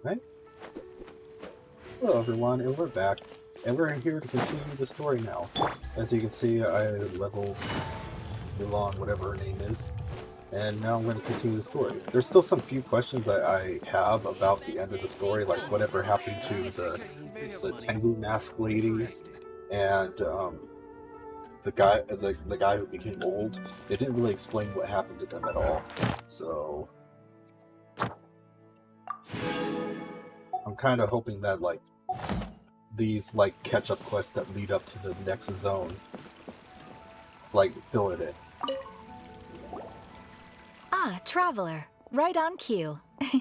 Right? Hello everyone, and we're back. And we're here to continue the story now. As you can see, I leveled Elon, whatever her name is, and now I'm going to continue the story. There's still some few questions I have about the end of the story, like whatever happened to the Tengu mask lady and the guy who became old. They didn't really explain what happened to them at all. So I'm kind of hoping that these catch-up quests that lead up to the next zone fill it in. Ah, Traveler. Right on cue. Hey,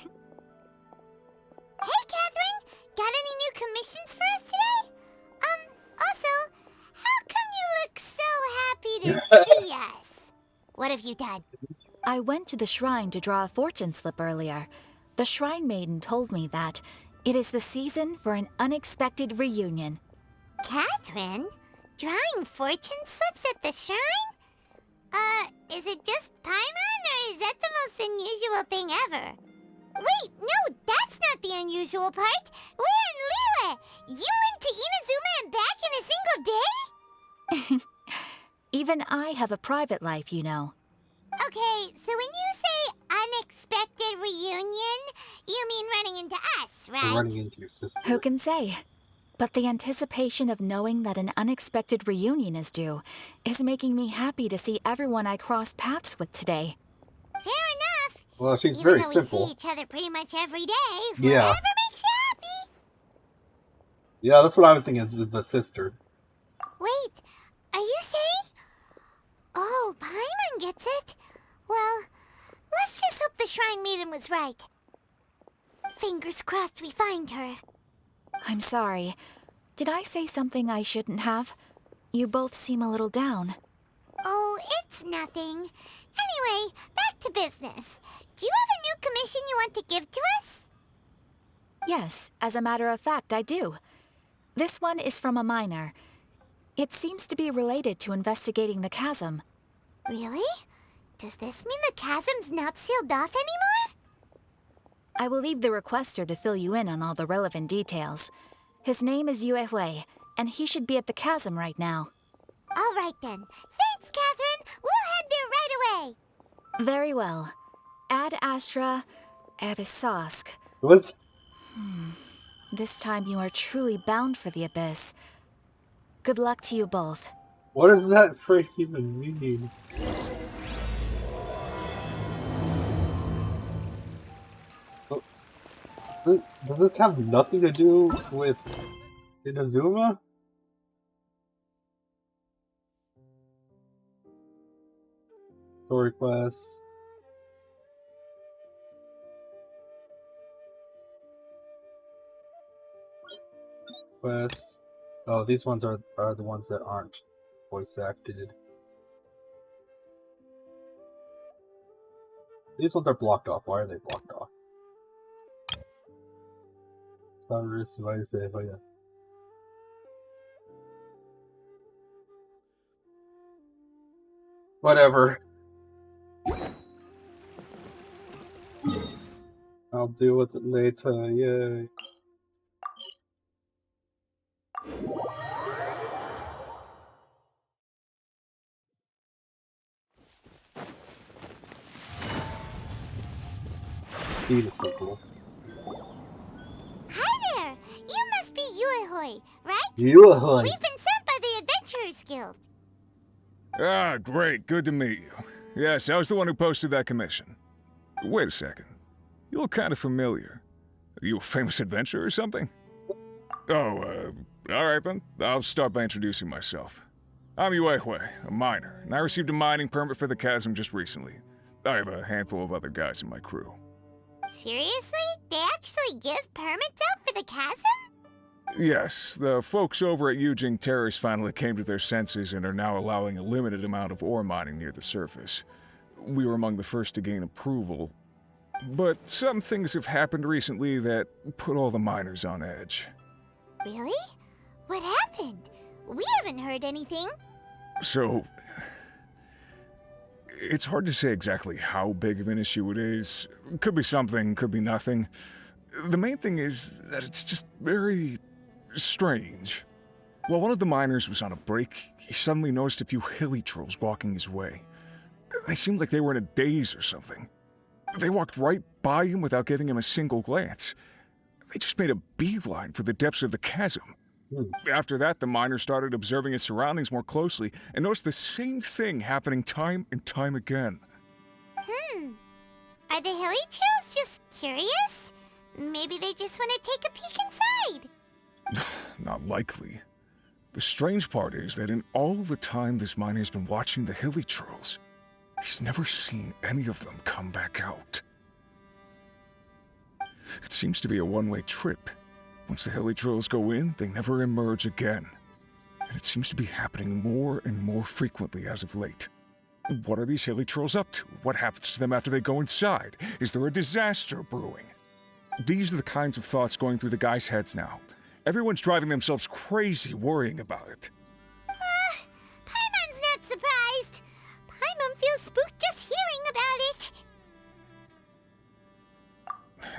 Catherine! Got any new commissions for us today? Also, how come you look so happy to see us? What have you done? I went to the shrine to draw a fortune slip earlier. The shrine maiden told me that it is the season for an unexpected reunion. Catherine? Drawing fortune slips at the shrine? Is it just Paimon, or is that the most unusual thing ever? Wait, no, that's not the unusual part. We're in Liyue. You went to Inazuma and back in a single day? Even I have a private life, you know. Okay, so when you say unexpected reunion, you mean running into us, right? Running into your sister. Who can say? But the anticipation of knowing that an unexpected reunion is due is making me happy to see everyone I cross paths with today. Fair enough. Well, she's Even very though simple. we see each other pretty much every day, Yeah. whatever makes you happy. Yeah, that's what I was thinking, is the sister. Wait, are you saying? Oh, Paimon gets it. Well, let's just hope the Shrine Maiden was right. Fingers crossed we find her. I'm sorry. Did I say something I shouldn't have? You both seem a little down. Oh, it's nothing. Anyway, back to business. Do you have a new commission you want to give to us? Yes, as a matter of fact, I do. This one is from a miner. It seems to be related to investigating the chasm. Really? Does this mean the chasm's not sealed off anymore? I will leave the requester to fill you in on all the relevant details. His name is Yue Hui, and he should be at the chasm right now. All right then. Thanks, Catherine. We'll head there right away. Very well. Ad Astra Abyssosk. Was This time you are truly bound for the abyss. Good luck to you both. what does that phrase even mean? Does this have nothing to do with Inazuma? Story quests. Quests. Oh, these ones are the ones that aren't voice acted. These ones are blocked off. Why are they blocked off? Whatever. I'll deal with it later. Yay. Speed is so cool. Hi there. You must be Yuehoi, right? Yuehoi. We've been sent by the Adventurers Guild. Ah, great. Good to meet you. Yes, I was the one who posted that commission. Wait a second. You look kind of familiar. Are you a famous adventurer or something? Oh, alright then. I'll start by introducing myself. I'm Yue Hui, a miner, and I received a mining permit for the chasm just recently. I have a handful of other guys in my crew. Seriously? They actually give permits out for the chasm? Yes, the folks over at Yujing Terrace finally came to their senses and are now allowing a limited amount of ore mining near the surface. We were among the first to gain approval, but some things have happened recently that put all the miners on edge. Really? What happened? We haven't heard anything. So, it's hard to say exactly how big of an issue it is. Could be something, could be nothing. The main thing is that it's just very strange. While one of the miners was on a break, he suddenly noticed a few hilly trolls walking his way. They seemed like they were in a daze or something. They walked right by him without giving him a single glance. They just made a beeline for the depths of the chasm. After that, the miner started observing his surroundings more closely and noticed the same thing happening time and time again. Are the hilly trolls just curious? Maybe they just want to take a peek inside. Not likely. The strange part is that in all the time this miner's been watching the hilly trolls, he's never seen any of them come back out. It seems to be a one-way trip. Once the hilly trolls go in, they never emerge again. And it seems to be happening more and more frequently as of late. What are these hilly trolls up to? What happens to them after they go inside? Is there a disaster brewing? These are the kinds of thoughts going through the guys' heads now. Everyone's driving themselves crazy worrying about it. Paimon's not surprised. Paimon feels spooked just hearing about it.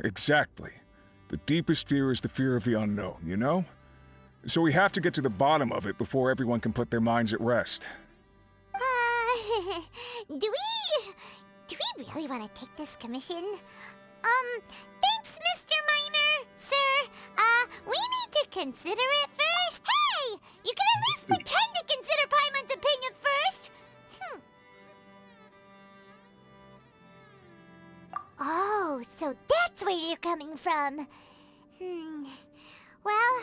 Exactly. The deepest fear is the fear of the unknown, you know? So we have to get to the bottom of it before everyone can put their minds at rest. Do we really want to take this commission? Thanks, Mr. Miner, sir. We need to consider it first. Hey! You can at least pretend to consider Paimon's opinion first. Oh, so that's where you're coming from. Well,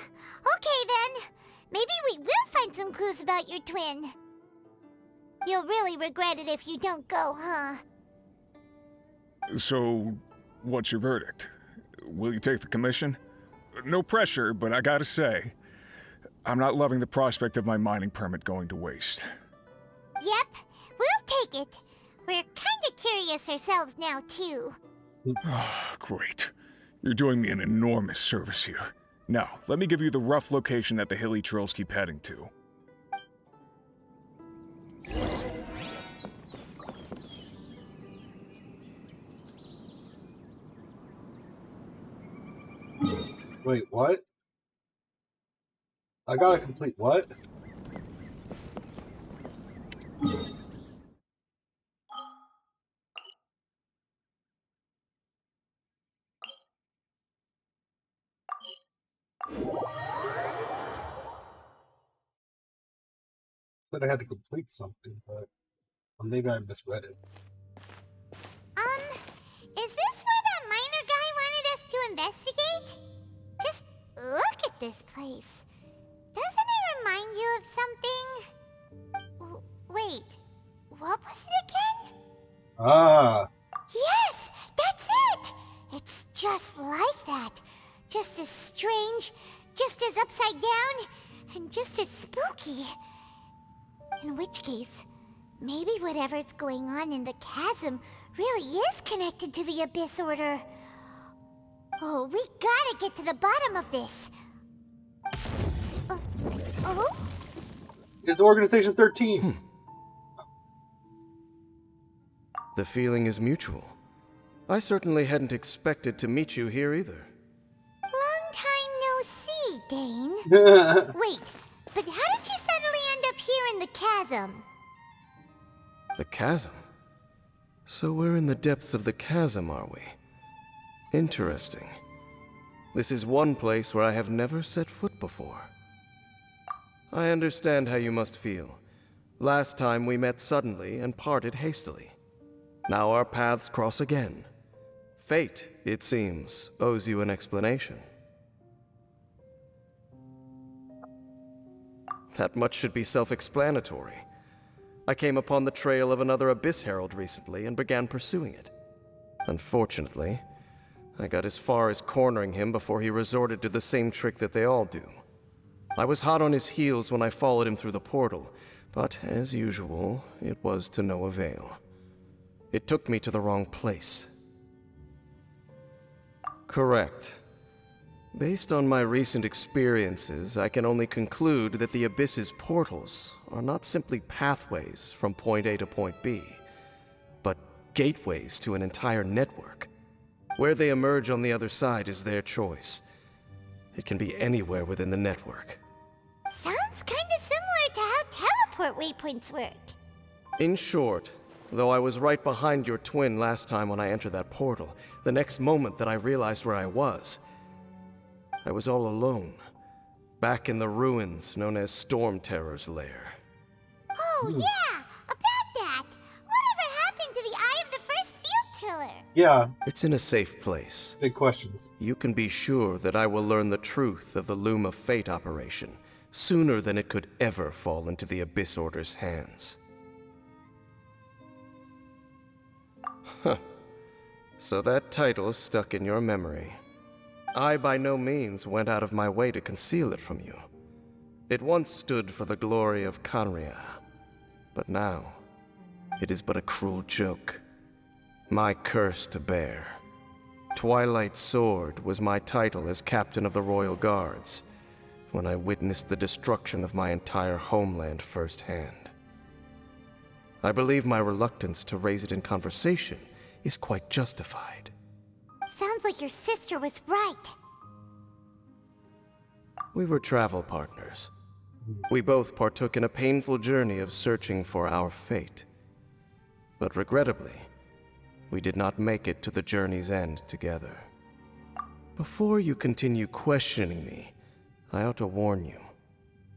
okay then. Maybe we will find some clues about your twin. You'll really regret it if you don't go, huh? So, what's your verdict? Will you take the commission? No pressure, but I gotta say, I'm not loving the prospect of my mining permit going to waste. Yep, we'll take it. We're kinda curious ourselves now, too. Great. You're doing me an enormous service here. Now, let me give you the rough location that the hilly trolls keep heading to. Wait, what? I gotta complete what? Said I had to complete something, but maybe I misread it. Is this where that miner guy wanted us to investigate? Just look at this place. Doesn't it remind you of something? Wait, what was it again? Ah, Yes, that's it! It's just like that. Just as strange, just as upside down, and just as spooky. In which case, maybe whatever's going on in the chasm really is connected to the Abyss Order. Oh, we gotta get to the bottom of this. Oh? it's Organization 13. The feeling is mutual. I certainly hadn't expected to meet you here either. Long time no see, Dane. Wait, but how did you suddenly end up here in the chasm? The chasm? So we're in the depths of the chasm, are we? Interesting. This is one place where I have never set foot before. I understand how you must feel. Last time we met suddenly and parted hastily. Now our paths cross again. Fate, it seems, owes you an explanation. That much should be self-explanatory. I came upon the trail of another Abyss Herald recently and began pursuing it. Unfortunately, I got as far as cornering him before he resorted to the same trick that they all do. I was hot on his heels when I followed him through the portal, but as usual, it was to no avail. It took me to the wrong place. Correct. Based on my recent experiences, I can only conclude that the Abyss's portals are not simply pathways from point A to point B, but gateways to an entire network. Where they emerge on the other side is their choice. It can be anywhere within the network. Sounds kinda similar to how teleport waypoints work. In short, though I was right behind your twin last time when I entered that portal, the next moment that I realized where I was all alone, back in the ruins known as Storm Terror's lair. Oh, yeah! About that! Whatever happened to the Eye of the First Field Tiller? Yeah, It's in a safe place. big questions. You can be sure that I will learn the truth of the Loom of Fate operation sooner than it could ever fall into the Abyss Order's hands. Huh. So that title stuck in your memory. I by no means went out of my way to conceal it from you. It once stood for the glory of Kanria, but now it is but a cruel joke. My curse to bear. Twilight Sword was my title as captain of the Royal Guards when I witnessed the destruction of my entire homeland firsthand. I believe my reluctance to raise it in conversation is quite justified. Sounds like your sister was right. We were travel partners. We both partook in a painful journey of searching for our fate. But regrettably, we did not make it to the journey's end together. Before you continue questioning me, I ought to warn you.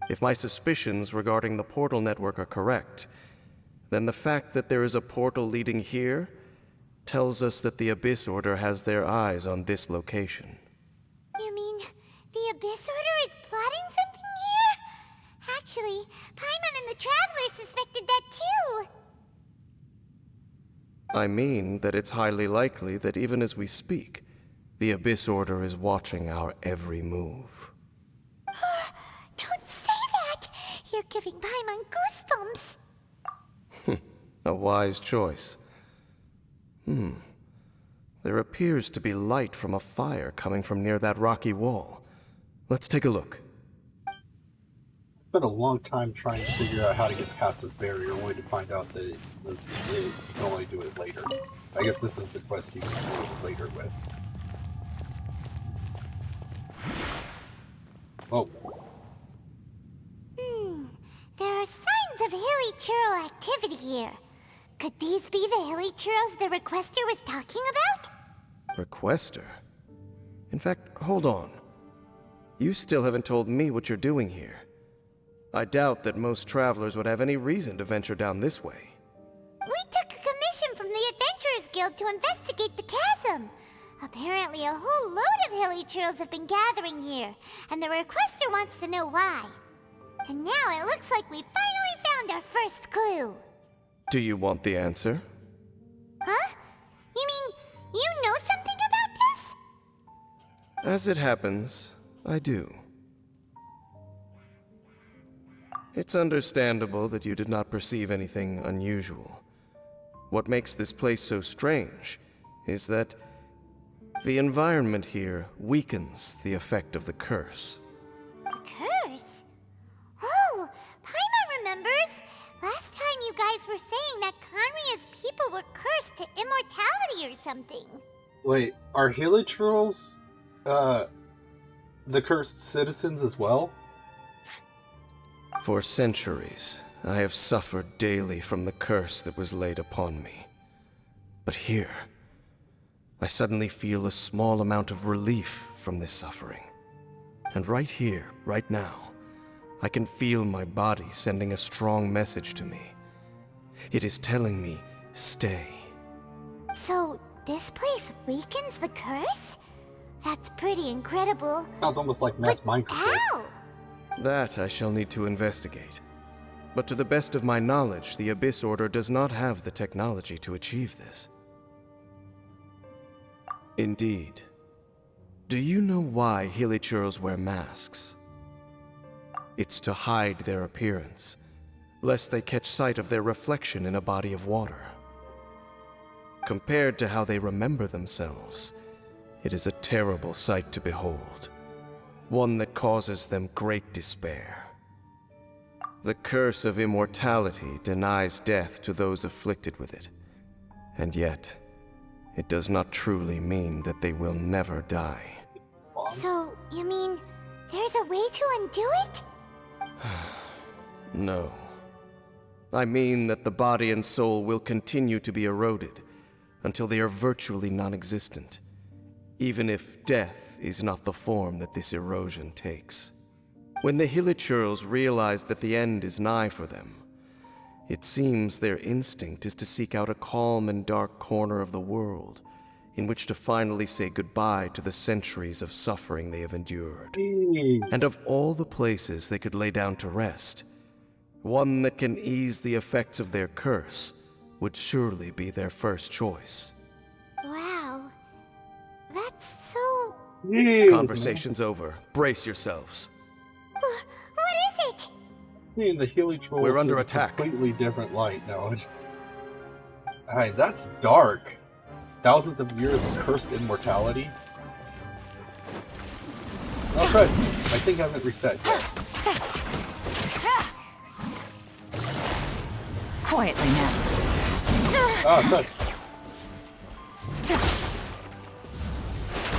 If my suspicions regarding the portal network are correct, then the fact that there is a portal leading here tells us that the Abyss Order has their eyes on this location. You mean the Abyss Order is plotting something here? Actually, Paimon and the Traveler suspected that too. I mean that it's highly likely that even as we speak, the Abyss Order is watching our every move. Don't say that! You're giving Paimon goosebumps. A wise choice. There appears to be light from a fire coming from near that rocky wall. Let's take a look. Spent a long time trying to figure out how to get past this barrier, only to find out that you can only do it later. I guess this is the quest you can do it later with. Oh, There are signs of hilly churl activity here. Could these be the hilly churls the requester was talking about? Requester? In fact, hold on. You still haven't told me what you're doing here. I doubt that most travelers would have any reason to venture down this way. We took a commission from the Adventurers Guild to investigate the chasm. Apparently a whole load of hilly churls have been gathering here, and the requester wants to know why. And now it looks like we finally found our first clue. Do you want the answer? Huh? You mean you know something about this? As it happens, I do. It's understandable that you did not perceive anything unusual. What makes this place so strange is that the environment here weakens the effect of the curse. A curse? Oh, Paimon remembers. Last time you guys were saying that Kanria's people were cursed to immortality or something. wait, are Hilichurls, the cursed citizens as well? For centuries, I have suffered daily from the curse that was laid upon me. But here, I suddenly feel a small amount of relief from this suffering. And right here, right now, I can feel my body sending a strong message to me. It is telling me, stay. So, this place weakens the curse? That's pretty incredible. Sounds almost like mass mind control. How? That I shall need to investigate. But to the best of my knowledge, the Abyss Order does not have the technology to achieve this. Indeed. Do you know why Hilichurls wear masks? It's to hide their appearance, lest they catch sight of their reflection in a body of water. Compared to how they remember themselves, it is a terrible sight to behold, one that causes them great despair. The curse of immortality denies death to those afflicted with it, and yet, it does not truly mean that they will never die. So, you mean there's a way to undo it? No. I mean that the body and soul will continue to be eroded until they are virtually non-existent, even if death is not the form that this erosion takes. When the Hilichurls realize that the end is nigh for them, it seems their instinct is to seek out a calm and dark corner of the world in which to finally say goodbye to the centuries of suffering they have endured. Jeez. And of all the places they could lay down to rest, one that can ease the effects of their curse would surely be their first choice. Wow. That's so... Jeez, Conversation's over. Brace yourselves. What is it? Man. The Healy Trolls We're under are attack. Completely different light now. Alright, that's dark. Thousands of years of cursed immortality. Oh, good. My thing hasn't reset yet. Quietly now. Oh, good.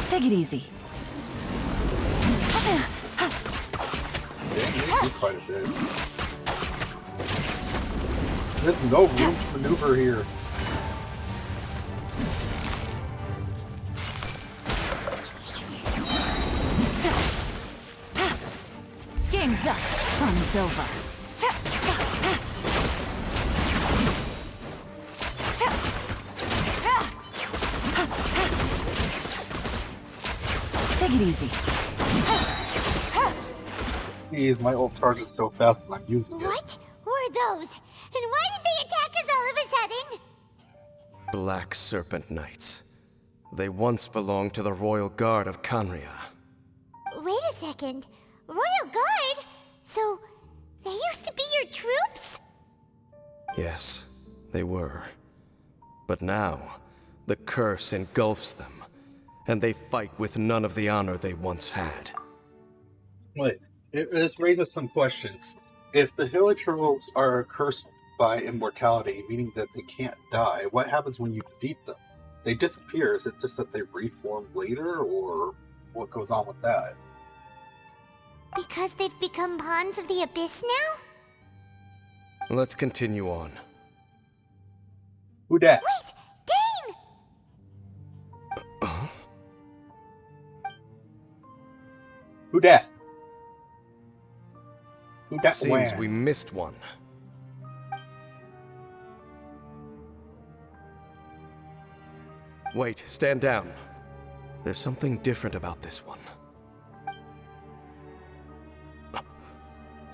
Take it easy. Dang, you do quite a bit. There's no room to maneuver here. Game's up. Fun's over. Take it easy. Jeez, my ult charges so fast when I'm using it. What were those? And why did they attack us all of a sudden? Black Serpent Knights. They once belonged to the Royal Guard of Kanria. Wait a second. Royal Guard? So, they used to be your troops? Yes, they were. But now, the curse engulfs them, and they fight with none of the honor they once had. Wait, this raises some questions. If the Hilichurls are cursed by immortality, meaning that they can't die, what happens when you defeat them? They disappear. Is it just that they reform later, or what goes on with that? Because they've become pawns of the Abyss now? Let's continue on. Who dat? Wait! Dane! Who dat? Who dat? Seems Wah? we missed one. Wait, stand down. There's something different about this one.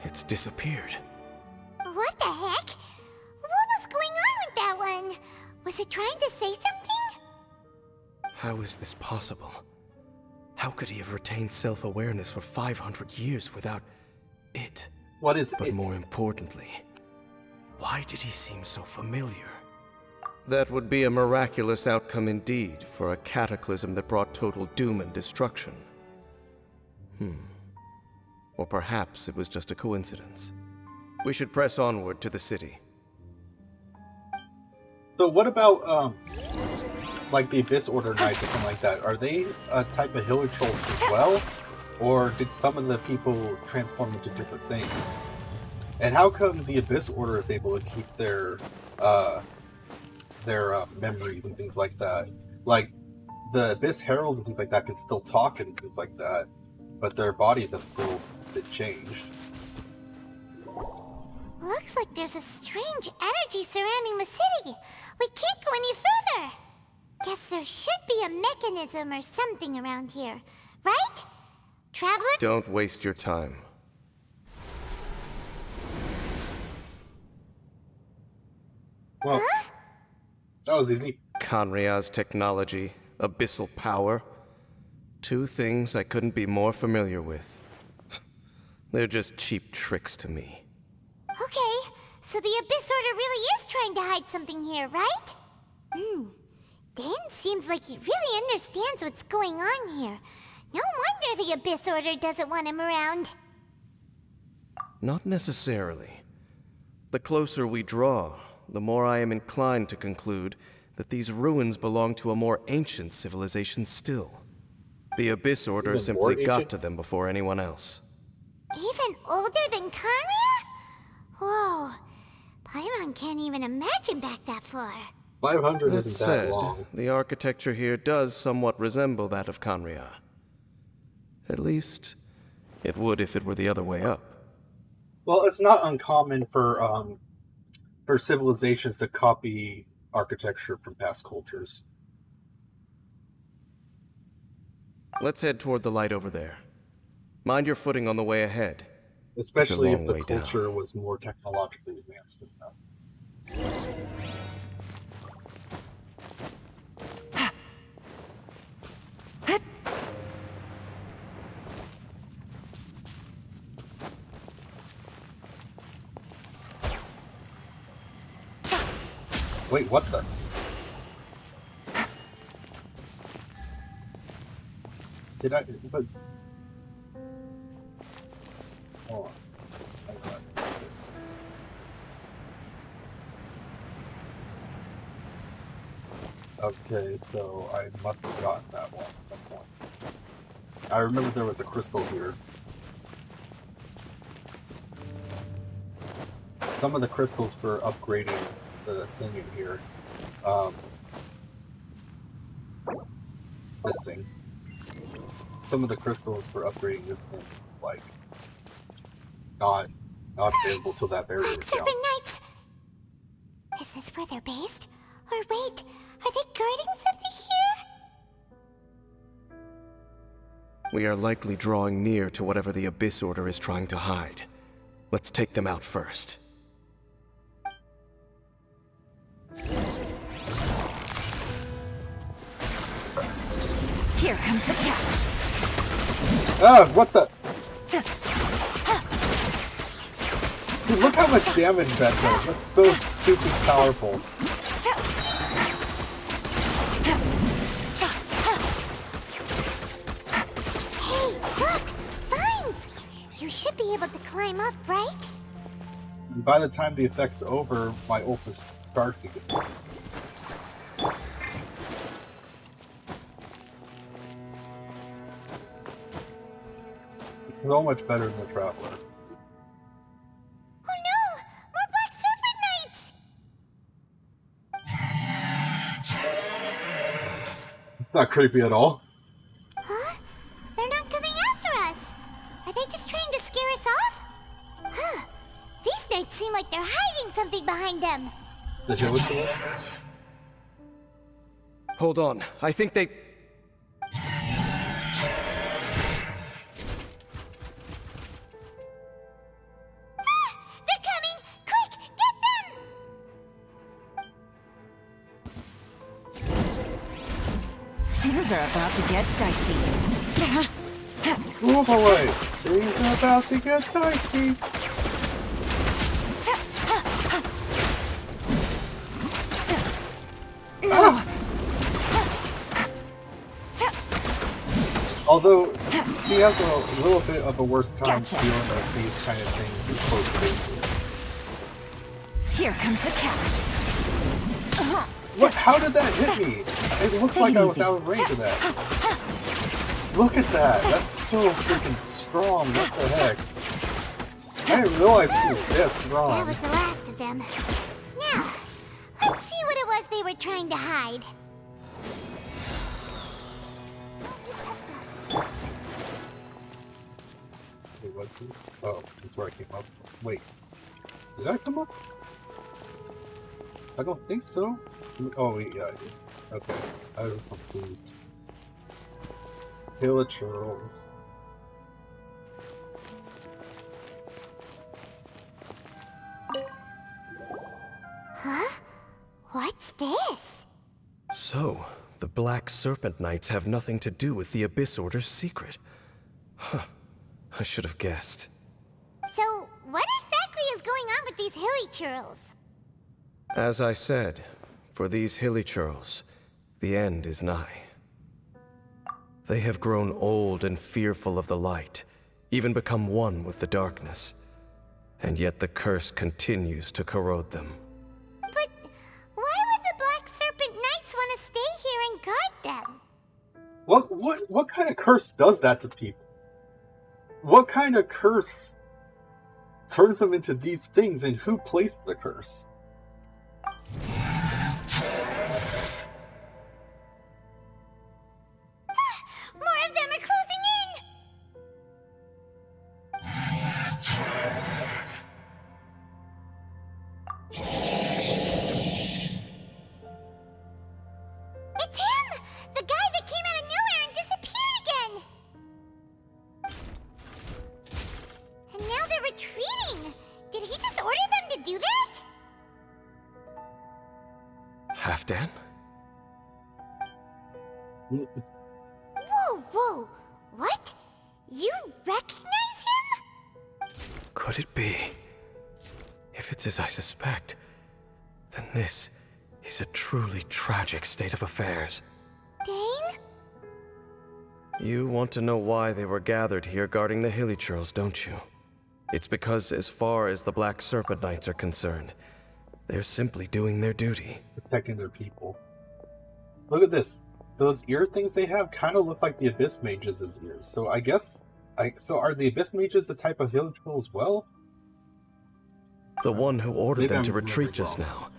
It's disappeared. What the heck? What was going on with that one? Was it trying to say something? How is this possible? How could he have retained self-awareness for 500 years without it? What is But it? more importantly, why did he seem so familiar? That would be a miraculous outcome indeed for a cataclysm that brought total doom and destruction. Or perhaps it was just a coincidence. We should press onward to the city. So what about, like the Abyss Order Knights or something like that? Are they a type of Hilichurl as well? Or did some of the people transform into different things? And how come the Abyss Order is able to keep their memories and things like that? Like, the Abyss Heralds and things like that can still talk and things like that, but their bodies have still been changed. Looks like there's a strange energy surrounding the city. We can't go any further. Guess there should be a mechanism or something around here, right? Traveler? Don't waste your time. Well, that was easy. Kanria's technology, abyssal power. Two things I couldn't be more familiar with. They're just cheap tricks to me. Okay, so the Abyss Order really is trying to hide something here, right? Dan seems like he really understands what's going on here. No wonder the Abyss Order doesn't want him around. Not necessarily. The closer we draw, the more I am inclined to conclude that these ruins belong to a more ancient civilization still. The Abyss Order Even simply more got ancient? to them before anyone else. Even older than Conria? Whoa. Paimon can't even imagine back that far. 500 That isn't that said, long. the architecture here does somewhat resemble that of Conria. At least, it would if it were the other way up. Well, it's not uncommon for civilizations to copy architecture from past cultures. Let's head toward the light over there. Mind your footing on the way ahead. Especially if long the way down. culture was more technologically advanced than that. Wait, what the? Did I? But, hold on. I got this. Okay, so I must have gotten that one at some point. I remember there was a crystal here. Some of the crystals for upgrading the thing in here. This thing. Some of the crystals for upgrading this thing, like, not available till that barrier Black is down. Serpent Knights! Is this where they're based? Or wait, are they guarding something here? We are likely drawing near to whatever the Abyss Order is trying to hide. Let's take them out first. Here comes the catch. Ah, what the? Dude, look how much damage that does. That's so stupid powerful. Hey, look! Vines! You should be able to climb up, right? And by the time the effect's over, my ult is charged again. It's so much better than the Traveler. Oh no! More Black Serpent Knights! It's not creepy at all. Huh? They're not coming after us! Are they just trying to scare us off? Huh. These knights seem like they're hiding something behind them. The Hilichurls? Hold on, I think they... They're coming! Quick, get them! Things are about to get dicey. Move away! Things are about to get dicey! No. Although, he has a little bit of a worse time Gotcha. dealing with these kind of things in close spaces. Here comes the catch. What? How did that hit me? It looked Take like it I was easy. out of range of that. Look at that! That's so freaking strong. What the heck? I didn't realize he was this That strong. was the last of them. Now, let's see what it was they were trying to hide. Wait, what's this? Oh, this is where I came up. Wait, did I come up? I don't think so. Oh, wait, yeah, I did. Okay, I was just confused. Hilichurls. Huh? What's this? So, the Black Serpent Knights have nothing to do with the Abyss Order's secret. Huh. I should have guessed. So, what exactly is going on with these Hilichurls? As I said, for these Hilichurls, the end is nigh. They have grown old and fearful of the light, even become one with the darkness. And yet the curse continues to corrode them. But why would the Black Serpent What kind of curse does that to people? What kind of curse turns them into these things, and who placed the curse? More of them are closing in! It's him! The guy that came out of nowhere and disappeared again! And now they're retreating! Did he just order them to do that? Halfdan? Whoa! What? You recognize him? Could it be? If it's as I suspect, then this is a truly tragic state of affairs. Dane? You want to know why they were gathered here guarding the Hilly Churls, don't you? It's because as far as the Black Serpent Knights are concerned, they're simply doing their duty. Protecting their people. Look at this. Those ear things they have kind of look like the Abyss Mages' ears. So I guess... So are the Abyss Mages a type of Hilly Troll as well? The one who ordered Maybe them I'm to retreat remembering just wrong. now.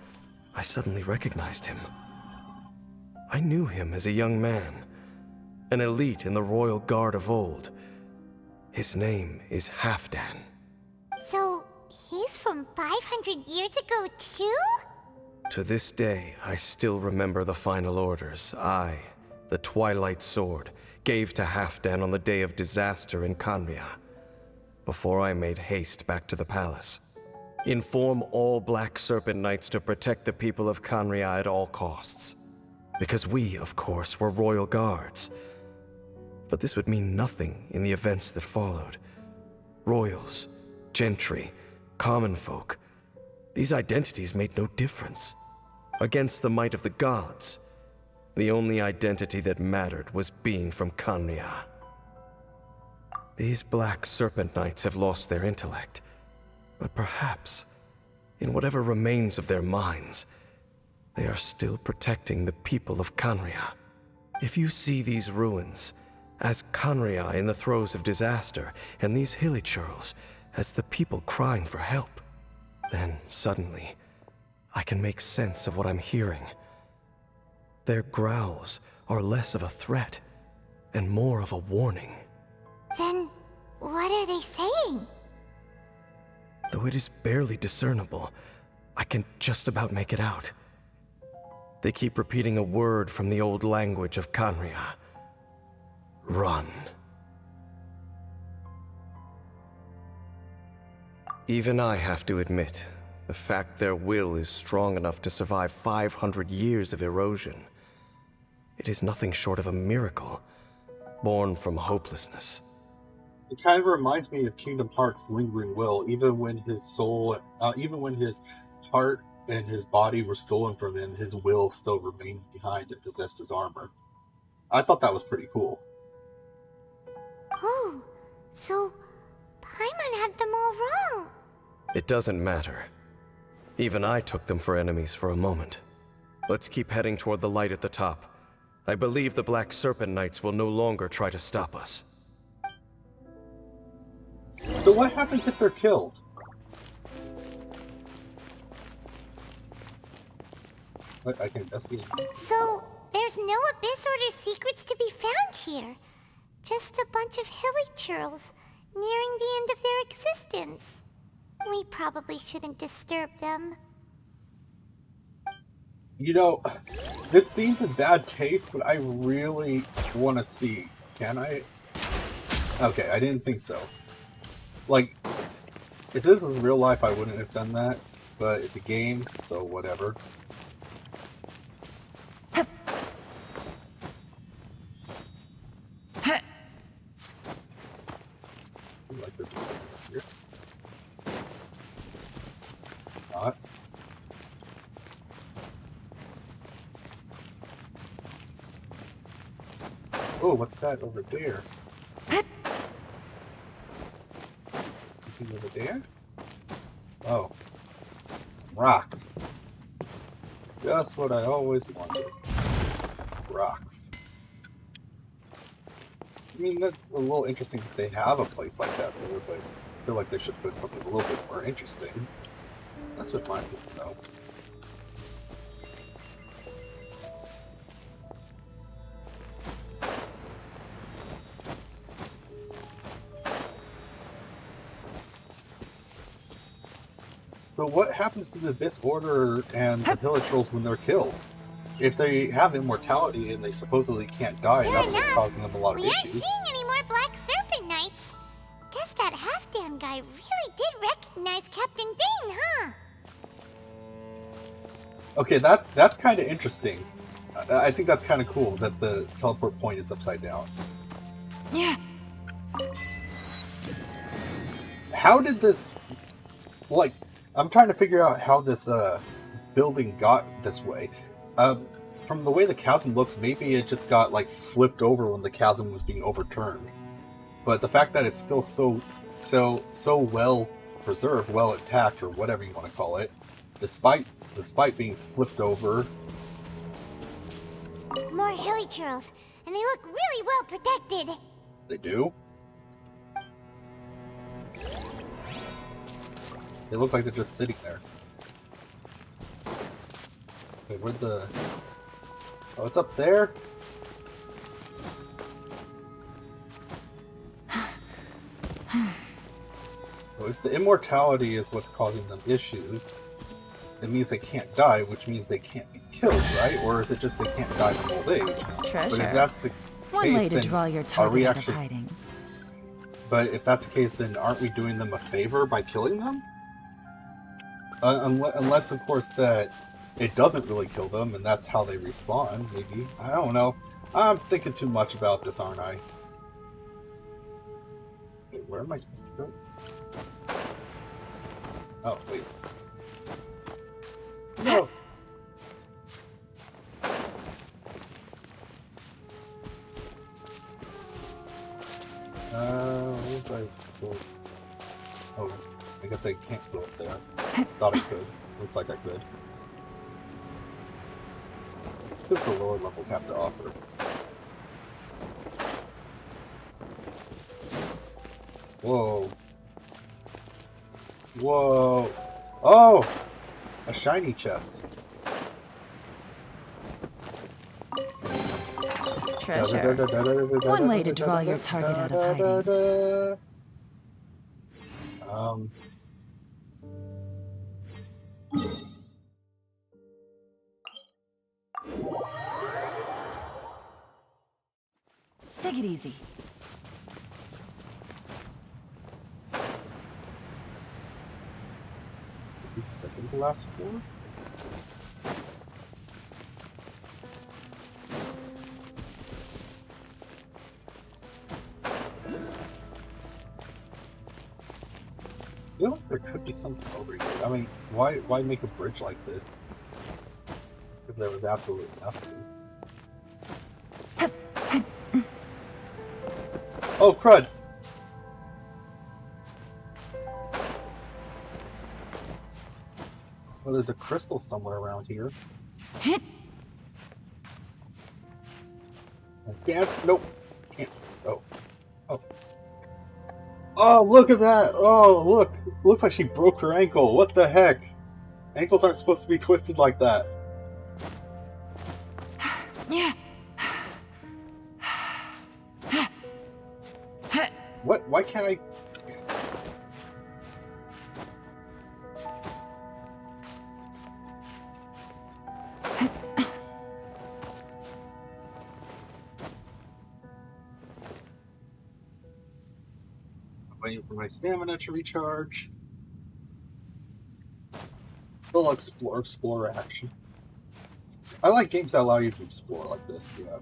I suddenly recognized him. I knew him as a young man, an elite in the Royal Guard of old. His name is Halfdan. So, he's from 500 years ago too? To this day, I still remember the final orders I, the Twilight Sword, gave to Halfdan on the day of disaster in Kanria, before I made haste back to the palace. Inform all Black Serpent Knights to protect the people of Kanria at all costs. Because we, of course, were royal guards. But this would mean nothing in the events that followed. Royals, gentry, common folk, these identities made no difference. Against the might of the gods, the only identity that mattered was being from Kanria. These Black Serpent Knights have lost their intellect, but perhaps, in whatever remains of their minds, they are still protecting the people of Kanria. If you see these ruins as Kanria in the throes of disaster, and these Hilly Churls as the people crying for help, then suddenly, I can make sense of what I'm hearing. Their growls are less of a threat and more of a warning. Then, what are they saying? Though it is barely discernible, I can just about make it out. They keep repeating a word from the old language of Kanria. Run. Even I have to admit, the fact their will is strong enough to survive 500 years of erosion, it is nothing short of a miracle, born from hopelessness. It kind of reminds me of Kingdom Hearts' lingering will, even when his soul, even when his heart and his body were stolen from him, his will still remained behind and possessed his armor. I thought that was pretty cool. Oh, so Paimon had them all wrong. It doesn't matter. Even I took them for enemies for a moment. Let's keep heading toward the light at the top. I believe the Black Serpent Knights will no longer try to stop us. So what happens if they're killed? I can investigate. So, there's no Abyss Order secrets to be found here. Just a bunch of Hilly Churls, nearing the end of their existence. We probably shouldn't disturb them. You know, this seems in bad taste, but I really want to see. Can I? Okay, I didn't think so. Like, if this was real life, I wouldn't have done that. But it's a game, so whatever. Like they're just sitting here. Not. Oh, what's that over there? Anything over there? Oh. Some rocks. Just what I always wanted. Rocks. I mean, that's a little interesting that they have a place like that there, but I feel like they should put something a little bit more interesting. That's just my opinion, though. But what happens to the Abyss Order and the Village Trolls when they're killed? If they have immortality and they supposedly can't die, and that's what's causing them a lot of We aren't issues. seeing any more Black Serpent Knights. Guess that Halfdan guy really did recognize Captain Dane, huh? Okay, that's kind of interesting. I think that's kind of cool that the teleport point is upside down. Yeah. How did this... Like, I'm trying to figure out how this building got this way. From the way the chasm looks, maybe it just got like flipped over when the chasm was being overturned. But the fact that it's still so well preserved, well intact, or whatever you want to call it, despite being flipped over. More hilly churls, and they look really well protected. They do. They look like they're just sitting there. Wait, where'd the... Oh, it's up there? So if the immortality is what's causing them issues, it means they can't die, which means they can't be killed, right? Or is it just they can't die from old age? Treasure. But if that's the One case, way to then draw your are we target out of actually... hiding. But if that's the case, then aren't we doing them a favor by killing them? Unless, of course, that it doesn't really kill them, and that's how they respawn, maybe. I don't know. I'm thinking too much about this, aren't I? Wait, where am I supposed to go? Oh, wait. No! Where's I go? Oh, I guess I can't go up there. Thought I could. Looks like I could. See what the lower levels have to offer. Whoa. Whoa. Oh! A shiny chest. Treasure. One way to draw your target out of hiding. Take it easy. Second to last floor? I feel like there could be something over here. I mean, why make a bridge like this if there was absolutely nothing? Oh, crud! Well, there's a crystal somewhere around here. Can I stand? Nope. Can't stand. Oh. Oh. Oh, look at that! Oh, look! Looks like she broke her ankle. What the heck? Ankles aren't supposed to be twisted like that. Yeah. What? Why can't I... Waiting for my stamina to recharge. Full explore action. I like games that allow you to explore like this, yeah.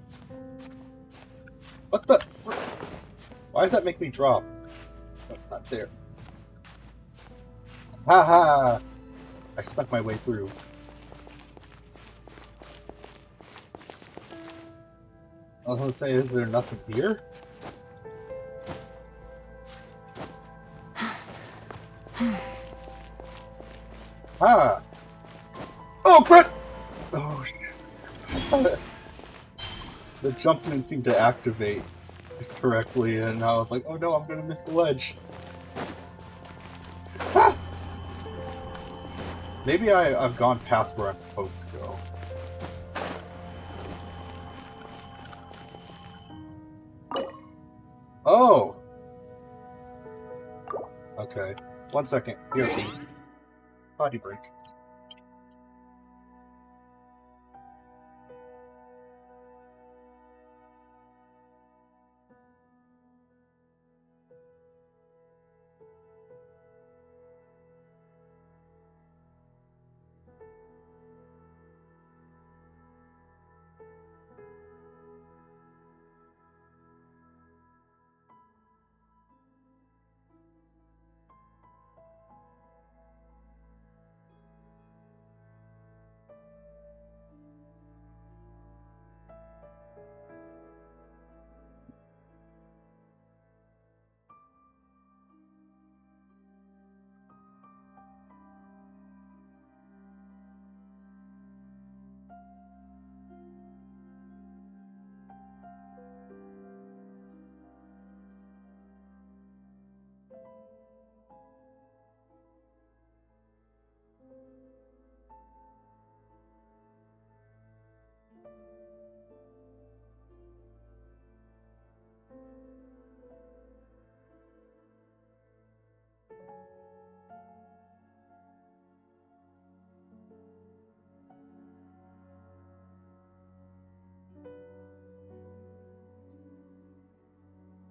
What the frick? Why does that make me drop? Oh, not there. Haha! I snuck my way through. I was gonna say, is there nothing here? Ah! Oh, crap! Oh, shit. The jump didn't seem to activate. correctly, and I was like, oh no, I'm gonna miss the ledge. Ah! Maybe I've gone past where I'm supposed to go. Oh! Okay. 1 second. Here, potty break.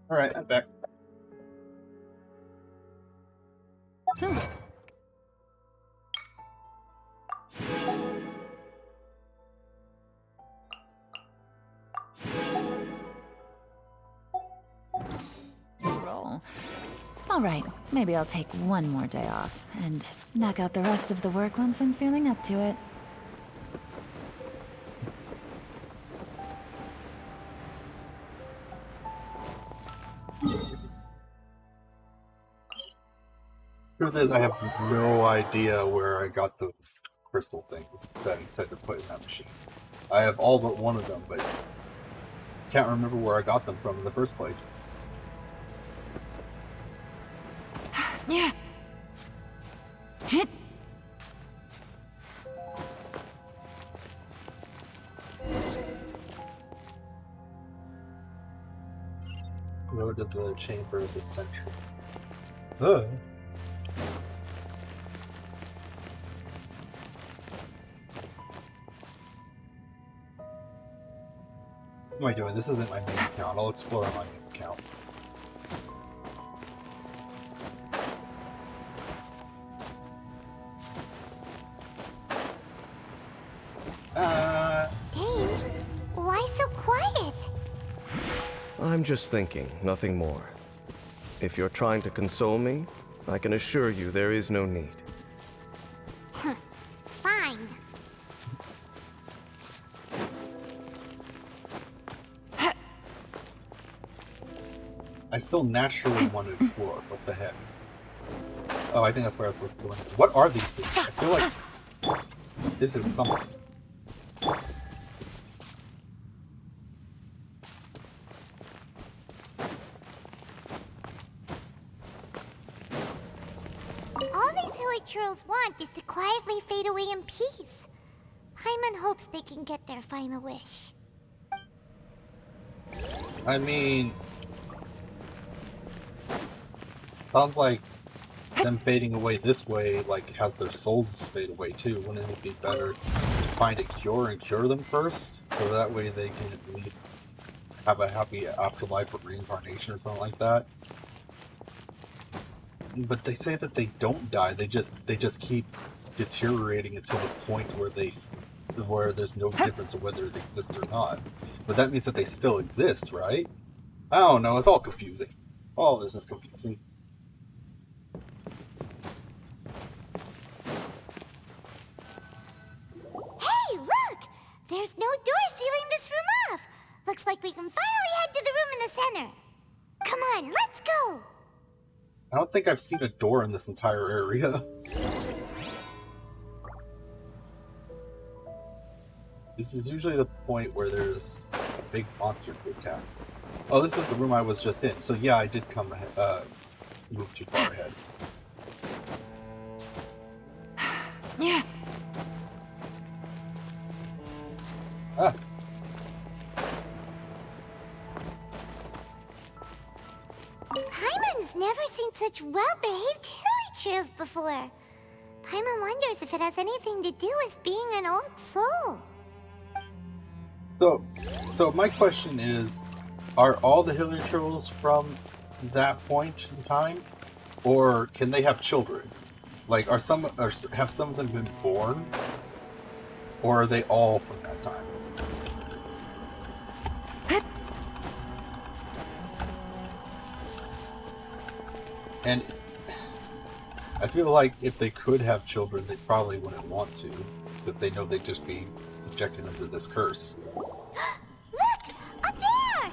Alright, I'm back. Roll. All right, maybe I'll take one more day off and knock out the rest of the work once I'm feeling up to it. Truth is, I have no idea where I got those crystal things that he said to put in that machine. I have all but one of them, but can't remember where I got them from in the first place. Yeah. Hit. Road to the Chamber of the Century. Ugh. What am I doing? This isn't my main account. I'll explore on my main account. Dane, why so quiet? I'm just thinking, nothing more. If you're trying to console me, I can assure you there is no need. Fine. I still naturally want to explore. What the heck? Oh, I think that's where I was supposed to go. What are these things? I feel like this is something. All these hilly churls want is to quietly fade away in peace. Paimon hopes they can get their final wish. I mean, sounds like them fading away this way, like, has their souls fade away too. Wouldn't it be better to find a cure and cure them first, so that way they can at least have a happy afterlife or reincarnation or something like that? But they say that they don't die. They just keep deteriorating until the point where there's no difference of whether they exist or not. But that means that they still exist, right? I don't know. It's all confusing. All this is confusing. Hey, look! There's no door sealing this room off. Looks like we can finally head to the room in the center. Come on, let's go! I don't think I've seen a door in this entire area. This is usually the point where there's a big monster to attack. Oh, this is the room I was just in. So yeah, I did come ahead, move too far ahead. Yeah. Ah. Paimon's never seen such well-behaved hillagers before. Paimon wonders if it has anything to do with being an old soul. So my question is, are all the hillagers from that point in time, or can they have children? Like, have some of them been born, or are they all from that time? And I feel like if they could have children, they probably wouldn't want to, because they know they'd just be subjecting them to this curse. Look! Up there!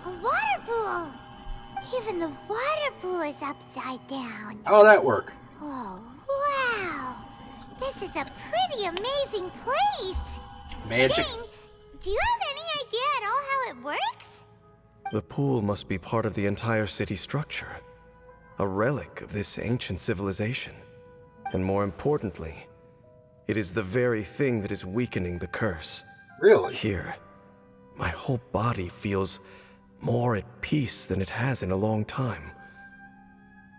A water pool! Even the water pool is upside down. How'd that work? Oh, wow! This is a pretty amazing place! Magic. Dane, do you have any idea at all how it works? The pool must be part of the entire city structure. A relic of this ancient civilization. And more importantly, it is the very thing that is weakening the curse. Really? Here, my whole body feels more at peace than it has in a long time.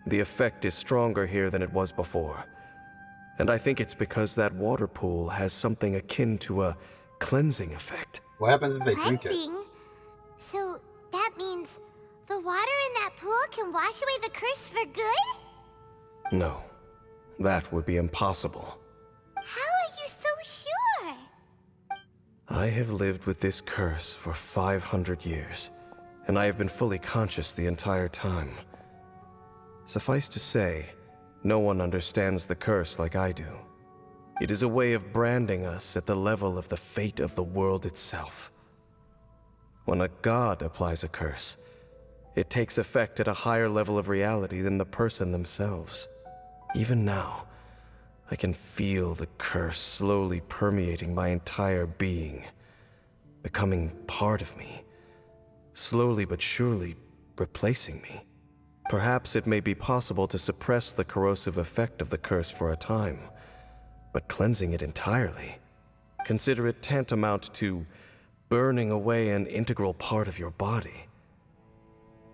The effect is stronger here than it was before. And I think it's because that water pool has something akin to a cleansing effect. What happens if they drink it? Cleansing? So that means the water in that pool can wash away the curse for good? No, that would be impossible. How are you so sure? I have lived with this curse for 500 years, and I have been fully conscious the entire time. Suffice to say, no one understands the curse like I do. It is a way of branding us at the level of the fate of the world itself. When a god applies a curse, it takes effect at a higher level of reality than the person themselves. Even now, I can feel the curse slowly permeating my entire being, becoming part of me, slowly but surely replacing me. Perhaps it may be possible to suppress the corrosive effect of the curse for a time, but cleansing it entirely, consider it tantamount to burning away an integral part of your body.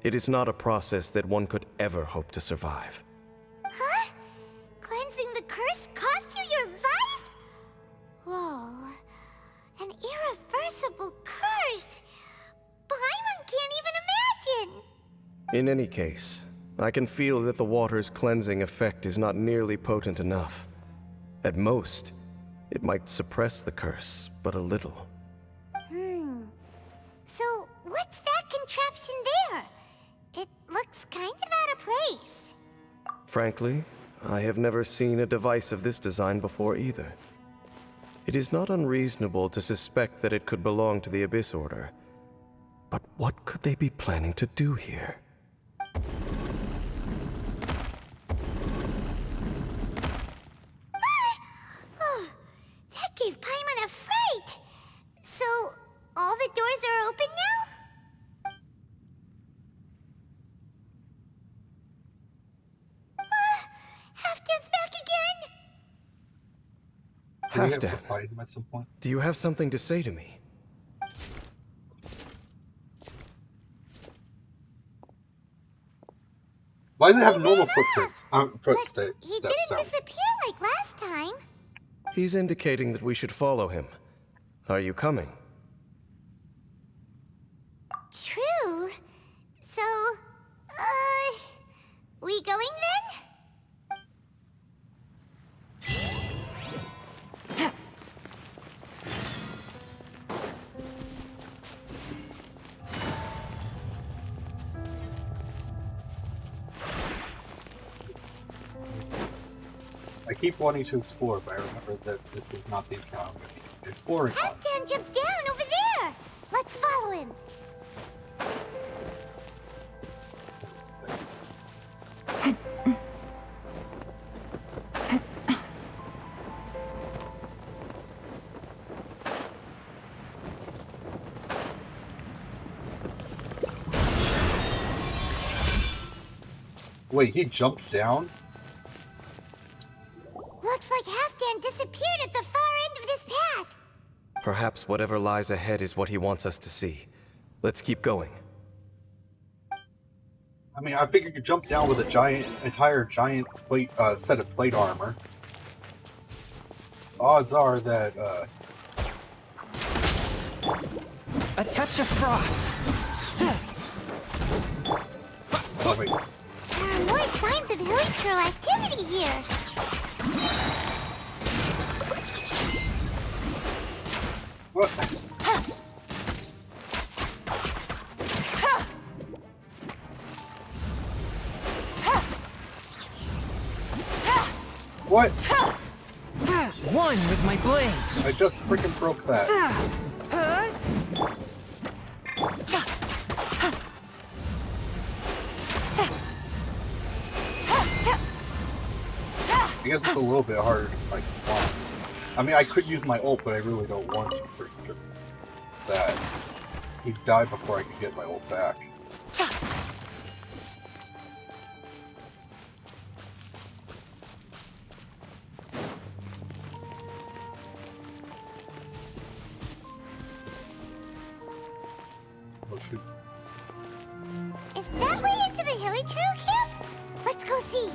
It is not a process that one could ever hope to survive. Huh? Cleansing the curse cost you your life? Whoa. An irreversible curse. Paimon can't even imagine. In any case, I can feel that the water's cleansing effect is not nearly potent enough. At most, it might suppress the curse, but a little. So, what's that contraption there? It looks kind of out of place. Frankly, I have never seen a device of this design before either. It is not unreasonable to suspect that it could belong to the Abyss Order. But what could they be planning to do here? Oh, that gave Paimon a fright. So, all the doors are open now? Halfdan's back again! Do we have to Halfdan, fight him at some point? do you have something to say to me? Why does it have normal footprints? But Footsteps. he didn't sound. disappear like last time. He's indicating that we should follow him. Are you coming? True. So, we going then? I keep wanting to explore, but I remember that this is not the account I'm going to be exploring on. Halfdan jumped down over there. Let's follow him. Wait, he jumped down? Looks like Halfdan disappeared at the far end of this path. Perhaps whatever lies ahead is what he wants us to see. Let's keep going. I mean, I figured you could jump down with a entire giant plate, set of plate armor. Odds are that, A touch of frost. oh wait. There are more signs of hilichurl activity here. What? What? One with my blade. I just freaking broke that. I guess it's a little bit harder to fight slimes. I mean, I could use my ult, but I really don't want to for just that. He died before I could get my ult back. Oh shoot. Is that way into the hilichurl camp? Let's go see.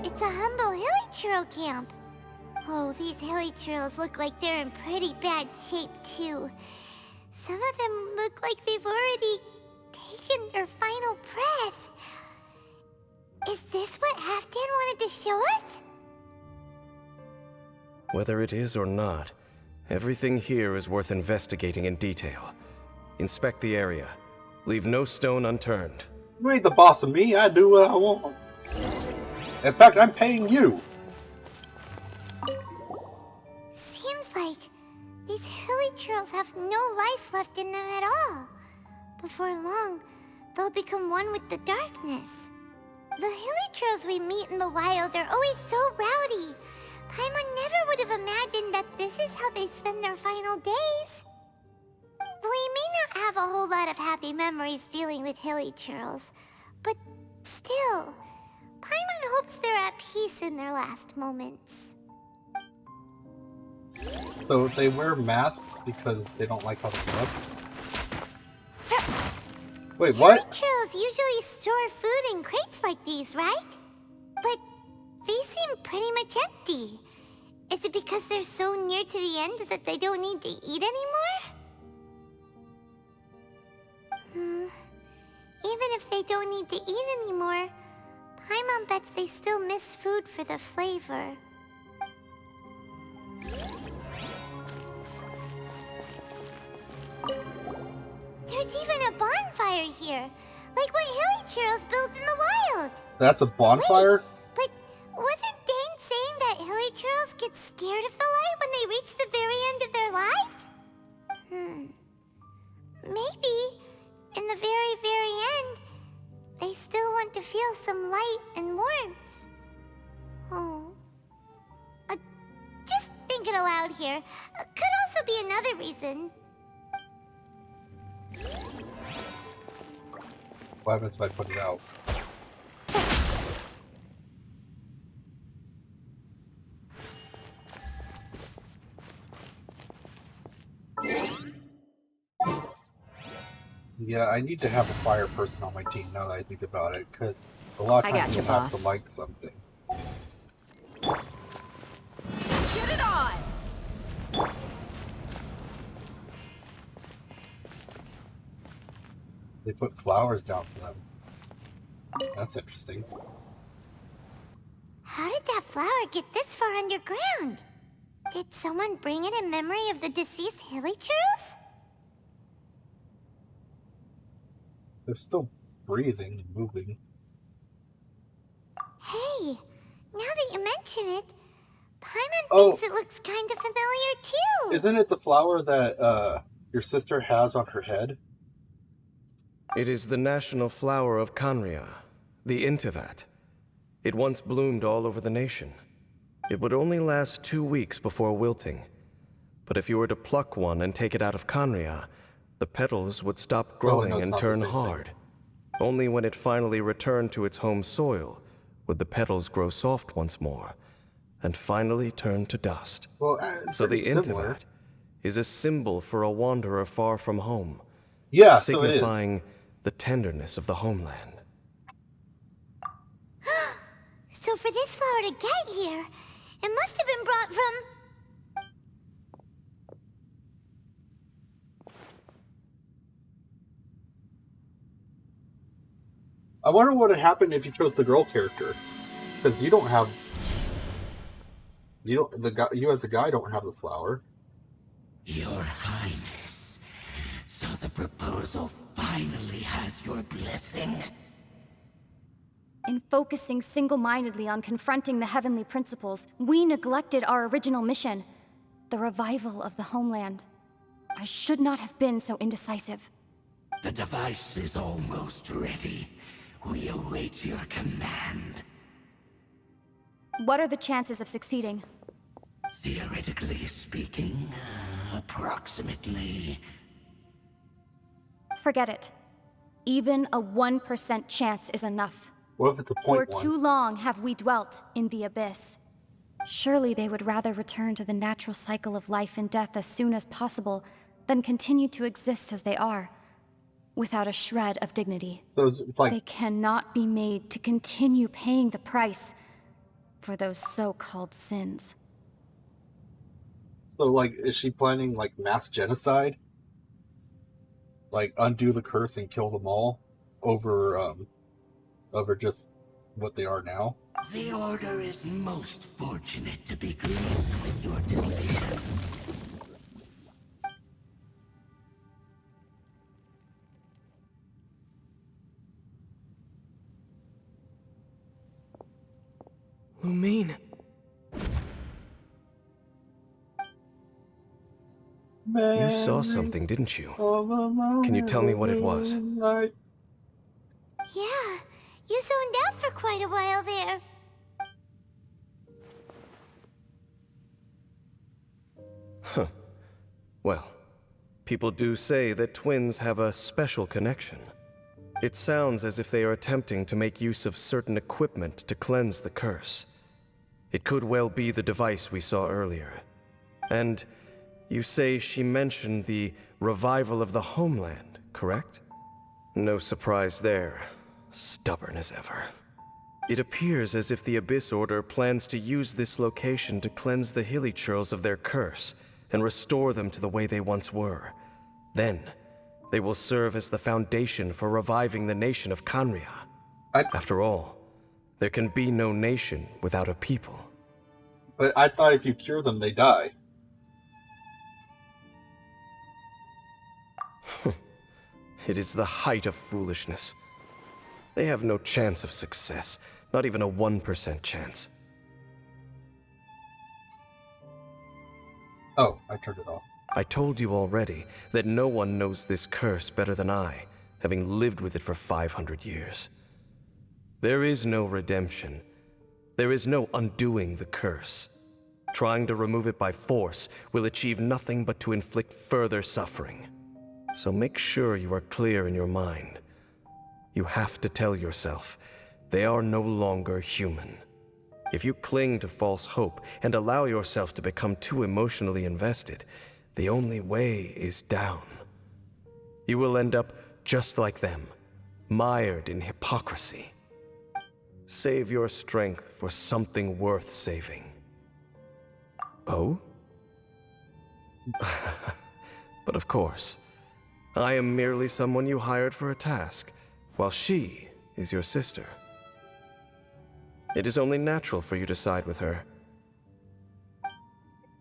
It's a humble hilichurl camp. Oh, these hilichurls look like they're in pretty bad shape too. Some of them look like they've already taken their final breath. Is this what Halfdan wanted to show us? Whether it is or not, everything here is worth investigating in detail. Inspect the area. Leave no stone unturned. You ain't the boss of me. I do what I want. In fact, I'm paying you. Seems like these hilichurls have no life left in them at all. Before long, they'll become one with the darkness. The hilichurls we meet in the wild are always so rowdy. Paimon never would have imagined that this is how they spend their final days. We may not have a whole lot of happy memories dealing with hilichurls, but still, Paimon hopes they're at peace in their last moments. So they wear masks because they don't like how they look? Wait, what? Hilichurls usually store food in crates like these, right? But these seem pretty much empty. Is it because they're so near to the end that they don't need to eat anymore? Even if they don't need to eat anymore, Paimon bets they still miss food for the flavor. There's even a bonfire here, like what hilichurls build in the wild. That's a bonfire? But wasn't Dane saying that hilichurls get scared of the light when they reach the very end of their lives? Maybe, in the very, very end, they still want to feel some light and warmth. Oh. Just thinking aloud here. Could also be another reason. What happens if I put it out? Yeah, I need to have a fire person on my team now that I think about it, because a lot of I got times you, you have boss. to light something. Get it on! They put flowers down for them. That's interesting. How did that flower get this far underground? Did someone bring it in memory of the deceased hilichurls? They're still breathing and moving. Hey, now that you mention it, Paimon thinks it looks kind of familiar too. Isn't it the flower that your sister has on her head? It is the national flower of Kanria, the Intivat. It once bloomed all over the nation. It would only last 2 weeks before wilting. But if you were to pluck one and take it out of Kanria, the petals would stop Oh, no, growing it's and not the turn same thing. hard. Only when it finally returned to its home soil would the petals grow soft once more and finally turn to dust. Well, it's So pretty the similar. Intivat is a symbol for a wanderer far from home, Yeah, so it is. signifying the tenderness of the homeland. So for this flower to get here, it must have been brought from... I wonder what would happen if you chose the girl character, because you don't have, you as a guy don't have the flower. Your Highness, so the proposal finally has your blessing? In focusing single-mindedly on confronting the heavenly principles, we neglected our original mission, the revival of the homeland. I should not have been so indecisive. The device is almost ready. We await your command. What are the chances of succeeding? Theoretically speaking, approximately. Forget it. Even a 1% chance is enough. What if it's a For 0.1? too long have we dwelt in the abyss. Surely they would rather return to the natural cycle of life and death as soon as possible than continue to exist as they are, without a shred of dignity. So it's They like, cannot be made to continue paying the price for those so-called sins. is she planning like mass genocide? Like undo the curse and kill them all over just what they are now? The Order is most fortunate to be graced with your decision. Lumine. You saw something, didn't you? Can you tell me what it was? Yeah, you zoned out for quite a while there. Huh. Well, people do say that twins have a special connection. It sounds as if they are attempting to make use of certain equipment to cleanse the curse. It could well be the device we saw earlier. And you say she mentioned the revival of the homeland, correct? No surprise there. Stubborn as ever. It appears as if the Abyss Order plans to use this location to cleanse the hilly churls of their curse and restore them to the way they once were. Then, they will serve as the foundation for reviving the nation of Kanria. After all, there can be no nation without a people. But I thought if you cure them, they die. It is the height of foolishness. They have no chance of success, not even a 1% chance. Oh, I turned it off. I told you already that no one knows this curse better than I, having lived with it for 500 years. There is no redemption. There is no undoing the curse. Trying to remove it by force will achieve nothing but to inflict further suffering. So make sure you are clear in your mind. You have to tell yourself, they are no longer human. If you cling to false hope and allow yourself to become too emotionally invested, the only way is down. You will end up just like them, mired in hypocrisy. Save your strength for something worth saving. Oh? But of course, I am merely someone you hired for a task, while she is your sister. It is only natural for you to side with her.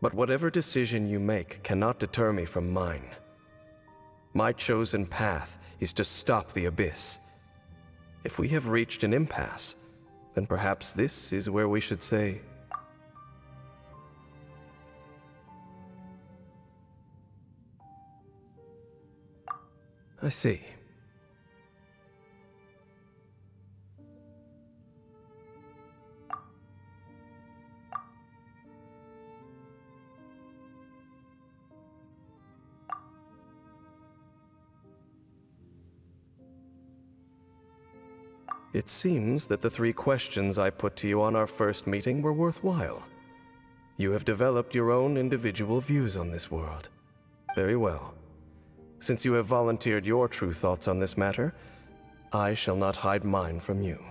But whatever decision you make cannot deter me from mine. My chosen path is to stop the Abyss. If we have reached an impasse, then perhaps this is where we should say... I see. It seems that the 3 questions I put to you on our first meeting were worthwhile. You have developed your own individual views on this world. Very well. Since you have volunteered your true thoughts on this matter, I shall not hide mine from you.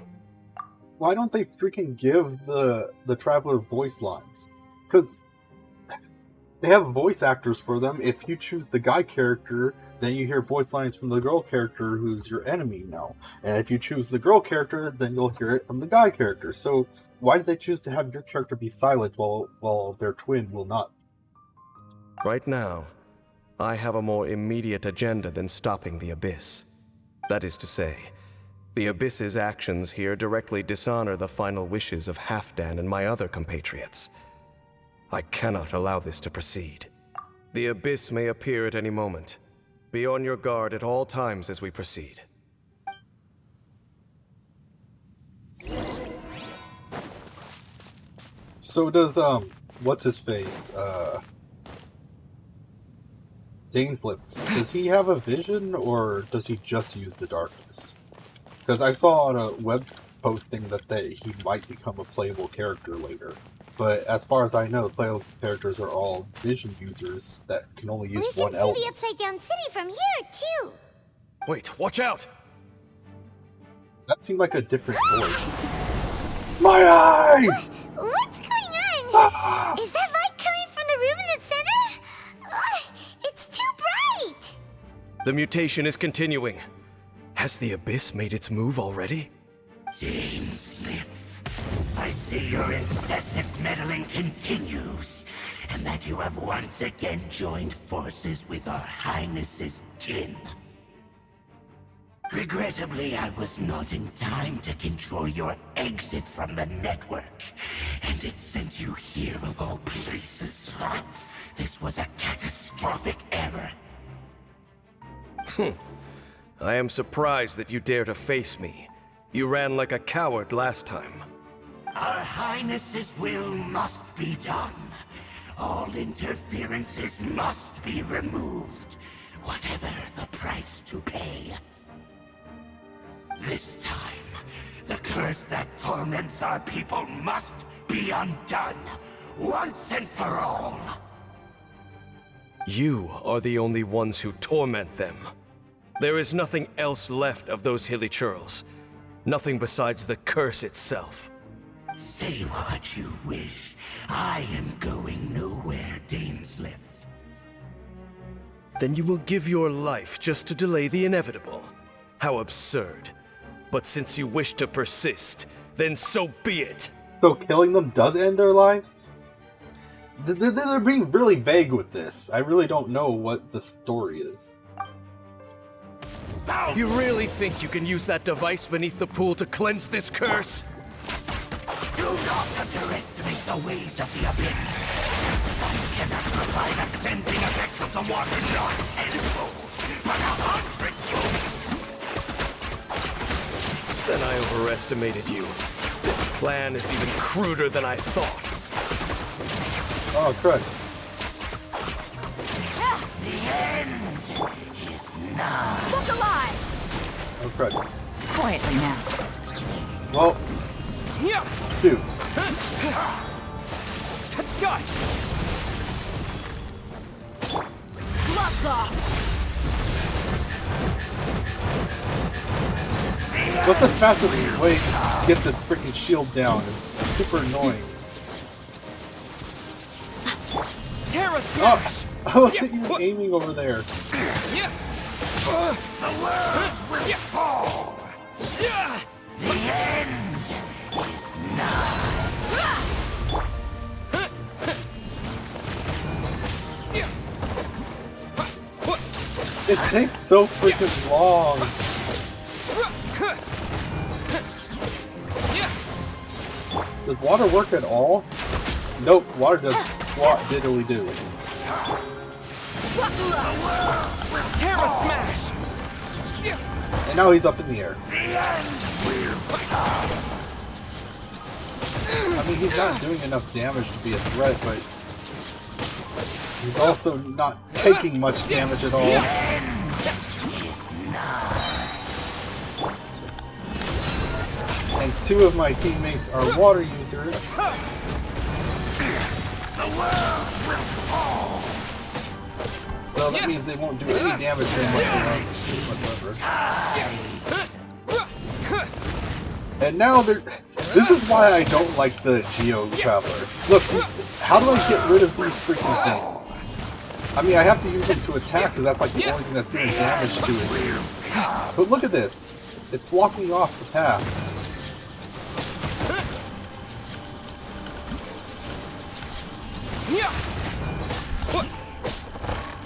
Why don't they freaking give the Traveler voice lines? Because they have voice actors for them. If you choose the guy character, then you hear voice lines from the girl character who's your enemy now. And if you choose the girl character, then you'll hear it from the guy character. So why did they choose to have your character be silent while their twin will not? Right now, I have a more immediate agenda than stopping the Abyss. That is to say, the Abyss's actions here directly dishonor the final wishes of Halfdan and my other compatriots. I cannot allow this to proceed. The Abyss may appear at any moment. Be on your guard at all times as we proceed. So does, what's his face? Daneslip. Does he have a vision, or does he just use the darkness? Because I saw on a web posting that he might become a playable character later. But as far as I know, the playable characters are all vision users that can only use one element. We can see the Upside Down City from here, too! Wait, watch out! That seemed like a different voice. My eyes! What's going on? Ah! Is that light coming from the room in the center? Ugh, it's too bright! The mutation is continuing. Has the Abyss made its move already? Genshin, I see your incessant meddling continues, and that you have once again joined forces with our Highness's kin. Regrettably, I was not in time to control your exit from the network, and it sent you here of all places. This was a catastrophic error. I am surprised that you dare to face me. You ran like a coward last time. Our Highness's will must be done. All interferences must be removed, whatever the price to pay. This time, the curse that torments our people must be undone, once and for all. You are the only ones who torment them. There is nothing else left of those hilly churls. Nothing besides the curse itself. Say what you wish. I am going nowhere, Daneslip. Then you will give your life just to delay the inevitable. How absurd. But since you wish to persist, then so be it. So killing them does end their lives? They're being really vague with this. I really don't know what the story is. You really think you can use that device beneath the pool to cleanse this curse? Do not underestimate the ways of the Abyss. I cannot provide a cleansing effect of the water not tenfold, but 100-fold. Then I overestimated you. This plan is even cruder than I thought. Oh, crud. The end is nigh. Look alive! Oh, crud. Quietly now. Well, shoot. To dust! Gloves off! What's the fastest way to get this freaking shield down? It's super annoying. Terra Oh, smash! I was sitting here aiming over there. Yeah. The world will fall. Yeah. The end is nigh. It takes so freaking long. Does water work at all? Nope, water does squat diddly do. Terra smash! And now he's up in the air. The end will come. I mean, he's not doing enough damage to be a threat, but he's also not taking much damage at all. The end is nigh. 2 of my teammates are water users. So that means they won't do any damage to them whatsoever. And now they're... This is why I don't like the Geo Traveler. Look, how do I get rid of these freaking things? I mean, I have to use them to attack because that's like the only thing that's doing damage to it. But look at this. It's blocking off the path.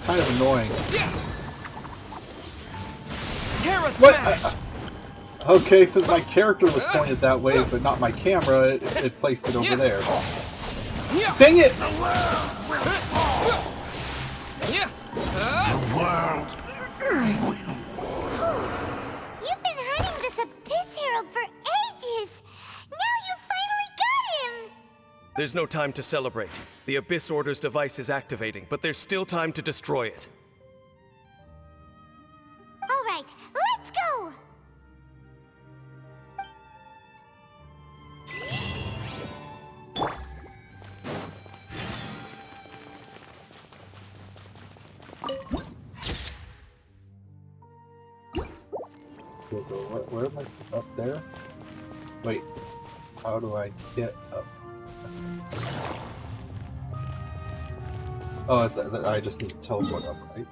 Kind of annoying. What? Okay, so my character was pointed that way, but not my camera. It placed it over there. Dang it! The world. You've been hunting this Abyss Herald for ages! Now you finally got him! There's no time to celebrate. The Abyss Order's device is activating, but there's still time to destroy it. Alright, let's go! Okay, so where am I up there? Wait, how do I get up? Oh, it's, I just need to teleport up, right?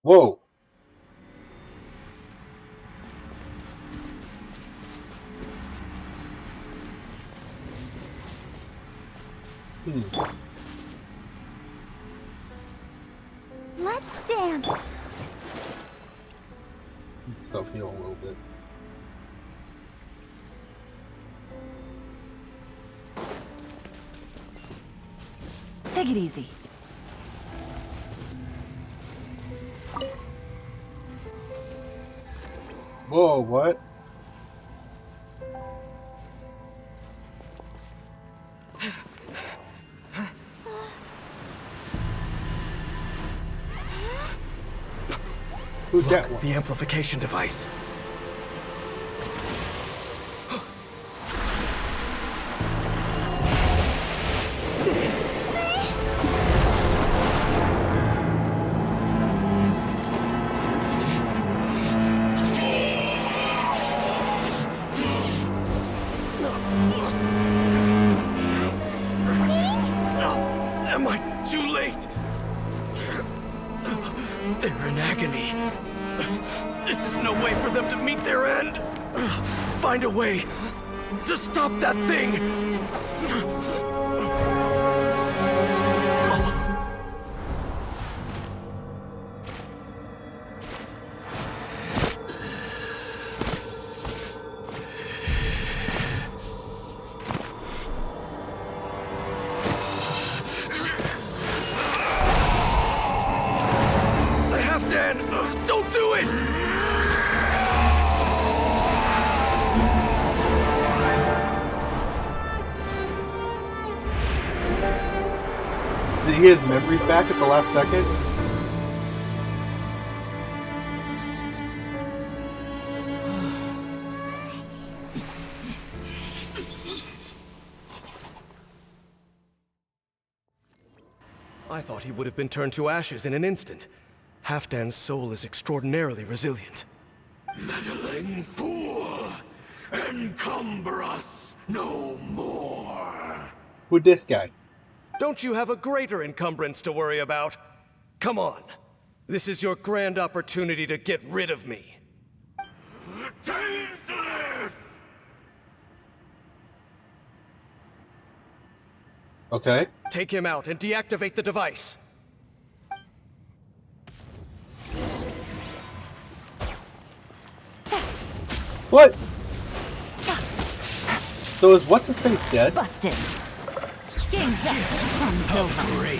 Whoa! Let's dance! Self-heal a little bit. Take it easy. Whoa, what? Who's that one? The amplification device. Am I too late? They're in agony. This is no way for them to meet their end. Find a way to stop that thing. Don't do it! Did he get his memories back at the last second? I thought he would have been turned to ashes in an instant. Halfdan's soul is extraordinarily resilient. Meddling fool! Encumber us no more! Who'd this guy? Don't you have a greater encumbrance to worry about? Come on. This is your grand opportunity to get rid of me. Dainsleif! Okay. Take him out and deactivate the device. What? So is what's-her-face dead? Busted. Game's up. Fun's over. Hear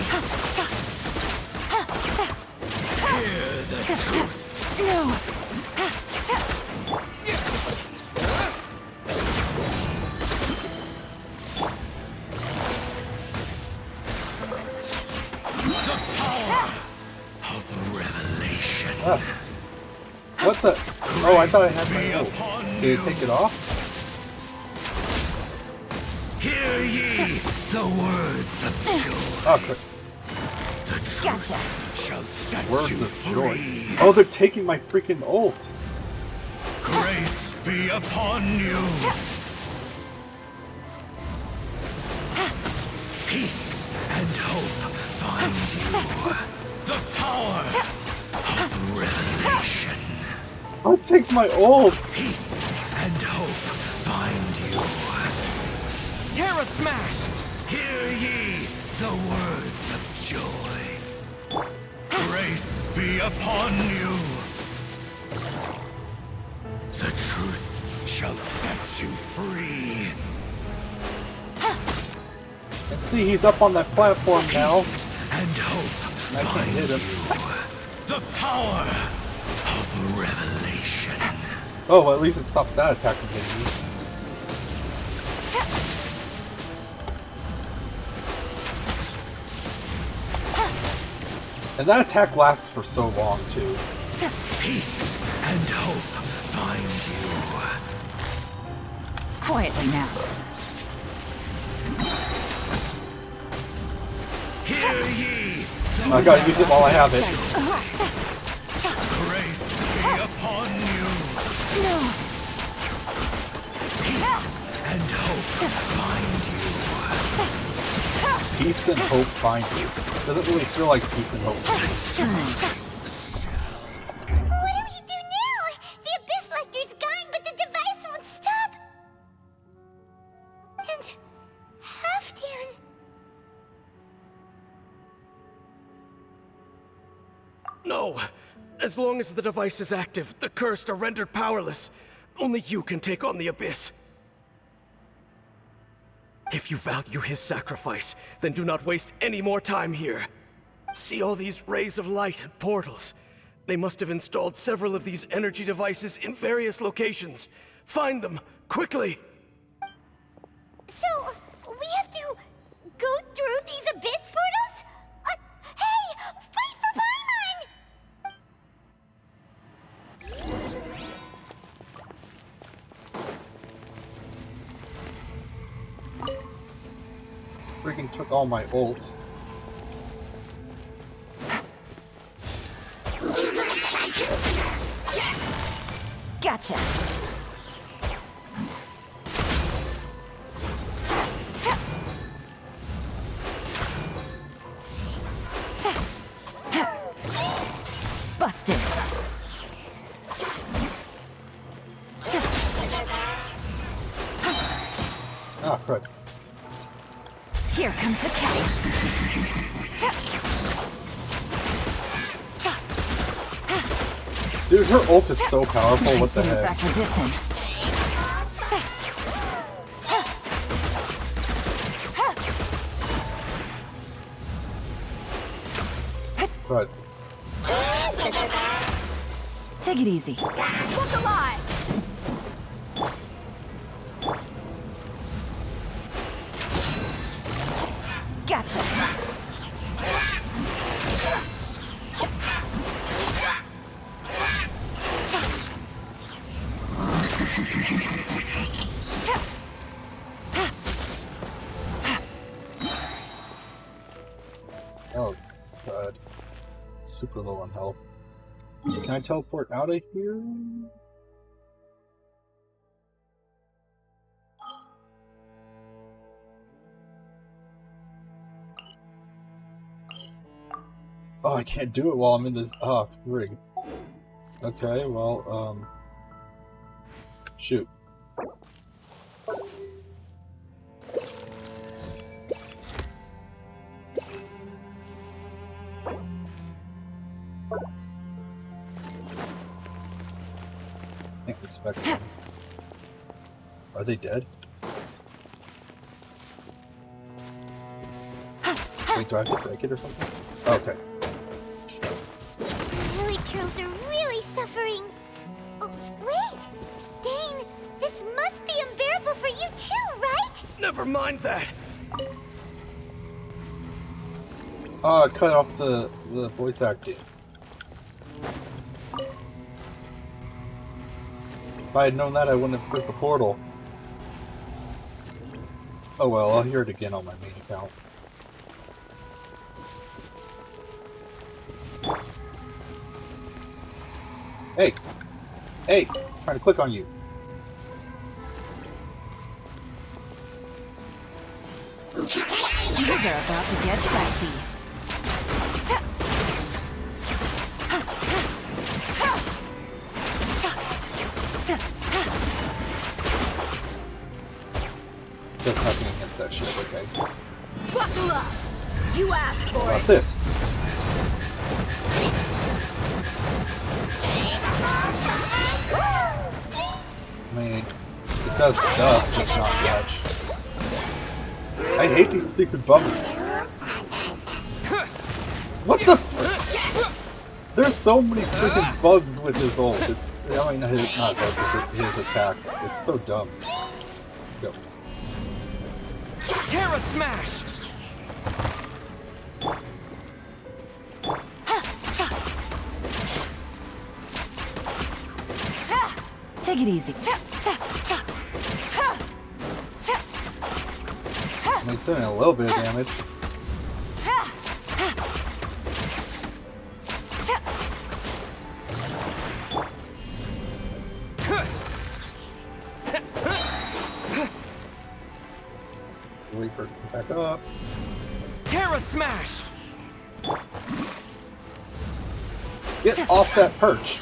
the truth! No. The power of revelation. What the? Oh, I thought I had my ult. Did it take it off? Hear ye the words of joy. Oh, crap. The truth Gotcha. shall set Words you of joy. free. Oh, they're taking my freaking ult. Grace be upon you. Peace and hope find you. The power of revelation. Oh, it takes my ult. Peace and hope find you. Terra Smash! Hear ye the words of joy. Grace be upon you. The truth shall set you free. And see, he's up on that platform now. And hope I can't hit him. the power of revelation. Oh, well, at least it stops that attack from hitting me. And that attack lasts for so long, too. Peace and hope find Quietly now. you. Hear ye I gotta use it while I have it. grace be upon you. No. And hope find you. Peace and hope find you. Doesn't really feel like peace and hope. What do we do now? The Abyss Lecter's gone, but the device won't stop. And Halfdan. No! As long as the device is active, the cursed are rendered powerless. Only you can take on the Abyss. If you value his sacrifice, then do not waste any more time here. See all these rays of light and portals. They must have installed several of these energy devices in various locations. Find them, quickly! So, we have to go through these Abyss portals? Hey! Wait for Paimon! Freaking took all my ult. Gotcha. Busted. Ah, crud. Here comes the catch. Dude, her ult is so powerful, what the I didn't heck? factor this in. Crud. Take it easy. Look alive! Gotcha. Oh, God. Super low on health. Can I teleport out of here? Oh, I can't do it while I'm in this rig. Okay, well, shoot. I think it's back then. Are they dead? Wait, do I have to break it or something? Okay. Lily Churls are really suffering. Oh, wait! Dane, this must be unbearable for you too, right? Never mind that! Cut off the voice acting. If I had known that, I wouldn't have clicked the portal. Oh well, I'll hear it again on my main account. Hey! Hey! I'm trying to click on you. Things are about to get dicey. Does nothing against that shit, okay? Buckle up! You asked for How about it! this? I mean, it does stuff, just not much. I hate these stupid bugs. What the f- There's so many freaking bugs with his ult. It's, I mean, not his ult, his attack. It's so dumb. Go. Terra Smash! Take it easy. I mean, it's doing a little bit of damage. Wait for it to come back up. Terra Smash! Get off that perch!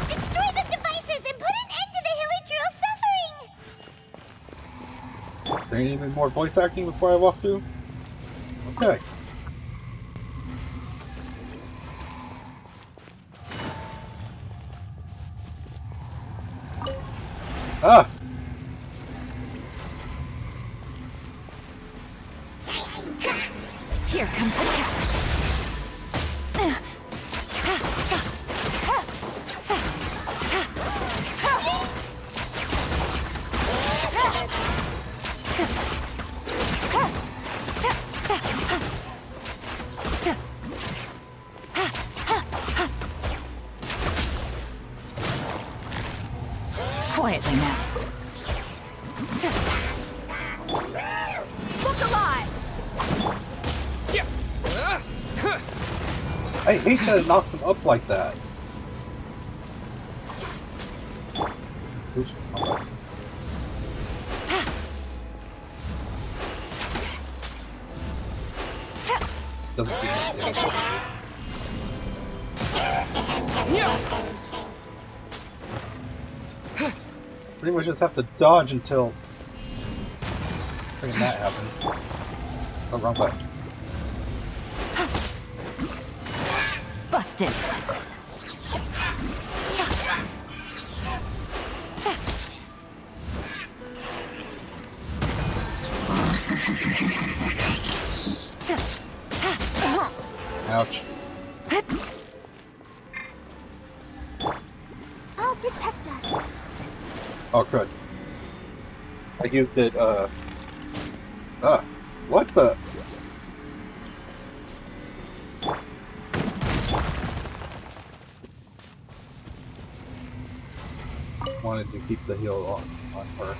Destroy the devices and put an end to the Hilichurl's suffering! Is there any more voice acting before I walk through? Okay. Ah! Here comes the catch. Quietly now. Look alive! I hate that it knocks him up like that. Oops, my bad. Doesn't do much damage. Pretty much just have to dodge until freaking that happens. Oh, wrong button. Busted. Ouch. I'll protect us. Oh, crud. I used it, what the? Wanted to keep the heal on her.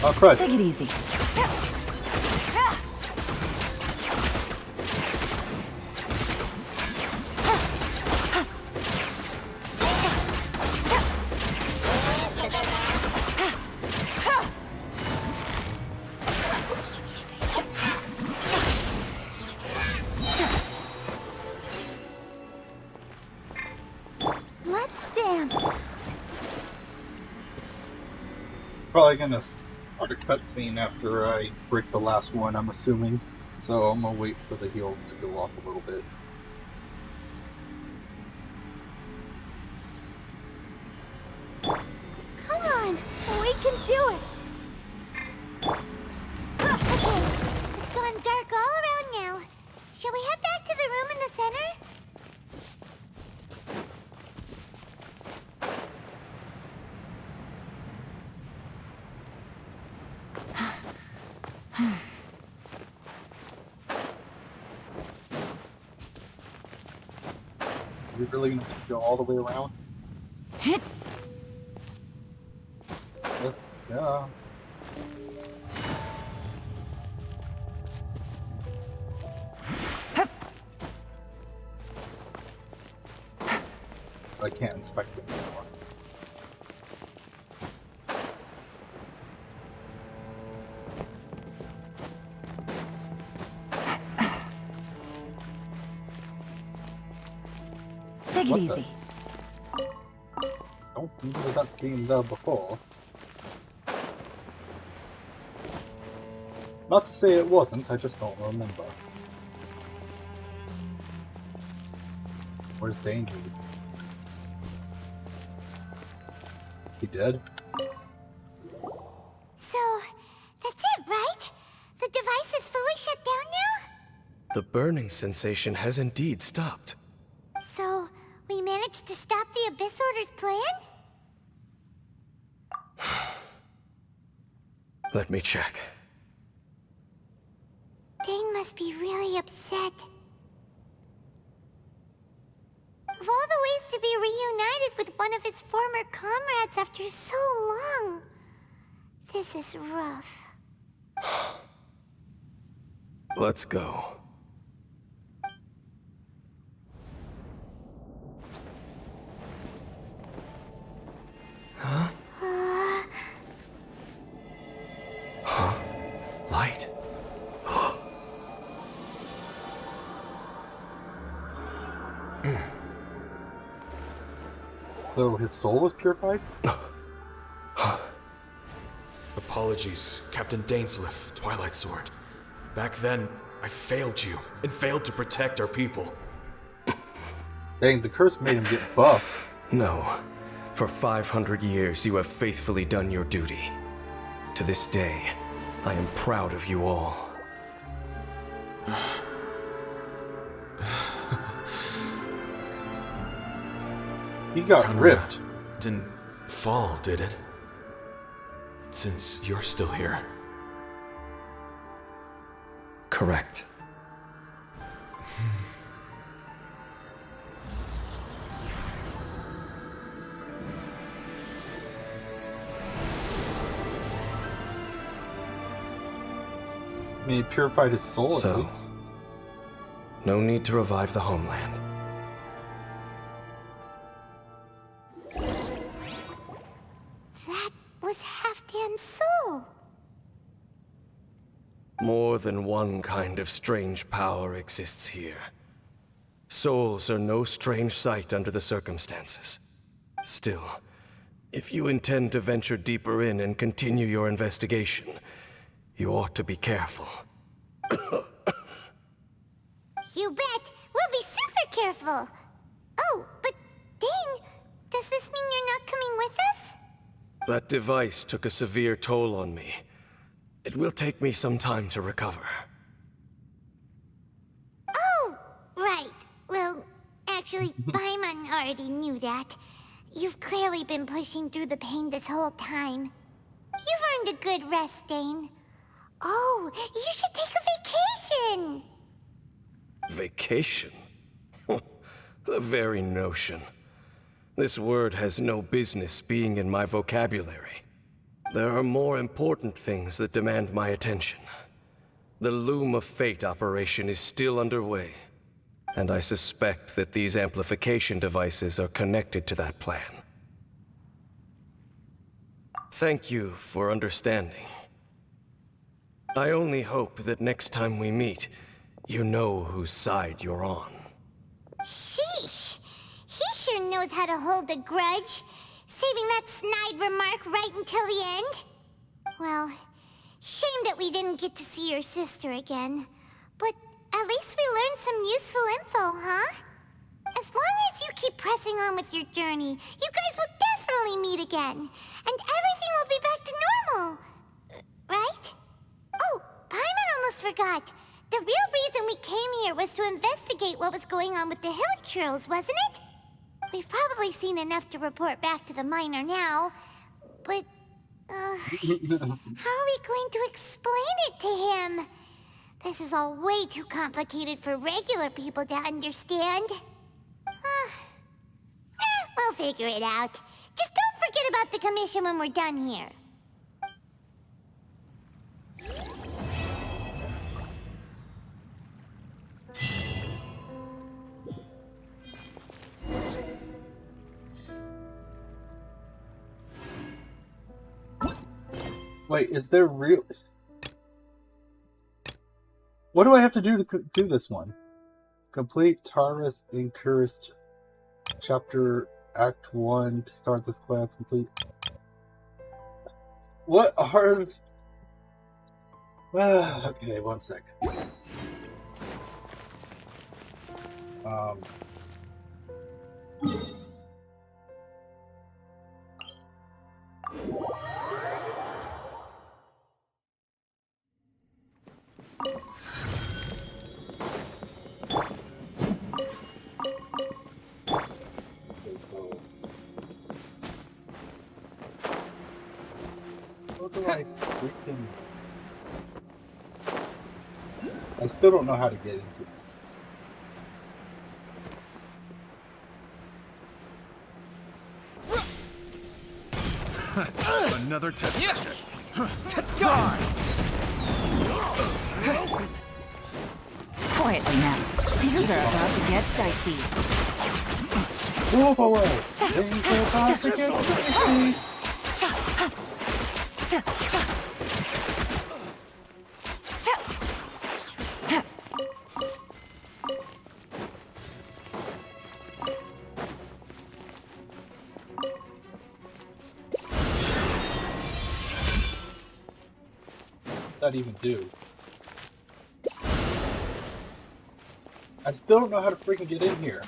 Oh, crud. Take it easy. Let's dance. probably gonna start a cutscene after I break the last one, I'm assuming. So I'm gonna wait for the heal to go off a little bit. Come on, we can do it. Okay, it's gone dark all around now. Shall we head back to the room in the center? Are we really gonna go all the way around? Yes, yeah. I can't inspect it anymore. Take What it the- easy. Don't remember that being there before. Not to say it wasn't, I just don't remember. Where's Danger? He dead? So, that's it, right? The device is fully shut down now? The burning sensation has indeed stopped. So, we managed to stop the Abyss Order's plan? Let me check. Dane must be really upset. Of all the ways to be reunited with one of his former comrades after so long, this is rough. Let's go. Huh? Huh? Light? So his soul was purified? Apologies, Captain Dainsleif, Twilight Sword. Back then, I failed you, and failed to protect our people. Dang, the curse made him get buff. No. For 500 years, you have faithfully done your duty. To this day, I am proud of you all. He got Conrad ripped. didn't fall, did it? Since you're still here. Correct. I mean, he purified his soul at So, least. no need to revive the homeland. That was Halfdan's soul. More than one kind of strange power exists here. Souls are no strange sight under the circumstances. Still, if you intend to venture deeper in and continue your investigation, you ought to be careful. You bet. We'll be super careful. Oh, but Dane, does this mean you're not coming with us? That device took a severe toll on me. It will take me some time to recover. Oh, right. Well, actually, Paimon already knew that. You've clearly been pushing through the pain this whole time. You've earned a good rest, Dane. Oh, you should take a vacation! Vacation? The very notion. This word has no business being in my vocabulary. There are more important things that demand my attention. The Loom of Fate operation is still underway, and I suspect that these amplification devices are connected to that plan. Thank you for understanding. I only hope that next time we meet, you know whose side you're on. Sheesh! He sure knows how to hold a grudge, saving that snide remark right until the end. Well, shame that we didn't get to see your sister again. But at least we learned some useful info, huh? As long as you keep pressing on with your journey, you guys will definitely meet again. And everything will be back to normal. Right? Oh, Paimon almost forgot. The real reason we came here was to investigate what was going on with the Hilichurls, wasn't it? We've probably seen enough to report back to the miner now, but... how are we going to explain it to him? This is all way too complicated for regular people to understand. We'll figure it out. Just don't forget about the commission when we're done here. Wait, is there real... What do I have to do to do this one? Complete Taurus Incurst Chapter Act 1 to start this quest. Complete... What are... okay, 1 second. So, what do I freaking... I still don't know how to get into this. Another test subject. Quietly now. Things are about to get dicey. Whoa, whoa, whoa! Things are about to get dicey! What does that even do? I still don't know how to freaking get in here.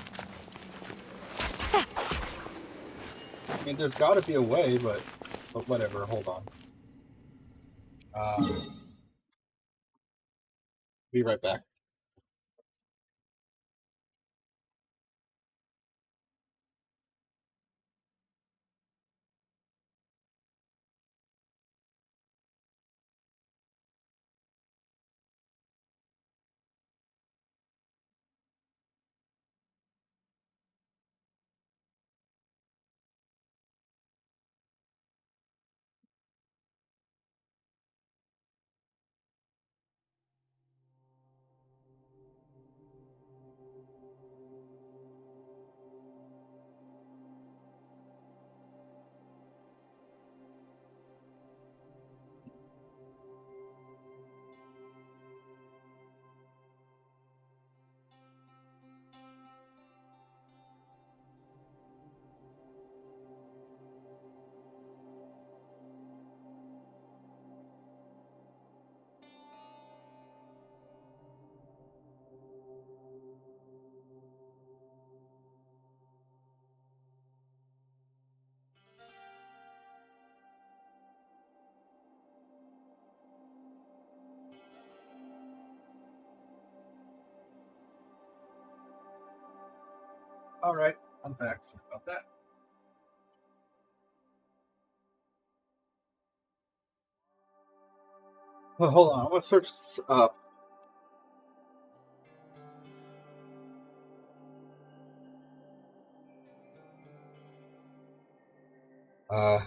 I mean, there's got to be a way, but whatever. Hold on. Be right back. Alright, I'm back. Sorry about that. Well, hold on. I'm gonna search this up. Uh...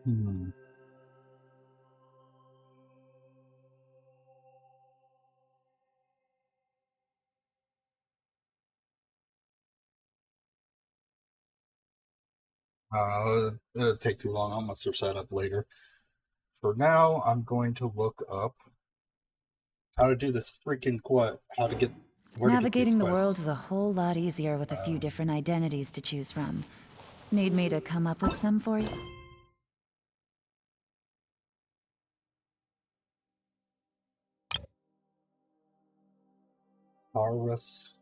Hmm. It'll take too long. I'm gonna search that up later. For now, I'm going to look up how to do this freaking quest. How to get where to get these Navigating the quests. world is a whole lot easier with a few different identities to choose from. Need me to come up with some for you? Taurus.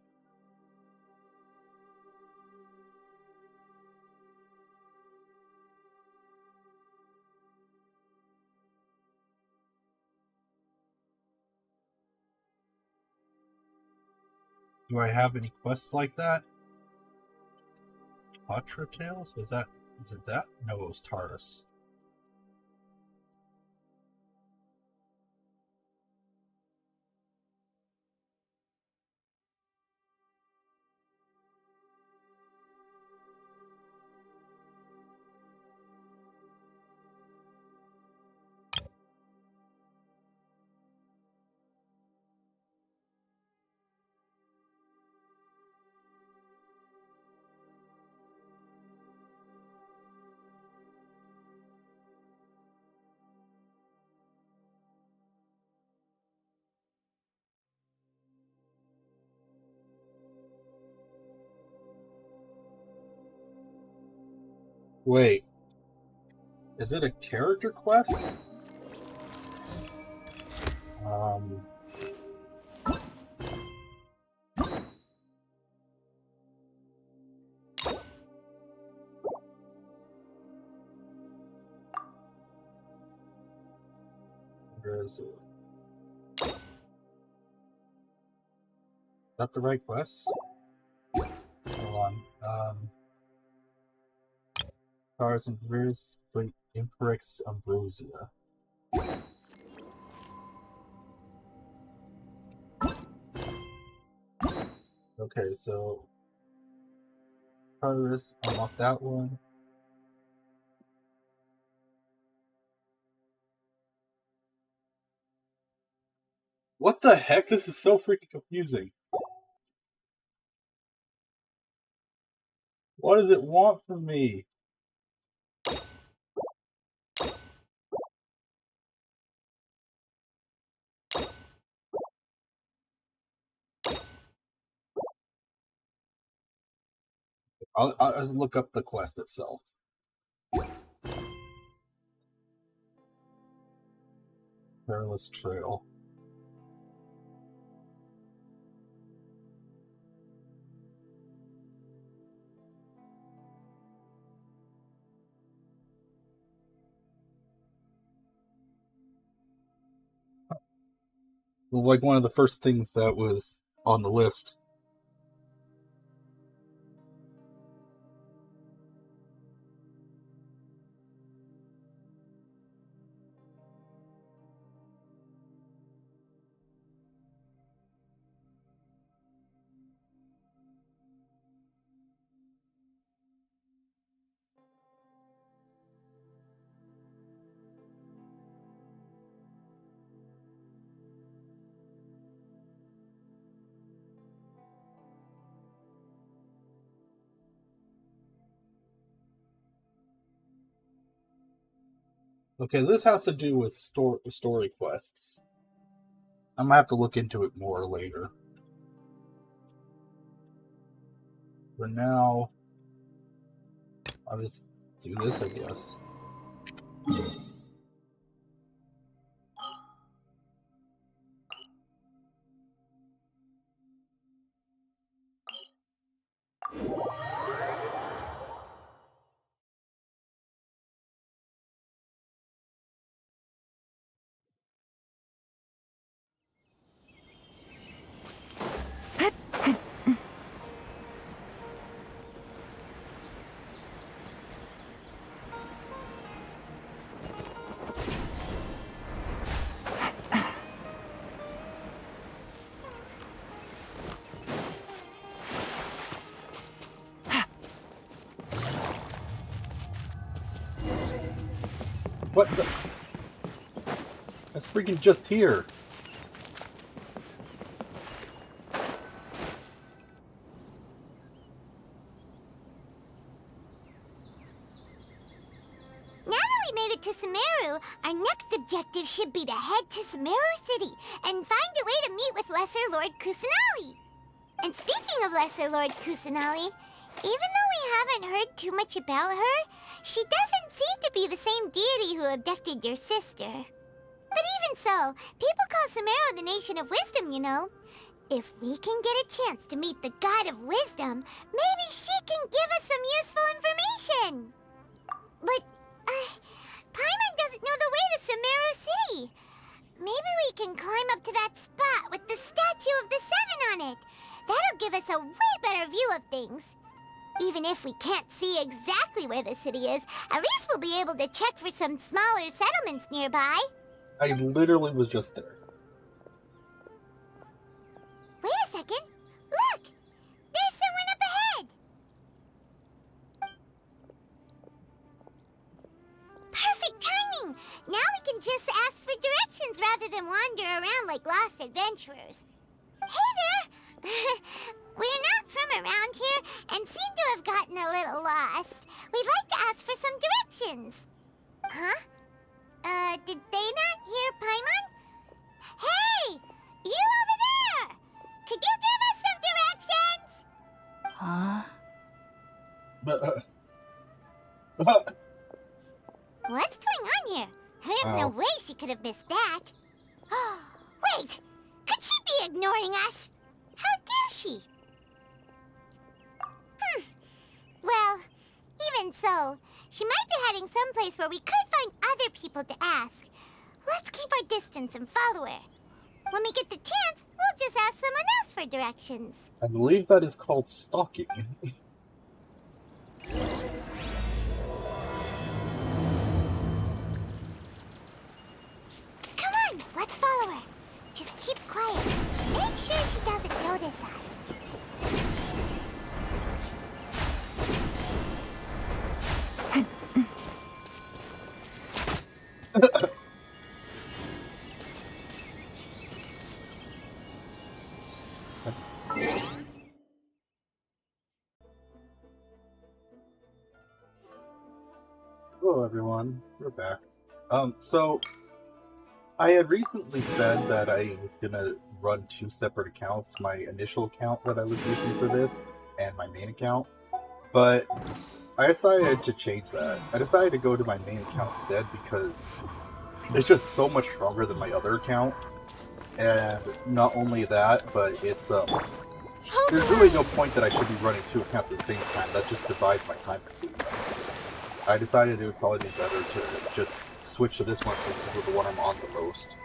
Do I have any quests like that? Quatra Tales? Is it that? No, it was Taurus. Wait, is it a character quest? Um, where is it? Is that the right quest? Hold on. Stars and Rivers, Imperix Ambrosia. Okay, so Taurus, unlock that one. What the heck? This is so freaking confusing. What does it want from me? I'll just look up the quest itself. Perilous Trail. Well, like one of the first things that was on the list. Okay, this has to do with story quests. I'm gonna have to look into it more later. For now, I'll just do this, I guess. What the? That's freaking just here. Now that we made it to Sumeru, our next objective should be to head to Sumeru City and find a way to meet with Lesser Lord Kusanali. And speaking of Lesser Lord Kusanali, even though we haven't heard too much about her, she doesn't seem to be the same deity who abducted your sister. But even so, people call Sumeru the Nation of Wisdom, you know. If we can get a chance to meet the God of Wisdom, maybe she can give us some useful information. But, Paimon doesn't know the way to Sumeru City. Maybe we can climb up to that spot with the statue of the Seven on it. That'll give us a way better view of things. Even if we can't see exactly where the city is, at least we'll be able to check for some smaller settlements nearby. I literally was just there. Wait a second. Look! There's someone up ahead! Perfect timing! Now we can just ask for directions rather than wander around like lost adventurers. Hey there! We're not from around here and seem to have gotten a little lost. We'd like to ask for some directions. Huh? Did they not hear Paimon? Hey! You over there! Could you give us some directions? But, What's going on here? There's no way she could have missed that. Wait! Could she be ignoring us? How dare she? Well, even so, she might be heading someplace where we could find other people to ask. Let's keep our distance and follow her. When we get the chance, we'll just ask someone else for directions. I believe that is called stalking. Come on, let's follow her. Just keep quiet. Make sure she doesn't notice us. Hello everyone, we're back. So I had recently said that I was gonna run two separate accounts, my initial account that I was using for this, and my main account, but I decided to change that. I decided to go to my main account instead because it's just so much stronger than my other account, and not only that, but it's, there's really no point that I should be running two accounts at the same time. That just divides my time between them. I decided it would probably be better to just switch to this one since this is the one I'm on the most.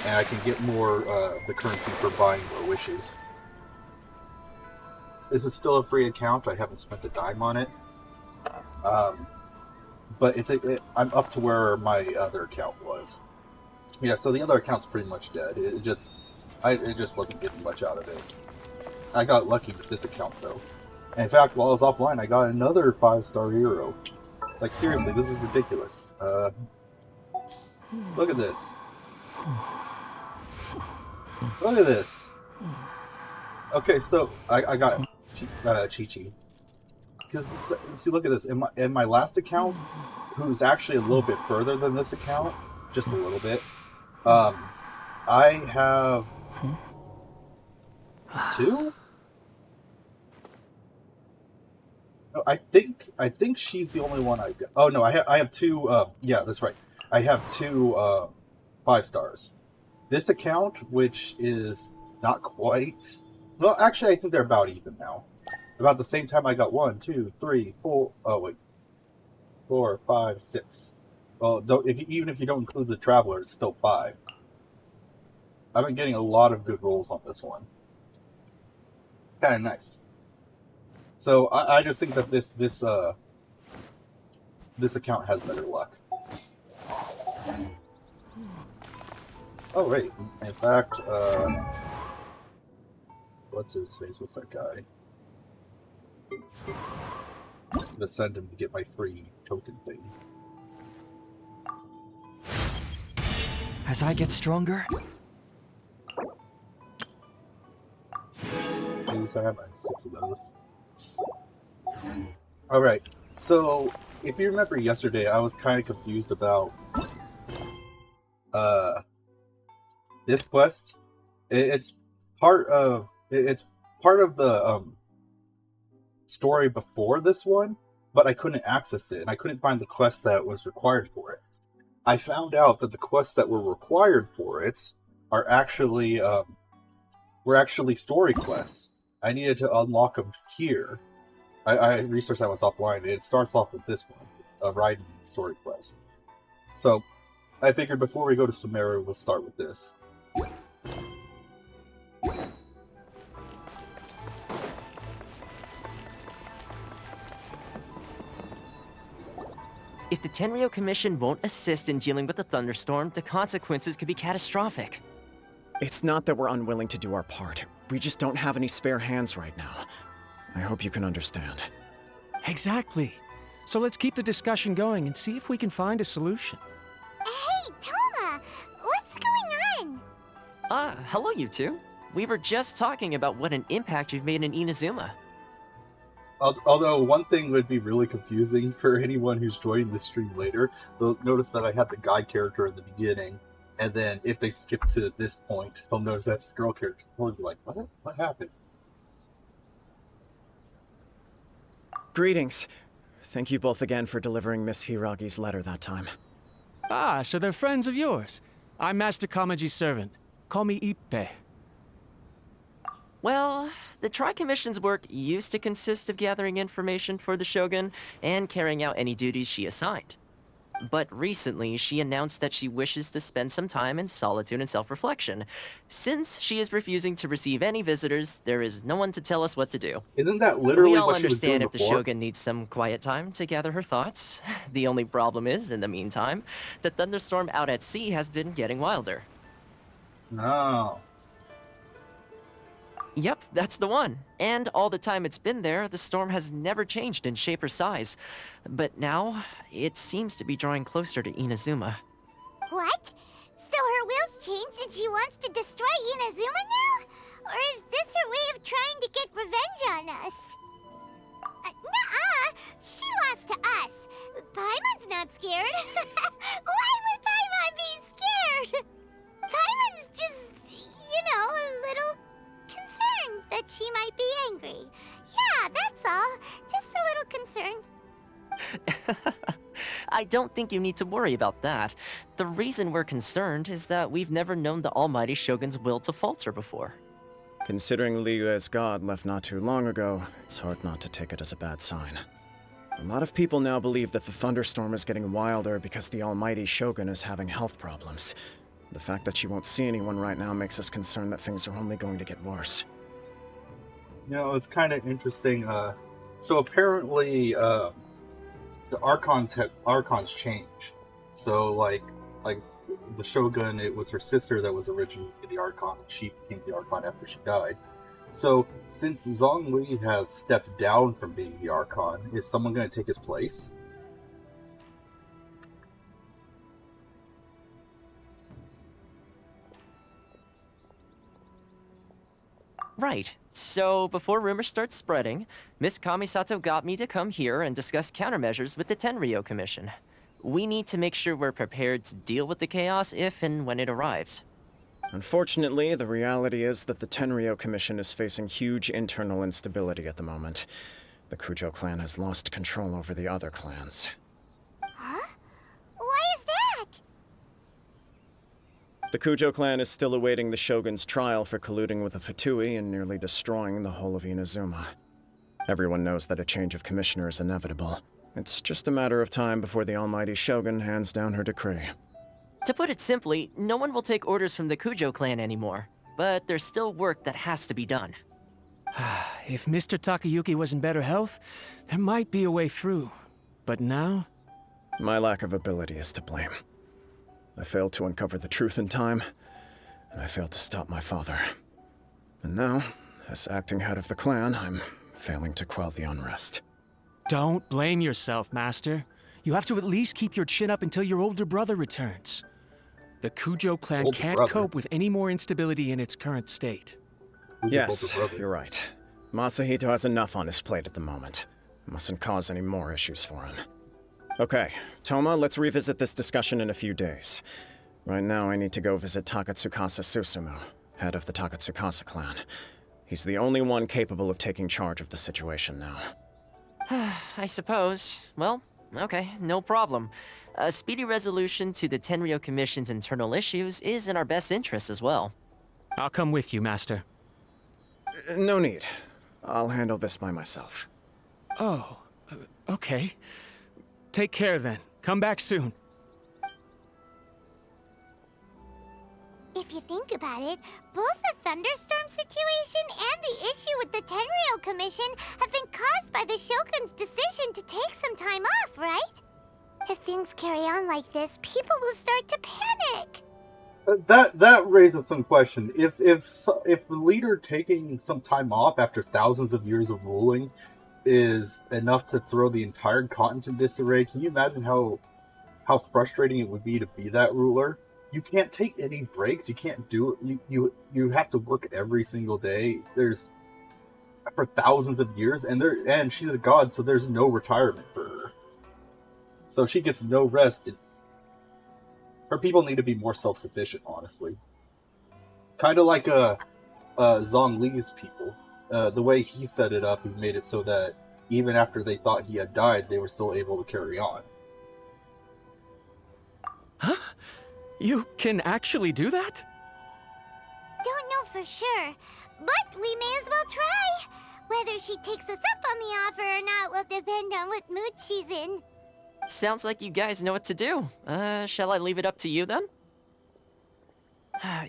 And I can get more, the currency for buying more wishes. This is still a free account, I haven't spent a dime on it. But I'm up to where my other account was. Yeah, so the other account's pretty much dead. It just wasn't getting much out of it. I got lucky with this account though. And in fact, while I was offline, I got another 5-star hero. Like seriously, this is ridiculous. Look at this. Look at this. Okay, so I got Chi-Chi. Because see, look at this. In my last account, who's actually a little bit further than this account, just a little bit. I have 2. No, I think she's the only one I've got. Oh no, I have 2. Yeah, that's right. I have 2 5 stars. This account, which is not quite. Well, actually, I think they're about even now. About the same time I got 1, 2, 3, 4. Oh wait, 4, 5, 6. Well, even if you don't include the traveler, it's still 5. I've been getting a lot of good rolls on this one. Kind of nice. So I just think that this account has better luck. Oh wait, in fact, what's his face? What's that guy? I'm gonna send him to get my free token thing. as I get stronger? Please, I have like 6 of those. Alright, so if you remember yesterday, I was kind of confused about this quest. It's part of the story before this one, but I couldn't access it, and I couldn't find the quest that was required for it. I found out that the quests that were required for it are actually were actually story quests. I needed to unlock them here. I researched that once offline, and it starts off with this one, a riding story quest. So I figured before we go to Sumeru, we'll start with this. If the Tenryou Commission won't assist in dealing with the thunderstorm, the consequences could be catastrophic. It's not that we're unwilling to do our part. We just don't have any spare hands right now. I hope you can understand. Exactly. So let's keep the discussion going and see if we can find a solution. Hey, Toma! What's going on? Hello you two. We were just talking about what an impact you've made in Inazuma. Although one thing would be really confusing for anyone who's joining the stream later, they'll notice that I had the guy character in the beginning, and then if they skip to this point, they'll notice that's the girl character. They'll be like, what happened? Greetings. Thank you both again for delivering Miss Hiragi's letter that time. Ah, so they're friends of yours. I'm Master Kamaji's servant. Call me Ippe. Well, the Tri-Commission's work used to consist of gathering information for the Shogun and carrying out any duties she assigned. But recently, she announced that she wishes to spend some time in solitude and self-reflection. Since she is refusing to receive any visitors, there is no one to tell us what to do. Isn't that literally we all what she was doing understand if the before? Shogun needs some quiet time to gather her thoughts. The only problem is, in the meantime, the thunderstorm out at sea has been getting wilder. No. Yep, that's the one. And all the time it's been there, the storm has never changed in shape or size. But now, it seems to be drawing closer to Inazuma. What? So her will's changed and she wants to destroy Inazuma now? Or is this her way of trying to get revenge on us? Nuh-uh! She lost to us! Paimon's not scared! Why would Paimon be scared? Paimon's just, you know, a little concerned that she might be angry. Yeah, that's all. Just a little concerned. I don't think you need to worry about that. The reason we're concerned is that we've never known the Almighty Shogun's will to falter before. Considering Liyue's god left not too long ago, it's hard not to take it as a bad sign. A lot of people now believe that the thunderstorm is getting wilder because the Almighty Shogun is having health problems. The fact that she won't see anyone right now makes us concerned that things are only going to get worse. You know, it's kind of interesting. So apparently, the Archons change. So like the Shogun, it was her sister that was originally the Archon, and she became the Archon after she died. So since Zhongli has stepped down from being the Archon, is someone going to take his place? Right. So, before rumors start spreading, Miss Kamisato got me to come here and discuss countermeasures with the Tenryou Commission. We need to make sure we're prepared to deal with the chaos if and when it arrives. Unfortunately, the reality is that the Tenryou Commission is facing huge internal instability at the moment. The Kujo clan has lost control over the other clans. Huh? Why is that? The Kujo clan is still awaiting the Shogun's trial for colluding with the Fatui and nearly destroying the whole of Inazuma. Everyone knows that a change of commissioner is inevitable. It's just a matter of time before the Almighty Shogun hands down her decree. To put it simply, no one will take orders from the Kujo clan anymore. But there's still work that has to be done. If Mr. Takayuki was in better health, there might be a way through. But now? My lack of ability is to blame. I failed to uncover the truth in time, and I failed to stop my father. And now, as acting head of the clan, I'm failing to quell the unrest. Don't blame yourself, Master. You have to at least keep your chin up until your older brother returns. The Kujo clan Older can't brother. cope with any more instability in its current state. Who's your Yes, older brother? you're right. Masahito has enough on his plate at the moment. Mustn't cause any more issues for him. Okay, Toma, let's revisit this discussion in a few days. Right now, I need to go visit Takatsukasa Susumu, head of the Takatsukasa clan. He's the only one capable of taking charge of the situation now. I suppose. Well, okay, no problem. A speedy resolution to the Tenryo Commission's internal issues is in our best interest as well. I'll come with you, Master. No need. I'll handle this by myself. Oh, okay. Take care then. Come back soon. If you think about it, both the thunderstorm situation and the issue with the Tenryo Commission have been caused by the Shogun's decision to take some time off, right? If things carry on like this, people will start to panic. That raises some question. If the leader taking some time off after thousands of years of ruling is enough to throw the entire continent in disarray, can you imagine how frustrating it would be to be that ruler? You can't take any breaks. You can't do it. You have to work every single day. There's for thousands of years, and she's a god, so there's no retirement for her. So she gets no rest. Her people need to be more self-sufficient, honestly. Kind of like Zhongli's people. The way he set it up, he made it so that even after they thought he had died, they were still able to carry on. Huh? You can actually do that? Don't know for sure, but we may as well try. Whether she takes us up on the offer or not will depend on what mood she's in. Sounds like you guys know what to do. Shall I leave it up to you then?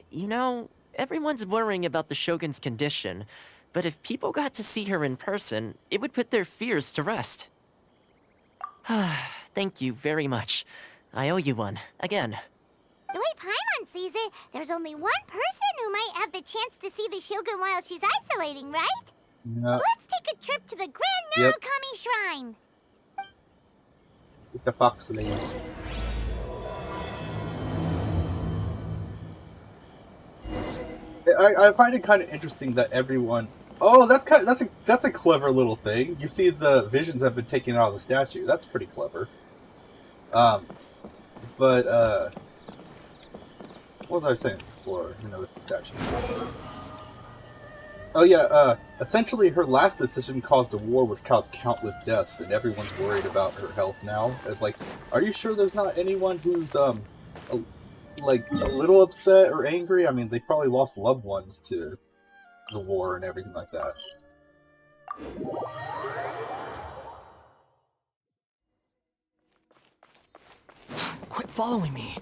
You know, everyone's worrying about the Shogun's condition, but if people got to see her in person, it would put their fears to rest. Thank you very much. I owe you one, again. The way Paimon sees it, there's only one person who might have the chance to see the Shogun while she's isolating, right? Yeah. Let's take a trip to the Grand Narukami Shrine. The fox lady. I find it kind of interesting that everyone. Oh, that's a clever little thing. You see, the visions have been taken out of the statue. That's pretty clever. But what was I saying before you noticed the statue? Oh yeah, essentially her last decision caused a war which caused countless deaths, and everyone's worried about her health now. It's like, are you sure there's not anyone who's a little upset or angry? I mean, they probably lost loved ones to the war and everything like that. Quit following me.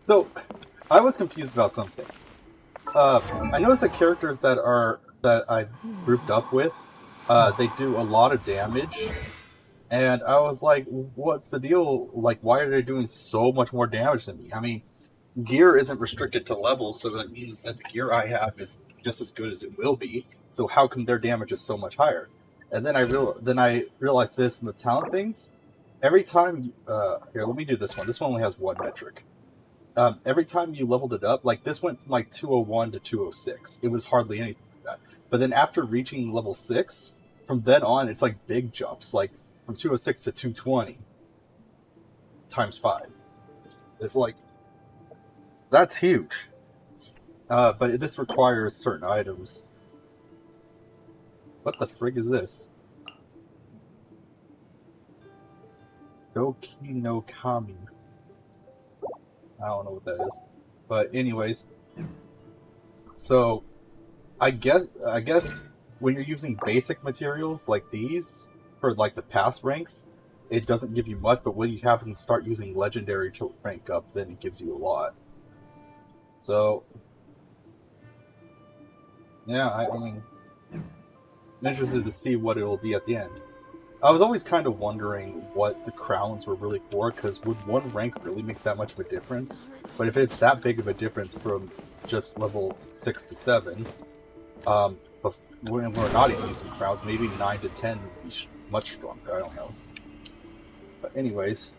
So, I was confused about something. I noticed that characters that I've grouped up with, they do a lot of damage, and I was like, what's the deal? Like, why are they doing so much more damage than me? I mean, gear isn't restricted to levels, so that means that the gear I have is just as good as it will be, so how come their damage is so much higher? And then I realized this in the talent things. Every time, here, let me do this one. This one only has one metric. Every time you leveled it up, like this went from like 201 to 206. It was hardly anything like that. But then after reaching level 6, from then on, it's like big jumps, like from 206 to 220 times 5. It's like, that's huge. But this requires certain items. What the frig is this? Doki no Kami. I don't know what that is. But anyways. So I guess when you're using basic materials like these for like the past ranks, it doesn't give you much, but when you have to start using legendary to rank up, then it gives you a lot. So yeah, I mean, I'm interested to see what it'll be at the end. I was always kind of wondering what the crowns were really for, because would one rank really make that much of a difference? But if it's that big of a difference from just level 6 to 7, When we're not even using crowds, maybe 9 to 10 would be much stronger. I don't know. But anyways,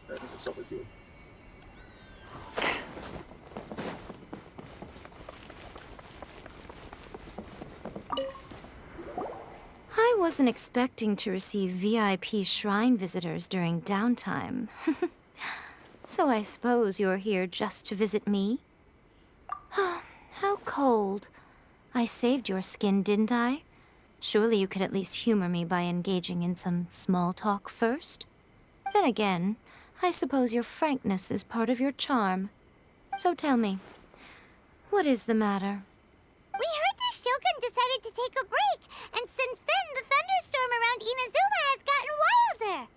there it is over here. I wasn't expecting to receive VIP shrine visitors during downtime. So I suppose you're here just to visit me? How cold. I saved your skin, didn't I? Surely you could at least humor me by engaging in some small talk first? Then again, I suppose your frankness is part of your charm. So tell me, what is the matter? We heard the Shogun decided to take a break, and since then the thunderstorm around Inazuma has gotten wilder.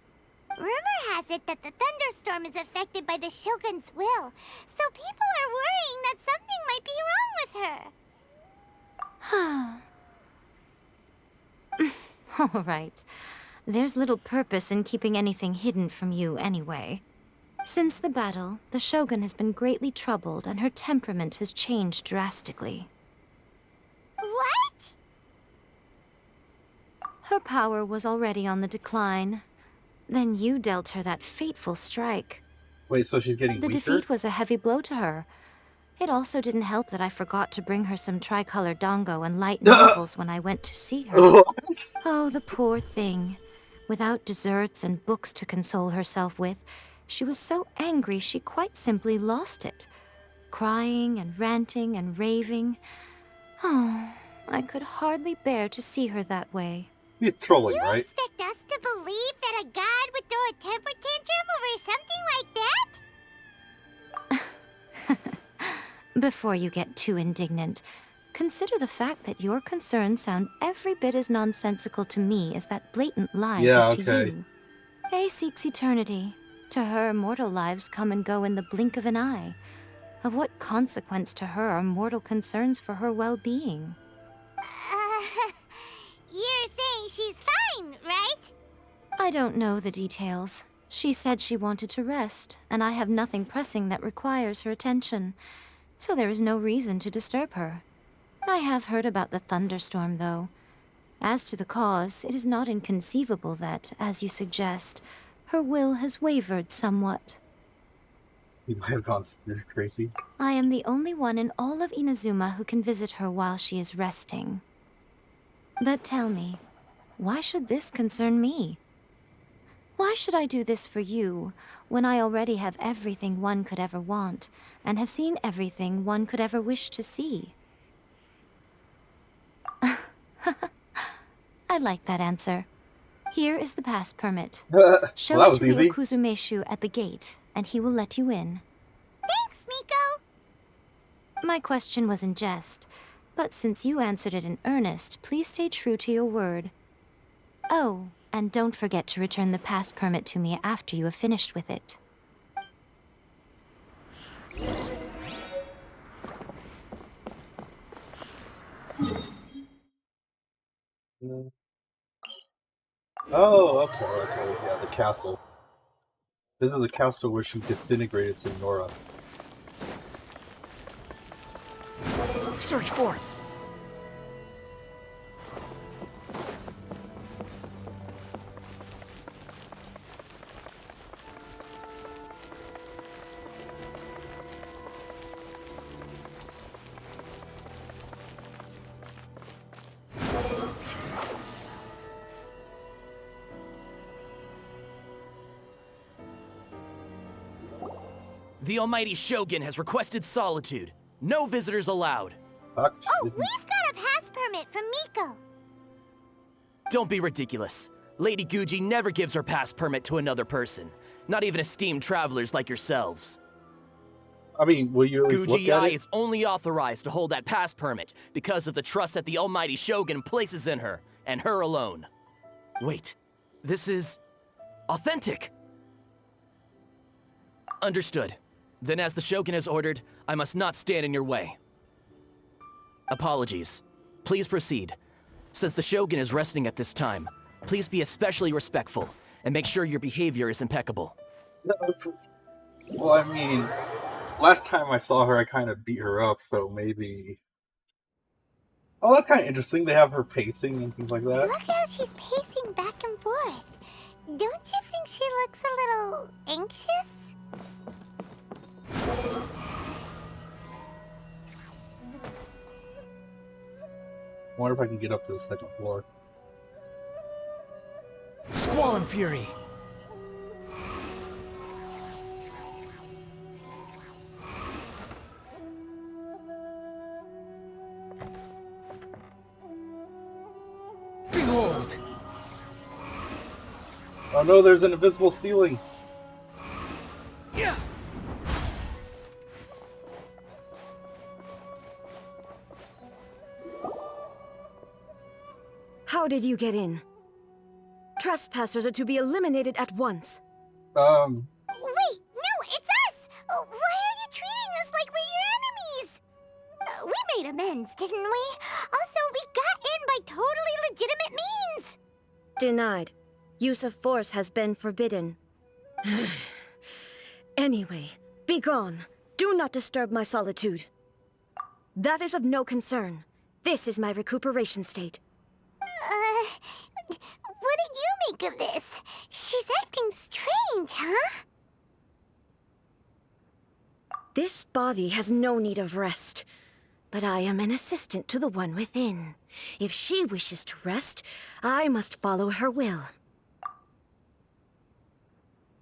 Rumor has it that the thunderstorm is affected by the Shogun's will, so people are worrying that something might be wrong with her. All right. There's little purpose in keeping anything hidden from you anyway. Since the battle, the Shogun has been greatly troubled and her temperament has changed drastically. What? Her power was already on the decline. Then you dealt her that fateful strike. Wait, so she's getting The weaker? defeat was a heavy blow to her. It also didn't help that I forgot to bring her some tricolor dango and light novels when I went to see her. Oh, the poor thing. Without desserts and books to console herself with, she was so angry she quite simply lost it. Crying and ranting and raving. Oh, I could hardly bear to see her that way. You're trolling, You right? expect us to believe that a god would throw a temper tantrum over something like that? Before you get too indignant, consider the fact that your concerns sound every bit as nonsensical to me as that blatant lie Yeah, did to okay. you. A seeks eternity. To her, mortal lives come and go in the blink of an eye. Of what consequence to her are mortal concerns for her well-being? You're saying she's fine, right? I don't know the details. She said she wanted to rest, and I have nothing pressing that requires her attention, so there is no reason to disturb her. I have heard about the thunderstorm, though. As to the cause, it is not inconceivable that, as you suggest, her will has wavered somewhat. You might have gone crazy. I am the only one in all of Inazuma who can visit her while she is resting. But tell me, why should this concern me? Why should I do this for you, when I already have everything one could ever want, and have seen everything one could ever wish to see? I like that answer. Here is the pass permit. Show Well, that it was to easy. the Okuzumeshu at the gate, and he will let you in. Thanks, Miko! My question was in jest, but since you answered it in earnest, please stay true to your word. Oh, and don't forget to return the pass permit to me after you have finished with it. Oh, okay, yeah, the castle. This is the castle where she disintegrated Senora. Search for it. The Almighty Shogun has requested solitude. No visitors allowed. Oh, we've got a pass permit from Miko. Don't be ridiculous. Lady Guji never gives her pass permit to another person. Not even esteemed travelers like yourselves. I mean, will you at least look Guji at I it? is only authorized to hold that pass permit because of the trust that the Almighty Shogun places in her, and her alone. Wait, this is authentic. Understood. Then as the Shogun has ordered, I must not stand in your way. Apologies. Please proceed. Since the Shogun is resting at this time, please be especially respectful, and make sure your behavior is impeccable. Well, I mean, last time I saw her, I kind of beat her up, so maybe Oh, that's kind of interesting. They have her pacing and things like that. Look how she's pacing back and forth. Don't you think she looks a little anxious? I wonder if I can get up to the second floor. Squall and Fury. Behold! Oh no, there's an invisible ceiling. Yeah. How did you get in? Trespassers are to be eliminated at once. Wait, no, it's us! Why are you treating us like we're your enemies? We made amends, didn't we? Also, we got in by totally legitimate means! Denied. Use of force has been forbidden. Anyway, be gone. Do not disturb my solitude. That is of no concern. This is my recuperation state. What did you make of this? She's acting strange, huh? This body has no need of rest. But I am an assistant to the one within. If she wishes to rest, I must follow her will.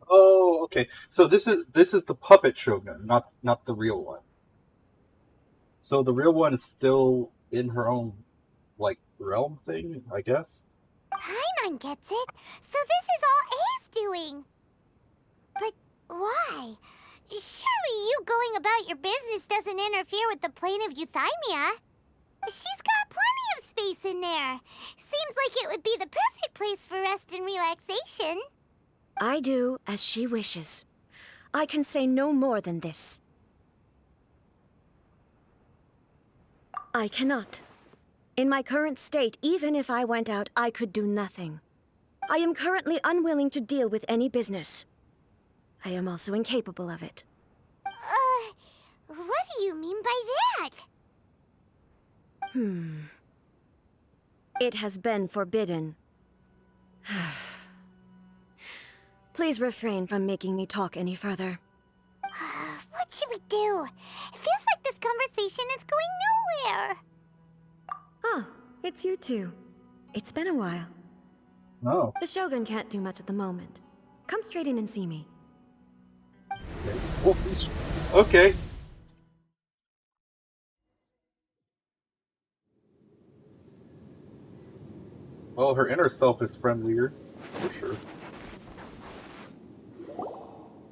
Oh, okay. So this is the puppet Shogun, not the real one. So the real one is still in her own, like, realm thing, I guess? Paimon gets it. So this is all A's doing. But why? Surely you going about your business doesn't interfere with the plane of Euthymia. She's got plenty of space in there. Seems like it would be the perfect place for rest and relaxation. I do as she wishes. I can say no more than this. I cannot. In my current state, even if I went out, I could do nothing. I am currently unwilling to deal with any business. I am also incapable of it. What do you mean by that? It has been forbidden. Please refrain from making me talk any further. What should we do? It feels like this conversation is going nowhere. Ah, it's you two. It's been a while. Oh. The Shogun can't do much at the moment. Come straight in and see me. Okay. Well, her inner self is friendlier, that's for sure.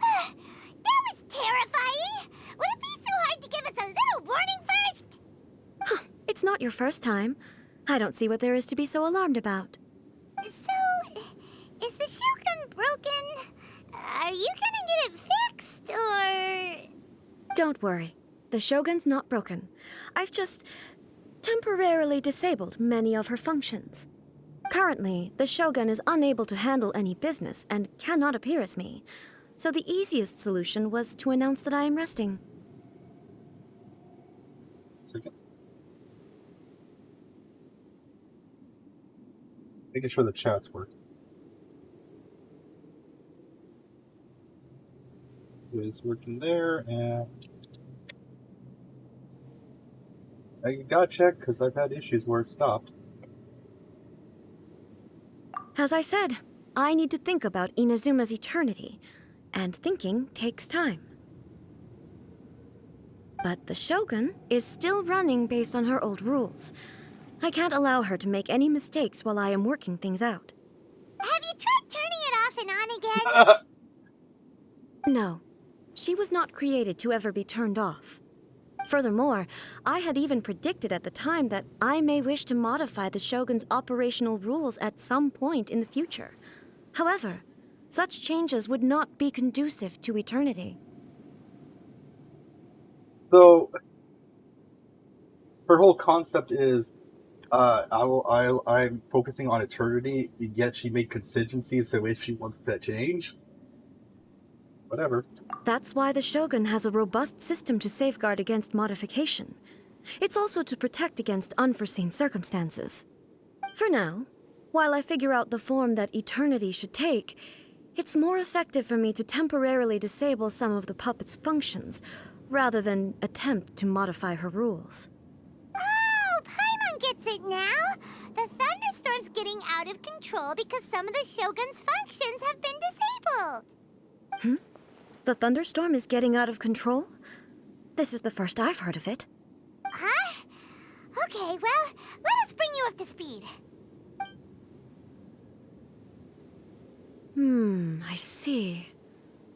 That was terrifying! Would it be so hard to give us a little warning first? It's not your first time. I don't see what there is to be so alarmed about. So, is the Shogun broken? Are you gonna get it fixed, or...? Don't worry. The Shogun's not broken. I've just temporarily disabled many of her functions. Currently, the Shogun is unable to handle any business and cannot appear as me. So the easiest solution was to announce that I am resting. Second. Making sure the chats work. It is working there, and I gotta check because I've had issues where it stopped. As I said, I need to think about Inazuma's eternity, and thinking takes time. But the Shogun is still running based on her old rules. I can't allow her to make any mistakes while I am working things out. Have you tried turning it off and on again? No, she was not created to ever be turned off. Furthermore, I had even predicted at the time that I may wish to modify the Shogun's operational rules at some point in the future. However, such changes would not be conducive to eternity. So, her whole concept is, I'm focusing on eternity, yet she made contingencies, so if she wants to change, whatever. That's why the Shogun has a robust system to safeguard against modification. It's also to protect against unforeseen circumstances. For now, while I figure out the form that eternity should take, it's more effective for me to temporarily disable some of the puppet's functions, rather than attempt to modify her rules. Oh, Paimon gets it now! The thunderstorm's getting out of control because some of the Shogun's functions have been disabled. The thunderstorm is getting out of control? This is the first I've heard of it. Huh? Okay, well, let us bring you up to speed. I see.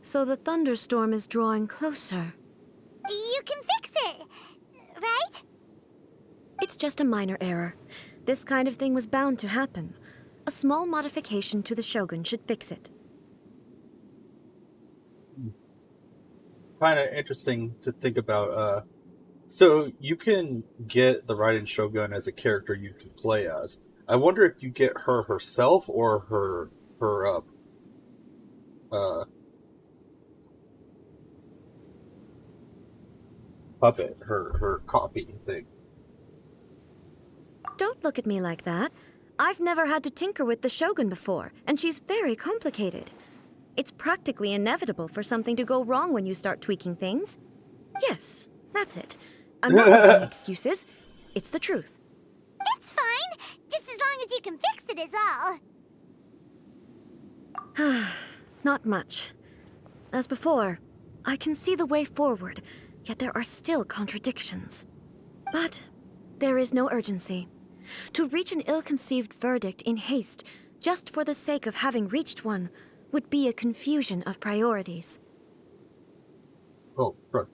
So the thunderstorm is drawing closer. You can fix it, right? It's just a minor error. This kind of thing was bound to happen. A small modification to the Shogun should fix it. Kind of interesting to think about. So you can get the Raiden Shogun as a character you can play as. I wonder if you get her herself or her puppet, her copy thing. Don't look at me like that. I've never had to tinker with the Shogun before, and she's very complicated. It's practically inevitable for something to go wrong when you start tweaking things. Yes, that's it. I'm not making excuses. It's the truth. It's fine, just as long as you can fix it is all. Not much. As before, I can see the way forward, yet there are still contradictions. But there is no urgency. To reach an ill-conceived verdict in haste, just for the sake of having reached one, would be a confusion of priorities. Oh, right.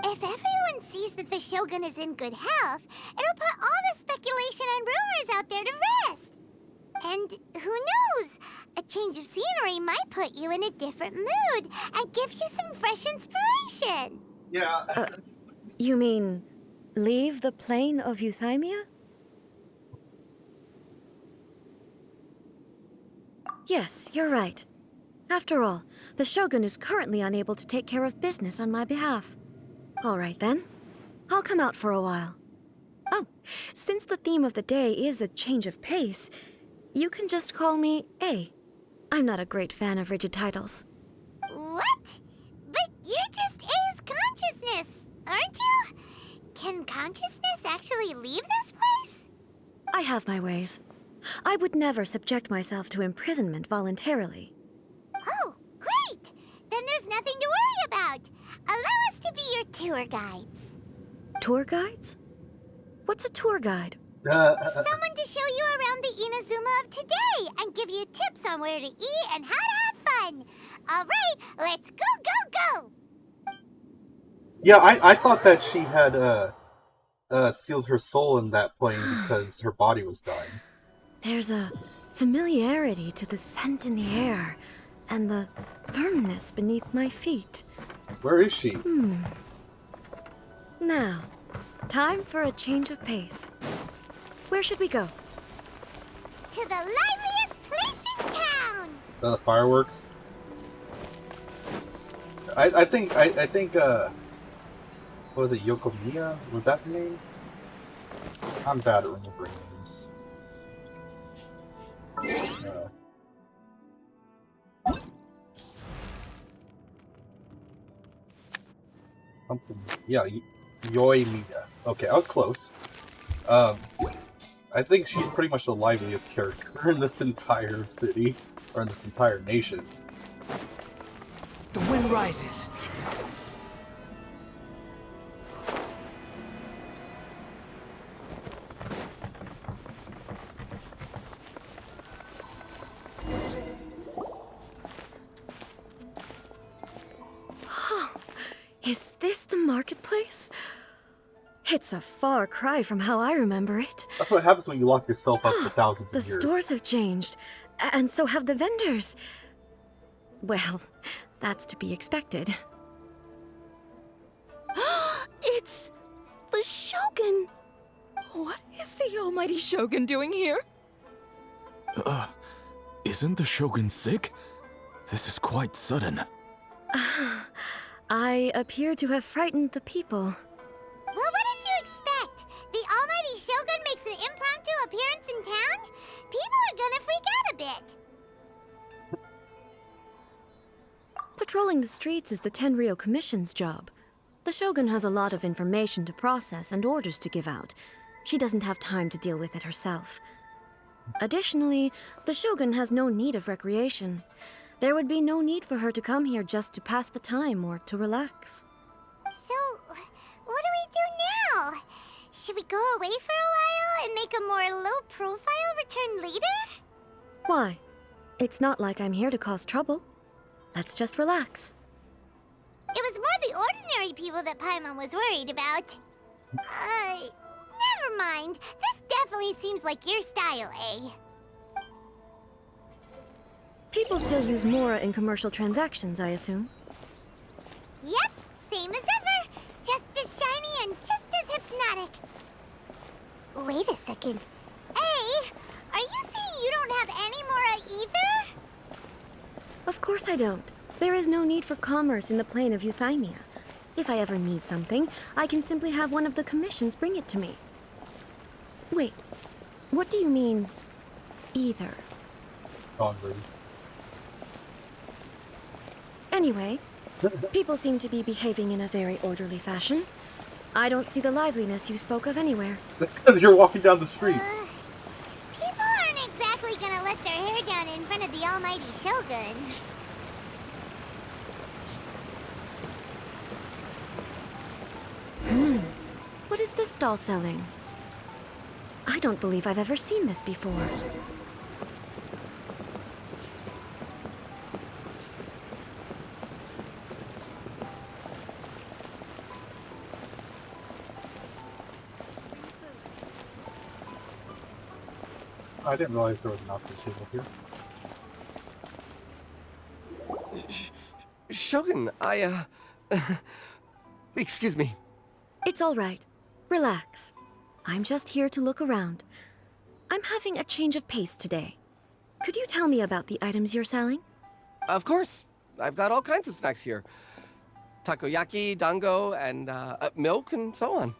If everyone sees that the Shogun is in good health, it'll put all the speculation and rumors out there to rest. And who knows? A change of scenery might put you in a different mood and give you some fresh inspiration. Yeah. You mean, leave the plane of euthymia? Yes, you're right. After all, the Shogun is currently unable to take care of business on my behalf. All right then. I'll come out for a while. Oh, since the theme of the day is a change of pace, you can just call me A. I'm not a great fan of rigid titles. What? But you're just A's consciousness, aren't you? Can consciousness actually leave this place? I have my ways. I would never subject myself to imprisonment voluntarily. Oh, great! Then there's nothing to worry about. Allow us to be your tour guides. Tour guides? What's a tour guide? Someone to show you around the Inazuma of today and give you tips on where to eat and how to have fun. All right, let's go, go, go! Yeah, I thought that she had sealed her soul in that plane because her body was dying. There's a familiarity to the scent in the air and the firmness beneath my feet. Where is she? Now, time for a change of pace. Where should we go? To the liveliest place in town! The fireworks? I think what was it, Yokomiya? Was that the name? I'm bad at remembering names. Something. Yeah, Yoimiya. Okay, I was close. I think she's pretty much the liveliest character in this entire city, or in this entire nation. The wind rises. Is this the marketplace? It's a far cry from how I remember it. That's what happens when you lock yourself up for thousands of years. The stores have changed, and so have the vendors. Well, that's to be expected. It's the Shogun! What is the almighty Shogun doing here? Isn't the Shogun sick? This is quite sudden. I appear to have frightened the people. Well, what did you expect? The almighty Shogun makes an impromptu appearance in town? People are gonna freak out a bit. Patrolling the streets is the Tenryou Commission's job. The Shogun has a lot of information to process and orders to give out. She doesn't have time to deal with it herself. Additionally, the Shogun has no need of recreation. There would be no need for her to come here just to pass the time or to relax. So, what do we do now? Should we go away for a while and make a more low-profile return later? Why? It's not like I'm here to cause trouble. Let's just relax. It was more the ordinary people that Paimon was worried about. Never mind. This definitely seems like your style, eh? People still use Mora in commercial transactions, I assume. Yep, same as ever. Just as shiny and just as hypnotic. Wait a second. Hey, are you saying you don't have any Mora either? Of course I don't. There is no need for commerce in the plane of Euthymia. If I ever need something, I can simply have one of the commissions bring it to me. Wait, what do you mean, either? Hungry. Anyway, people seem to be behaving in a very orderly fashion. I don't see the liveliness you spoke of anywhere. That's because you're walking down the street. People aren't exactly gonna let their hair down in front of the almighty Shogun. What is this stall selling? I don't believe I've ever seen this before. I didn't realize there was an option table here. Shogun, excuse me. It's all right. Relax. I'm just here to look around. I'm having a change of pace today. Could you tell me about the items you're selling? Of course. I've got all kinds of snacks here. Takoyaki, dango, and milk, and so on.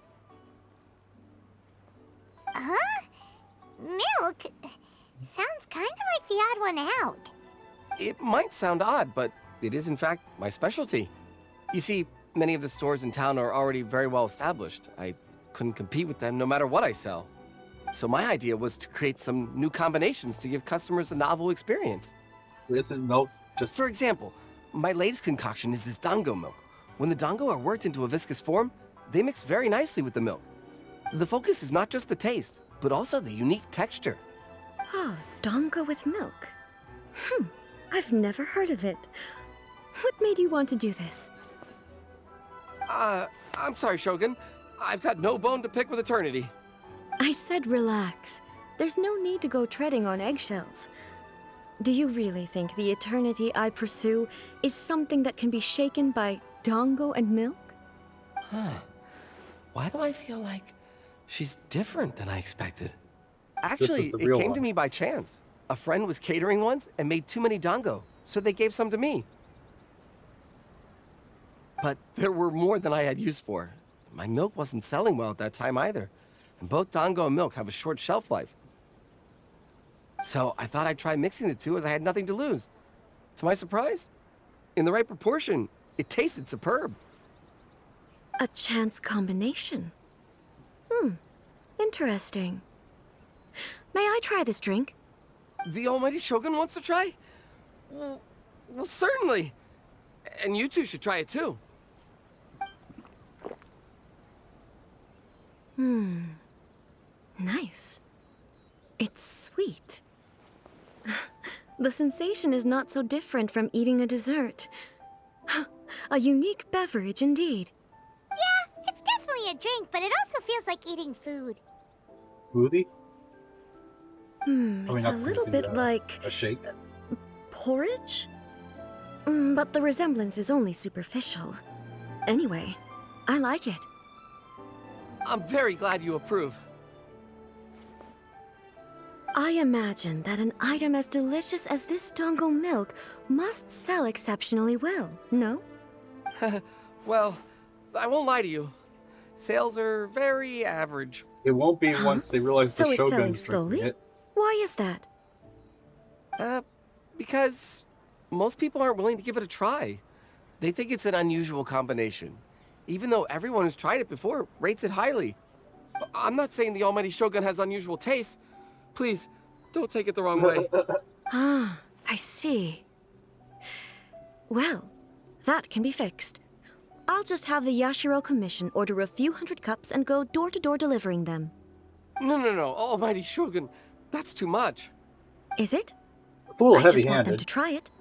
Huh? Milk? Sounds kind of like the odd one out. It might sound odd, but it is in fact my specialty. You see, many of the stores in town are already very well established. I couldn't compete with them no matter what I sell. So my idea was to create some new combinations to give customers a novel experience. Isn't milk just... For example, my latest concoction is this dango milk. When the dango are worked into a viscous form, they mix very nicely with the milk. The focus is not just the taste, but also the unique texture. Oh, dango with milk. I've never heard of it. What made you want to do this? I'm sorry, Shogun. I've got no bone to pick with eternity. I said relax. There's no need to go treading on eggshells. Do you really think the eternity I pursue is something that can be shaken by dango and milk? Huh. Why do I feel like she's different than I expected? Actually, it came to me by chance. A friend was catering once and made too many dango, so they gave some to me. But there were more than I had use for. My milk wasn't selling well at that time either, and both dango and milk have a short shelf life. So I thought I'd try mixing the two as I had nothing to lose. To my surprise, in the right proportion, it tasted superb. A chance combination. Interesting. May I try this drink? The almighty Shogun wants to try? Well, certainly. And you two should try it too. Nice. It's sweet. The sensation is not so different from eating a dessert. A unique beverage indeed. Yeah, it's definitely a drink, but it also feels like eating food. Smoothie? It's a little bit like... a shake? Porridge? But the resemblance is only superficial. Anyway, I like it. I'm very glad you approve. I imagine that an item as delicious as this dango milk must sell exceptionally well, no? Well, I won't lie to you. Sales are very average. It won't be once they realize the So it's selling Shogun's drinking slowly? it. Why is that? Because most people aren't willing to give it a try. They think it's an unusual combination, even though everyone who's tried it before rates it highly. I'm not saying the Almighty Shogun has unusual tastes. Please, don't take it the wrong way. Ah, I see. Well, that can be fixed. I'll just have the Yashiro Commission order a few hundred cups and go door-to-door delivering them. No, Almighty Shogun, that's too much. Is it? It's a little I just want them heavy-handed. to try it.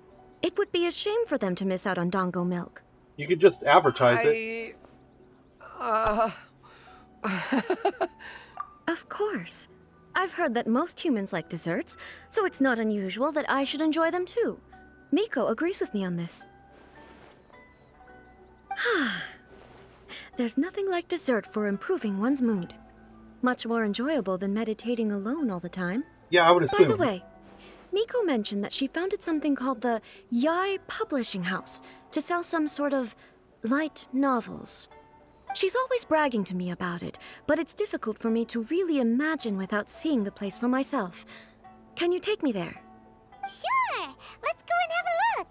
It would be a shame for them to miss out on Dango milk. You could just advertise it. Of course. I've heard that most humans like desserts, so it's not unusual that I should enjoy them too. Miko agrees with me on this. There's nothing like dessert for improving one's mood. Much more enjoyable than meditating alone all the time. Yeah, I would assume. By the way, Miko mentioned that she founded something called the Yai Publishing House to sell some sort of light novels. She's always bragging to me about it, but it's difficult for me to really imagine without seeing the place for myself. Can you take me there? Sure! Let's go and have a look!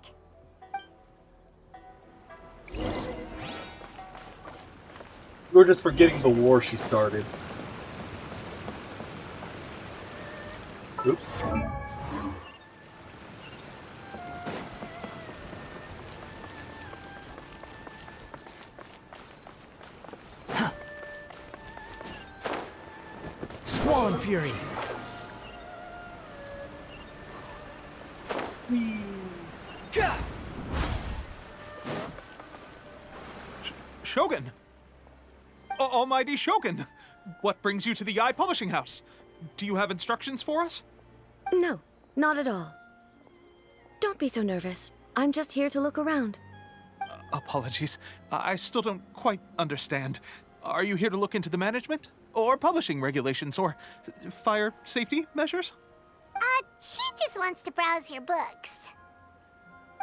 We're just forgetting the war she started. Oops. Squall Fury! Shogun! Almighty Shogun! What brings you to the Eye Publishing House? Do you have instructions for us? No, not at all. Don't be so nervous. I'm just here to look around. Apologies. I still don't quite understand. Are you here to look into the management? Or publishing regulations? Or fire safety measures? She just wants to browse your books.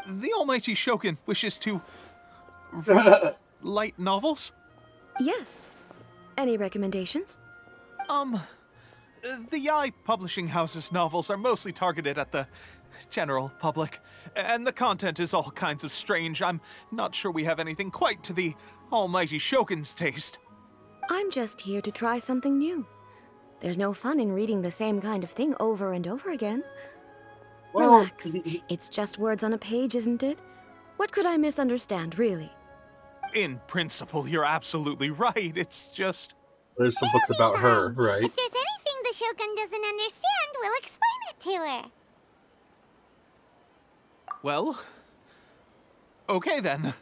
The Almighty Shogun wishes to read light novels? Yes. Any recommendations? The Yai Publishing House's novels are mostly targeted at the general public, and the content is all kinds of strange. I'm not sure we have anything quite to the Almighty Shogun's taste. I'm just here to try something new. There's no fun in reading the same kind of thing over and over again. Well, Relax. It's just words on a page, isn't it? What could I misunderstand, really? In principle, you're absolutely right. It's just... There's some books about her, right? If there's anything the Shogun doesn't understand, we'll explain it to her. Well... Okay then.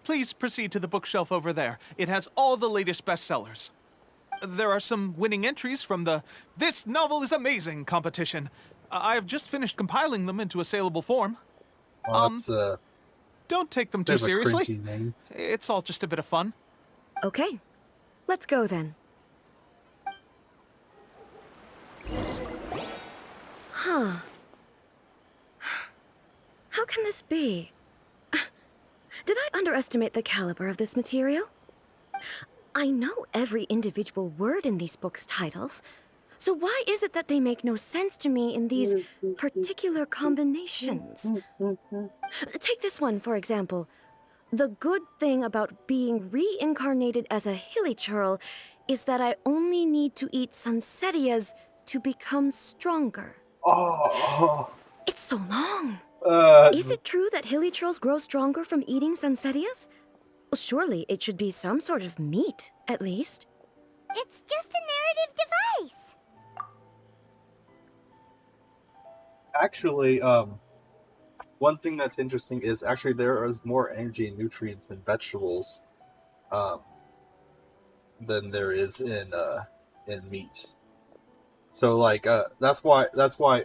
Please proceed to the bookshelf over there. It has all the latest bestsellers. There are some winning entries from the This Novel is Amazing competition. I've just finished compiling them into a saleable form. Well, that's, don't take them too there's a seriously. cringy name. It's all just a bit of fun. Okay. Let's go then. Huh. How can this be? Did I underestimate the caliber of this material? I know every individual word in these books' titles, so why is it that they make no sense to me in these particular combinations? Take this one, for example. The good thing about being reincarnated as a hilly churl is that I only need to eat sunsetias to become stronger. Oh. It's so long. Is it true that hilly churls grow stronger from eating sunsetias? Well, surely it should be some sort of meat, at least. It's just a narrative device. Actually, one thing that's interesting is actually there is more energy and nutrients in vegetables than there is in meat. So like that's why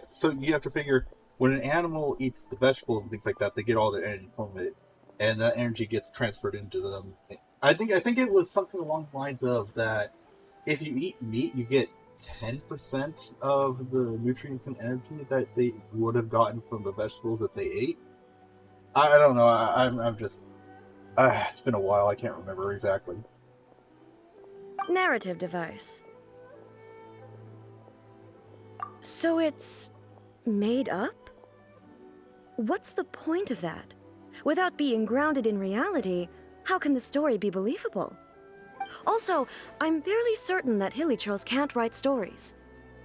so you have to figure when an animal eats the vegetables and things like that, they get all their energy from it, and that energy gets transferred into them. I think it was something along the lines of that if you eat meat, you get 10% of the nutrients and energy that they would have gotten from the vegetables that they ate. I don't know. I'm just It's been a while, I can't remember exactly. Narrative device. So it's made up? What's the point of that? Without being grounded in reality, how can the story be believable? Also, I'm fairly certain that Hilichurls can't write stories.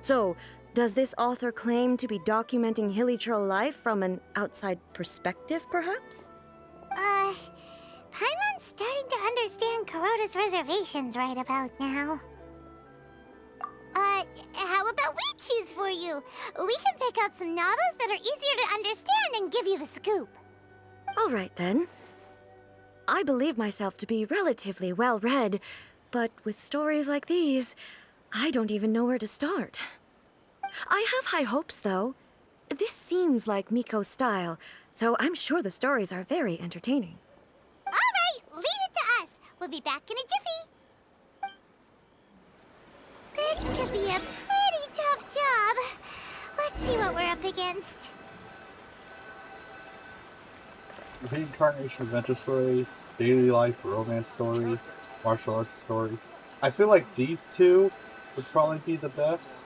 So, does this author claim to be documenting Hilichurl life from an outside perspective, perhaps? Paimon's starting to understand Kuroda's reservations right about now. How about we choose for you? We can pick out some novels that are easier to understand and give you the scoop. All right, then. I believe myself to be relatively well-read, but with stories like these, I don't even know where to start. I have high hopes, though. This seems like Miko's style, so I'm sure the stories are very entertaining. All right, leave it to us. We'll be back in a jiffy. This could be a pretty tough job. Let's see what we're up against. Reincarnation adventure stories, daily life romance story, martial arts story. I feel like these two would probably be the best.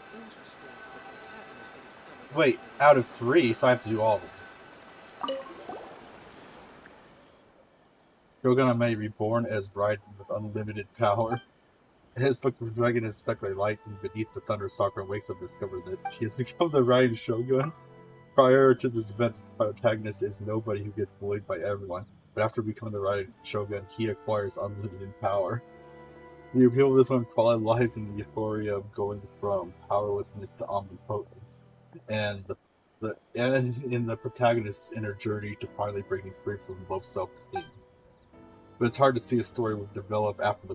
Wait, out of 3, so I have to do all of them. Shogun may be born as Raiden with unlimited power. His book of dragon is stuck by lightning beneath the thunder stalker and wakes up to discover that he has become the Raiden Shogun. Prior to this event, the protagonist is nobody who gets bullied by everyone, but after becoming the Raiden Shogun, he acquires unlimited power. The appeal of this one probably lies in the euphoria of going from powerlessness to omnipotence, and in the protagonist's inner journey to finally breaking free from low self-esteem. But it's hard to see a story would develop after the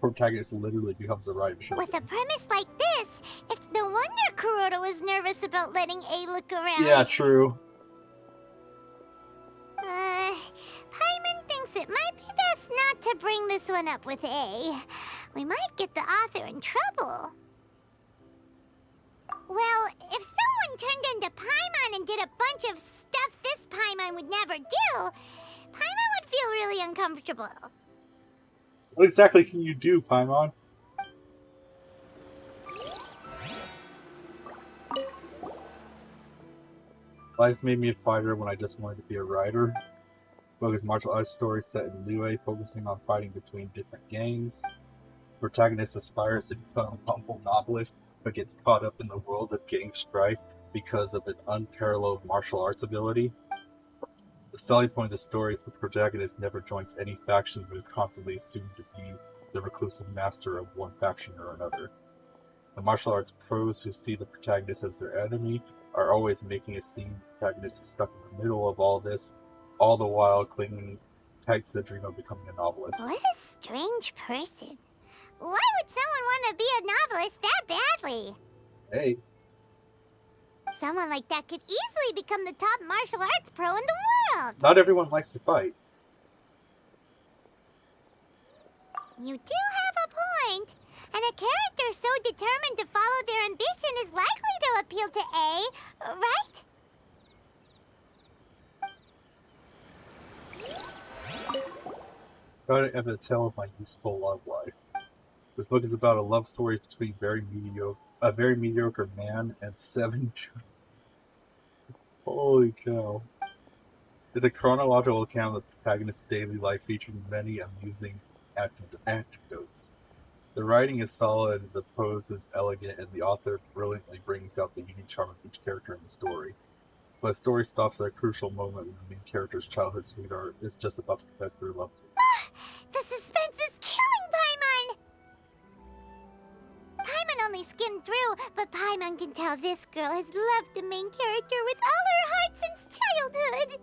protagonist literally becomes a Raiden Shogun. With a premise like this, it's no wonder Kuroda was nervous about letting A look around. Yeah, true. Paimon thinks it might be best not to bring this one up with A. We might get the author in trouble. Well, if someone turned into Paimon and did a bunch of stuff this Paimon would never do, Paimon would feel really uncomfortable. What exactly can you do, Paimon? Life made me a fighter when I just wanted to be a writer. Focus martial arts stories set in Liyue, focusing on fighting between different gangs. Protagonist aspires to become a humble novelist, but gets caught up in the world of gang strife because of an unparalleled martial arts ability. The selling point of the story is the protagonist never joins any faction, but is constantly assumed to be the reclusive master of one faction or another. The martial arts pros who see the protagonist as their enemy are always making it seem the protagonist is stuck in the middle of all this, all the while clinging tight to the dream of becoming a novelist. What a strange person. Why would someone want to be a novelist that badly? Hey. Someone like that could easily become the top martial arts pro in the world. Not everyone likes to fight. You do have a point. And a character so determined to follow their ambition is likely to appeal to A, right? Try to ever tell of my useful love life. This book is about a love story between a very mediocre man and 7 children. Holy cow. It's a chronological account of the protagonist's daily life featuring many amusing anecdotes. The writing is solid, the prose is elegant, and the author brilliantly brings out the unique charm of each character in the story. But the story stops at a crucial moment when the main character's childhood sweetheart is just about to confess their love to him. The suspense is killing Paimon! Paimon only skimmed through, but Paimon can tell this girl has loved the main character with all her heart since childhood.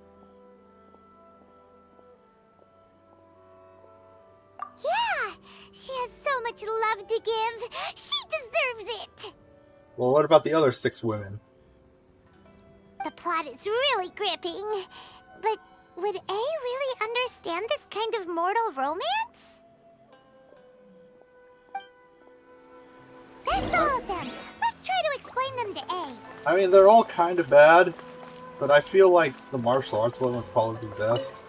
Yeah, she has so much love to give. She deserves it. Well, what about the other 6 women? The plot is really gripping. But would A really understand this kind of mortal romance? That's all of them. Let's try to explain them to A. I mean, they're all kind of bad, but I feel like the martial arts one would probably be best.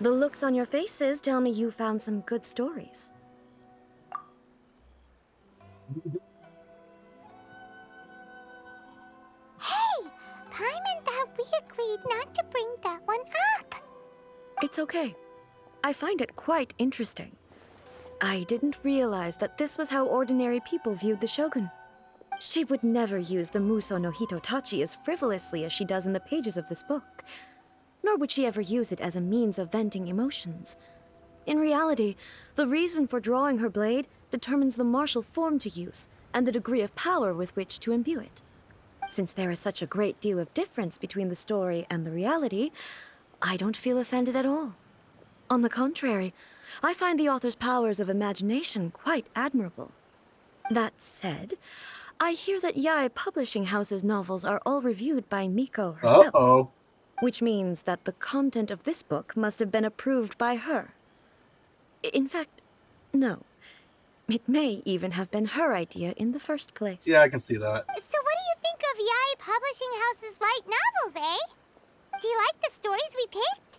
The looks on your faces tell me you found some good stories. Hey! Paimon thought we agreed not to bring that one up. It's okay. I find it quite interesting. I didn't realize that this was how ordinary people viewed the Shogun. She would never use the Muso no Hitotachi as frivolously as she does in the pages of this book. Nor would she ever use it as a means of venting emotions. In reality, the reason for drawing her blade determines the martial form to use and the degree of power with which to imbue it. Since there is such a great deal of difference between the story and the reality, I don't feel offended at all. On the contrary, I find the author's powers of imagination quite admirable. That said, I hear that Yae Publishing House's novels are all reviewed by Miko herself. Uh-oh. Which means that the content of this book must have been approved by her. In fact, no. It may even have been her idea in the first place. Yeah, I can see that. So what do you think of Yae Publishing House's light novels, eh? Do you like the stories we picked?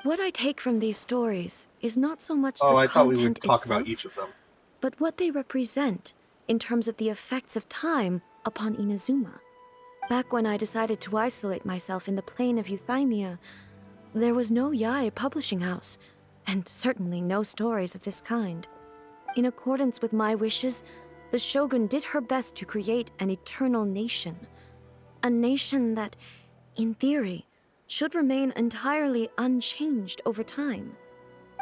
What I take from these stories is not so much Oh, the I thought we content would talk itself, about each of them. but what they represent in terms of the effects of time upon Inazuma. Back when I decided to isolate myself in the plane of Euthymia, there was no Yae Publishing House, and certainly no stories of this kind. In accordance with my wishes, the Shogun did her best to create an eternal nation. A nation that, in theory, should remain entirely unchanged over time.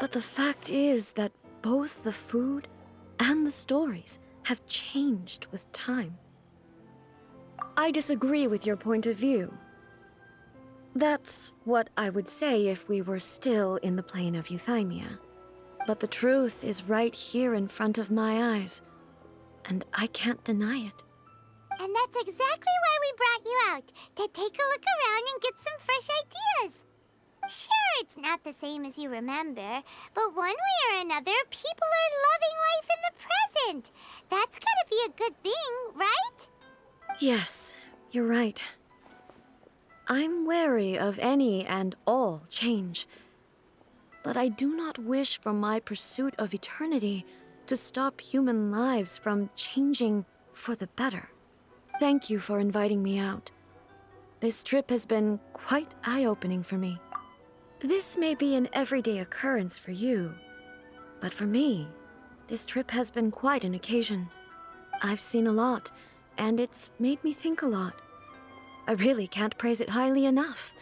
But the fact is that both the food and the stories have changed with time. I disagree with your point of view. That's what I would say if we were still in the plane of Euthymia. But the truth is right here in front of my eyes, and I can't deny it. And that's exactly why we brought you out, to take a look around and get some fresh ideas. Sure, it's not the same as you remember, but one way or another, people are loving life in the present. That's gotta be a good thing, right? Yes, you're right. I'm wary of any and all change. But I do not wish for my pursuit of eternity to stop human lives from changing for the better. Thank you for inviting me out. This trip has been quite eye-opening for me. This may be an everyday occurrence for you, but for me, this trip has been quite an occasion. I've seen a lot, and it's made me think a lot. I really can't praise it highly enough.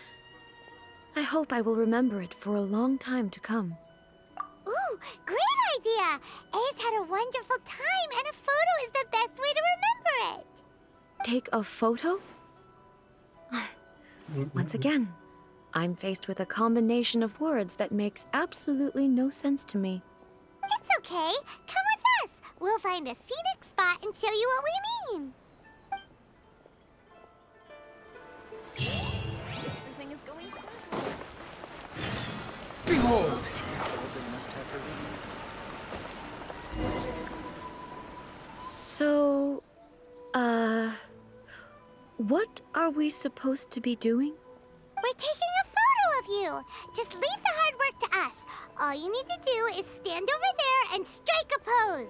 I hope I will remember it for a long time to come. Ooh, great idea! A's had a wonderful time, and a photo is the best way to remember it. Take a photo? Once again, I'm faced with a combination of words that makes absolutely no sense to me. It's okay. Come with us. We'll find a scenic spot and show you what we mean. Everything is going smoothly. Behold! So, what are we supposed to be doing? We're taking a photo of you. Just leave the hard work to us. All you need to do is stand over there and strike a pose.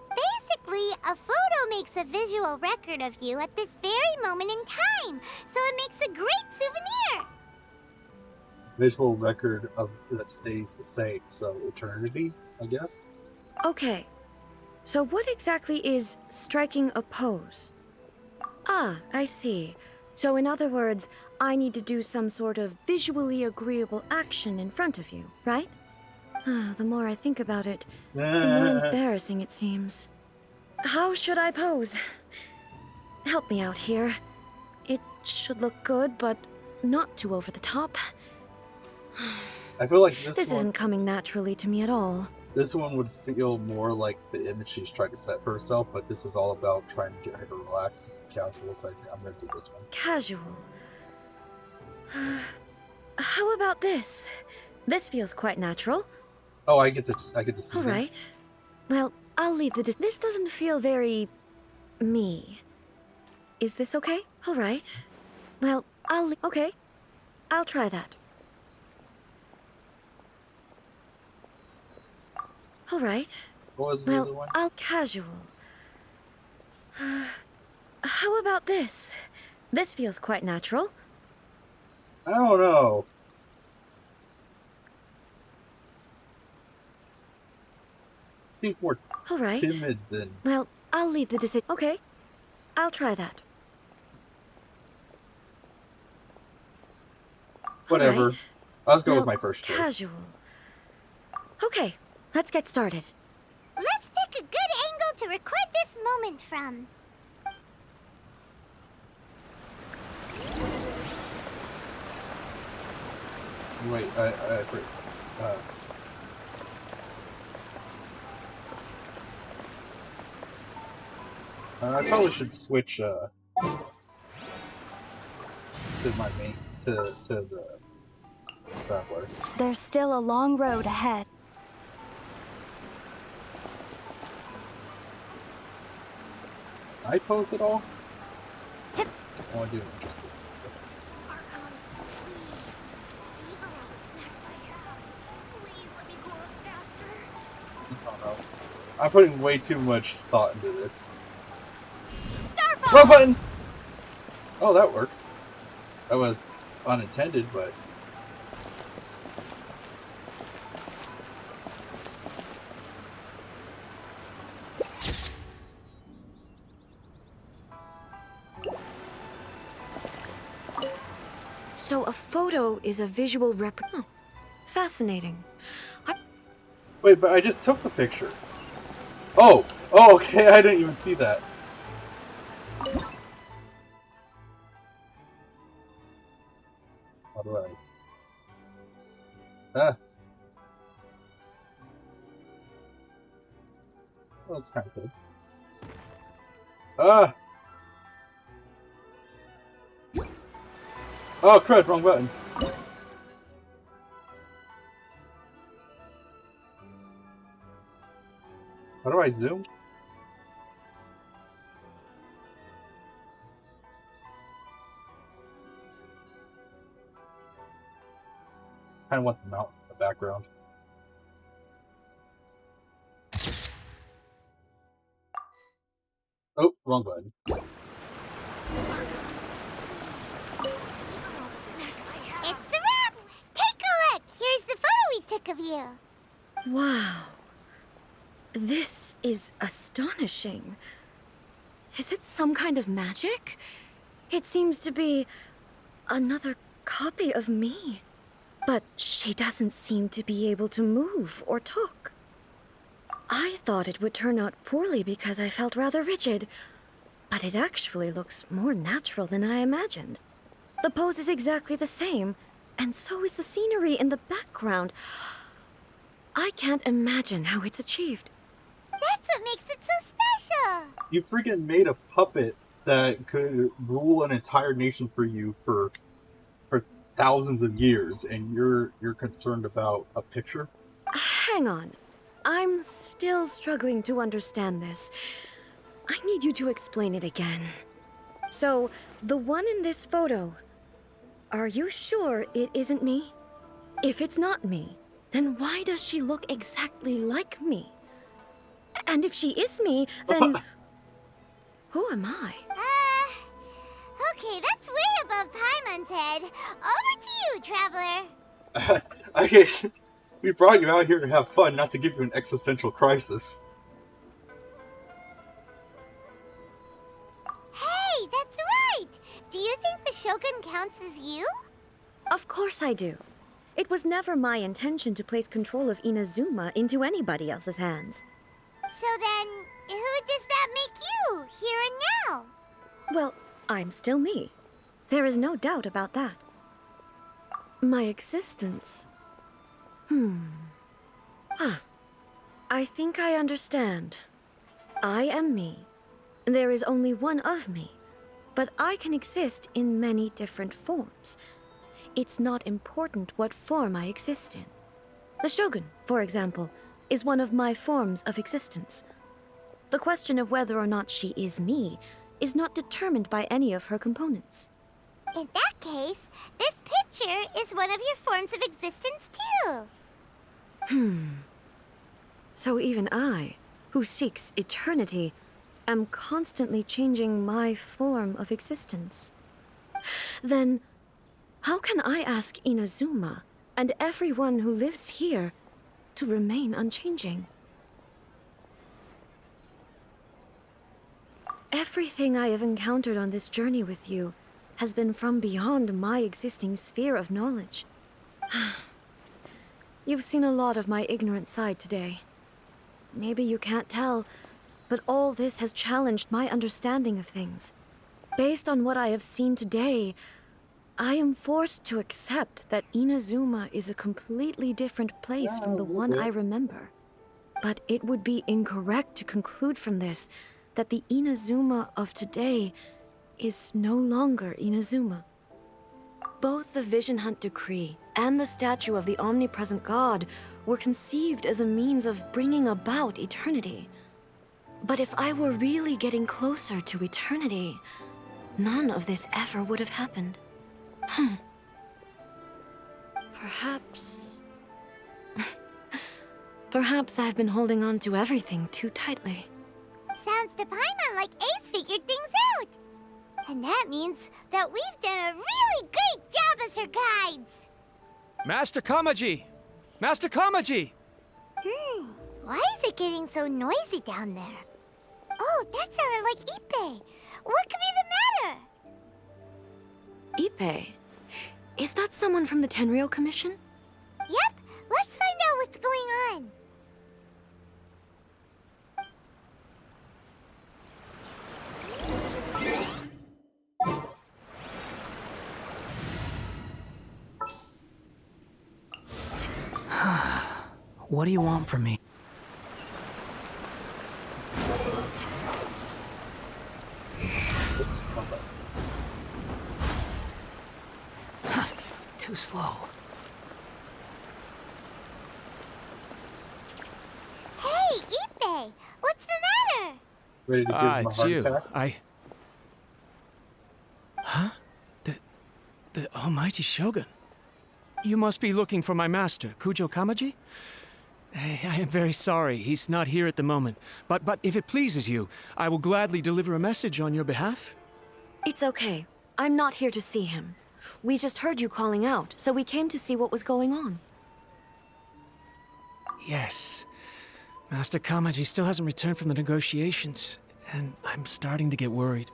Basically, a photo makes a visual record of you at this very moment in time, so it makes a great souvenir. Visual record of that stays the same, so eternity, I guess? Okay, so what exactly is striking a pose? Ah, I see. So in other words, I need to do some sort of visually agreeable action in front of you, right? The more I think about it, the more embarrassing it seems. How should I pose? Help me out here. It should look good, but not too over the top. I feel like This one, isn't coming naturally to me at all. this one would feel more like the image she's trying to set for herself, but this is all about trying to get her to relax and casual, so I think I'm gonna do this one. Casual. How about this? This feels quite natural. Oh, I get to see All them. right. Well, I'll leave the this doesn't feel very me. Is this okay? All right. Well, okay. I'll try that. All right. What was the other one? I'll casual. How about this? This feels quite natural. I don't know. Seems more All right. timid than. Well, I'll leave the decision. Okay, I'll try that. Whatever. Right. I'll just go with my first choice. Casual. Okay, let's get started. Let's pick a good angle to record this moment from. Wait, I probably should switch to my main to the traveler. There's still a long road ahead. Can I pose it all? I want to do it interesting. I don't know. I'm putting way too much thought into this. Wrong button! Oh, that works. That was unintended, but... So a photo is a visual fascinating. Wait, but I just took the picture. Oh! Oh, okay, I didn't even see that. How do I... Ah. Well, it's kind of good. Ah! Oh, crud, wrong button. How do I zoom? I want the mountain in the background. Oh, wrong button. It's a wrap! Take a look! Here's the photo we took of you. Wow. This is astonishing. Is it some kind of magic? It seems to be another copy of me. But she doesn't seem to be able to move or talk. I thought it would turn out poorly because I felt rather rigid, but it actually looks more natural than I imagined. The pose is exactly the same, and so is the scenery in the background. I can't imagine how it's achieved. That's what makes it so special! You freaking made a puppet that could rule an entire nation for you for thousands of years, and you're concerned about a picture? Hang on. I'm still struggling to understand this. I need you to explain it again. So, the one in this photo, are you sure it isn't me? If it's not me, then why does she look exactly like me? And if she is me, then... who am I? Okay, that's way above Paimon's head. Over to you, Traveler. Okay, we brought you out here to have fun, not to give you an existential crisis. Hey, that's right! Do you think the Shogun counts as you? Of course I do. It was never my intention to place control of Inazuma into anybody else's hands. So then, who does that make you, here and now? Well, I'm still me. There is no doubt about that. My existence... I think I understand. I am me. There is only one of me, but I can exist in many different forms. It's not important what form I exist in. The Shogun, for example, is one of my forms of existence. The question of whether or not she is me is not determined by any of her components. In that case, this picture is one of your forms of existence too. So even I, who seeks eternity, am constantly changing my form of existence. Then, how can I ask Inazuma and everyone who lives here to remain unchanging? Everything I have encountered on this journey with you has been from beyond my existing sphere of knowledge. You've seen a lot of my ignorant side today. Maybe you can't tell, but all this has challenged my understanding of things. Based on what I have seen today, I am forced to accept that Inazuma is a completely different place from the one I remember. But it would be incorrect to conclude from this that the Inazuma of today is no longer Inazuma. Both the Vision Hunt Decree and the statue of the omnipresent God were conceived as a means of bringing about eternity. But if I were really getting closer to eternity, none of this ever would have happened. Perhaps... Perhaps I've been holding on to everything too tightly. Sounds to Paimon like Ace figured things out. And that means that we've done a really great job as her guides. Master Kamaji! Master Kamaji! Why is it getting so noisy down there? Oh, that sounded like Ippei. What could be the matter? Ippei? Is that someone from the Tenryou Commission? Yep, let's find out what's going on. What do you want from me? Too slow. Hey, Ippei! What's the matter? Ready to give him a It's heart you. attack? Huh? The Almighty Shogun? You must be looking for my master, Kujo Kamaji? I am very sorry, he's not here at the moment. But if it pleases you, I will gladly deliver a message on your behalf. It's okay. I'm not here to see him. We just heard you calling out, so we came to see what was going on. Yes. Master Kamaji still hasn't returned from the negotiations, and I'm starting to get worried.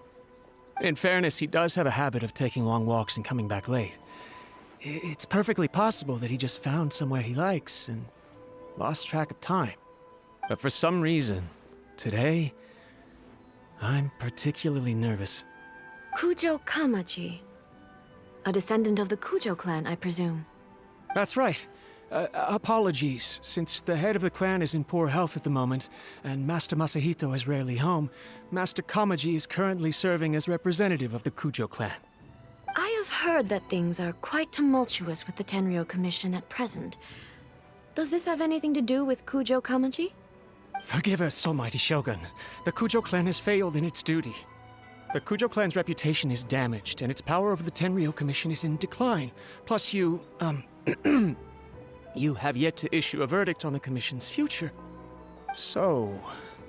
In fairness, he does have a habit of taking long walks and coming back late. It's perfectly possible that he just found somewhere he likes and lost track of time. But for some reason, today, I'm particularly nervous. Kujo Kamaji. A descendant of the Kujo clan, I presume. That's right. Apologies, since the head of the clan is in poor health at the moment, and Master Masahito is rarely home, Master Kamaji is currently serving as representative of the Kujo clan. I have heard that things are quite tumultuous with the Tenryou Commission at present. Does this have anything to do with Kujo Kamaji? Forgive us, Almighty Shogun. The Kujo clan has failed in its duty. The Kujo clan's reputation is damaged, and its power over the Tenryou Commission is in decline. Plus you, you have yet to issue a verdict on the Commission's future. So,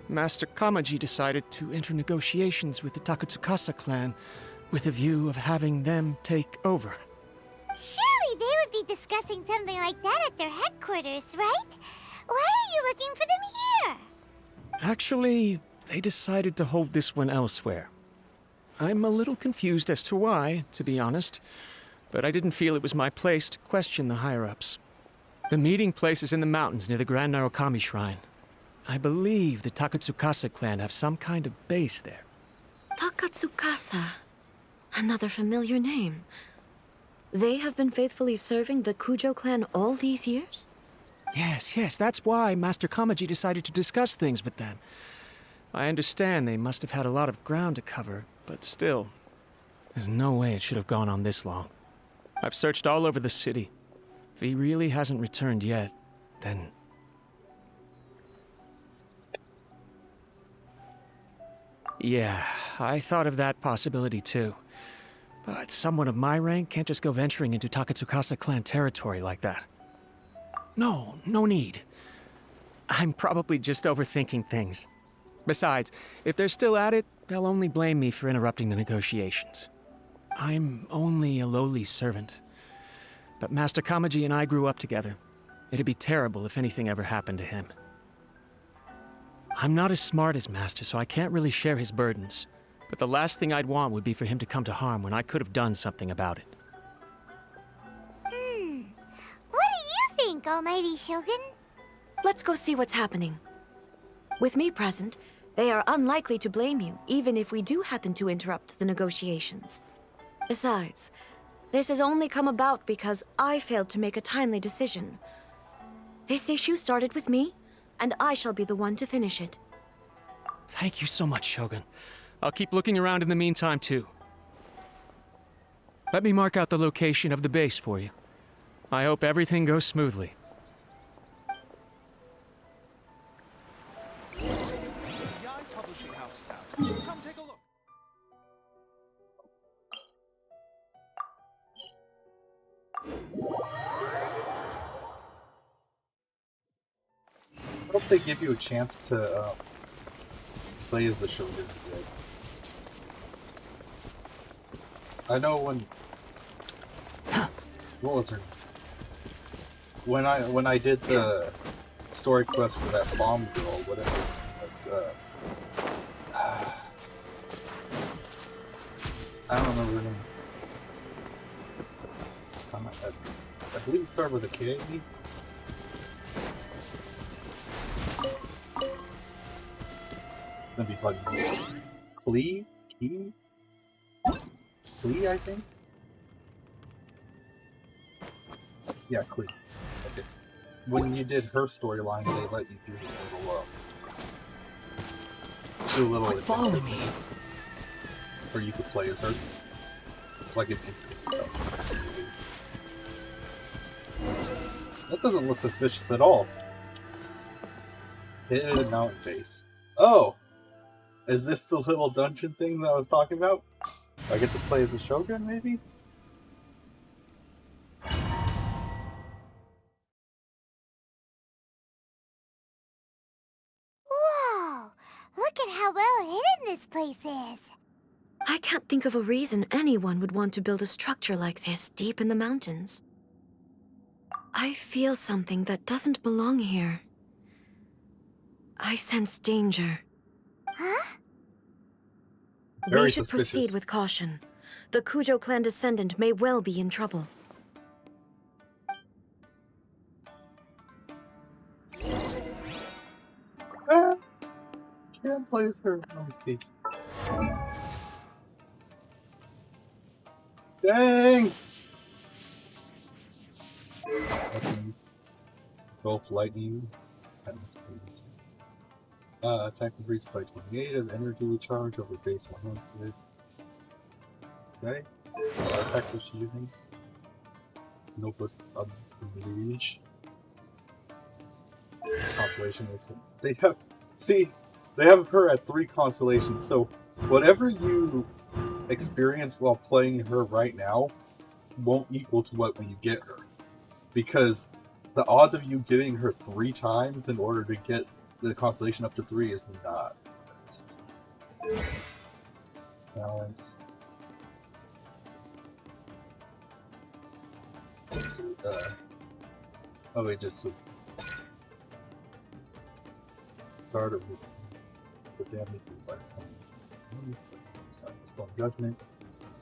Master Kamaji decided to enter negotiations with the Takatsukasa clan with a view of having them take over. Surely they would be discussing something like that at their headquarters, right? Why are you looking for them here? Actually, they decided to hold this one elsewhere. I'm a little confused as to why, to be honest, but I didn't feel it was my place to question the higher-ups. The meeting place is in the mountains near the Grand Narukami Shrine. I believe the Takatsukasa clan have some kind of base there. Takatsukasa. Another familiar name. They have been faithfully serving the Kujo clan all these years? Yes, that's why Master Kamaji decided to discuss things with them. I understand they must have had a lot of ground to cover, but still, there's no way it should have gone on this long. I've searched all over the city. If he really hasn't returned yet, then... Yeah, I thought of that possibility too. But someone of my rank can't just go venturing into Takatsukasa clan territory like that. No need. I'm probably just overthinking things. Besides, if they're still at it, they'll only blame me for interrupting the negotiations. I'm only a lowly servant. But Master Kamaji and I grew up together. It'd be terrible if anything ever happened to him. I'm not as smart as Master, so I can't really share his burdens. But the last thing I'd want would be for him to come to harm when I could have done something about it. What do you think, Almighty Shogun? Let's go see what's happening. With me present, they are unlikely to blame you, even if we do happen to interrupt the negotiations. Besides, this has only come about because I failed to make a timely decision. This issue started with me, and I shall be the one to finish it. Thank you so much, Shogun. I'll keep looking around in the meantime, too. Let me mark out the location of the base for you. I hope everything goes smoothly. Publishing house is out. Come take a look. I hope they give you a chance to play as the Shogun yet. I know when... What was her name? When I did the story quest for that bomb girl, whatever it was, I don't remember her name. I believe it started with a K. That'd be fun. Klee, I think? Yeah, Klee. Okay. When you did her storyline, they let you do a little Quit following me. Or you could play as her. It's like an instant stuff. That doesn't look suspicious at all. Hidden in a mountain base. Oh! Is this the little dungeon thing that I was talking about? I get to play as a Shogun, maybe? Whoa! Look at how well hidden this place is. I can't think of a reason anyone would want to build a structure like this deep in the mountains. I feel something that doesn't belong here. I sense danger. Huh? We should proceed with caution. The Kujo clan descendant may well be in trouble. Can't play as her. Let me see. Dang! Weapons. Gulf lightning. Attack increased by 28 of energy charge over base 100. Okay. What artifacts is she using? Noblest Submerge. Constellation is. They have. See, they have her at 3 constellations, so whatever you experience while playing her right now won't equal to what when you get her. Because the odds of you getting her 3 times in order to get the constellation up to 3 is not balanced. Balance. Let's see, oh, it just says start of the damage by opponents. Storm Judgment.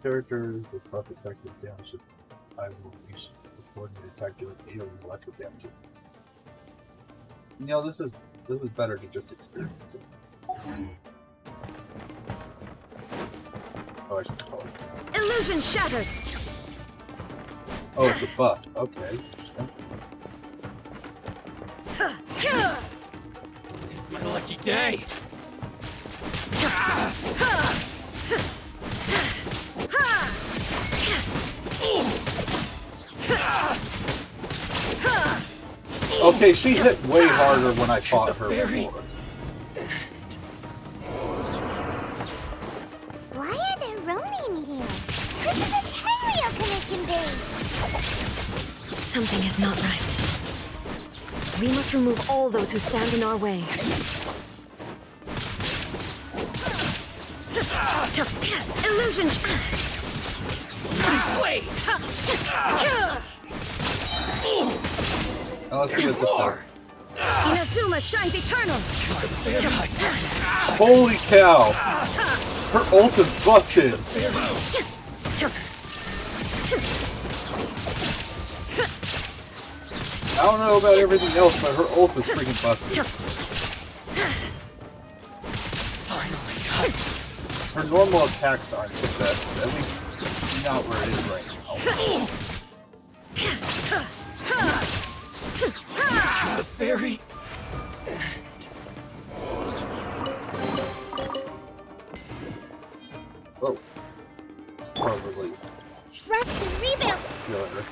Character was buff protected damage. I will unleash a coordinated attack dealing 8 electro damage. You know, this is better to just experience it. Oh, I should call it. Illusion shattered! Oh, it's a buff. Okay, interesting. It's my lucky day. Okay, she hit way harder when I fought her before. Why are there Ronin here? This is a Tenryou commission base. Something is not right. We must remove all those who stand in our way. Illusion! Oh, let's see what this does. Inazuma shines eternal! Holy cow! Her ult is busted! I don't know about everything else, but her ult is freaking busted. Her normal attacks aren't the best, at least not where it is right now. The fairy. Oh. Probably. Trust and rebuild. Failure.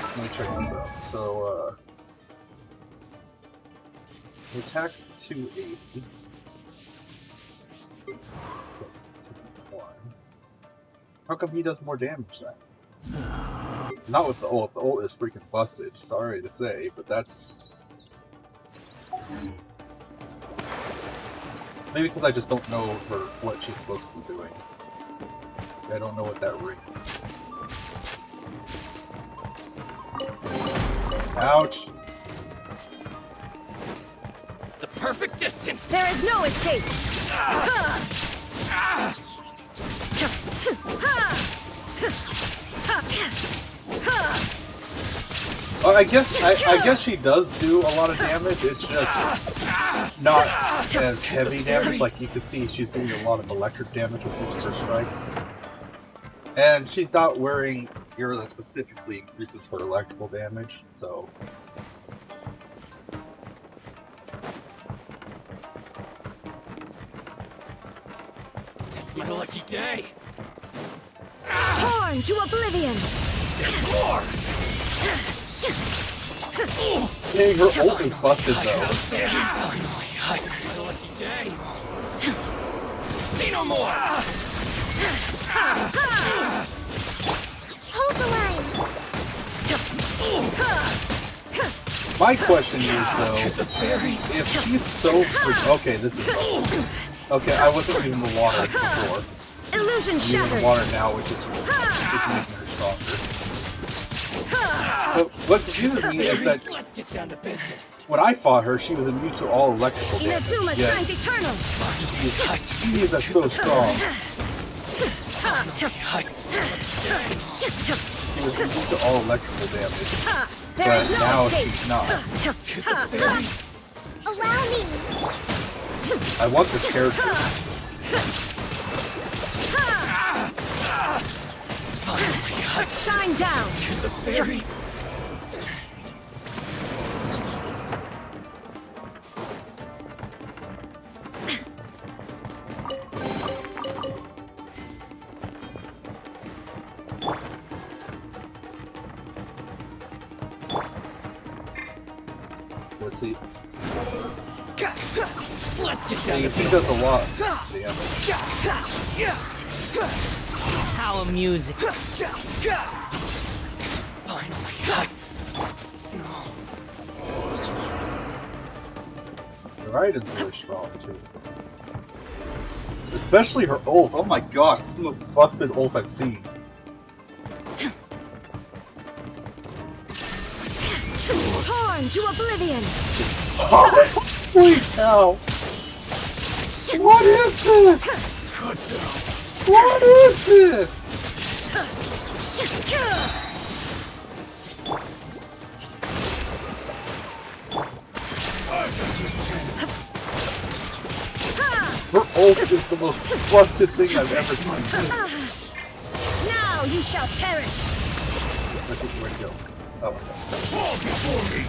Let me check this out. So, he attacks 280. 201. How come he does more damage then? Not with the ult. The ult is freaking busted. Sorry to say, but that's... Maybe because I just don't know what she's supposed to be doing. I don't know what that ring is. Ouch! The perfect distance. There is no escape! I guess she does do a lot of damage. It's just not as heavy damage. Like you can see, she's doing a lot of electric damage with each of her strikes, and she's not wearing gear that specifically increases her electrical damage. So. It's my lucky day. Torn to oblivion! More! Dang, her ult is busted though. It's a lucky day. See no more! Hold the line. My question is though, if she's so okay, this is okay. I wasn't using the water before. Illusion I'm using the shattered! water now, which is making her stronger. But what confuses me is that Let's get down to business. when I fought her, she was immune to all electrical damage. Inazuma Yet shines eternal! she is so strong. She was immune to all electrical damage, but now she's not. Allow me. I want this character. Shine down! The fairy. Let's see. Let's get See, down to he does a lot. Damn. How amusing. Finally. Right is really strong too. Especially her ult. Oh my gosh, this is the most busted ult I've seen. Torn to oblivion! Holy cow! What is this? What is this? Her ult is the most busted thing I've ever seen. Now you shall perish! Where'd it go? Oh, okay. Fall before me!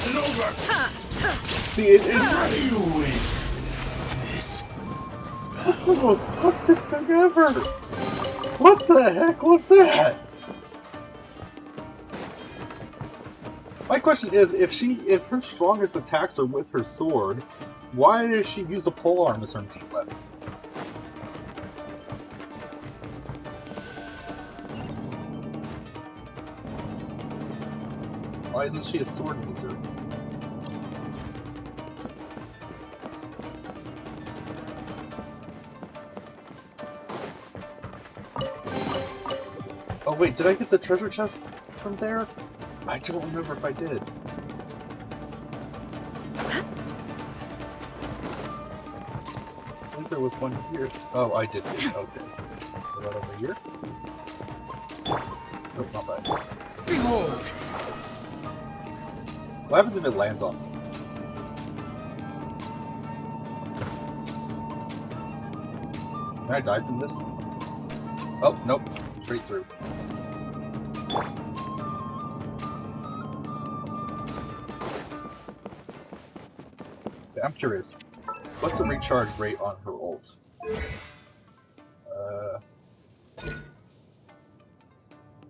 And over! See, it is. How do you win? This. That's the most busted thing ever! What the heck was that? My question is, if her strongest attacks are with her sword, why does she use a polearm as her main weapon? Why isn't she a sword user? Oh wait, did I get the treasure chest from there? I don't remember if I did. I think there was one here. Oh, I did. Okay. What about over here? Nope, not that. Behold! What happens if it lands on me? Can I die from this? Oh, nope. Straight through. Okay, I'm curious. What's the recharge rate on her ult?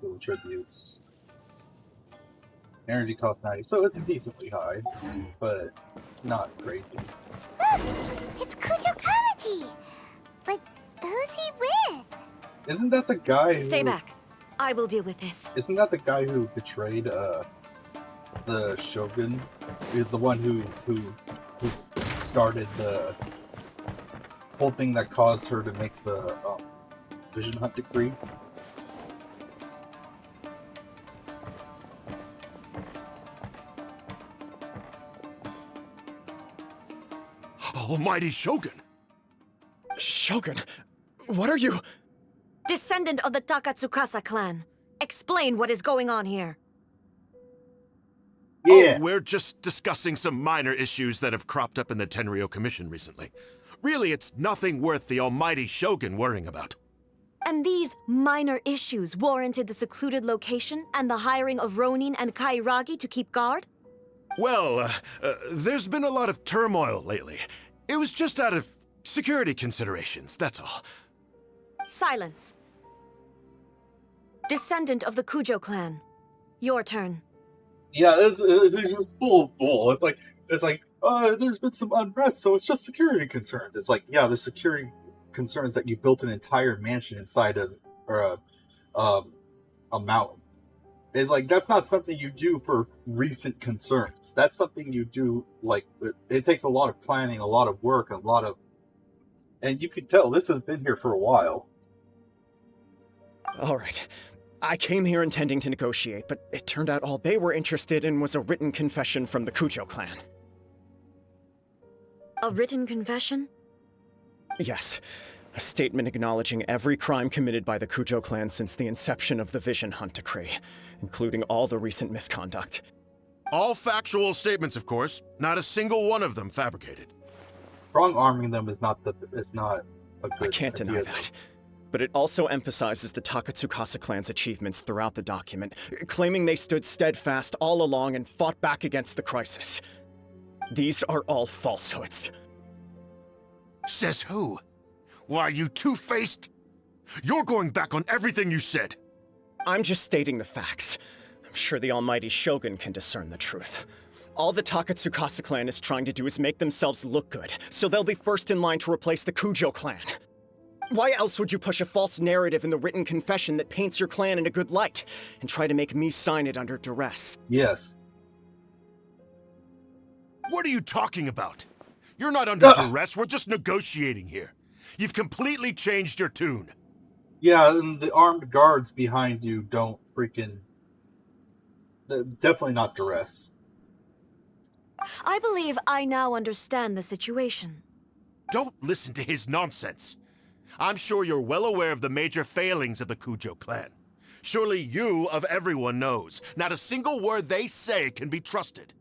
Little tributes. Energy cost 90, so it's decently high, but not crazy. Look! It's Kujo Kamaji! But who's he with? Isn't that the guy who... Stay back. I will deal with this. Isn't that the guy who betrayed the Shogun? He's the one who started the whole thing that caused her to make the Vision Hunt decree? Almighty Shogun! Shogun, what are you? Descendant of the Takatsukasa clan. Explain what is going on here. Yeah. Oh, we're just discussing some minor issues that have cropped up in the Tenryo Commission recently. Really, it's nothing worth the almighty Shogun worrying about. And these minor issues warranted the secluded location and the hiring of Ronin and Kairagi to keep guard? Well, there's been a lot of turmoil lately. It was just out of security considerations, that's all. Silence. Descendant of the Kujo clan. Your turn. Yeah, it's just bull. It's like, there's been some unrest, so it's just security concerns. It's like, yeah, there's security concerns that you built an entire mansion inside of, or a mountain. It's like, that's not something you do for recent concerns. That's something you do, like, it takes a lot of planning, a lot of work, and you can tell this has been here for a while. All right. I came here intending to negotiate, but it turned out all they were interested in was a written confession from the Kujo clan. A written confession? Yes. A statement acknowledging every crime committed by the Kujo clan since the inception of the Vision Hunt decree, including all the recent misconduct. All factual statements, of course. Not a single one of them fabricated. Strong-arming them is not a good I can't deny that. But it also emphasizes the Takatsukasa clan's achievements throughout the document, claiming they stood steadfast all along and fought back against the crisis. These are all falsehoods. Says who? Why, you two-faced... You're going back on everything you said. I'm just stating the facts. I'm sure the almighty Shogun can discern the truth. All the Takatsukasa clan is trying to do is make themselves look good, so they'll be first in line to replace the Kujo clan. Why else would you push a false narrative in the written confession that paints your clan in a good light, and try to make me sign it under duress? Yes. What are you talking about? You're not under duress, we're just negotiating here. You've completely changed your tune. Yeah, and the armed guards behind you don't freaking... Definitely not duress. I believe I now understand the situation. Don't listen to his nonsense. I'm sure you're well aware of the major failings of the Kujo clan. Surely you, of everyone, knows. Not a single word they say can be trusted.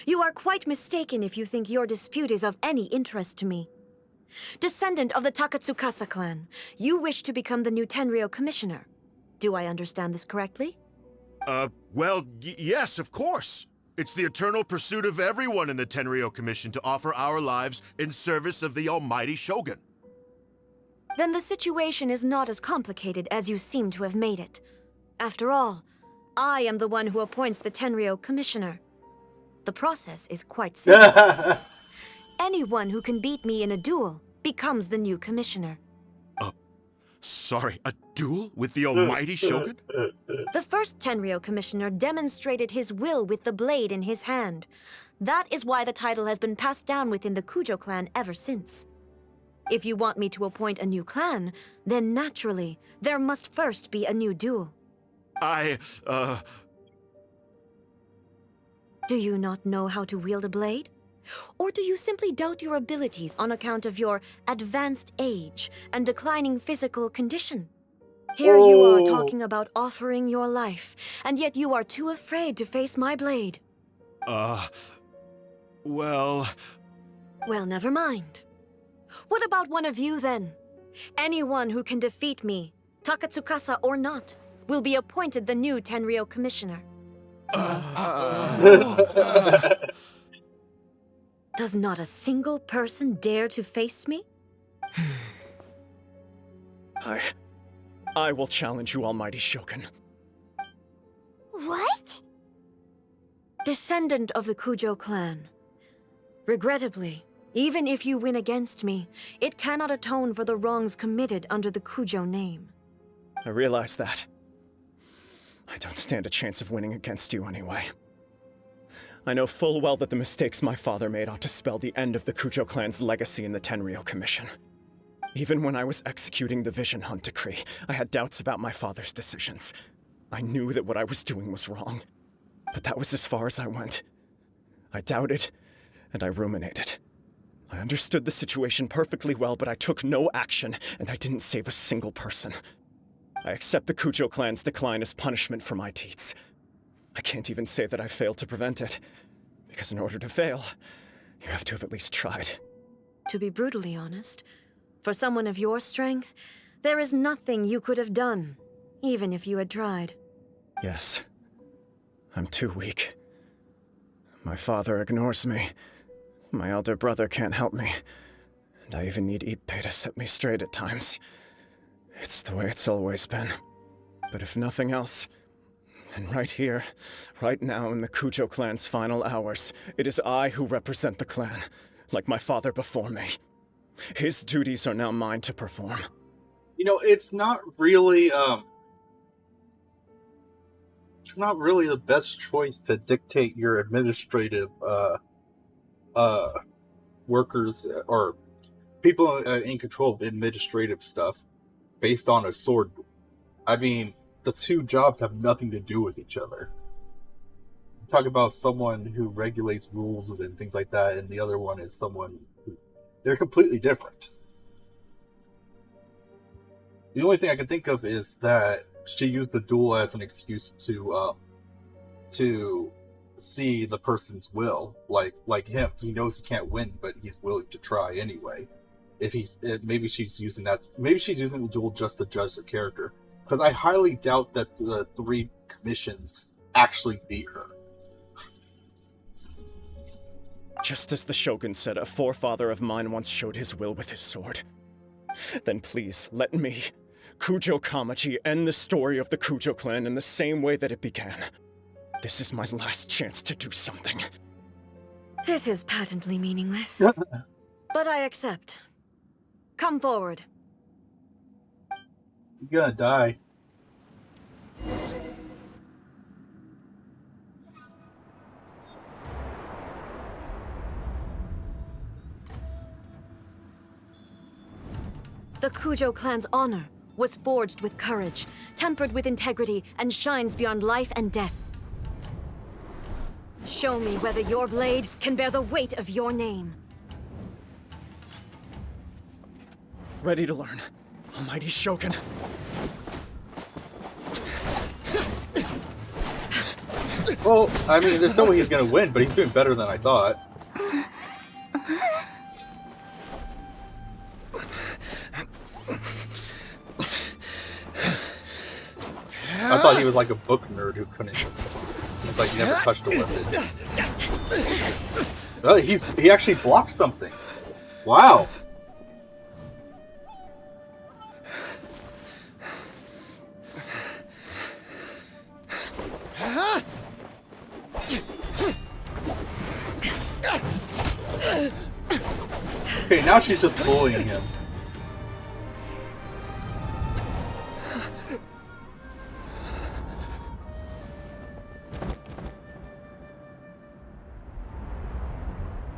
You are quite mistaken if you think your dispute is of any interest to me. Descendant of the Takatsukasa clan, you wish to become the new Tenryo commissioner. Do I understand this correctly? Well, yes, of course. It's the eternal pursuit of everyone in the Tenryo Commission to offer our lives in service of the almighty Shogun. Then the situation is not as complicated as you seem to have made it. After all, I am the one who appoints the Tenryo commissioner. The process is quite simple. Anyone who can beat me in a duel becomes the new commissioner. Sorry, a duel with the almighty Shogun? The first Tenryo commissioner demonstrated his will with the blade in his hand. That is why the title has been passed down within the Kujo clan ever since. If you want me to appoint a new clan, then naturally, there must first be a new duel. Do you not know how to wield a blade? Or do you simply doubt your abilities on account of your advanced age and declining physical condition? Here you are talking about offering your life, and yet you are too afraid to face my blade. Well, never mind. What about one of you, then? Anyone who can defeat me, Takatsukasa or not, will be appointed the new Tenryo commissioner. Does not a single person dare to face me? I will challenge you, Almighty Shogun. What? Descendant of the Kujo clan. Regrettably, even if you win against me, it cannot atone for the wrongs committed under the Kujo name. I realize that. I don't stand a chance of winning against you anyway. I know full well that the mistakes my father made ought to spell the end of the Kujo clan's legacy in the Tenryo Commission. Even when I was executing the Vision Hunt decree, I had doubts about my father's decisions. I knew that what I was doing was wrong, but that was as far as I went. I doubted, and I ruminated. I understood the situation perfectly well, but I took no action, and I didn't save a single person. I accept the Kujo clan's decline as punishment for my deeds. I can't even say that I failed to prevent it, because in order to fail, you have to have at least tried. To be brutally honest, for someone of your strength, there is nothing you could have done, even if you had tried. Yes. I'm too weak. My father ignores me. My elder brother can't help me. And I even need Ippei to set me straight at times. It's the way it's always been. But if nothing else, then right here, right now in the Kujo clan's final hours, it is I who represent the clan, like my father before me. His duties are now mine to perform. You know, it's not really the best choice to dictate your administrative workers or people in control of administrative stuff based on a sword. I mean, the two jobs have nothing to do with each other. Talk about someone who regulates rules and things like that, and the other one is someone who... They're completely different. The only thing I can think of is that she used the duel as an excuse to see the person's will. Like him, he knows he can't win, but he's willing to try anyway. Maybe she's using the duel just to judge the character. Because I highly doubt that the 3 commissions actually beat her. Just as the Shogun said, a forefather of mine once showed his will with his sword. Then please, let me, Kujo Kamaji, end the story of the Kujo clan in the same way that it began. This is my last chance to do something. This is patently meaningless. But I accept. Come forward. You're gonna die. The Kujo clan's honor was forged with courage, tempered with integrity, and shines beyond life and death. Show me whether your blade can bear the weight of your name. Ready to learn. Almighty Shogun. Well, I mean, there's no way he's gonna win, but he's doing better than I thought. I thought he was like a book nerd who couldn't. He's like never touched a weapon. Well, he actually blocked something. Wow. Okay, now she's just bullying him.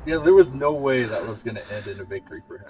Yeah, there was no way that was going to end in a victory for him.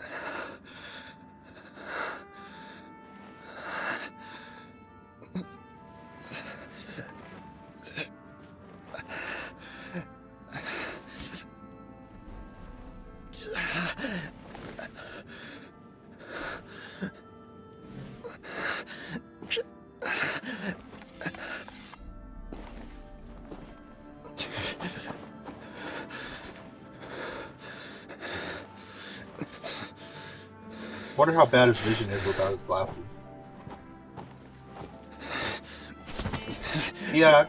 Wonder how bad his vision is without his glasses. Yeah.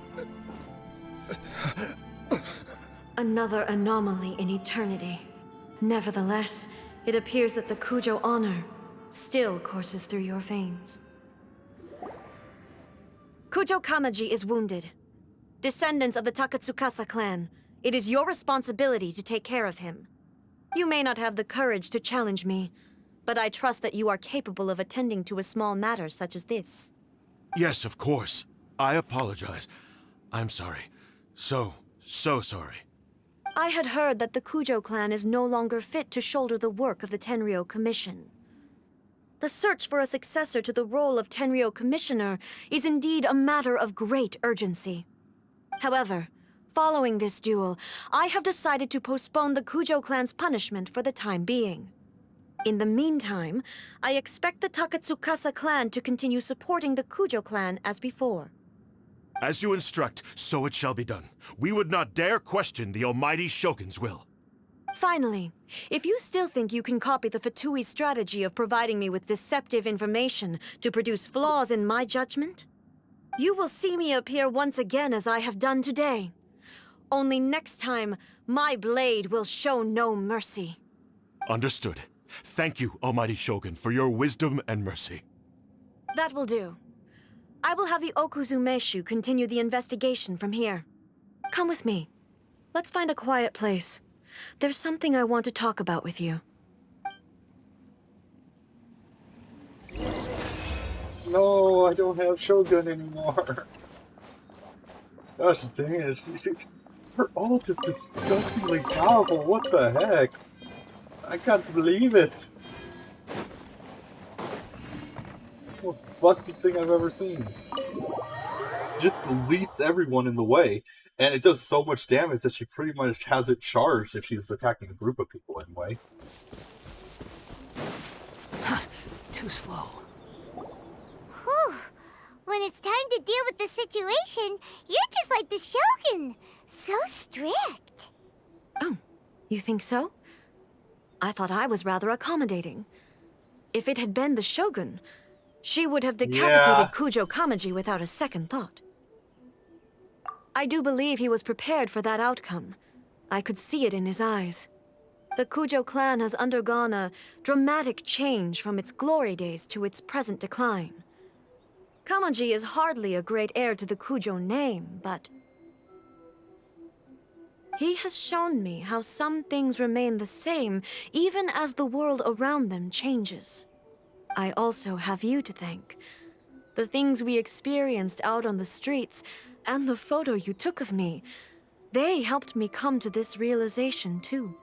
Another anomaly in eternity. Nevertheless, it appears that the Kujo honor still courses through your veins. Kujo Kamaji is wounded. Descendants of the Takatsukasa clan, it is your responsibility to take care of him. You may not have the courage to challenge me, but I trust that you are capable of attending to a small matter such as this. Yes, of course. I apologize. I'm sorry. So sorry. I had heard that the Kujo clan is no longer fit to shoulder the work of the Tenryou Commission. The search for a successor to the role of Tenryou Commissioner is indeed a matter of great urgency. However, following this duel, I have decided to postpone the Kujo clan's punishment for the time being. In the meantime, I expect the Takatsukasa clan to continue supporting the Kujo clan as before. As you instruct, so it shall be done. We would not dare question the almighty Shogun's will. Finally, if you still think you can copy the Fatui strategy of providing me with deceptive information to produce flaws in my judgment, you will see me appear once again as I have done today. Only next time, my blade will show no mercy. Understood. Thank you, almighty Shogun, for your wisdom and mercy. That will do. I will have the Okuzumeshu continue the investigation from here. Come with me. Let's find a quiet place. There's something I want to talk about with you. No, I don't have Shogun anymore. Gosh dang it. Her ult is disgustingly powerful. What the heck? I can't believe it. Most busted thing I've ever seen. Just deletes everyone in the way, and it does so much damage that she pretty much has it charged if she's attacking a group of people anyway. Too slow. Whew. When it's time to deal with the situation, you're just like the Shogun. So strict. Oh, you think so? I thought I was rather accommodating. If it had been the Shogun, she would have decapitated Kujo Kamaji without a second thought. I do believe he was prepared for that outcome. I could see it in his eyes. The Kujo clan has undergone a dramatic change from its glory days to its present decline. Kamaji is hardly a great heir to the Kujo name, but he has shown me how some things remain the same even as the world around them changes. I also have you to thank. The things we experienced out on the streets and the photo you took of me, they helped me come to this realization too.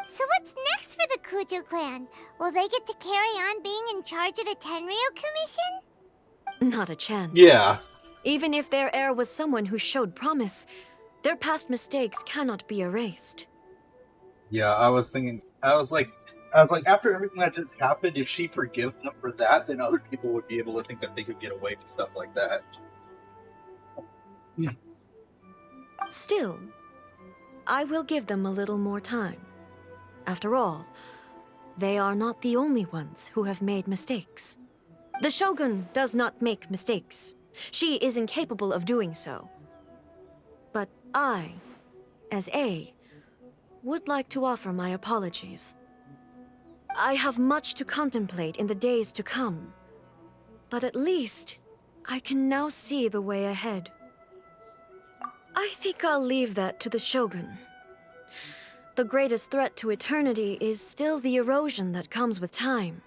So what's next for the Kujo clan? Will they get to carry on being in charge of the Tenryou Commission? Not a chance. Yeah. Even if their heir was someone who showed promise, their past mistakes cannot be erased. Yeah, I was like, after everything that just happened, if she forgives them for that, then other people would be able to think that they could get away with stuff like that. Still, I will give them a little more time. After all, they are not the only ones who have made mistakes. The Shogun does not make mistakes. She is incapable of doing so. But I, as A, would like to offer my apologies. I have much to contemplate in the days to come, but at least I can now see the way ahead. I think I'll leave that to the Shogun. The greatest threat to eternity is still the erosion that comes with time.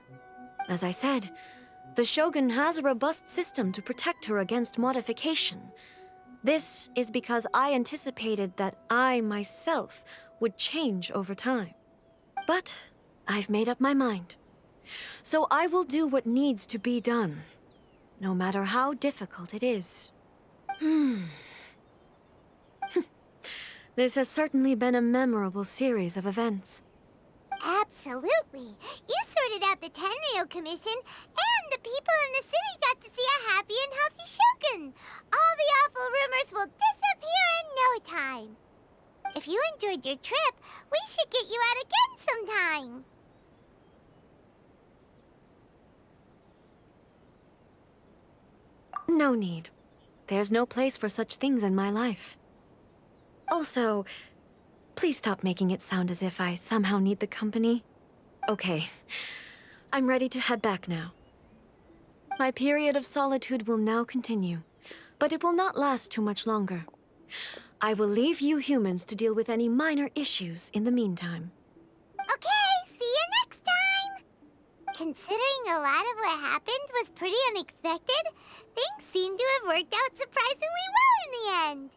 As I said, the Shogun has a robust system to protect her against modification. This is because I anticipated that I myself would change over time. But I've made up my mind. So I will do what needs to be done, no matter how difficult it is. This has certainly been a memorable series of events. Absolutely. You sorted out the Tenryo Commission, and the people in the city got to see a happy and healthy Shogun. All the awful rumors will disappear in no time. If you enjoyed your trip, we should get you out again sometime. No need. There's no place for such things in my life. Also, please stop making it sound as if I somehow need the company. Okay, I'm ready to head back now. My period of solitude will now continue, but it will not last too much longer. I will leave you humans to deal with any minor issues in the meantime. Okay, see you next time! Considering a lot of what happened was pretty unexpected, things seem to have worked out surprisingly well in the end.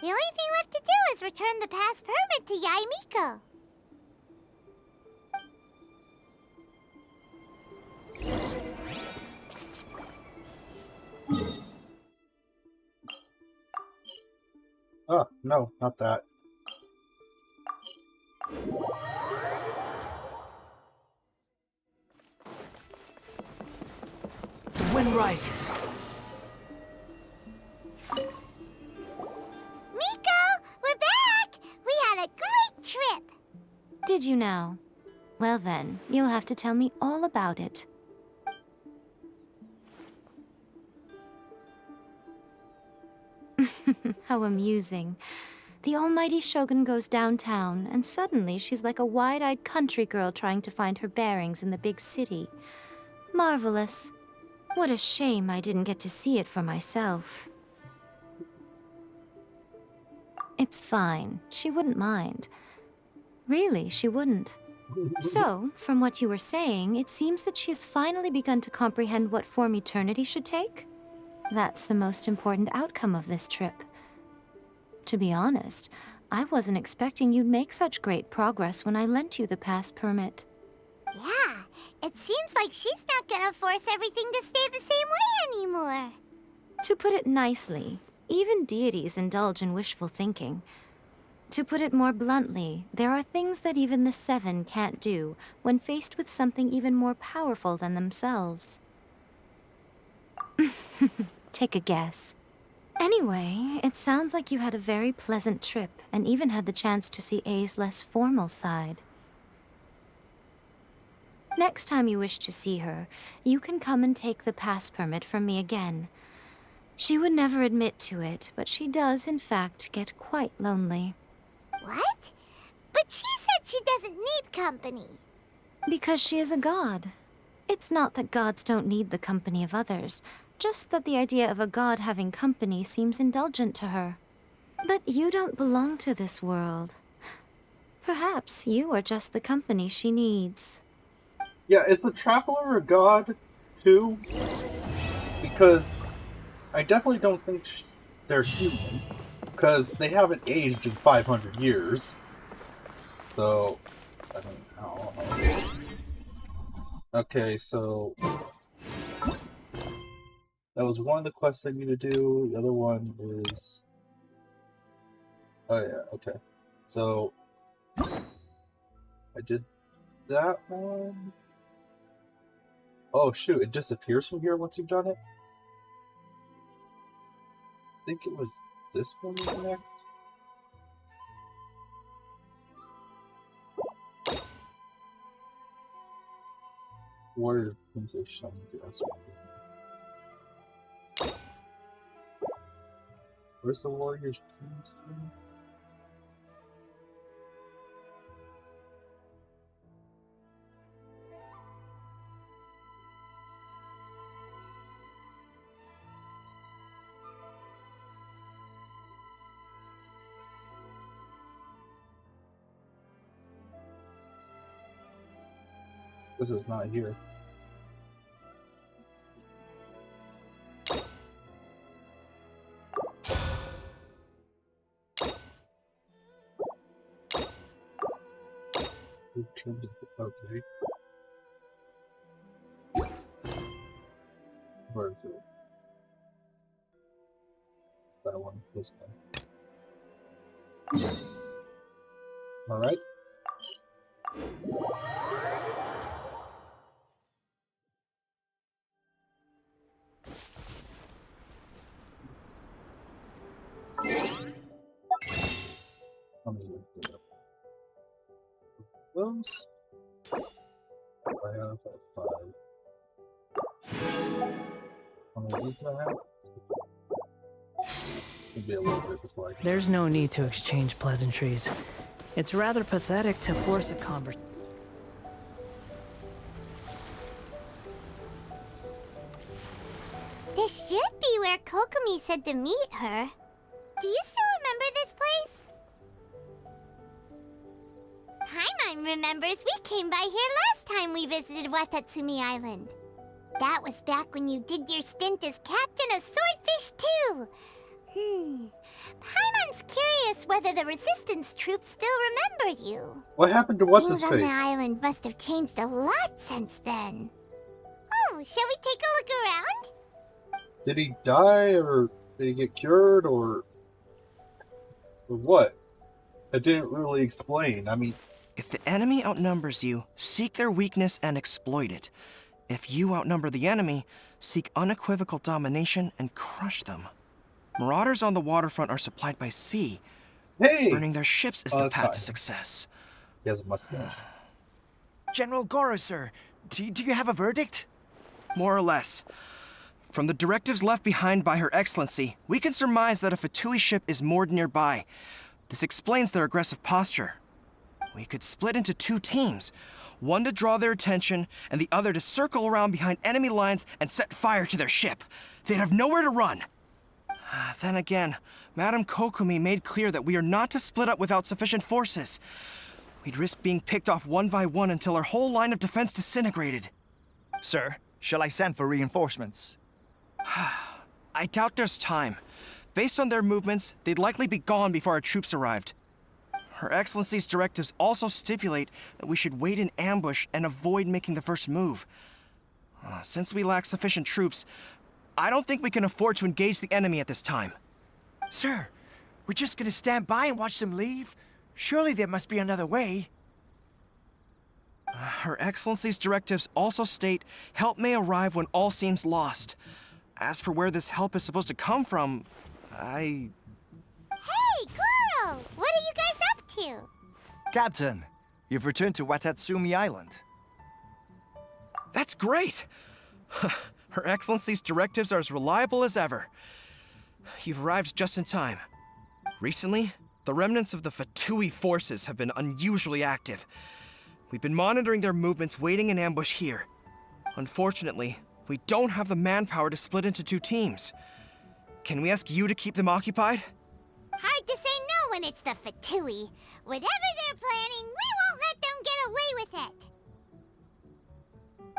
The only thing left to do is return the pass permit to Yaimiko. Oh, no, not that. The wind rises. Miko, we're back! We had a great trip! Did you now? Well then, you'll have to tell me all about it. How amusing. The almighty Shogun goes downtown, and suddenly she's like a wide-eyed country girl trying to find her bearings in the big city. Marvelous. What a shame I didn't get to see it for myself. It's fine. She wouldn't mind. Really, she wouldn't. So, from what you were saying, it seems that she's finally begun to comprehend what form eternity should take? That's the most important outcome of this trip. To be honest, I wasn't expecting you'd make such great progress when I lent you the pass permit. Yeah, it seems like she's not gonna force everything to stay the same way anymore. To put it nicely, even deities indulge in wishful thinking. To put it more bluntly, there are things that even the Seven can't do when faced with something even more powerful than themselves. Take a guess. Anyway, it sounds like you had a very pleasant trip and even had the chance to see A's less formal side. Next time you wish to see her, you can come and take the pass permit from me again. She would never admit to it, but she does, in fact, get quite lonely. What? But she said she doesn't need company. Because she is a god. It's not that gods don't need the company of others, just that the idea of a god having company seems indulgent to her. But you don't belong to this world. Perhaps you are just the company she needs. Yeah, is the Traveler a god, too? Because I definitely don't think they're human, because they haven't aged in 500 years. So, I don't know. Okay, so that was one of the quests I need to do. The other one is... Oh yeah, okay. So, I did that one. Oh shoot, it disappears from here once you've done it? I think it was this one was next. Warrior music showing the S one. Where's the Warrior's Dreams thing? This is not here. Okay. Where is it? That one. This one. Alright. Those. I have 5. How many of these do I have? It'll be a little bit before I can. There's no need to exchange pleasantries. It's rather pathetic to force a conversation. This should be where Kokomi said to meet her. Do you still remember this place? Paimon remembers we came by here last time we visited Watatsumi Island. That was back when you did your stint as captain of Swordfish too. Paimon's curious whether the resistance troops still remember you. What happened to what's-his-face? Things on the island must have changed a lot since then. Oh, shall we take a look around? Did he die, or did he get cured, or what? It didn't really explain. I mean... If the enemy outnumbers you, seek their weakness and exploit it. If you outnumber the enemy, seek unequivocal domination and crush them. Marauders on the waterfront are supplied by sea. Hey! Burning their ships is the path to success. He has a mustache. General Goro, sir, do you have a verdict? More or less. From the directives left behind by Her Excellency, we can surmise that a Fatui ship is moored nearby. This explains their aggressive posture. We could split into 2 teams, one to draw their attention, and the other to circle around behind enemy lines and set fire to their ship. They'd have nowhere to run. Then again, Madame Kokomi made clear that we are not to split up without sufficient forces. We'd risk being picked off one by one until our whole line of defense disintegrated. Sir, shall I send for reinforcements? I doubt there's time. Based on their movements, they'd likely be gone before our troops arrived. Her Excellency's directives also stipulate that we should wait in ambush and avoid making the first move. Since we lack sufficient troops, I don't think we can afford to engage the enemy at this time. Sir, we're just gonna stand by and watch them leave? Surely there must be another way. Her Excellency's directives also state help may arrive when all seems lost. As for where this help is supposed to come from, Hey, Goro! What are you guys up to? Captain, you've returned to Watatsumi Island. That's great! Her Excellency's directives are as reliable as ever. You've arrived just in time. Recently, the remnants of the Fatui forces have been unusually active. We've been monitoring their movements, waiting in ambush here. Unfortunately, we don't have the manpower to split into 2 teams. Can we ask you to keep them occupied? Hard to say no when it's the Fatui. Whatever they're planning, we won't let them get away with it.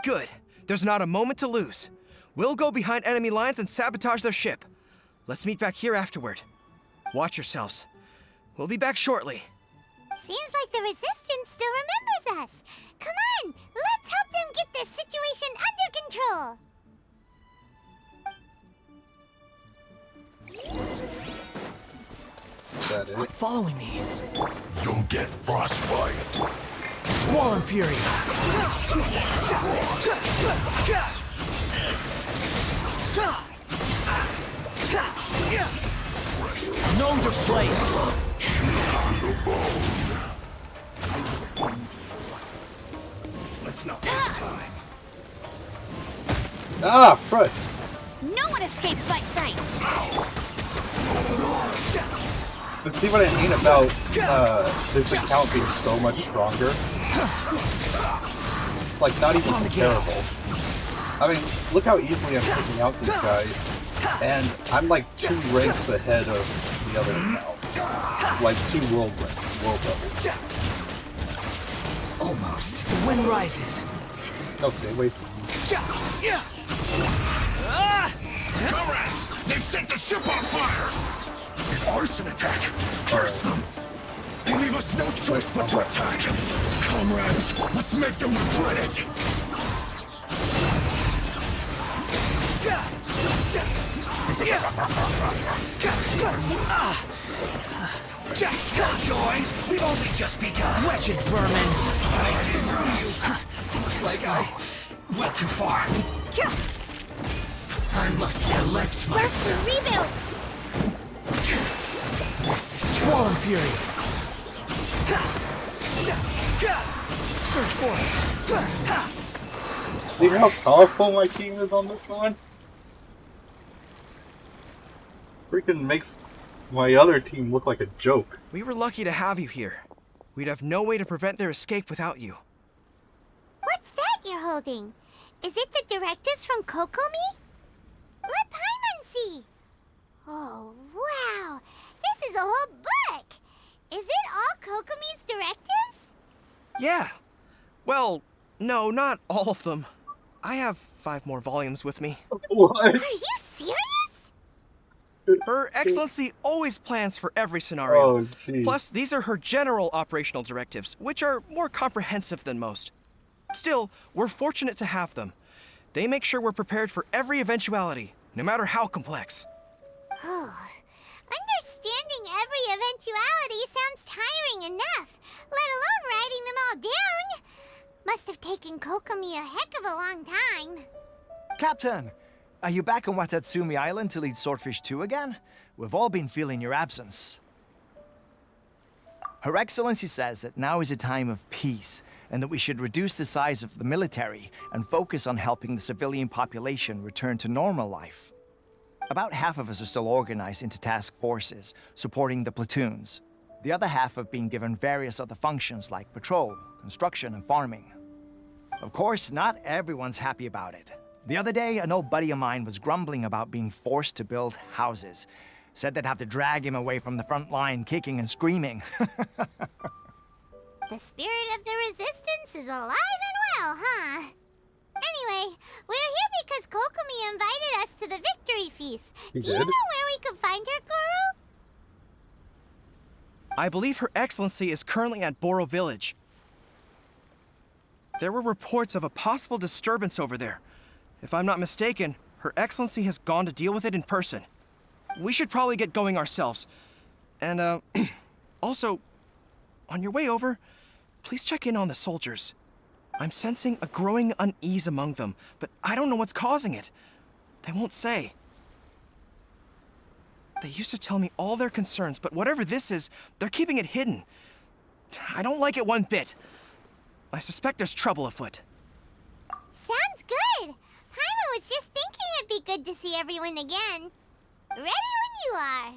Good. There's not a moment to lose. We'll go behind enemy lines and sabotage their ship. Let's meet back here afterward. Watch yourselves. We'll be back shortly. Seems like the Resistance still remembers us. Come on, let's help them get this situation under control. Quit following me. You'll get frostbite. Squall and Fury. Know your place. To the bone. Let's not waste time. Ah, right. No one escapes my sights. But see what I mean about this account being so much stronger? Like, not even comparable. I mean, look how easily I'm taking out these guys, and I'm like 2 ranks ahead of the other account. Like 2 world ranks, world levels. Almost. The wind rises. Okay, wait. Comrades, they've set the ship on fire! An arson attack! Curse them! They leave us no choice but to attack. Comrades, let's make them regret it. Joy, we've only just begun. Wretched vermin! I see through you. Looks like I went too far. I must collect myself. Where's the rebuild? This is Swollen fury! Search for it! See how powerful my team is on this one? Freaking makes my other team look like a joke. We were lucky to have you here. We'd have no way to prevent their escape without you. What's that you're holding? Is it the directives from Kokomi? Let Paimon see. Oh, wow. This is a whole book. Is it all Kokomi's directives? Yeah. Well, no, not all of them. I have 5 more volumes with me. What? Are you serious? Her Excellency always plans for every scenario. Oh, geez. Plus, these are her general operational directives, which are more comprehensive than most. Still, we're fortunate to have them. They make sure we're prepared for every eventuality, no matter how complex. Understanding every eventuality sounds tiring enough, let alone writing them all down. Must have taken Kokomi a heck of a long time. Captain, are you back on Watatsumi Island to lead Swordfish 2 again? We've all been feeling your absence. Her Excellency says that now is a time of peace, and that we should reduce the size of the military and focus on helping the civilian population return to normal life. About half of us are still organized into task forces, supporting the platoons. The other half have been given various other functions like patrol, construction, and farming. Of course, not everyone's happy about it. The other day, an old buddy of mine was grumbling about being forced to build houses. Said they'd have to drag him away from the front line, kicking and screaming. The spirit of the resistance is alive and well, huh? Anyway, we're here because Kokomi invited us to the victory feast. Do you know where we could find her, Goro? I believe Her Excellency is currently at Boro Village. There were reports of a possible disturbance over there. If I'm not mistaken, Her Excellency has gone to deal with it in person. We should probably get going ourselves. And, also, on your way over, please check in on the soldiers. I'm sensing a growing unease among them, but I don't know what's causing it. They won't say. They used to tell me all their concerns, but whatever this is, they're keeping it hidden. I don't like it one bit. I suspect there's trouble afoot. Sounds good. Paimon was just thinking it'd be good to see everyone again. Ready when you are.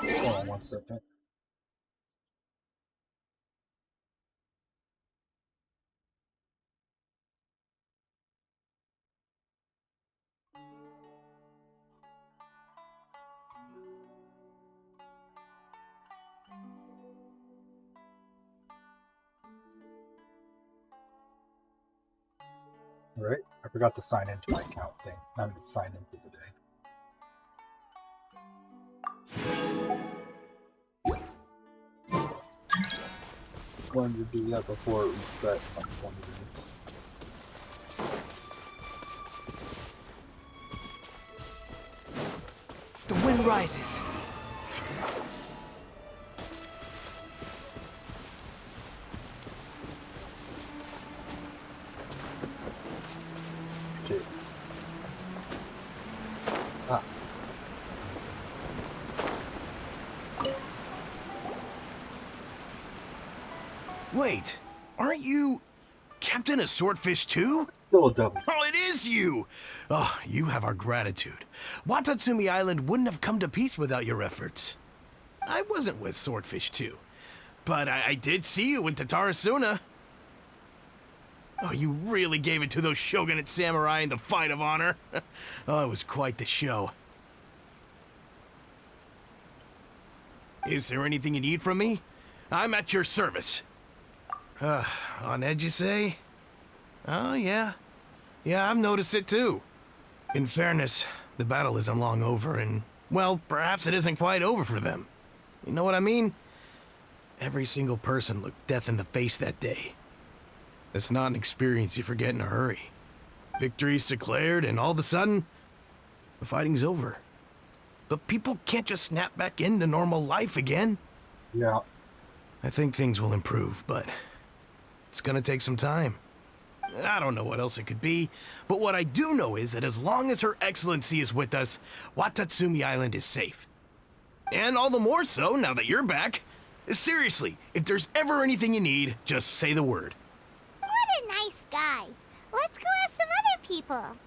Hold on 1 second. Alright, I forgot to sign into my account thing. I'm going to sign in for the day. Wanted to do that before it reset on 20 minutes. The wind rises. Okay. Ah. Wait, aren't you Captain of Swordfish too? Still a W. Oh, it is you! Oh, you have our gratitude. Watatsumi Island wouldn't have come to peace without your efforts. I wasn't with Swordfish 2, but I did see you in Tatarasuna. Oh, you really gave it to those shogunate samurai in the fight of honor. Oh, it was quite the show. Is there anything you need from me? I'm at your service. On edge, you say? Oh, yeah. Yeah, I've noticed it too. In fairness, the battle isn't long over, and, well, perhaps it isn't quite over for them. You know what I mean? Every single person looked death in the face that day. It's not an experience you forget in a hurry. Victory's declared, and all of a sudden, the fighting's over. But people can't just snap back into normal life again. Yeah. I think things will improve, but it's gonna take some time. I don't know what else it could be, but what I do know is that as long as Her Excellency is with us, Watatsumi Island is safe. And all the more so now that you're back. Seriously, if there's ever anything you need, just say the word. What a nice guy. Let's go ask some other people.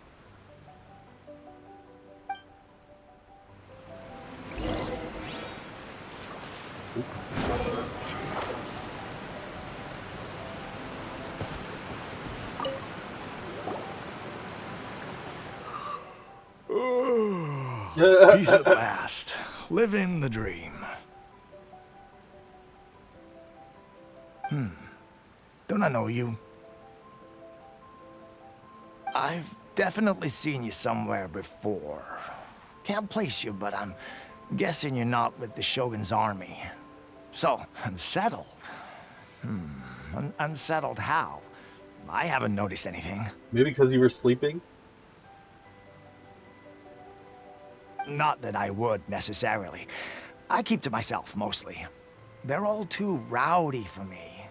Peace at last. Living the dream. Don't I know you? I've definitely seen you somewhere before. Can't place you, but I'm guessing you're not with the Shogun's army. So, unsettled. Unsettled how? I haven't noticed anything. Maybe because you were sleeping? Not that I would, necessarily. I keep to myself, mostly. They're all too rowdy for me.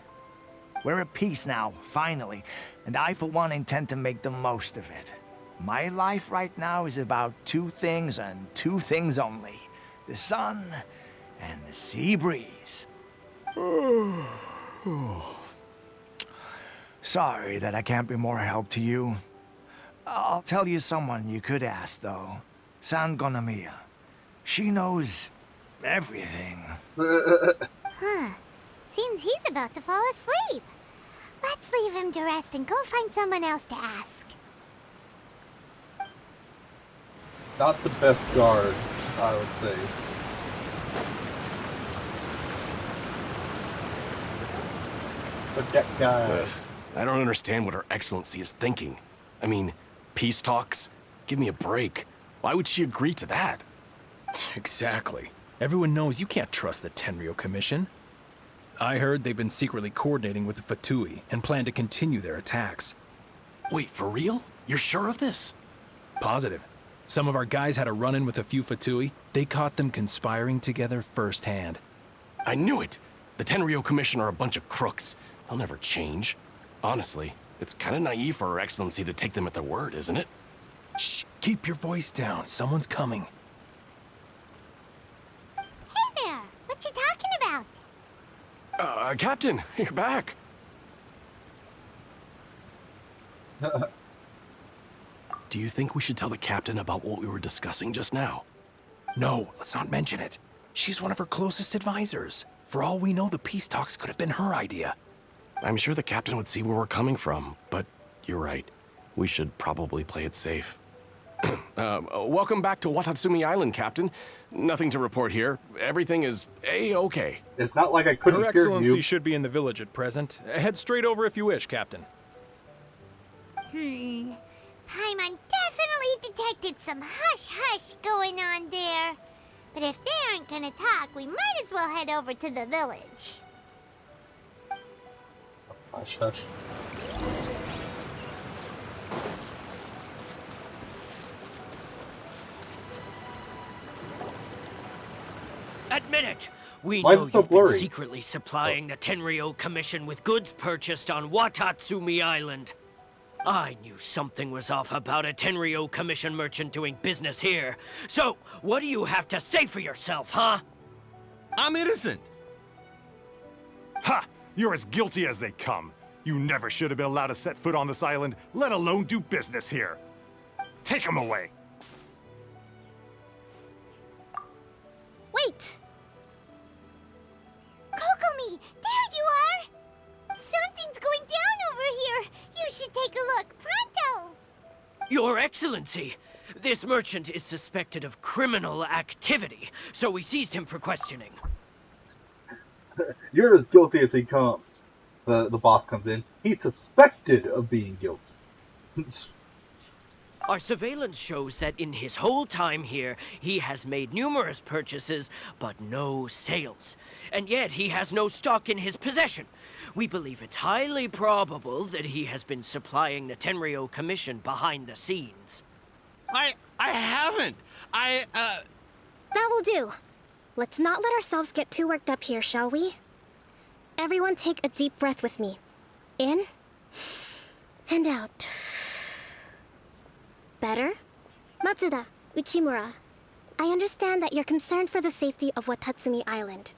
We're at peace now, finally, and I, for one, intend to make the most of it. My life right now is about two things and two things only. The sun and the sea breeze. Sorry that I can't be more help to you. I'll tell you someone you could ask, though. San Gonamiya. She knows everything. Huh. Seems he's about to fall asleep. Let's leave him to rest and go find someone else to ask. Not the best guard, I would say. But that guy... I don't understand what Her Excellency is thinking. I mean, peace talks? Give me a break. Why would she agree to that? Exactly. Everyone knows you can't trust the Tenryo Commission. I heard they've been secretly coordinating with the Fatui and plan to continue their attacks. Wait, for real? You're sure of this? Positive. Some of our guys had a run-in with a few Fatui. They caught them conspiring together firsthand. I knew it! The Tenryo Commission are a bunch of crooks. They'll never change. Honestly, it's kind of naive for Her Excellency to take them at their word, isn't it? Shh! Keep your voice down. Someone's coming. Hey there! What you talking about? Captain, you're back. Do you think we should tell the captain about what we were discussing just now? No, let's not mention it. She's one of her closest advisors. For all we know, the peace talks could have been her idea. I'm sure the captain would see where we're coming from, but you're right. We should probably play it safe. Welcome back to Watatsumi Island, Captain. Nothing to report here. Everything is A-okay. It's not like I couldn't Her hear Excellency you. should be in the village at present. Head straight over if you wish, Captain. Paimon definitely detected some hush-hush going on there. But if they aren't gonna talk, we might as well head over to the village. Hush, hush. Admit it! We Why is know it so you've been blurry? secretly supplying the Tenryo Commission with goods purchased on Watatsumi Island. I knew something was off about a Tenryo Commission merchant doing business here. So, what do you have to say for yourself, huh? I'm innocent! Ha! You're as guilty as they come. You never should have been allowed to set foot on this island, let alone do business here. Take him away. Wait! Kokomi, there you are! Something's going down over here. You should take a look, pronto! Your Excellency, this merchant is suspected of criminal activity, so we seized him for questioning. You're as guilty as he comes. the boss comes in. He's suspected of being guilty. Our surveillance shows that in his whole time here, he has made numerous purchases, but no sales. And yet he has no stock in his possession. We believe it's highly probable that he has been supplying the Tenryo Commission behind the scenes. I haven't. That will do. Let's not let ourselves get too worked up here, shall we? Everyone take a deep breath with me. In and out. Better? Matsuda, Uchimura, I understand that you're concerned for the safety of Watatsumi Island.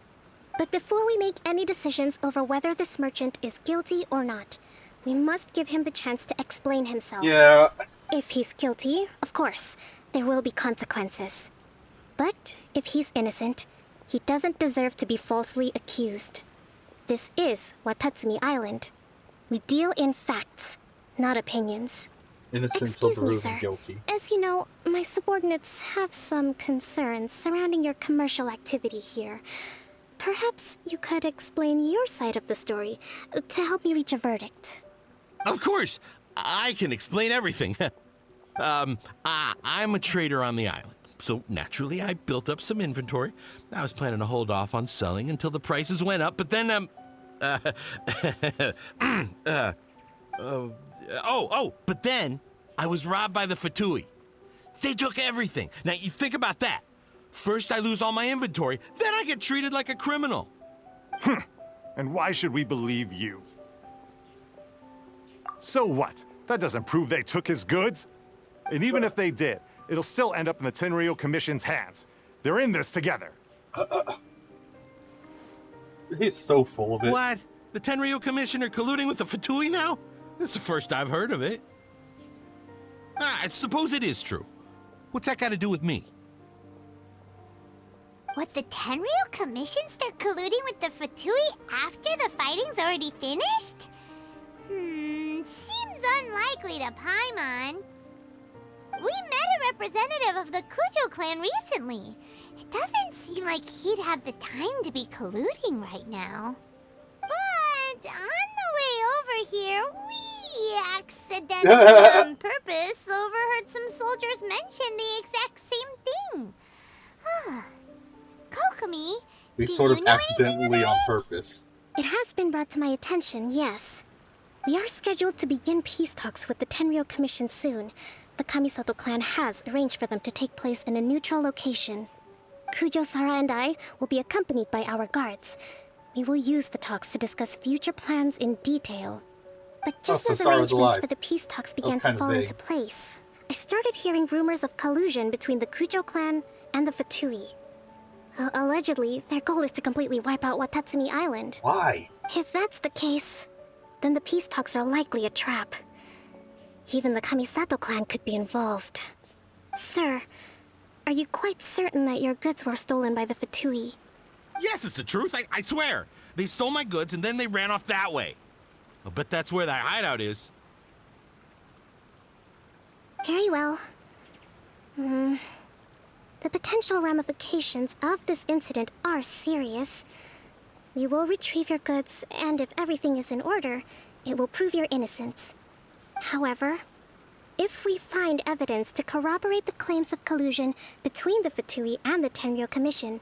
But before we make any decisions over whether this merchant is guilty or not, we must give him the chance to explain himself. Yeah. If he's guilty, of course, there will be consequences. But if he's innocent, he doesn't deserve to be falsely accused. This is Watatsumi Island. We deal in facts, not opinions. Innocent Excuse till me, proven sir. guilty. As you know, my subordinates have some concerns surrounding your commercial activity here. Perhaps you could explain your side of the story to help me reach a verdict. Of course, I can explain everything. I'm a trader on the island, so naturally I built up some inventory. I was planning to hold off on selling until the prices went up, but then, but then I was robbed by the Fatui. They took everything. Now, you think about that. First I lose all my inventory, then I get treated like a criminal. And why should we believe you? So what? That doesn't prove they took his goods. And even if they did, it'll still end up in the Tenryo Commission's hands. They're in this together. He's so full of it. What? The Tenryo Commissioner colluding with the Fatui now? This is the first I've heard of it. I suppose it is true. What's that got to do with me? What, the Tenryo Commission start colluding with the Fatui after the fighting's already finished? Seems unlikely to Paimon. We met a representative of the Kujo clan recently. It doesn't seem like he'd have the time to be colluding right now. But on the way over here, we accidentally on purpose overheard some soldiers mention the exact same thing. Kokomi, We do sort of you know anything accidentally about on it? purpose. It has been brought to my attention, yes. We are scheduled to begin peace talks with the Tenryo Commission soon. The Kamisato clan has arranged for them to take place in a neutral location. Kujo-Sara and I will be accompanied by our guards. We will use the talks to discuss future plans in detail. But just so as Sara's arrangements alive. for the peace talks That was began to kinda fall vague. into place, I started hearing rumors of collusion between the Kujo clan and the Fatui. Allegedly, their goal is to completely wipe out Watatsumi Island. Why? If that's the case, then the peace talks are likely a trap. Even the Kamisato clan could be involved. Sir, are you quite certain that your goods were stolen by the Fatui? Yes, it's the truth. I swear. They stole my goods and then they ran off that way. I'll bet that's where that hideout is. Very well. The potential ramifications of this incident are serious. We will retrieve your goods, and if everything is in order, it will prove your innocence. However, if we find evidence to corroborate the claims of collusion between the Fatui and the Tenryo Commission,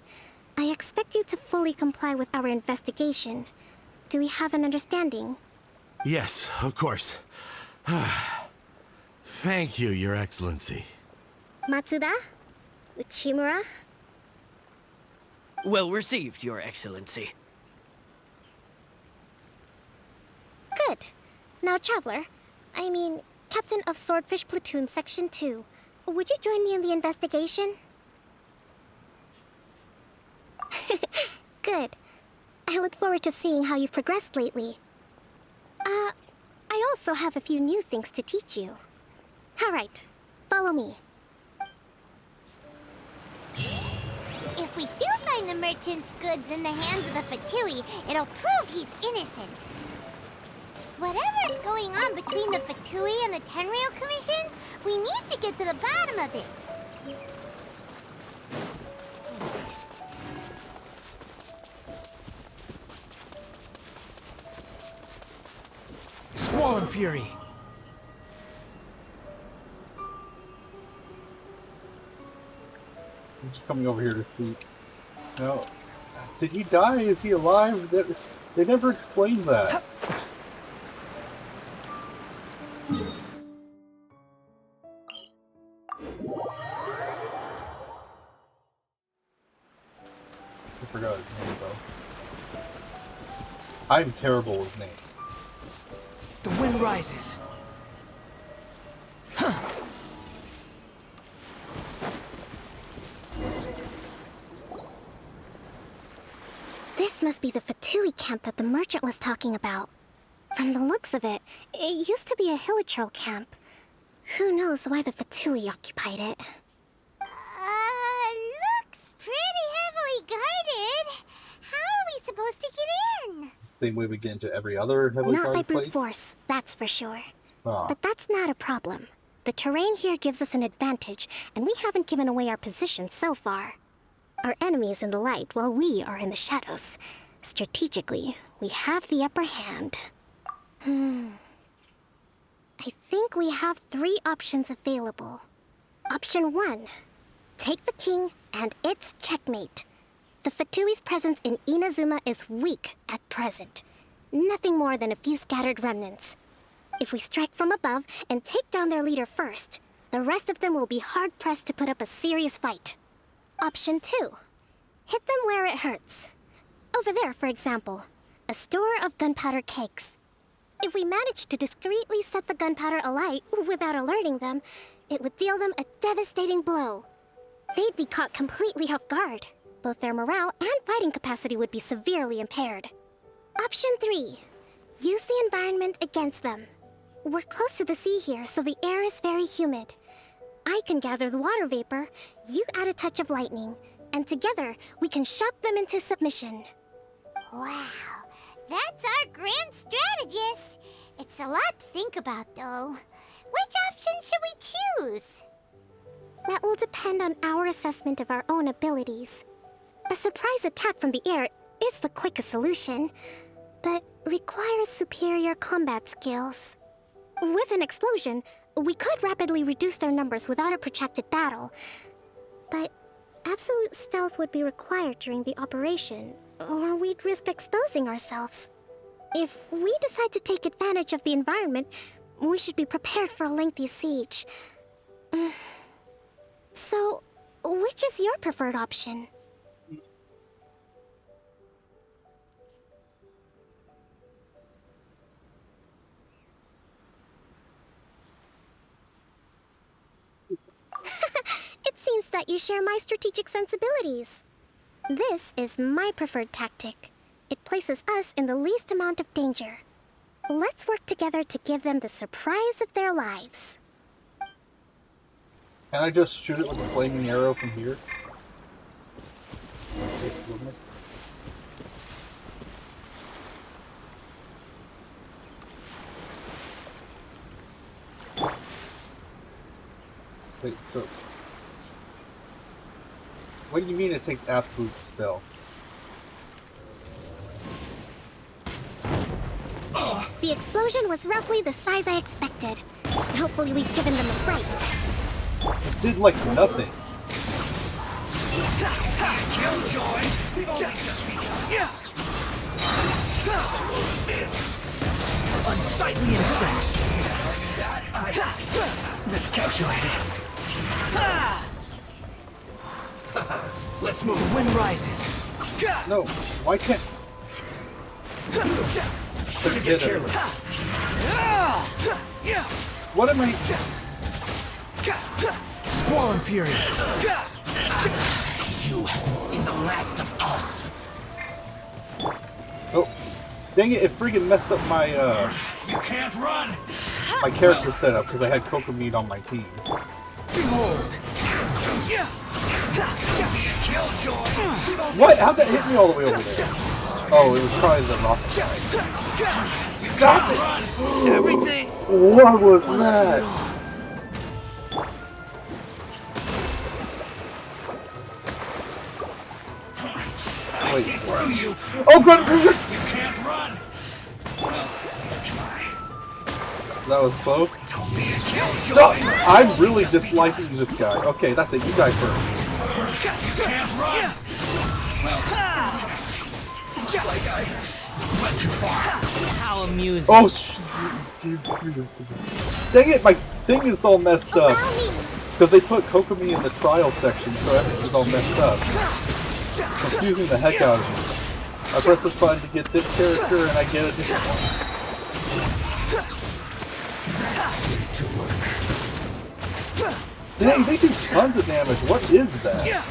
I expect you to fully comply with our investigation. Do we have an understanding? Yes, of course. Thank you, Your Excellency. Matsuda? Uchimura? Well received, Your Excellency. Good. Now, Traveler, Captain of Swordfish Platoon Section 2, would you join me in the investigation? Good. I look forward to seeing how you've progressed lately. I also have a few new things to teach you. Alright, follow me. If we do find the merchant's goods in the hands of the Fatui, it'll prove he's innocent. Whatever's going on between the Fatui and the Tenryo Commission, we need to get to the bottom of it. Squall Fury. I'm just coming over here to see. No. Did he die? Is he alive? They never explained that. I forgot his name, though. I'm terrible with names. The wind rises. This must be the Fatui camp that the merchant was talking about. From the looks of it, it used to be a hilichurl camp. Who knows why the Fatui occupied it? Looks pretty heavily guarded. How are we supposed to get in? Same way we get into every other heavily Not by guarded brute place? force, that's for sure. Ah. But that's not a problem. The terrain here gives us an advantage, and we haven't given away our position so far. Our enemy is in the light, while we are in the shadows. Strategically, we have the upper hand. I think we have 3 options available. Option 1. Take the king, and it's checkmate. The Fatui's presence in Inazuma is weak at present. Nothing more than a few scattered remnants. If we strike from above and take down their leader first, the rest of them will be hard-pressed to put up a serious fight. Option 2. Hit them where it hurts. Over there, for example, a store of gunpowder cakes. If we manage to discreetly set the gunpowder alight without alerting them, it would deal them a devastating blow. They'd be caught completely off guard. Both their morale and fighting capacity would be severely impaired. Option 3. Use the environment against them. We're close to the sea here, so the air is very humid. I can gather the water vapor, you add a touch of lightning, and together we can shock them into submission. Wow, that's our grand strategist. It's a lot to think about, though. Which option should we choose? That will depend on our assessment of our own abilities. A surprise attack from the air is the quickest solution, but requires superior combat skills. With an explosion, we could rapidly reduce their numbers without a protracted battle, but absolute stealth would be required during the operation, or we'd risk exposing ourselves. If we decide to take advantage of the environment, we should be prepared for a lengthy siege. So, which is your preferred option? It seems that you share my strategic sensibilities. This is my preferred tactic. It places us in the least amount of danger. Let's work together to give them the surprise of their lives. Can I just shoot it with a flaming arrow from here? Wait, so... What do you mean it takes absolute stealth? The explosion was roughly the size I expected. Hopefully we've given them a fright. It did like nothing. Killjoy! We've only just begun. Unsightly insects. Miscalculated. Let's move. The wind rises. No, why can't... Shouldn't get careless. What am I... Squall and Fury. You haven't seen the last of us. Oh, dang it! It freaking messed up my You can't run. my character setup because I had Cocoa Meat on my team. Behold. What? How'd that hit me all the way over there? Oh, it was probably the rocket side. Stop it! Everything. What was that? I see through you. Oh god! You can't run. Well, neither can I. That was close. Stop! I'm really disliking this guy. Okay, that's it. You die first. Went too far. How amusing. Oh, dang it, my thing is all messed up. Because they put Kokomi in the trial section, so everything's all messed up. Confusing the heck out of me. I press this button to get this character, and I get a different one. Dang, they do tons of damage. What is that?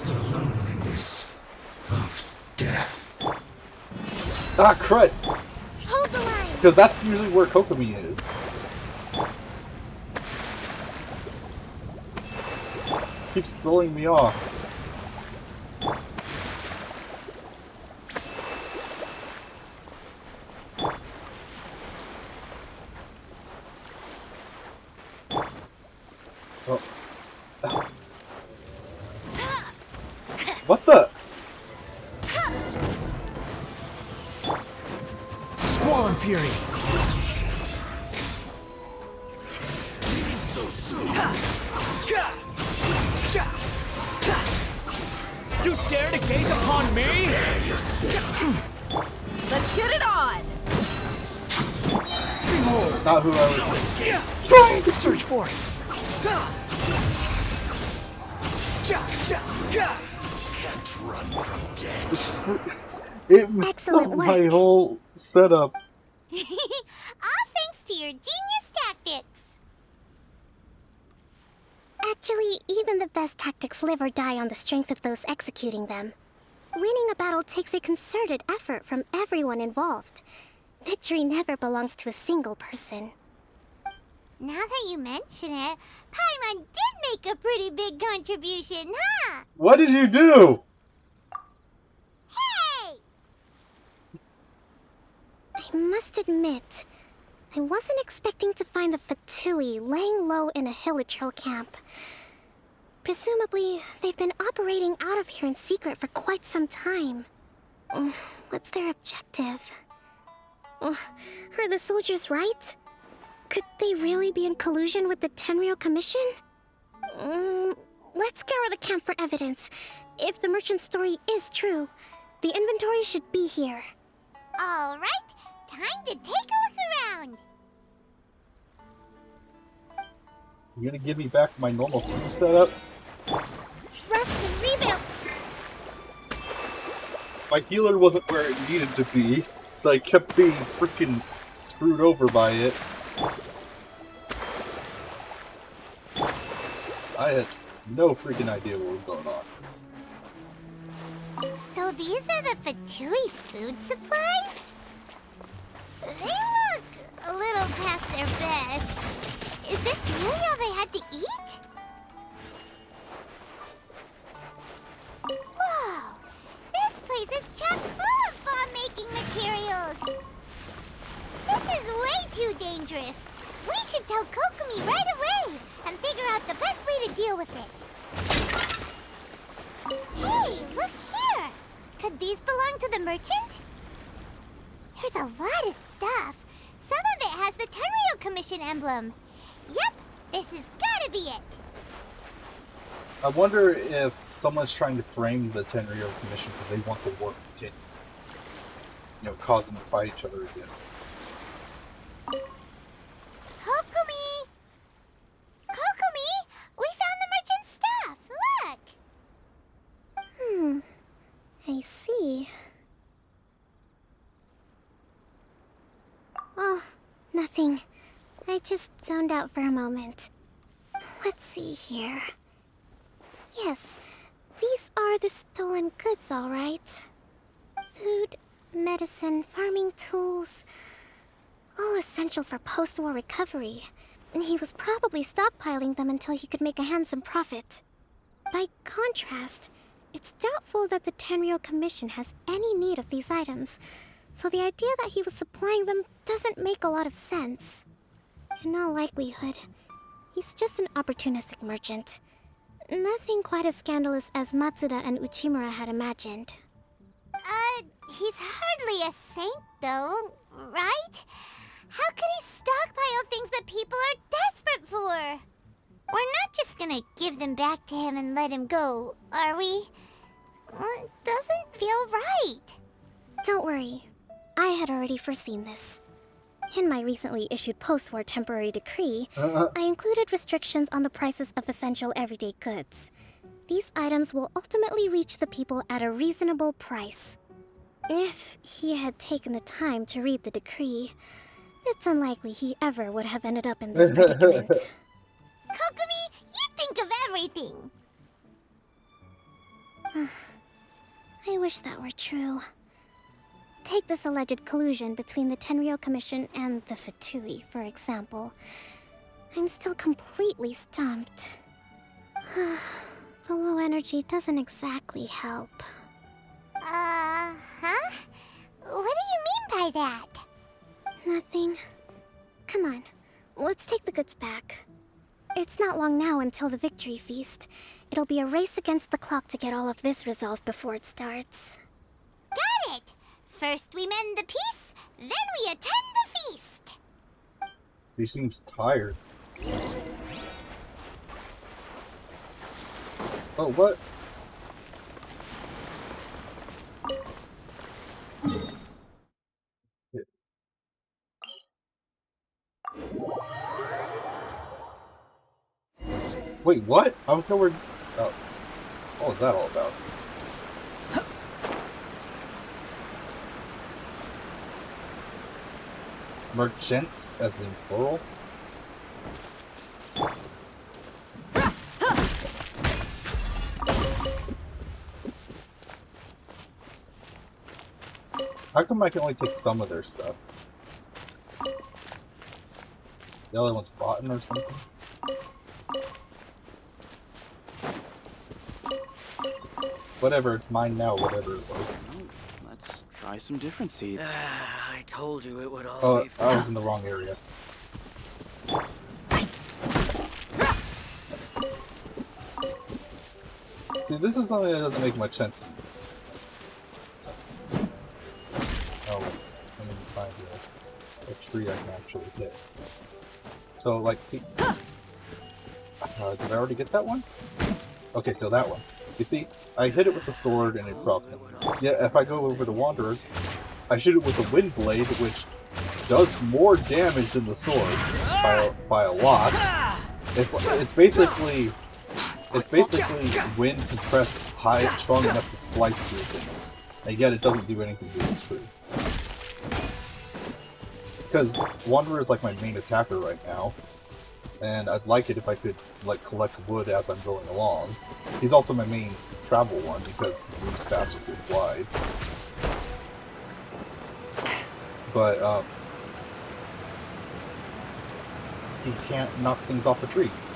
The loneliness of death. Ah, crud! Hold the line. Because that's usually where Kokomi is. Keeps throwing me off. Oh. What the? Squall and Fury. So soon. You dare to gaze upon me? Let's get it on! Behold. Not who I was Trying to search for it. Can't run from death. It messed Excellent up work. my whole setup. All thanks to your genius tactics. Actually, even the best tactics live or die on the strength of those executing them. Winning a battle takes a concerted effort from everyone involved. Victory never belongs to a single person. Now that you mention it, Paimon did make a pretty big contribution, huh? What did you do? Hey! I must admit, I wasn't expecting to find the Fatui laying low in a Hilichurl camp. Presumably, they've been operating out of here in secret for quite some time. What's their objective? Are the soldiers right? Could they really be in collusion with the Tenryou Commission? Let's scour the camp for evidence. If the merchant's story is true, the inventory should be here. All right, time to take a look around. You gonna give me back my normal team setup? Trust and rebuild. My healer wasn't where it needed to be, so I kept being freaking screwed over by it. I had no freaking idea what was going on. So these are the Fatui food supplies? They look a little past their best. Is this really all they had to eat? Whoa! This place is chock full of bomb-making materials! This is way too dangerous! We should tell Kokomi right away and figure out the best way to deal with it. Hey, look here! Could these belong to the merchant? There's a lot of stuff. Some of it has the Tenryou Commission emblem. Yep, this has gotta be it. I wonder if someone's trying to frame the Tenryou Commission because they want the war to continue. You know, cause them to fight each other again. Kokomi! Kokomi! We found the merchant's stuff! Look! I see. Oh, nothing. I just zoned out for a moment. Let's see here. Yes, these are the stolen goods, all right. Food, medicine, farming tools. All essential for post-war recovery. And he was probably stockpiling them until he could make a handsome profit. By contrast, it's doubtful that the Tenryou Commission has any need of these items, so the idea that he was supplying them doesn't make a lot of sense. In all likelihood, he's just an opportunistic merchant. Nothing quite as scandalous as Matsuda and Uchimura had imagined. He's hardly a saint, though, right? How could he stockpile stockpile things that people are desperate for. We're not just gonna give them back to him and let him go, are we? It doesn't feel right. Don't worry. I had already foreseen this. In my recently issued post-war temporary decree, I included restrictions on the prices of essential everyday goods. These items will ultimately reach the people at a reasonable price. If he had taken the time to read the decree, it's unlikely he ever would have ended up in this predicament. Kokomi, you think of everything! I wish that were true. Take this alleged collusion between the Tenryou Commission and the Fatui, for example. I'm still completely stumped. The low energy doesn't exactly help. Huh? What do you mean by that? Nothing. Come on, let's take the goods back. It's not long now until the victory feast. It'll be a race against the clock to get all of this resolved before it starts. Got it! First we mend the peace, then we attend the feast! He seems tired. Oh, what? Wait, what? I was nowhere... Oh. What was that all about? Merchants, as in plural? How come I can only take some of their stuff? The other one's rotten or something? Whatever, it's mine now, whatever it was. Let's try some different seeds. I told you it would all Oh, be I was in the wrong area. See, this is something that doesn't make much sense. Oh, let me find a tree I can actually hit. So, like, see... did I already get that one? Okay, so that one. You see, I hit it with the sword and it drops it. Yeah, if I go over to Wanderer, I shoot it with the wind blade, which does more damage than the sword by a lot. It's basically wind compressed high strong enough to slice through things, and yet it doesn't do anything to this tree. Because Wanderer is like my main attacker right now, and I'd like it if I could like collect wood as I'm going along. He's also my main travel one because he moves faster to fly. But he can't knock things off the trees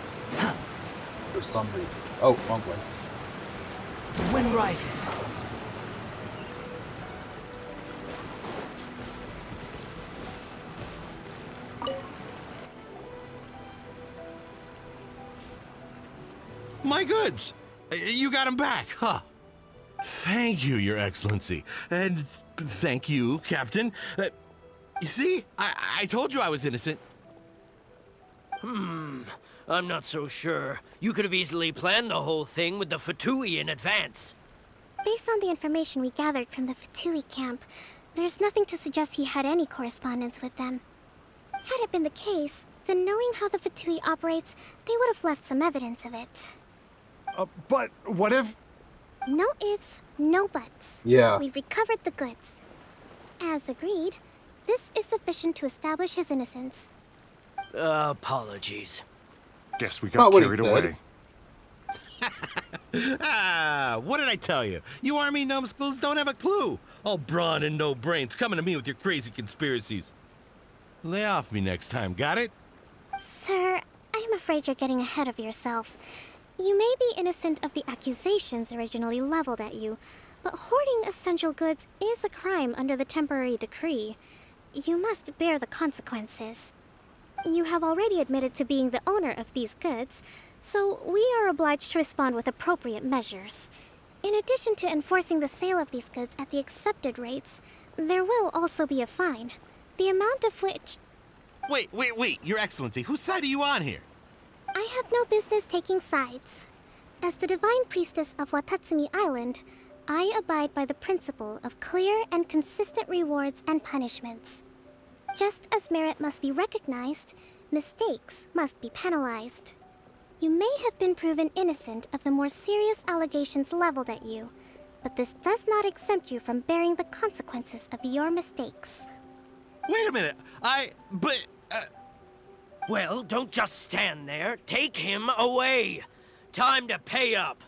for some reason. Oh, wrong way. The wind rises. My goods! You got them back, huh? Thank you, Your Excellency. And thank you, Captain. You see? I told you I was innocent. I'm not so sure. You could have easily planned the whole thing with the Fatui in advance. Based on the information we gathered from the Fatui camp, there's nothing to suggest he had any correspondence with them. Had it been the case, then knowing how the Fatui operates, they would have left some evidence of it. But what if... No ifs, no buts. Yeah. We've recovered the goods. As agreed, this is sufficient to establish his innocence. Apologies. Guess we got carried away. What did I tell you? You army numbskulls don't have a clue. All brawn and no brains coming to me with your crazy conspiracies. Lay off me next time, got it? Sir, I'm afraid you're getting ahead of yourself. You may be innocent of the accusations originally leveled at you, but hoarding essential goods is a crime under the temporary decree. You must bear the consequences. You have already admitted to being the owner of these goods, so we are obliged to respond with appropriate measures. In addition to enforcing the sale of these goods at the accepted rates, there will also be a fine, the amount of which... Wait, Your Excellency, whose side are you on here? I have no business taking sides. As the Divine Priestess of Watatsumi Island, I abide by the principle of clear and consistent rewards and punishments. Just as merit must be recognized, mistakes must be penalized. You may have been proven innocent of the more serious allegations leveled at you, but this does not exempt you from bearing the consequences of your mistakes. Wait a minute, Well, don't just stand there. Take him away. Time to pay up.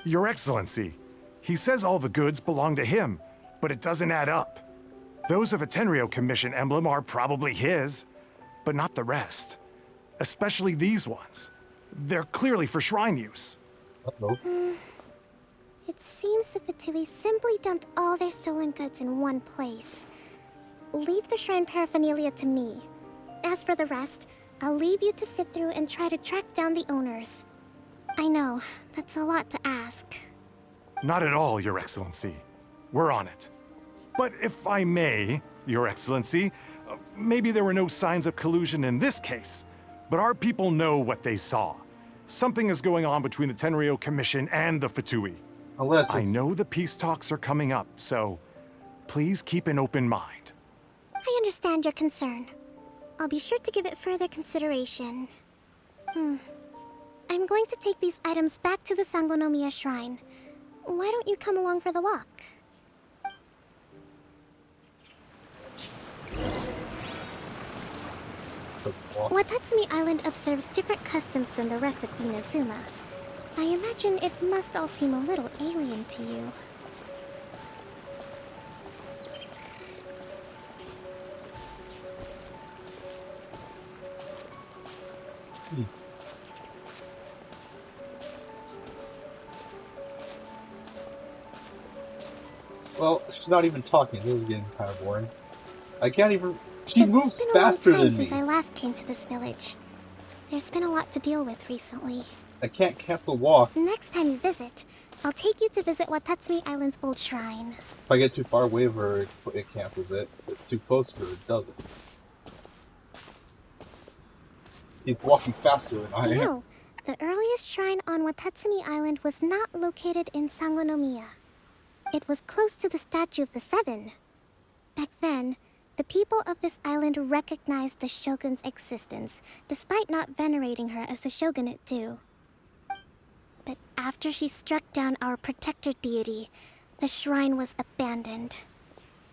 Your Excellency, he says all the goods belong to him, but it doesn't add up. Those of a Tenryo Commission emblem are probably his, but not the rest. Especially these ones. They're clearly for shrine use. It seems the Fatui simply dumped all their stolen goods in one place. Leave the shrine paraphernalia to me. As for the rest, I'll leave you to sift through and try to track down the owners. I know, that's a lot to ask. Not at all, Your Excellency. We're on it. But if I may, Your Excellency, maybe there were no signs of collusion in this case, but our people know what they saw. Something is going on between the Tenryo Commission and the Fatui. I know the peace talks are coming up, so please keep an open mind. I understand your concern. I'll be sure to give it further consideration. I'm going to take these items back to the Sangonomiya Shrine. Why don't you come along for the walk? Watatsumi Island observes different customs than the rest of Inazuma. I imagine it must all seem a little alien to you. Well, she's not even talking. This is getting kind of boring. I can't even... She moves It's faster been a long than time me. since I last came to this village. There's been a lot to deal with recently. I can't cancel walk. Next time you visit, I'll take you to visit Watatsumi Island's old shrine. If I get too far away of her, it cancels it. But too close to her, it doesn't. He's walking faster than I am. You know, the earliest shrine on Watatsumi Island was not located in Sangonomiya. It was close to the Statue of the Seven. Back then, the people of this island recognized the shogun's existence, despite not venerating her as the shogunate do. But after she struck down our protector deity, the shrine was abandoned.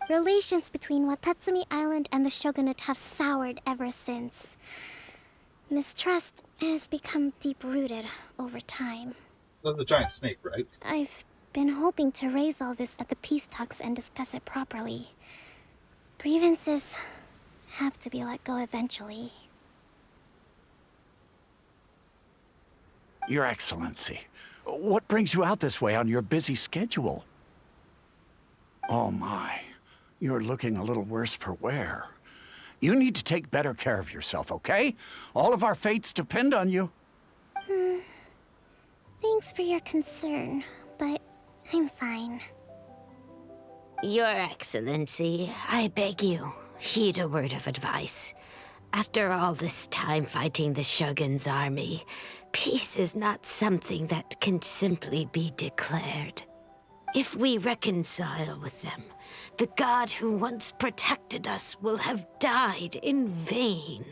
Relations between Watatsumi Island and the shogunate have soured ever since. Mistrust has become deep-rooted over time. That's the giant snake, right? I've been hoping to raise all this at the peace talks and discuss it properly. Grievances have to be let go eventually. Your Excellency, what brings you out this way on your busy schedule? Oh my, you're looking a little worse for wear. You need to take better care of yourself, okay? All of our fates depend on you. Thanks for your concern, but I'm fine. Your Excellency, I beg you, heed a word of advice. After all this time fighting the Shogun's army, peace is not something that can simply be declared. If we reconcile with them, the god who once protected us will have died in vain.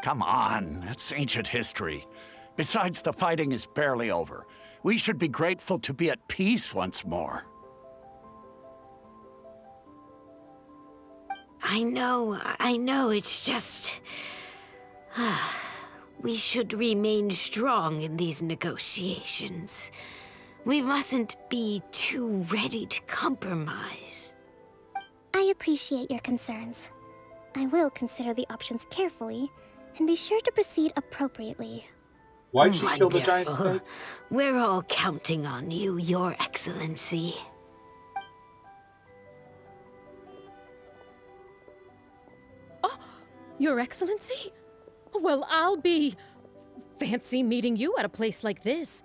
Come on, that's ancient history. Besides, the fighting is barely over. We should be grateful to be at peace once more. I know, it's just... we should remain strong in these negotiations. We mustn't be too ready to compromise. I appreciate your concerns. I will consider the options carefully, and be sure to proceed appropriately. Why'd she kill the giant Wonderful. snake? We're all counting on you, Your Excellency. Your Excellency? Well, I'll be... fancy meeting you at a place like this.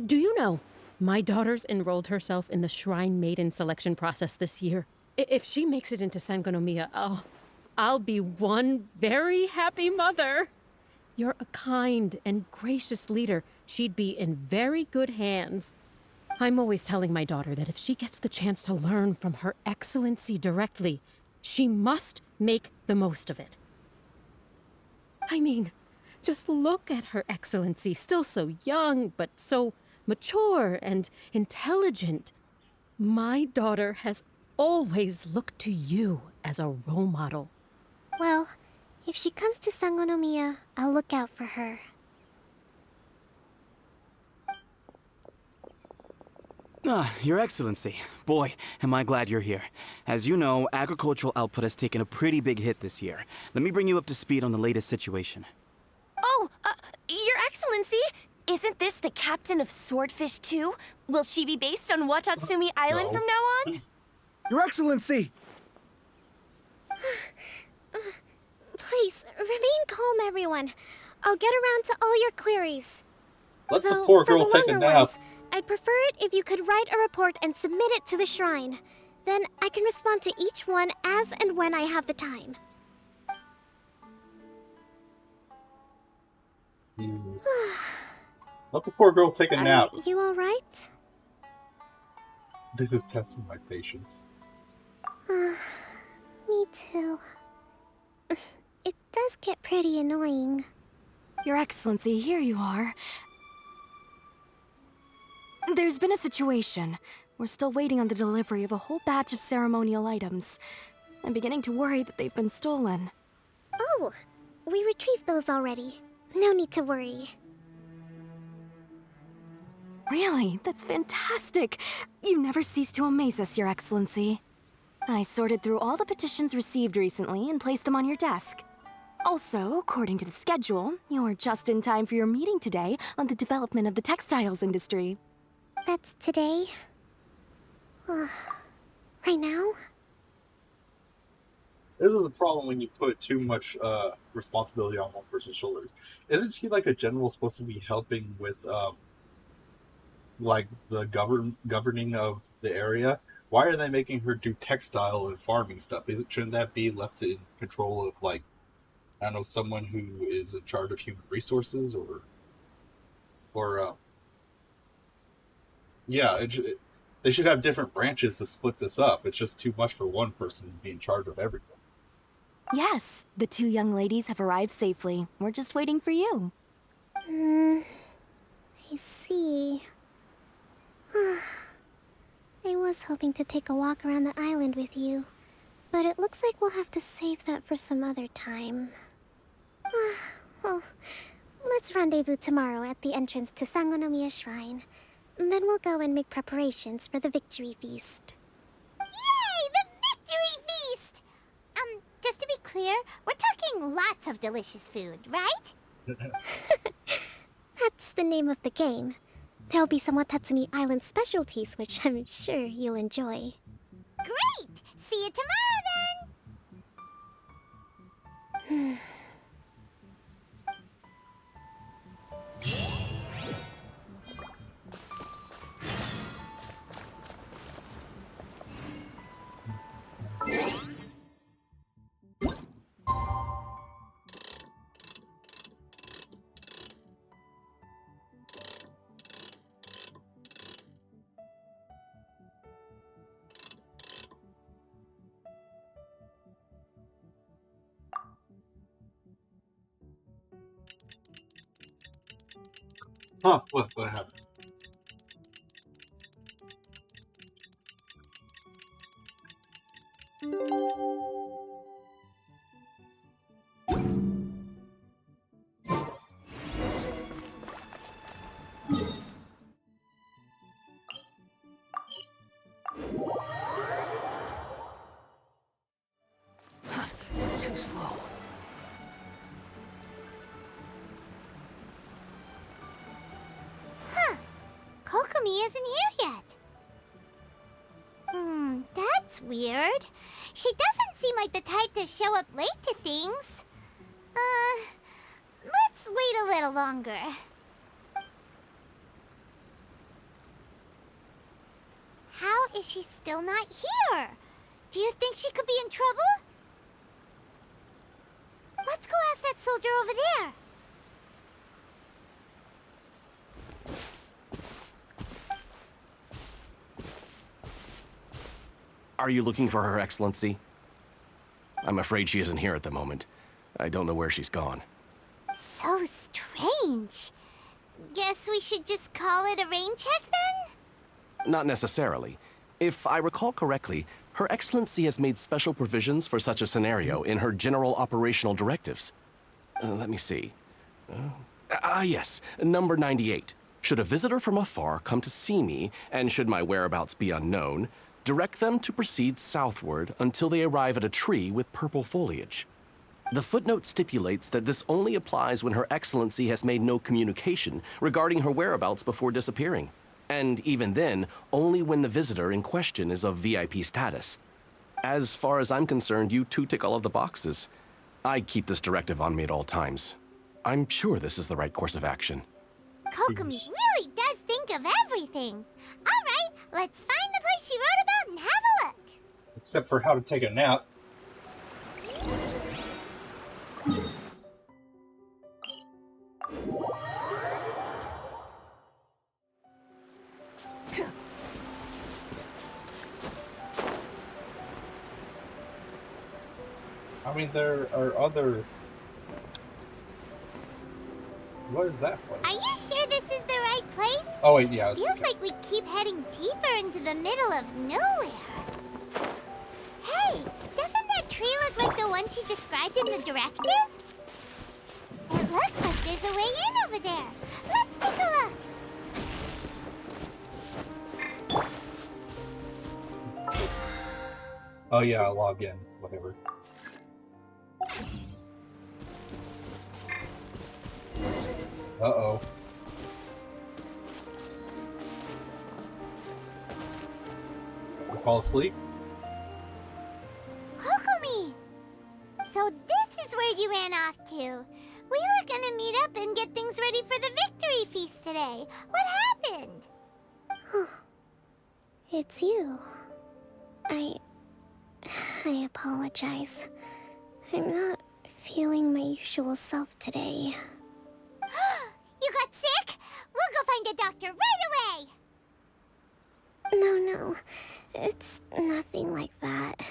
Do you know, my daughter's enrolled herself in the Shrine Maiden selection process this year. If she makes it into Sangonomiya, I'll be one very happy mother. You're a kind and gracious leader. She'd be in very good hands. I'm always telling my daughter that if she gets the chance to learn from Her Excellency directly, she must make the most of it. I mean, just look at Her Excellency, still so young, but so mature and intelligent. My daughter has always looked to you as a role model. Well, if she comes to Sangonomiya, I'll look out for her. Your Excellency. Boy, am I glad you're here. As you know, agricultural output has taken a pretty big hit this year. Let me bring you up to speed on the latest situation. Oh, Your Excellency! Isn't this the captain of Swordfish 2? Will she be based on Watatsumi Island from now on? Your Excellency! Please, remain calm, everyone. I'll get around to all your queries. Let the Though, poor for girl the take a longer nap. ones, I'd prefer it if you could write a report and submit it to the shrine. Then I can respond to each one as and when I have the time. Jeez. Let the poor girl take a nap. Are you alright? This is testing my patience. Me too. It does get pretty annoying. Your Excellency, here you are. There's been a situation. We're still waiting on the delivery of a whole batch of ceremonial items. I'm beginning to worry that they've been stolen. Oh, we retrieved those already. No need to worry. Really? That's fantastic. You never cease to amaze us, Your Excellency. I sorted through all the petitions received recently and placed them on your desk. Also, according to the schedule, you're just in time for your meeting today on the development of the textiles industry. That's today? Right now? This is a problem when you put too much responsibility on one person's shoulders. Isn't she like a general supposed to be helping with like the governing of the area? Why are they making her do textile and farming stuff? Shouldn't that be left in control of, like, I don't know, someone who is in charge of human resources yeah, they should have different branches to split this up. It's just too much for one person to be in charge of everything. Yes, the two young ladies have arrived safely. We're just waiting for you. I see. I was hoping to take a walk around the island with you, but it looks like we'll have to save that for some other time. Oh, let's rendezvous tomorrow at the entrance to Sangonomiya Shrine. Then we'll go and make preparations for the victory feast. Yay! The victory feast! Just to be clear, we're talking lots of delicious food, right? That's the name of the game. There'll be some Watatsumi Island specialties, which I'm sure you'll enjoy. Great! See you tomorrow, then! Huh, what happened? Too slow. Huh. Kokomi isn't here yet. That's weird. She doesn't seem like the type to show up late to things. Let's wait a little longer. How is she still not here? Do you think she could be in trouble? over there. Are you looking for Her Excellency? I'm afraid she isn't here at the moment. I don't know where she's gone. So strange. Guess we should just call it a rain check then? Not necessarily. If I recall correctly, Her Excellency has made special provisions for such a scenario in her general operational directives. Let me see. Yes, number 98. Should a visitor from afar come to see me, and should my whereabouts be unknown, direct them to proceed southward until they arrive at a tree with purple foliage. The footnote stipulates that this only applies when Her Excellency has made no communication regarding her whereabouts before disappearing. And even then, only when the visitor in question is of VIP status. As far as I'm concerned, you two tick all of the boxes. I keep this directive on me at all times. I'm sure this is the right course of action. Kokomi really does think of everything. All right, let's find the place she wrote about and have a look. Except for how to take a nap. I mean, there are other... What is that place? Are you sure this is the right place? Oh, wait, yeah. Feels like we keep heading deeper into the middle of nowhere. Hey, doesn't that tree look like the one she described in the directive? It looks like there's a way in over there. Let's take a look. Oh, yeah, log in. Whatever. Uh-oh. Fall asleep? Kokomi! So this is where you ran off to. We were gonna meet up and get things ready for the victory feast today. What happened? It's you. I apologize. I'm not feeling my usual self today. You got sick? We'll go find a doctor right away! No. It's nothing like that.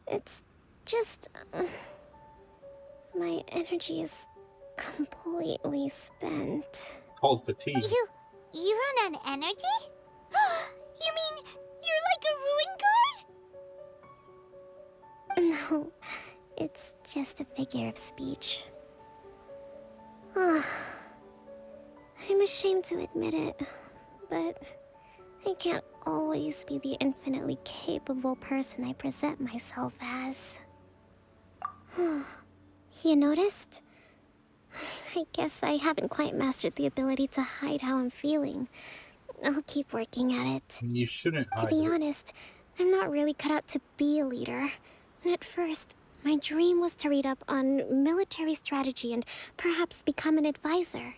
It's just... my energy is completely spent. It's called fatigue. You run on energy? You mean you're like a ruin guard? No, it's just a figure of speech. I'm ashamed to admit it, but I can't always be the infinitely capable person I present myself as. You noticed? I guess I haven't quite mastered the ability to hide how I'm feeling. I'll keep working at it. You shouldn't hide To be it. honest, I'm not really cut out to be a leader. At first, my dream was to read up on military strategy and perhaps become an advisor.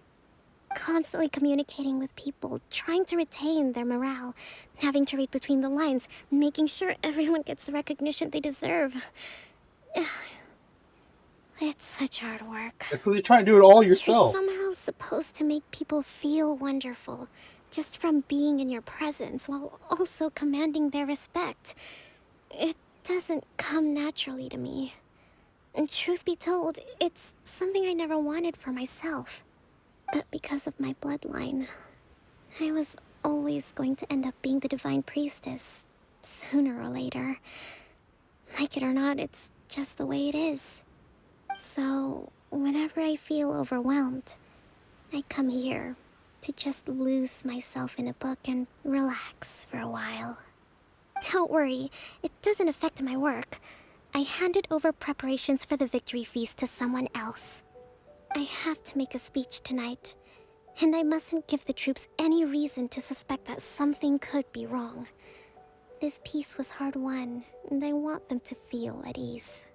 Constantly communicating with people, trying to retain their morale, having to read between the lines, making sure everyone gets the recognition they deserve. It's such hard work. It's because you're trying to do it all yourself. You're somehow supposed to make people feel wonderful, just from being in your presence, while also commanding their respect. It doesn't come naturally to me. And truth be told, it's something I never wanted for myself. But because of my bloodline, I was always going to end up being the divine priestess, sooner or later. Like it or not, it's just the way it is. So, whenever I feel overwhelmed, I come here to just lose myself in a book and relax for a while. Don't worry, it doesn't affect my work. I handed over preparations for the victory feast to someone else. I have to make a speech tonight, and I mustn't give the troops any reason to suspect that something could be wrong. This peace was hard-won, and I want them to feel at ease.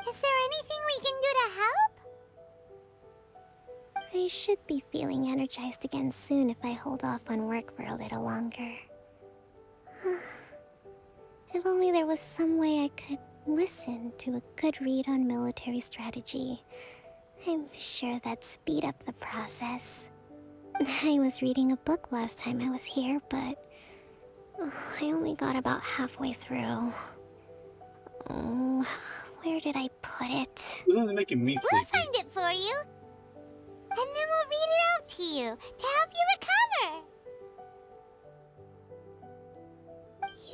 Is there anything we can do to help? I should be feeling energized again soon if I hold off on work for a little longer. If only there was some way I could listen to a good read on military strategy. I'm sure that'd speed up the process. I was reading a book last time I was here, but I only got about halfway through. Oh, where did I put it? This is making me We'll sleepy. find it for you. And then we'll read it out to you to help you recover.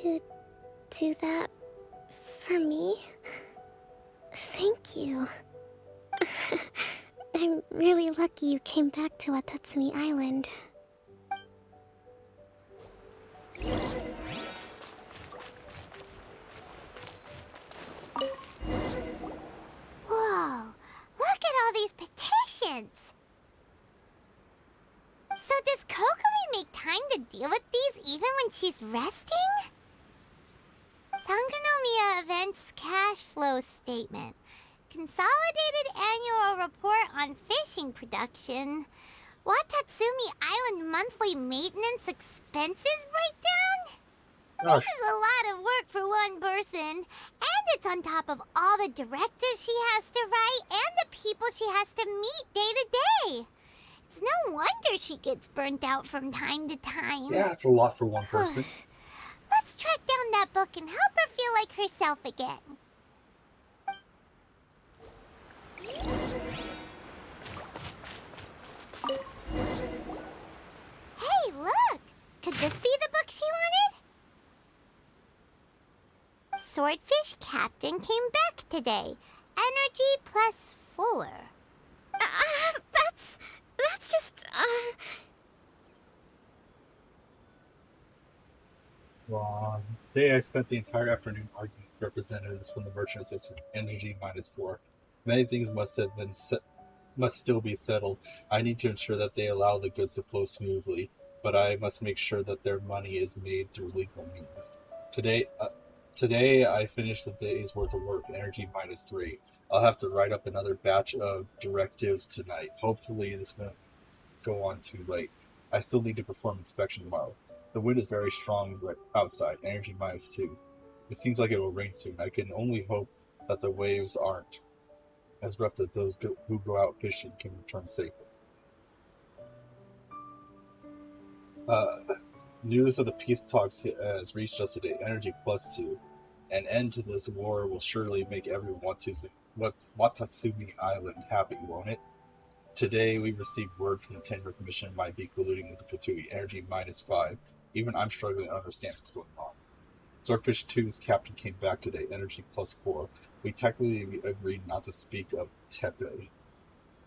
You do that for me? Thank you. I'm really lucky you came back to Watatsumi Island. Whoa, look at all these petitions. So does Kokomi make time to deal with these even when she's resting? Sangonomiya Events Cash Flow Statement. Consolidated Annual Report on Fishing Production. Watatsumi Island Monthly Maintenance Expenses Breakdown? Gosh. This is a lot of work for one person. And it's on top of all the directives she has to write and the people she has to meet day to day. It's no wonder she gets burnt out from time to time. Yeah, it's a lot for one person. Let's track down that book and help her feel like herself again. Hey, look! Could this be the book she wanted? Swordfish Captain came back today. Energy +4. That's just, Well, today I spent the entire afternoon arguing with representatives from the merchant association Energy -4. Many things must still be settled. I need to ensure that they allow the goods to flow smoothly, but I must make sure that their money is made through legal means. Today I finished the day's worth of work, Energy -3. I'll have to write up another batch of directives tonight. Hopefully this won't go on too late. I still need to perform inspection tomorrow. The wind is very strong outside, Energy -2. It seems like it will rain soon. I can only hope that the waves aren't as rough as those who go out fishing can return safely. News of the peace talks has reached us today. Energy +2. An end to this war will surely make everyone Watatsumi Island happy, won't it? Today we received word from the Tenryou Commission might be colluding with the Fatui. Energy -5. Even I'm struggling to understand what's going on. Swordfish 2's captain came back today. Energy +4. We technically agreed not to speak of Tepe,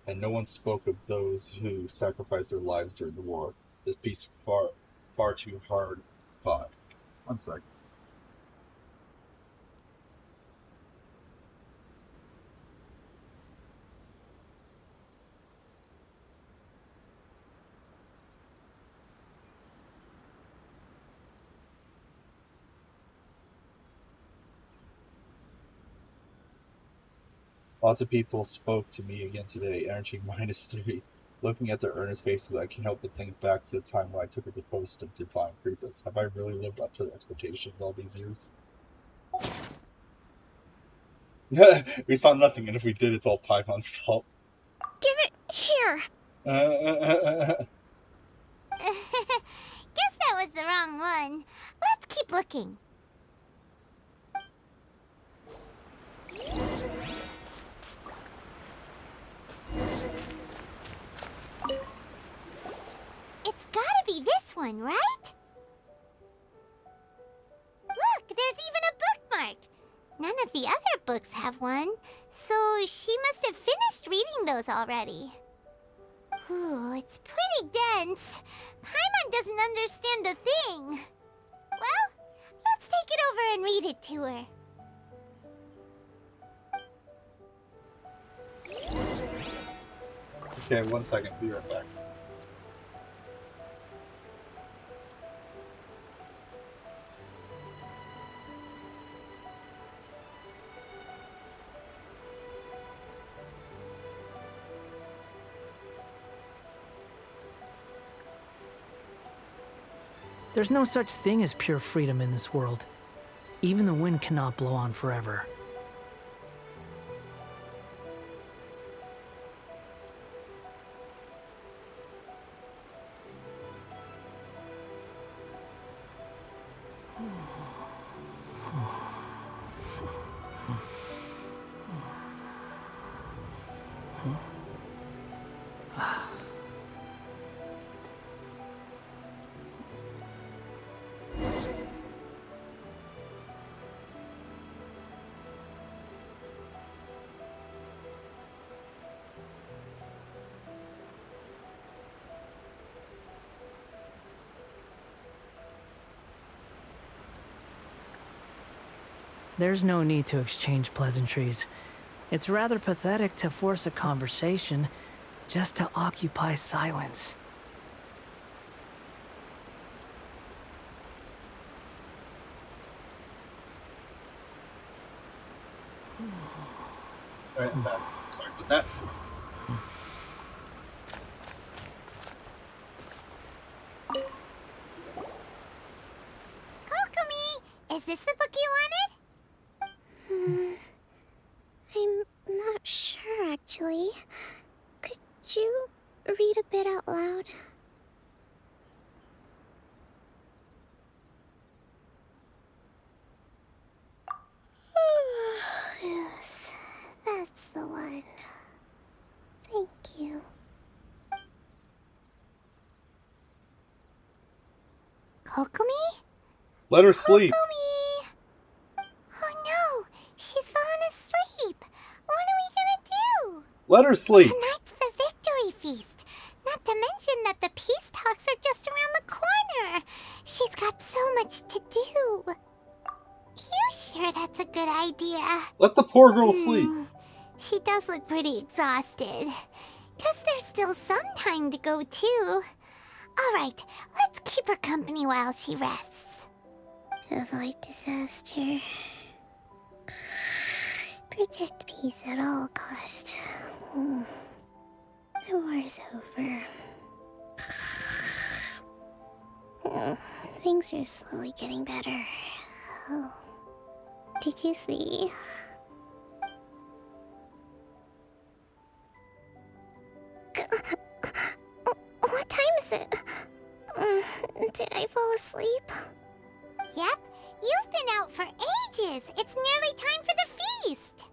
and no one spoke of those who sacrificed their lives during the war. This peace far too hard fought. One sec. Lots of people spoke to me again today. Energy -3. Looking at their earnest faces, I can't help but think back to the time when I took up the post of Divine Priestess. Have I really lived up to the expectations all these years? We saw nothing, and if we did, it's all Paimon's fault. Give it here! Guess that was the wrong one. Let's keep looking. It's gotta be this one, right? Look, there's even a bookmark. None of the other books have one, so she must have finished reading those already. Ooh, it's pretty dense. Paimon doesn't understand a thing. Well, let's take it over and read it to her. Okay, 1 second. Be right back. There's no such thing as pure freedom in this world. Even the wind cannot blow on forever. There's no need to exchange pleasantries. It's rather pathetic to force a conversation just to occupy silence. Alright, I'm back. Sorry about that. Kokomi! Is this the book you wanted? I'm not sure, actually. Could you read a bit out loud? Yes, that's the one. Thank you. Kokomi? Let her sleep. Kokomi! Oh no, she's fallen asleep. What are we gonna do? Let her sleep. Tonight's the victory feast. Not to mention that the peace talks are just around the corner. She's got so much to do. You sure that's a good idea? Let the poor girl sleep. She does look pretty exhausted. Guess there's still some time to go, too. Alright, let's keep her company while she rests. Avoid disaster. Protect peace at all costs. The war's over. Things are slowly getting better. Oh. Did you see? What time is it? Did I fall asleep? Yep, you've been out for ages. It's nearly time for the feast.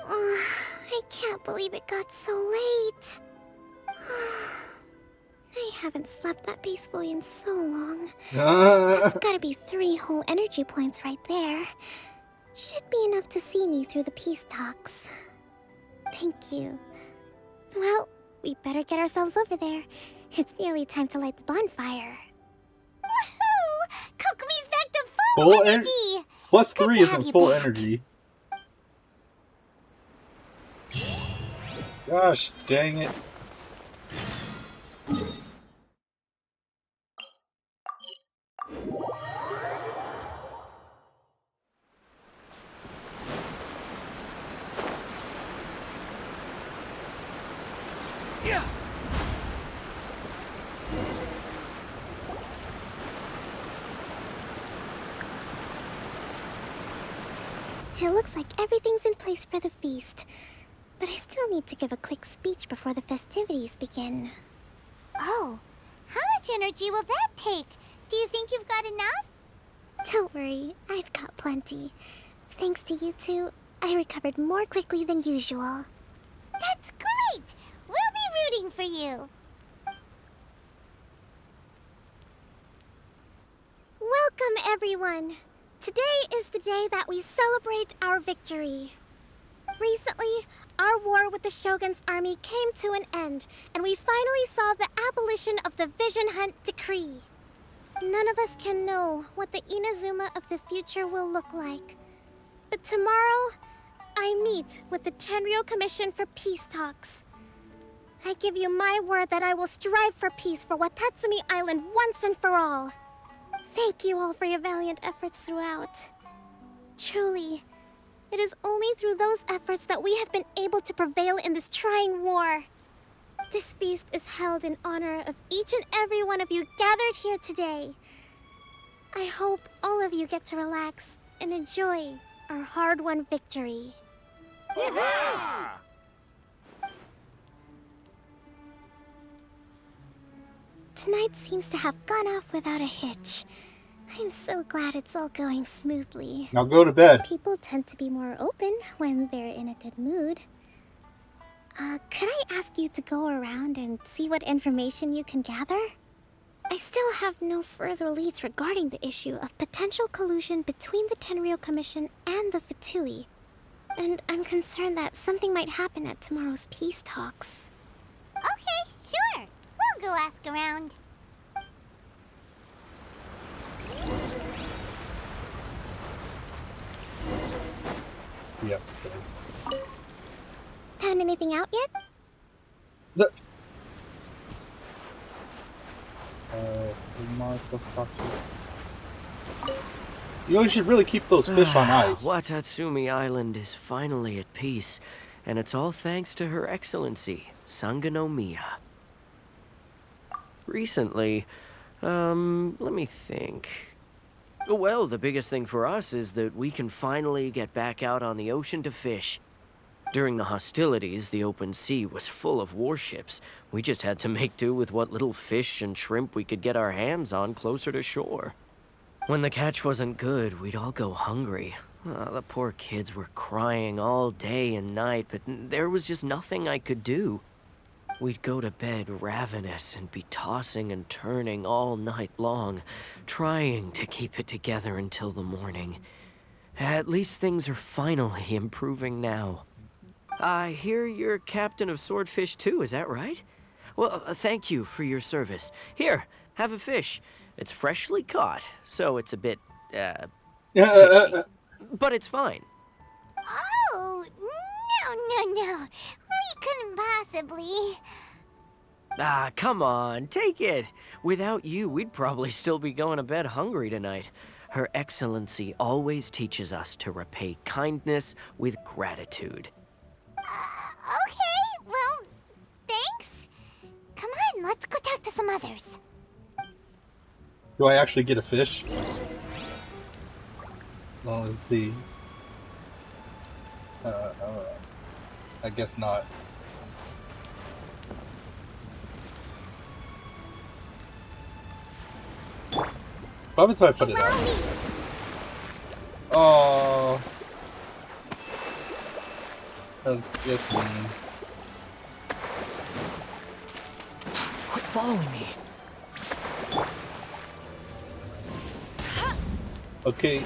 I can't believe it got so late. I haven't slept that peacefully in so long. That's gotta be 3 whole energy points right there. Should be enough to see me through the peace talks. Thank you. Well, we better get ourselves over there. It's nearly time to light the bonfire. Woohoo! Kokomi's back to full energy! Plus 3 isn't full energy. Gosh, dang it. Yeah. It looks like everything's in place for the feast. But I still need to give a quick speech before the festivities begin. Oh, how much energy will that take? Do you think you've got enough? Don't worry, I've got plenty. Thanks to you two, I recovered more quickly than usual. That's great! We'll be rooting for you. Welcome, everyone. Today is the day that we celebrate our victory. Recently, our war with the Shogun's army came to an end, and we finally saw the abolition of the Vision Hunt Decree. None of us can know what the Inazuma of the future will look like. But tomorrow, I meet with the Tenryou Commission for peace talks. I give you my word that I will strive for peace for Watatsumi Island once and for all. Thank you all for your valiant efforts throughout. Truly, it is only through those efforts that we have been able to prevail in this trying war. This feast is held in honor of each and every one of you gathered here today. I hope all of you get to relax and enjoy our hard-won victory. Tonight seems to have gone off without a hitch. I'm so glad it's all going smoothly. Now go to bed. People tend to be more open when they're in a good mood. Could I ask you to go around and see what information you can gather? I still have no further leads regarding the issue of potential collusion between the Tenryou Commission and the Fatui. And I'm concerned that something might happen at tomorrow's peace talks. Okay, sure. We'll go ask around. you have to say. Found anything out yet? Who am I supposed to talk to? You know, you should really keep those fish on ice. Watatsumi Island is finally at peace, and it's all thanks to Her Excellency, Sangonomiya. Recently, let me think. Well, the biggest thing for us is that we can finally get back out on the ocean to fish. During the hostilities, the open sea was full of warships. We just had to make do with what little fish and shrimp we could get our hands on closer to shore. When the catch wasn't good, we'd all go hungry. The poor kids were crying all day and night, but there was just nothing I could do. We'd go to bed ravenous and be tossing and turning all night long, trying to keep it together until the morning. At least things are finally improving now. I hear you're captain of Swordfish too, is that right? Well, thank you for your service. Here, have a fish. It's freshly caught, so it's a bit, fishy. But it's fine. Oh, no. We couldn't possibly. Ah, come on, take it. Without you, we'd probably still be going to bed hungry tonight. Her Excellency always teaches us to repay kindness with gratitude. Okay, well, thanks. Come on, let's go talk to some others. Do I actually get a fish? Well, let's see. I guess not. What happens if I put it out? Oh, that's mean. Quit following me. Okay,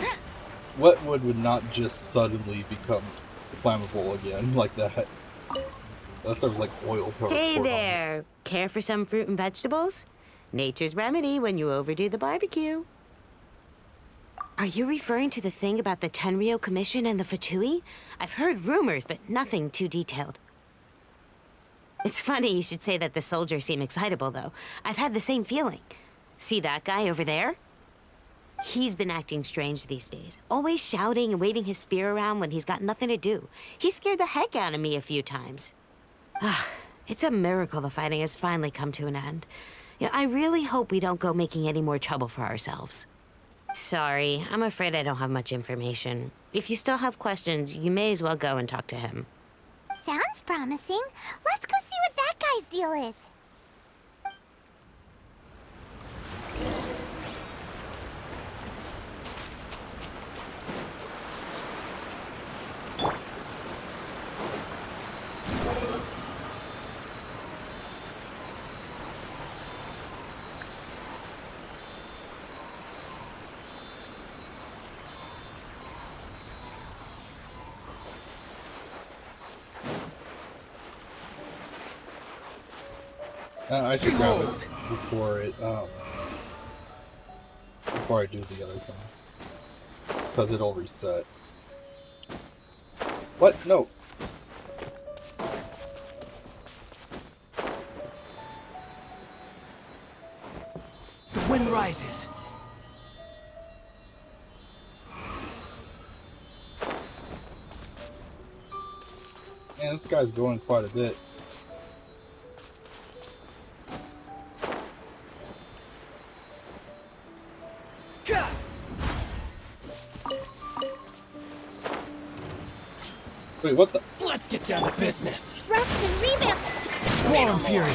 what would not just suddenly become flammable again like that? Unless there was like oil poured Hey on it. there! Care for some fruit and vegetables? Nature's remedy when you overdo the barbecue. Are you referring to the thing about the Tenryou Commission and the Fatui? I've heard rumors, but nothing too detailed. It's funny you should say that the soldiers seem excitable, though. I've had the same feeling. See that guy over there? He's been acting strange these days. Always shouting and waving his spear around when he's got nothing to do. He scared the heck out of me a few times. It's a miracle the fighting has finally come to an end. Yeah, I really hope we don't go making any more trouble for ourselves. Sorry, I'm afraid I don't have much information. If you still have questions, you may as well go and talk to him. Sounds promising. Let's go see what that guy's deal is. I should grab it before I do the other thing, because it'll reset. What? No. The wind rises. Man, this guy's going quite a bit. Wait, what the? Let's get down to business. Rest and rebound. Swarm Fury.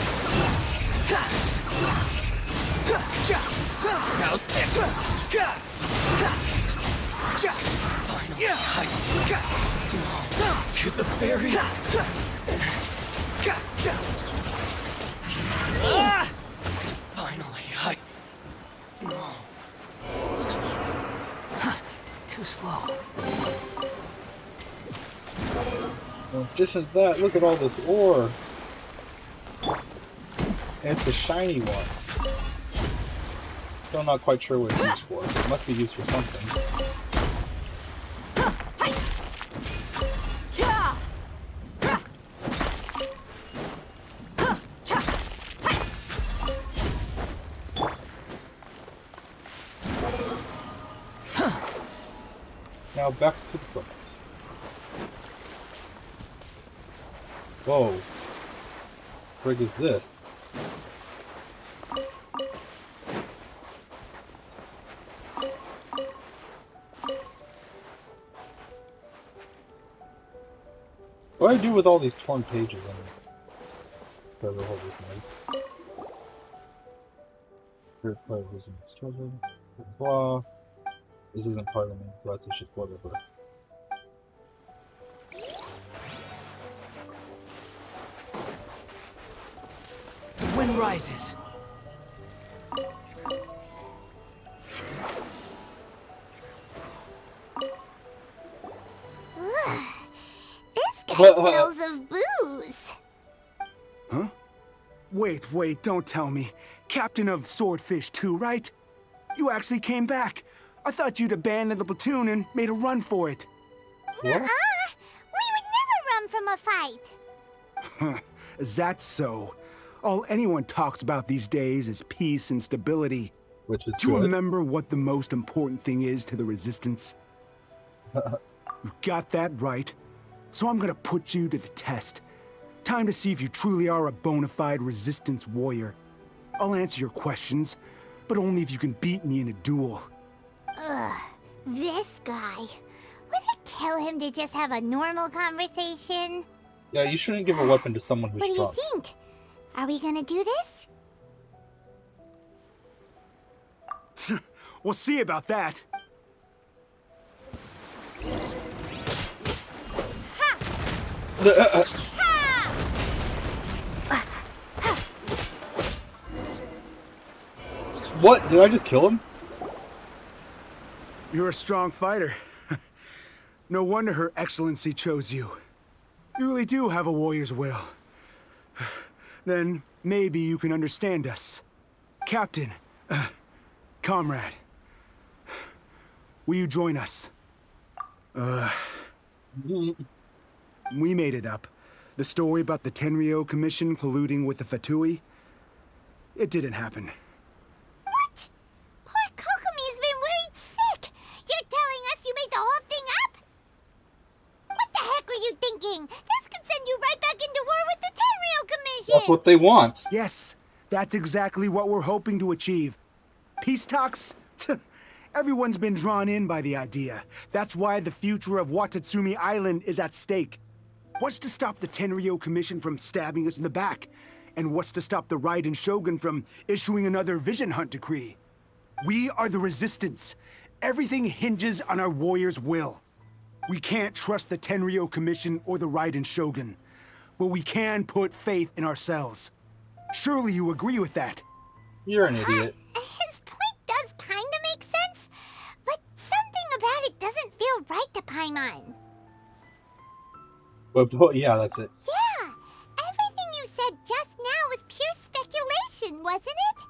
Now's to the berry. Finally, too slow. In addition to that, look at all this ore. And it's the shiny one. Still not quite sure what it's used for. It must be used for something. now back to the quest. Whoa. What frig is this? What do I do with all these torn pages in Forever Holders Notes? Third player losing his children. Blah. This isn't part of the main quest, it's just whatever. The wind rises. This guy smells of booze. Huh? Wait, don't tell me. Captain of Swordfish 2, right? You actually came back. I thought you'd abandoned the platoon and made a run for it. Nuh-uh. We would never run from a fight. Is that so? All anyone talks about these days is peace and stability. Which is Do you good. remember what the most important thing is to the Resistance? You got that right. So I'm gonna put you to the test. Time to see if you truly are a bona fide Resistance warrior. I'll answer your questions, but only if you can beat me in a duel. Ugh, this guy. Would it kill him to just have a normal conversation? Yeah, you shouldn't give a weapon to someone who's What do drunk. you think? Are we gonna do this? We'll see about that. What? Did I just kill him? You're a strong fighter. No wonder Her Excellency chose you. You really do have a warrior's will. Then maybe you can understand us. Captain, comrade, will you join us? We made it up. The story about the Tenryo Commission colluding with the Fatui, it didn't happen. What? Poor Kokomi's been worried sick. You're telling us you made the whole thing up? What the heck were you thinking? This could send you right back into war with the Tenryo Commission. That's what they want. Yes, that's exactly what we're hoping to achieve. Peace talks? Everyone's been drawn in by the idea. That's why the future of Watatsumi Island is at stake. What's to stop the Tenryo Commission from stabbing us in the back? And what's to stop the Raiden Shogun from issuing another Vision Hunt decree? We are the Resistance. Everything hinges on our warrior's will. We can't trust the Tenryo Commission or the Raiden Shogun, but we can put faith in ourselves. Surely you agree with that? You're an idiot. His point does kind of make sense, but something about it doesn't feel right to Paimon. But yeah, that's it. Yeah, everything you said just now was pure speculation, wasn't it?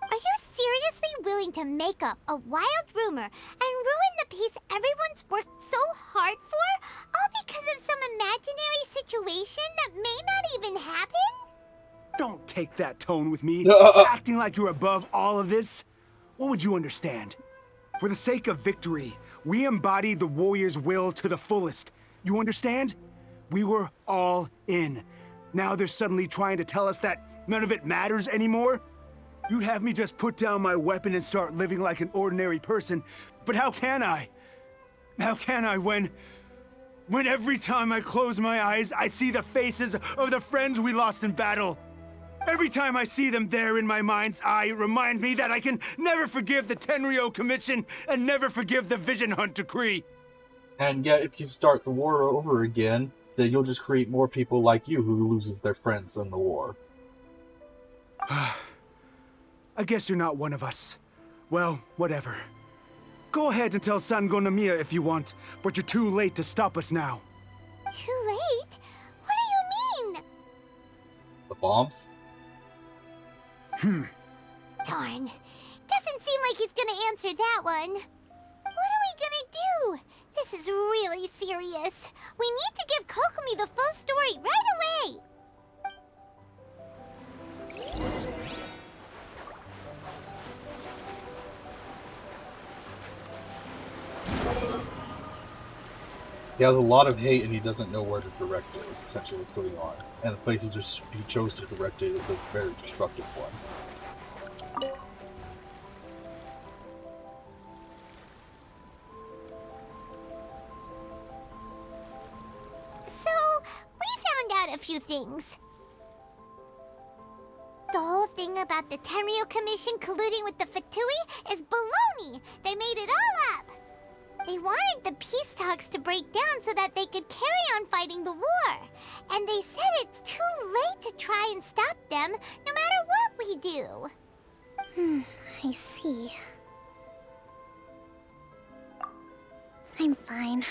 Are you seriously willing to make up a wild rumor and ruin the peace everyone's worked so hard for, all because of some imaginary situation that may not even happen? Don't take that tone with me, acting like you're above all of this. What would you understand? For the sake of victory, we embodied the warrior's will to the fullest. You understand? We were all in. Now they're suddenly trying to tell us that none of it matters anymore? You'd have me just put down my weapon and start living like an ordinary person, but how can I? How can I when every time I close my eyes, I see the faces of the friends we lost in battle? Every time I see them there in my mind's eye, it reminds me that I can never forgive the Tenryo Commission and never forgive the Vision Hunt decree. And yet, if you start the war over again, then you'll just create more people like you who loses their friends in the war. I guess you're not one of us. Well, whatever. Go ahead and tell Sango Nomiya if you want, but you're too late to stop us now. Too late? What do you mean? The bombs? Darn. Doesn't seem like he's gonna answer that one. What are we gonna do? This is really serious. We need to give Kokomi the full story right away. He has a lot of hate and he doesn't know where to direct it, is essentially what's going on. And the place he chose to direct it is a very destructive one. So, we found out a few things. The whole thing about the Tenryo Commission colluding with the Fatui is baloney. They made it all up. They wanted the peace talks to break down so that they could carry on fighting the war. And they said it's too late to try and stop them, no matter what we do. I see. I'm fine.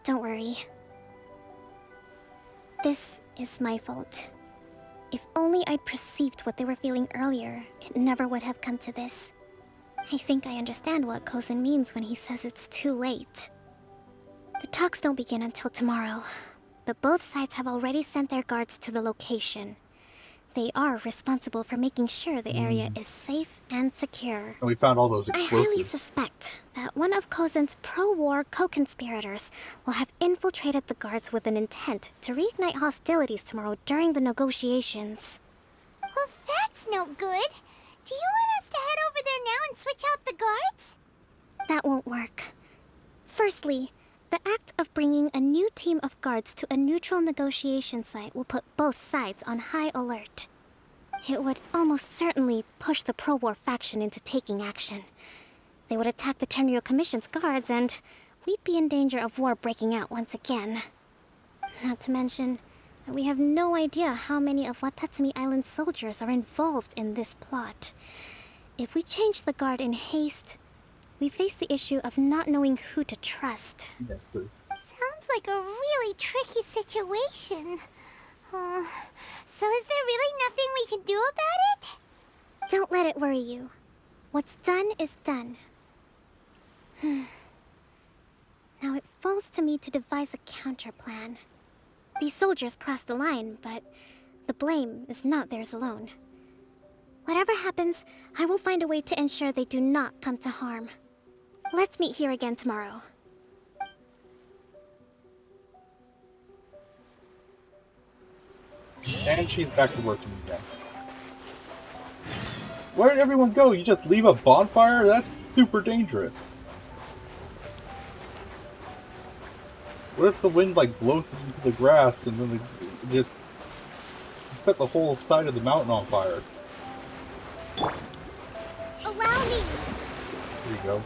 Don't worry. This is my fault. If only I'd perceived what they were feeling earlier, it never would have come to this. I think I understand what Kozin means when he says it's too late. The talks don't begin until tomorrow, but both sides have already sent their guards to the location. They are responsible for making sure the area is safe and secure. And we found all those I highly explosives. suspect that one of Kozin's pro-war co-conspirators will have infiltrated the guards with an intent to reignite hostilities tomorrow during the negotiations. Well, that's no good. Do you want us to head over there now and switch out the guards? That won't work. Firstly, the act of bringing a new team of guards to a neutral negotiation site will put both sides on high alert. It would almost certainly push the pro-war faction into taking action. They would attack the Tenryo Commission's guards, and we'd be in danger of war breaking out once again. Not to mention that we have no idea how many of Watatsumi Island's soldiers are involved in this plot. If we change the guard in haste, we face the issue of not knowing who to trust. Sounds like a really tricky situation. So is there really nothing we can do about it? Don't let it worry you. What's done is done. Now it falls to me to devise a counter plan. These soldiers crossed the line, but the blame is not theirs alone. Whatever happens, I will find a way to ensure they do not come to harm. Let's meet here again tomorrow. And she's back to working again. Where did everyone go? You just leave a bonfire? That's super dangerous. What if the wind like blows it into the grass and then it just set the whole side of the mountain on fire? Allow me! There you go.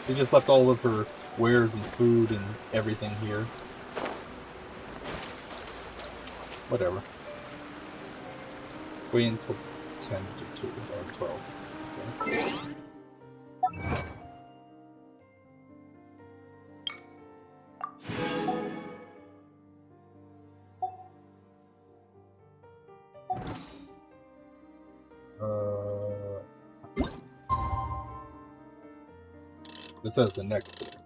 They just left all of her wares and food and everything here. Whatever. Wait until 10 to 2 or 12. Okay. It says the next.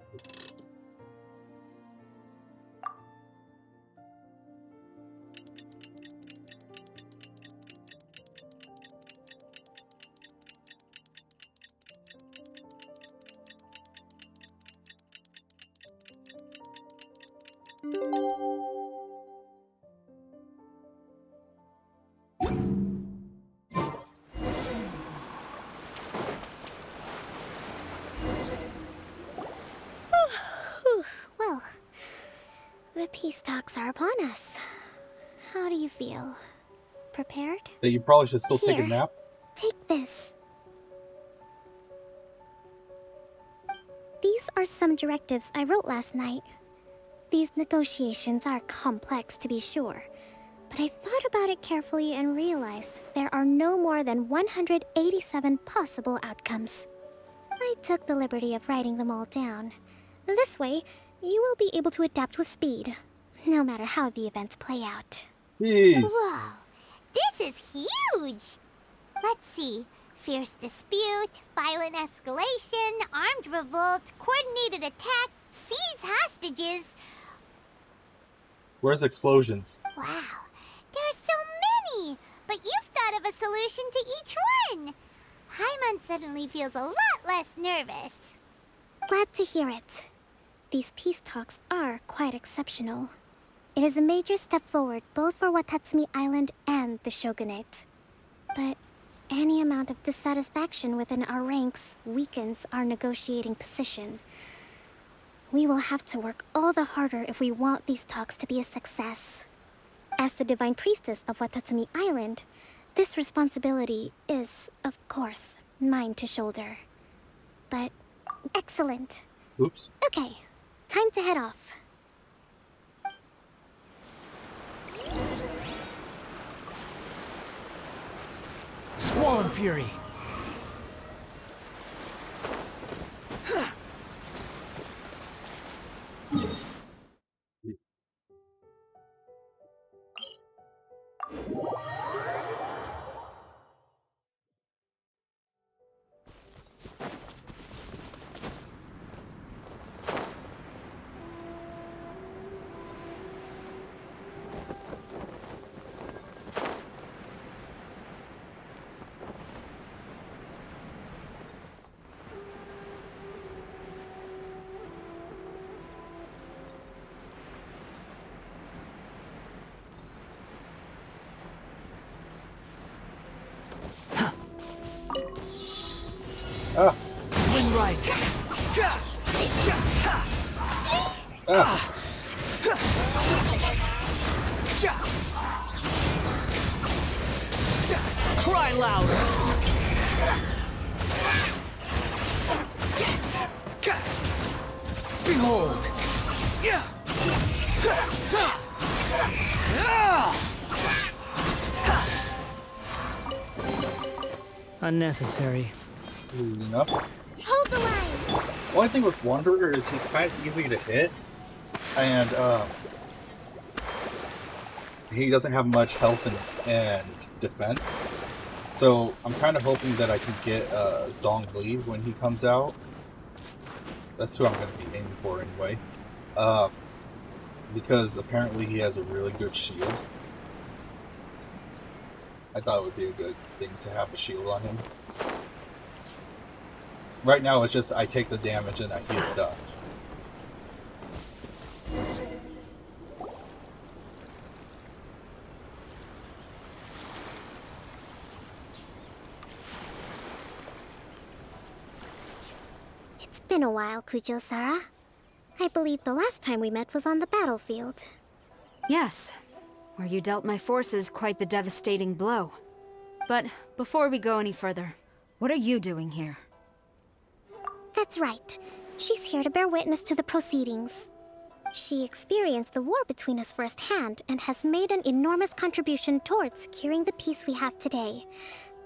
Well, the peace talks are upon us. How do you feel? Prepared? That you probably should still take a Here. nap? Take this. These are some directives I wrote last night. These negotiations are complex, to be sure, but I thought about it carefully and realized there are no more than 187 possible outcomes. I took the liberty of writing them all down. This way, you will be able to adapt with speed, no matter how the events play out. Jeez. Whoa, this is huge! Let's see. Fierce dispute, violent escalation, armed revolt, coordinated attack, seize hostages. Where's explosions? Wow, there are so many! But you've thought of a solution to each one! Hyman suddenly feels a lot less nervous. Glad to hear it. these peace talks are quite exceptional. It is a major step forward both for Watatsumi Island and the Shogunate. But any amount of dissatisfaction within our ranks weakens our negotiating position. We will have to work all the harder if we want these talks to be a success. As the Divine Priestess of Watatsumi Island, this responsibility is, of course, mine to shoulder. But excellent. Oops. Okay, time to head off. Squall and Fury. Wind rises. Cry louder. Behold. Unnecessary. Enough. Hold the line! Only thing with Wanderer is he's kind of easy to hit, and he doesn't have much health and defense. So I'm kind of hoping that I can get Zhongli when he comes out. That's who I'm going to be aiming for anyway. Because apparently he has a really good shield. I thought it would be a good thing to have a shield on him. Right now it's just I take the damage and I heal it up. It's been a while, Kujo-Sara. I believe the last time we met was on the battlefield. Yes, where you dealt my forces quite the devastating blow. But before we go any further, what are you doing here? That's right. She's here to bear witness to the proceedings. She experienced the war between us firsthand and has made an enormous contribution towards securing the peace we have today.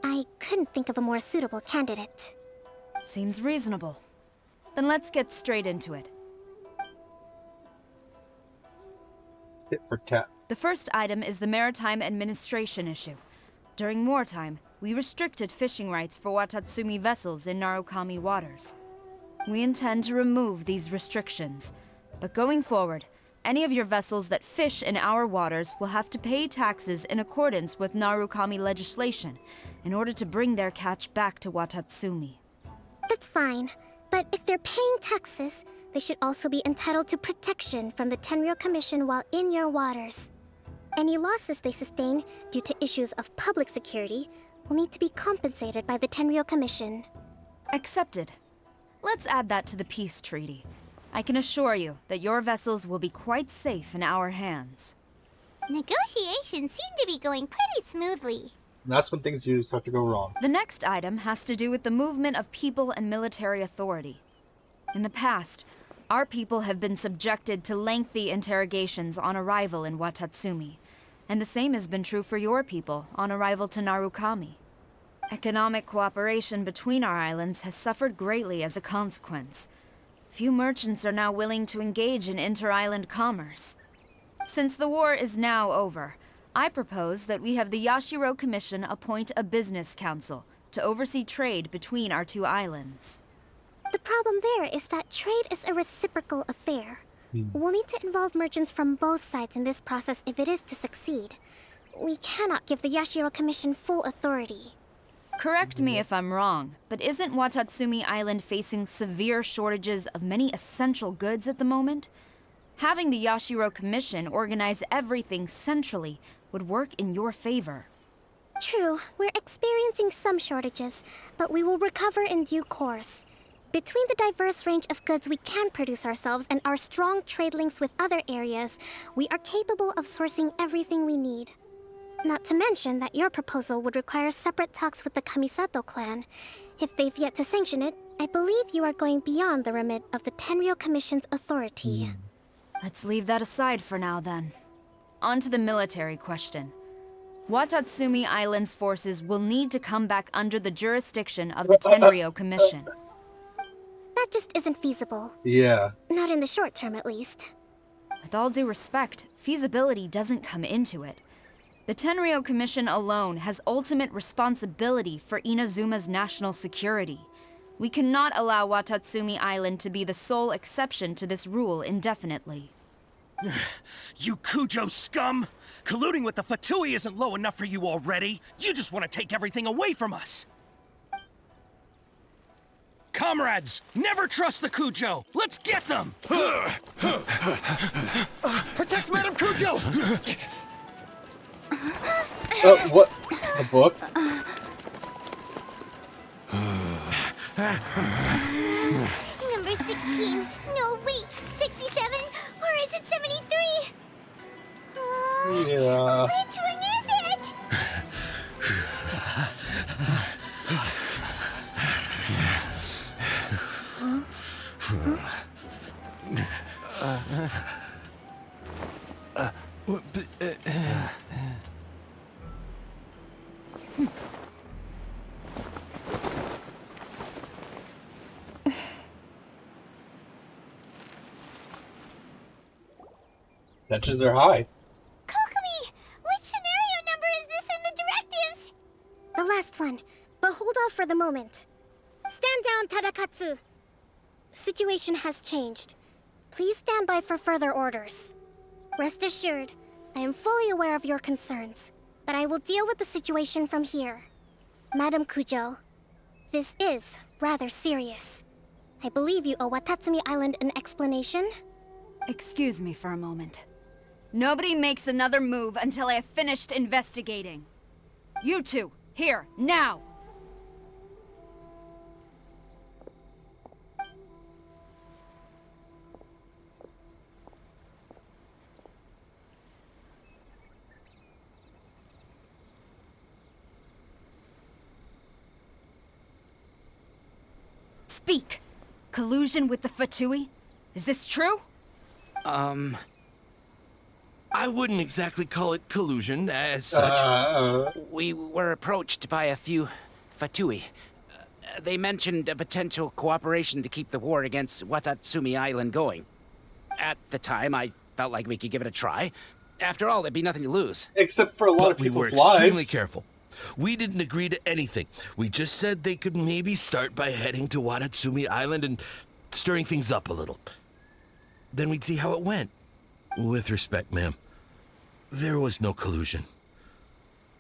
I couldn't think of a more suitable candidate. Seems reasonable. Then let's get straight into it. Tit for tat. The first item is the maritime administration issue. During wartime, we restricted fishing rights for Watatsumi vessels in Narukami waters. We intend to remove these restrictions, but going forward, any of your vessels that fish in our waters will have to pay taxes in accordance with Narukami legislation in order to bring their catch back to Watatsumi. That's fine, but if they're paying taxes, they should also be entitled to protection from the Tenryou Commission while in your waters. Any losses they sustain due to issues of public security will need to be compensated by the Tenryou Commission. Accepted. Let's add that to the peace treaty. I can assure you that your vessels will be quite safe in our hands. Negotiations seem to be going pretty smoothly. And that's when things usually start to go wrong. The next item has to do with the movement of people and military authority. In the past, our people have been subjected to lengthy interrogations on arrival in Watatsumi, and the same has been true for your people on arrival to Narukami. Economic cooperation between our islands has suffered greatly as a consequence. Few merchants are now willing to engage in inter-island commerce. Since the war is now over, I propose that we have the Yashiro Commission appoint a business council to oversee trade between our two islands. The problem there is that trade is a reciprocal affair. We'll need to involve merchants from both sides in this process if it is to succeed. We cannot give the Yashiro Commission full authority. Correct me if I'm wrong, but isn't Watatsumi Island facing severe shortages of many essential goods at the moment? Having the Yashiro Commission organize everything centrally would work in your favor. True, we're experiencing some shortages, but we will recover in due course. Between the diverse range of goods we can produce ourselves and our strong trade links with other areas, we are capable of sourcing everything we need. Not to mention that your proposal would require separate talks with the Kamisato clan. If they've yet to sanction it, I believe you are going beyond the remit of the Tenryou Commission's authority. Let's leave that aside for now, then. On to the military question. Watatsumi Island's forces will need to come back under the jurisdiction of the Tenryou Commission. That just isn't feasible. Yeah. Not in the short term, at least. With all due respect, feasibility doesn't come into it. The Tenryou Commission alone has ultimate responsibility for Inazuma's national security. We cannot allow Watatsumi Island to be the sole exception to this rule indefinitely. You Kujo scum! Colluding with the Fatui isn't low enough for you already. You just want to take everything away from us. Comrades, never trust the Kujo. Let's get them! Protect Madame Kujo! What? A book? Number 16. No, wait. 67? Or is it 73? Yeah. Which one is it? Tensions are high. Kokomi! Which scenario number is this in the directives? The last one, but hold off for the moment. Stand down, Tadakatsu. The situation has changed. Please stand by for further orders. Rest assured, I am fully aware of your concerns, but I will deal with the situation from here. Madam Kujo, this is rather serious. I believe you owe Watatsumi Island an explanation. Excuse me for a moment. Nobody makes another move until I have finished investigating. You two, here, now! Speak! Collusion with the Fatui? Is this true? I wouldn't exactly call it collusion as such. We were approached by a few Fatui. They mentioned a potential cooperation to keep the war against Watatsumi Island going. At the time, I felt like we could give it a try. After all, there'd be nothing to lose. Except for a lot of we were people's lives. extremely careful. We didn't agree to anything. We just said they could maybe start by heading to Watatsumi Island and stirring things up a little. Then we'd see how it went. With respect, ma'am, there was no collusion.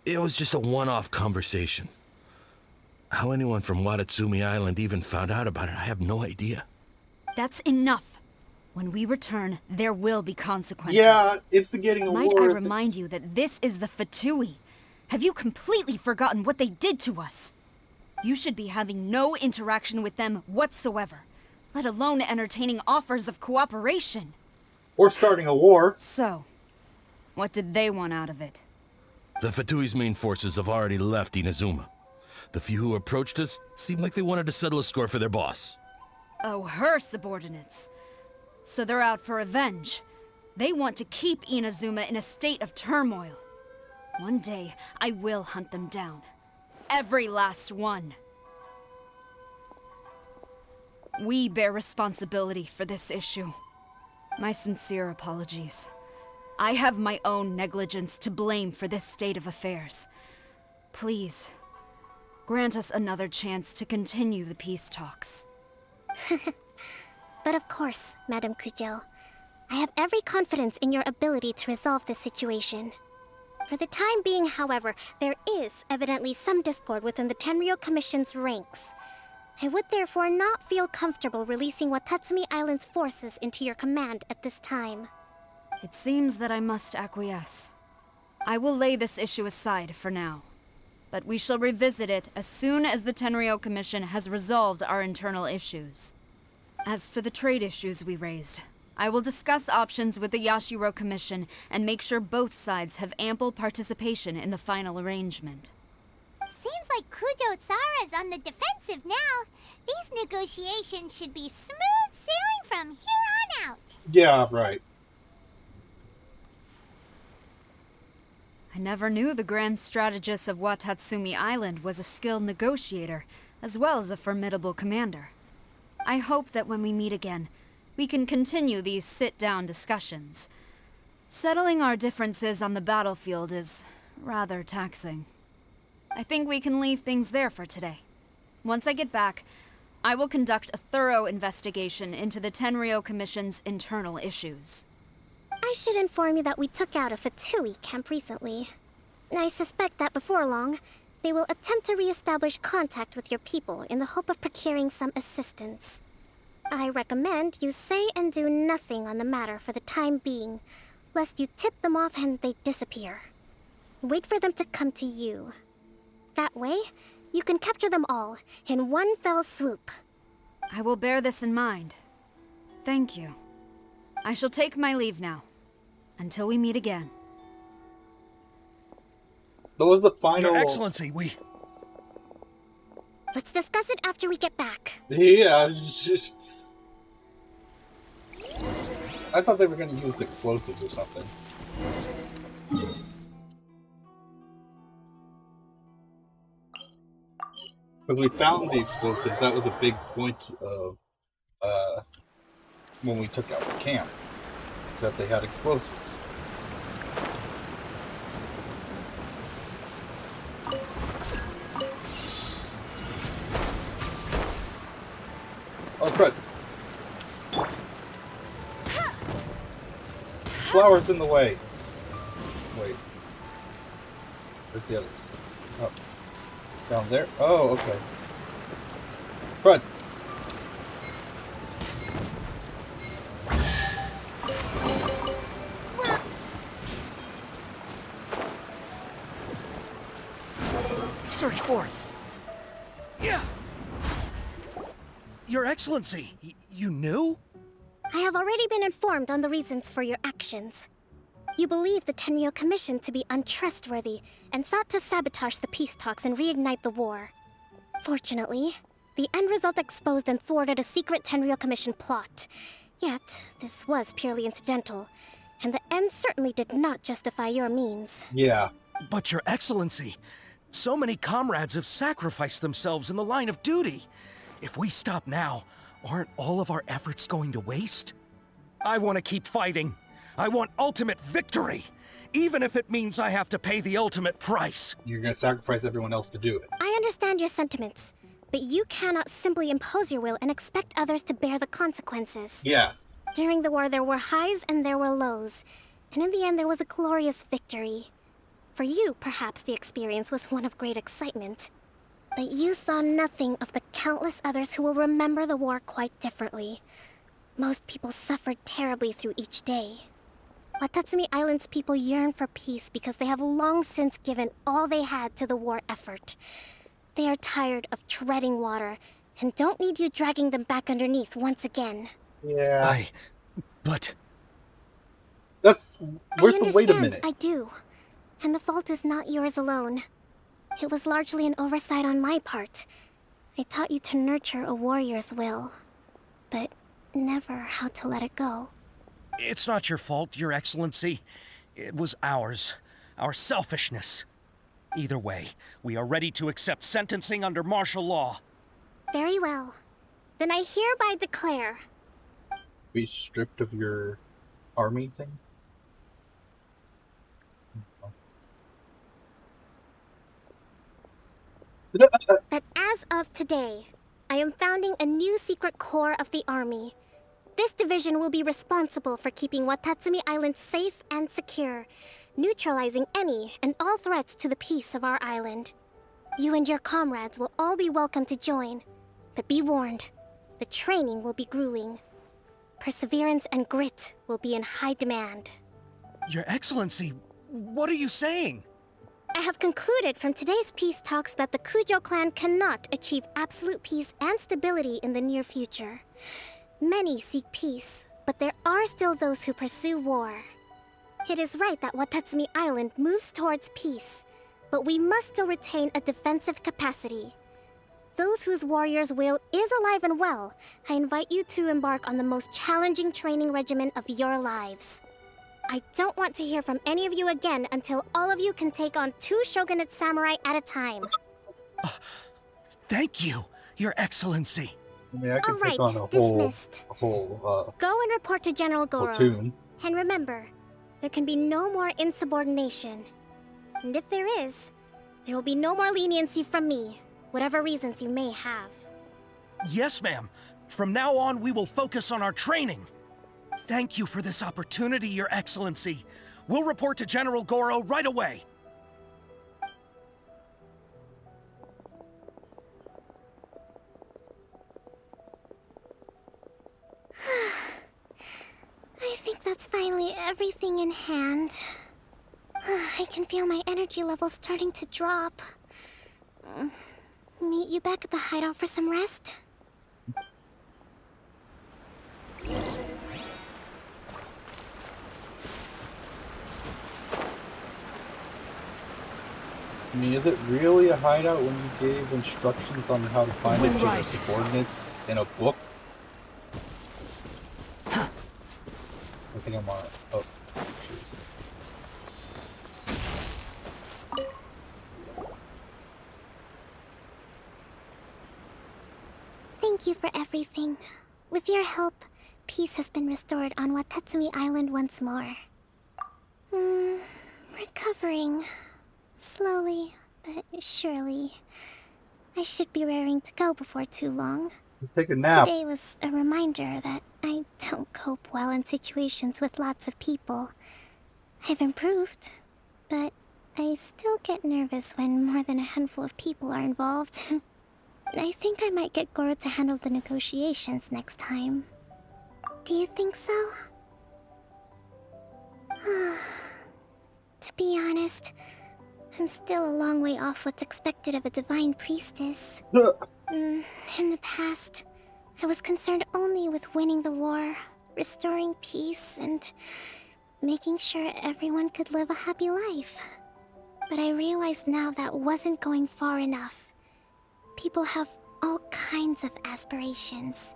It was just a one-off conversation. How anyone from Watatsumi Island even found out about it, I have no idea. That's enough. When we return, there will be consequences. Yeah, instigating a Might war I is- remind you that this is the Fatui? Have you completely forgotten what they did to us? You should be having no interaction with them whatsoever, let alone entertaining offers of cooperation. Or starting a war. So, what did they want out of it? The Fatui's main forces have already left Inazuma. The few who approached us seemed like they wanted to settle a score for their boss. Oh, her subordinates. So they're out for revenge. They want to keep Inazuma in a state of turmoil. One day, I will hunt them down. Every last one. We bear responsibility for this issue. My sincere apologies. I have my own negligence to blame for this state of affairs. Please, grant us another chance to continue the peace talks. But of course, Madam Kujo, I have every confidence in your ability to resolve this situation. For the time being, however, there is evidently some discord within the Tenryou Commission's ranks. I would therefore not feel comfortable releasing Watatsumi Island's forces into your command at this time. It seems that I must acquiesce. I will lay this issue aside for now. But we shall revisit it as soon as the Tenryou Commission has resolved our internal issues. As for the trade issues we raised, I will discuss options with the Yashiro Commission and make sure both sides have ample participation in the final arrangement. Seems like Kujo Sara's on the defensive now. These negotiations should be smooth sailing from here on out. Yeah, right. I never knew the Grand Strategist of Watatsumi Island was a skilled negotiator, as well as a formidable commander. I hope that when we meet again, we can continue these sit-down discussions. Settling our differences on the battlefield is rather taxing. I think we can leave things there for today. Once I get back, I will conduct a thorough investigation into the Tenryou Commission's internal issues. I should inform you that we took out a Fatui camp recently. I suspect that before long, they will attempt to re-establish contact with your people in the hope of procuring some assistance. I recommend you say and do nothing on the matter for the time being, lest you tip them off and they disappear. Wait for them to come to you. That way, you can capture them all in one fell swoop. I will bear this in mind. Thank you. I shall take my leave now. Until we meet again. What was the final... Your Excellency, we... Let's discuss it after we get back. Yeah, I thought they were going to use the explosives or something. But we found the explosives. That was a big point of when we took out the camp, is that they had explosives. Oh, crud. Flowers in the way. Wait. Where's the others? Oh. Down there? Oh, okay. Crud. Search for it. Yeah. Your Excellency, you knew? I have already been informed on the reasons for your actions. You believe the Tenryou Commission to be untrustworthy and sought to sabotage the peace talks and reignite the war. Fortunately, the end result exposed and thwarted a secret Tenryou Commission plot. Yet, this was purely incidental, and the end certainly did not justify your means. Yeah. But Your Excellency, so many comrades have sacrificed themselves in the line of duty. If we stop now, aren't all of our efforts going to waste? I want to keep fighting. I want ultimate victory, even if it means I have to pay the ultimate price. You're going to sacrifice everyone else to do it. I understand your sentiments, but you cannot simply impose your will and expect others to bear the consequences. Yeah. During the war, there were highs and there were lows, and in the end, there was a glorious victory. For you, perhaps the experience was one of great excitement. But you saw nothing of the countless others who will remember the war quite differently. Most people suffered terribly through each day. Watatsumi Island's people yearn for peace because they have long since given all they had to the war effort. They are tired of treading water and don't need you dragging them back underneath once again. Yeah. But... That's... Where's the wait a minute? I do. And the fault is not yours alone. It was largely an oversight on my part. I taught you to nurture a warrior's will, but never how to let it go. It's not your fault, Your Excellency. It was ours. Our selfishness. Either way, we are ready to accept sentencing under martial law. Very well. Then I hereby declare... Be stripped of your army thing? that as of today, I am founding a new secret corps of the army. This division will be responsible for keeping Watatsumi Island safe and secure, neutralizing any and all threats to the peace of our island. You and your comrades will all be welcome to join, but be warned, the training will be grueling. Perseverance and grit will be in high demand. Your Excellency, what are you saying? I have concluded from today's peace talks that the Kujo clan cannot achieve absolute peace and stability in the near future. Many seek peace, but there are still those who pursue war. It is right that Watatsumi Island moves towards peace, but we must still retain a defensive capacity. Those whose warrior's will is alive and well, I invite you to embark on the most challenging training regimen of your lives. I don't want to hear from any of you again until all of you can take on 2 shogunate samurai at a time. Thank you, Your Excellency. I mean, I can take Alright, on dismissed. a whole Go and report to General Goro. platoon. And remember, there can be no more insubordination. And if there is, there will be no more leniency from me, whatever reasons you may have. Yes, ma'am. From now on, we will focus on our training. Thank you for this opportunity, Your Excellency. We'll report to General Goro right away. I think that's finally everything in hand. I can feel my energy levels starting to drop. Meet you back at the hideout for some rest? I mean, is it really a hideout when you gave instructions on how to find it to the subordinates in a book? I think I'm on it. Oh, jeez. Thank you for everything. With your help, peace has been restored on Watatsumi Island once more. Recovering. Slowly, but surely. I should be raring to go before too long. Take a nap. Today was a reminder that I don't cope well in situations with lots of people. I've improved, but I still get nervous when more than a handful of people are involved. I think I might get Goro to handle the negotiations next time. Do you think so? To be honest, I'm still a long way off what's expected of a divine priestess. In the past, I was concerned only with winning the war, restoring peace, and making sure everyone could live a happy life. But I realize now that wasn't going far enough. People have all kinds of aspirations,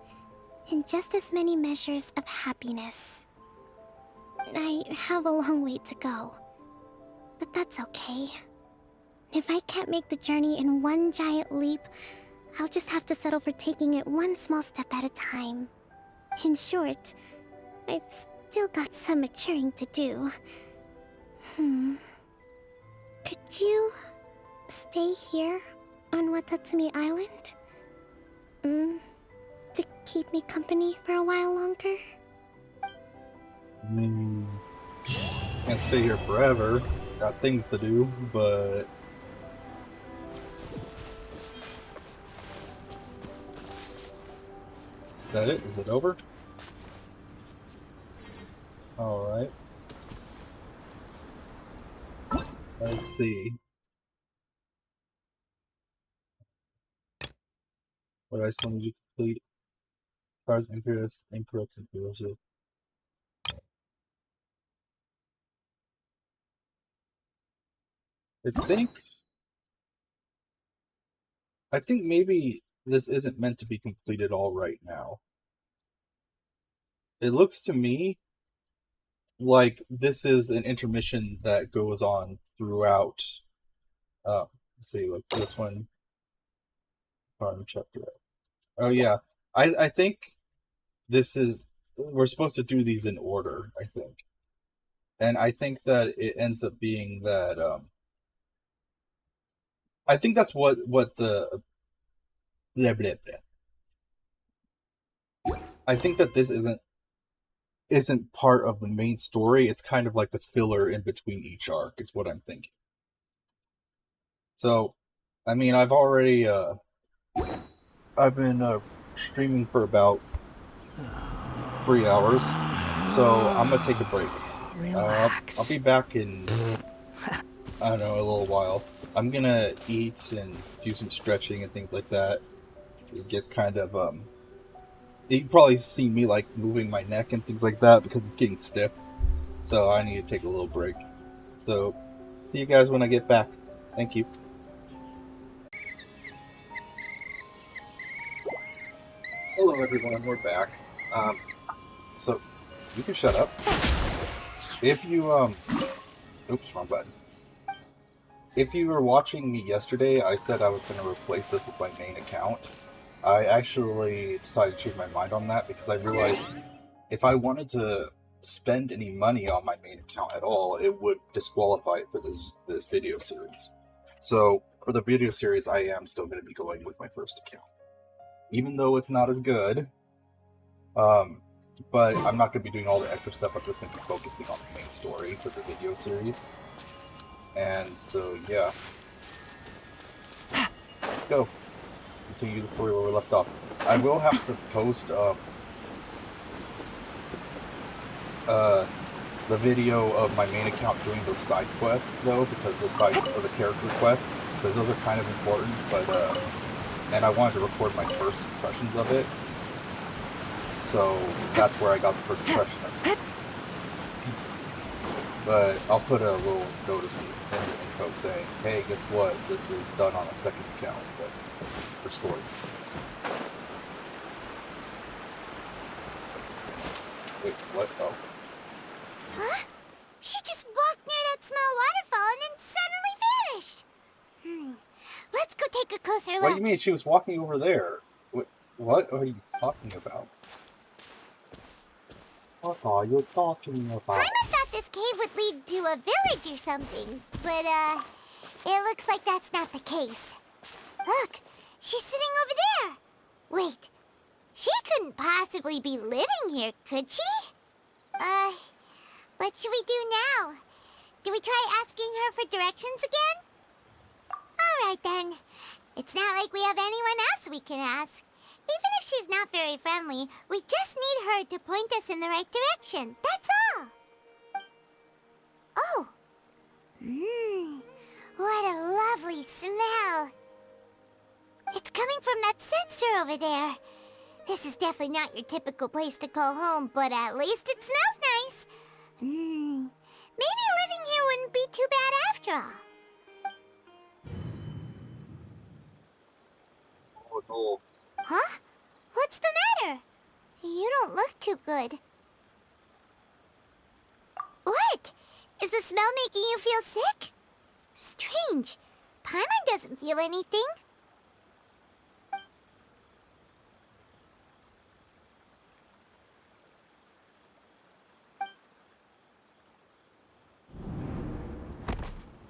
and just as many measures of happiness. I have a long way to go, but that's okay. If I can't make the journey in one giant leap, I'll just have to settle for taking it one small step at a time. In short, I've still got some maturing to do. Could you stay here on Watatsumi Island? To keep me company for a while longer? I mean, can't stay here forever. Got things to do, but... Is that it? Is it over? Alright. Let's see. What I still need to complete. Cars interest, incorrect information. I think maybe this isn't meant to be completed all right now. It looks to me like this is an intermission that goes on throughout. Let's see, like this one. Chapter. Oh yeah, I think this is. We're supposed to do these in order, I think, and I think that it ends up being that. I think that's what the. Blah, blah, blah. I think that this isn't isn't part of the main story. It's kind of like the filler in between each arc, is what I'm thinking. So, I mean, I've already, I've been streaming for about 3 hours, so I'm gonna take a break. I'll be back in, I don't know, a little while. I'm gonna eat and do some stretching and things like that. It gets kind of, you probably see me, like, moving my neck and things like that because it's getting stiff. So I need to take a little break. So, see you guys when I get back. Thank you. Hello everyone, we're back. So, you can shut up. If you, oops, wrong button. If you were watching me yesterday, I said I was going to replace this with my main account. I actually decided to change my mind on that because I realized if I wanted to spend any money on my main account at all, it would disqualify it for this video series. So, for the video series, I am still going to be going with my first account. Even though it's not as good, but I'm not going to be doing all the extra stuff, I'm just going to be focusing on the main story for the video series. And so, yeah. Let's go. Let's continue the story where we left off. I will have to post, the video of my main account doing those side quests, though, because those side of the character quests, because those are kind of important, but, and I wanted to record my first impressions of it, so that's where I got the first impression of it. But I'll put a little notice in the info saying, hey, guess what, this was done on a second account, but for story reasons. Wait, what? Oh. Huh? She just walked near that small waterfall and then suddenly vanished. Let's go take a closer look. What do you mean? She was walking over there. What are you talking about? What are you talking about? Paimon thought this cave would lead to a village or something, but, it looks like that's not the case. Look, she's sitting over there. Wait, she couldn't possibly be living here, could she? What should we do now? Do we try asking her for directions again? Alright then. It's not like we have anyone else we can ask. Even if she's not very friendly, we just need her to point us in the right direction. That's all. Oh. What a lovely smell. It's coming from that sensor over there. This is definitely not your typical place to call home, but at least it smells nice. Maybe living here wouldn't be too bad after all. Oh, no. Huh? What's the matter? You don't look too good. What? Is the smell making you feel sick? Strange. Paimon doesn't feel anything.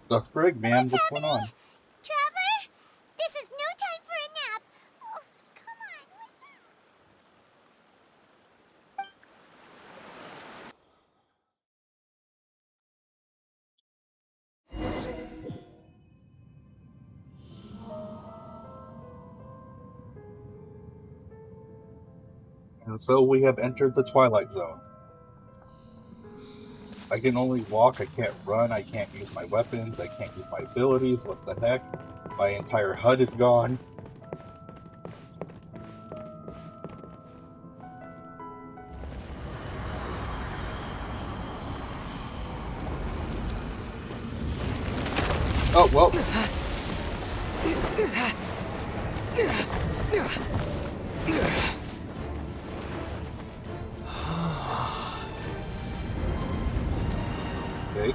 The frig, man, what's going on? Traveler? This is no time for a nap. Oh, come on, wake And so we have entered the Twilight Zone. I can only walk, I can't run, I can't use my weapons, I can't use my abilities, what the heck? My entire HUD is gone. Oh, well. Okay.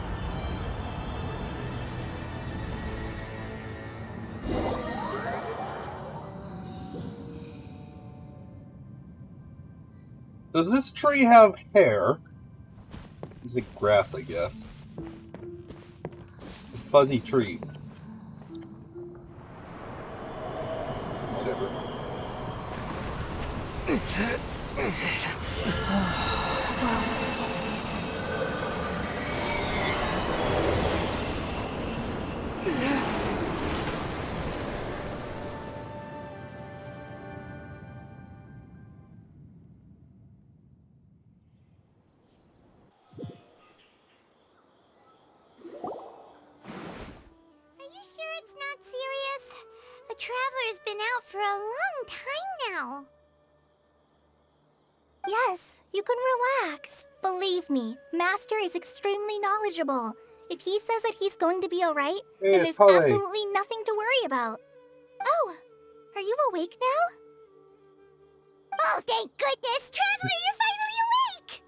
Does this tree have hair? It's like grass, I guess. It's a fuzzy tree. Whatever. Well, Traveler's been out for a long time now. Yes, you can relax. Believe me, Master is extremely knowledgeable. If he says that he's going to be alright, Hey, then it's there's Kale. absolutely nothing to worry about. Oh, are you awake now? Oh, thank goodness! Traveler, you're finally awake!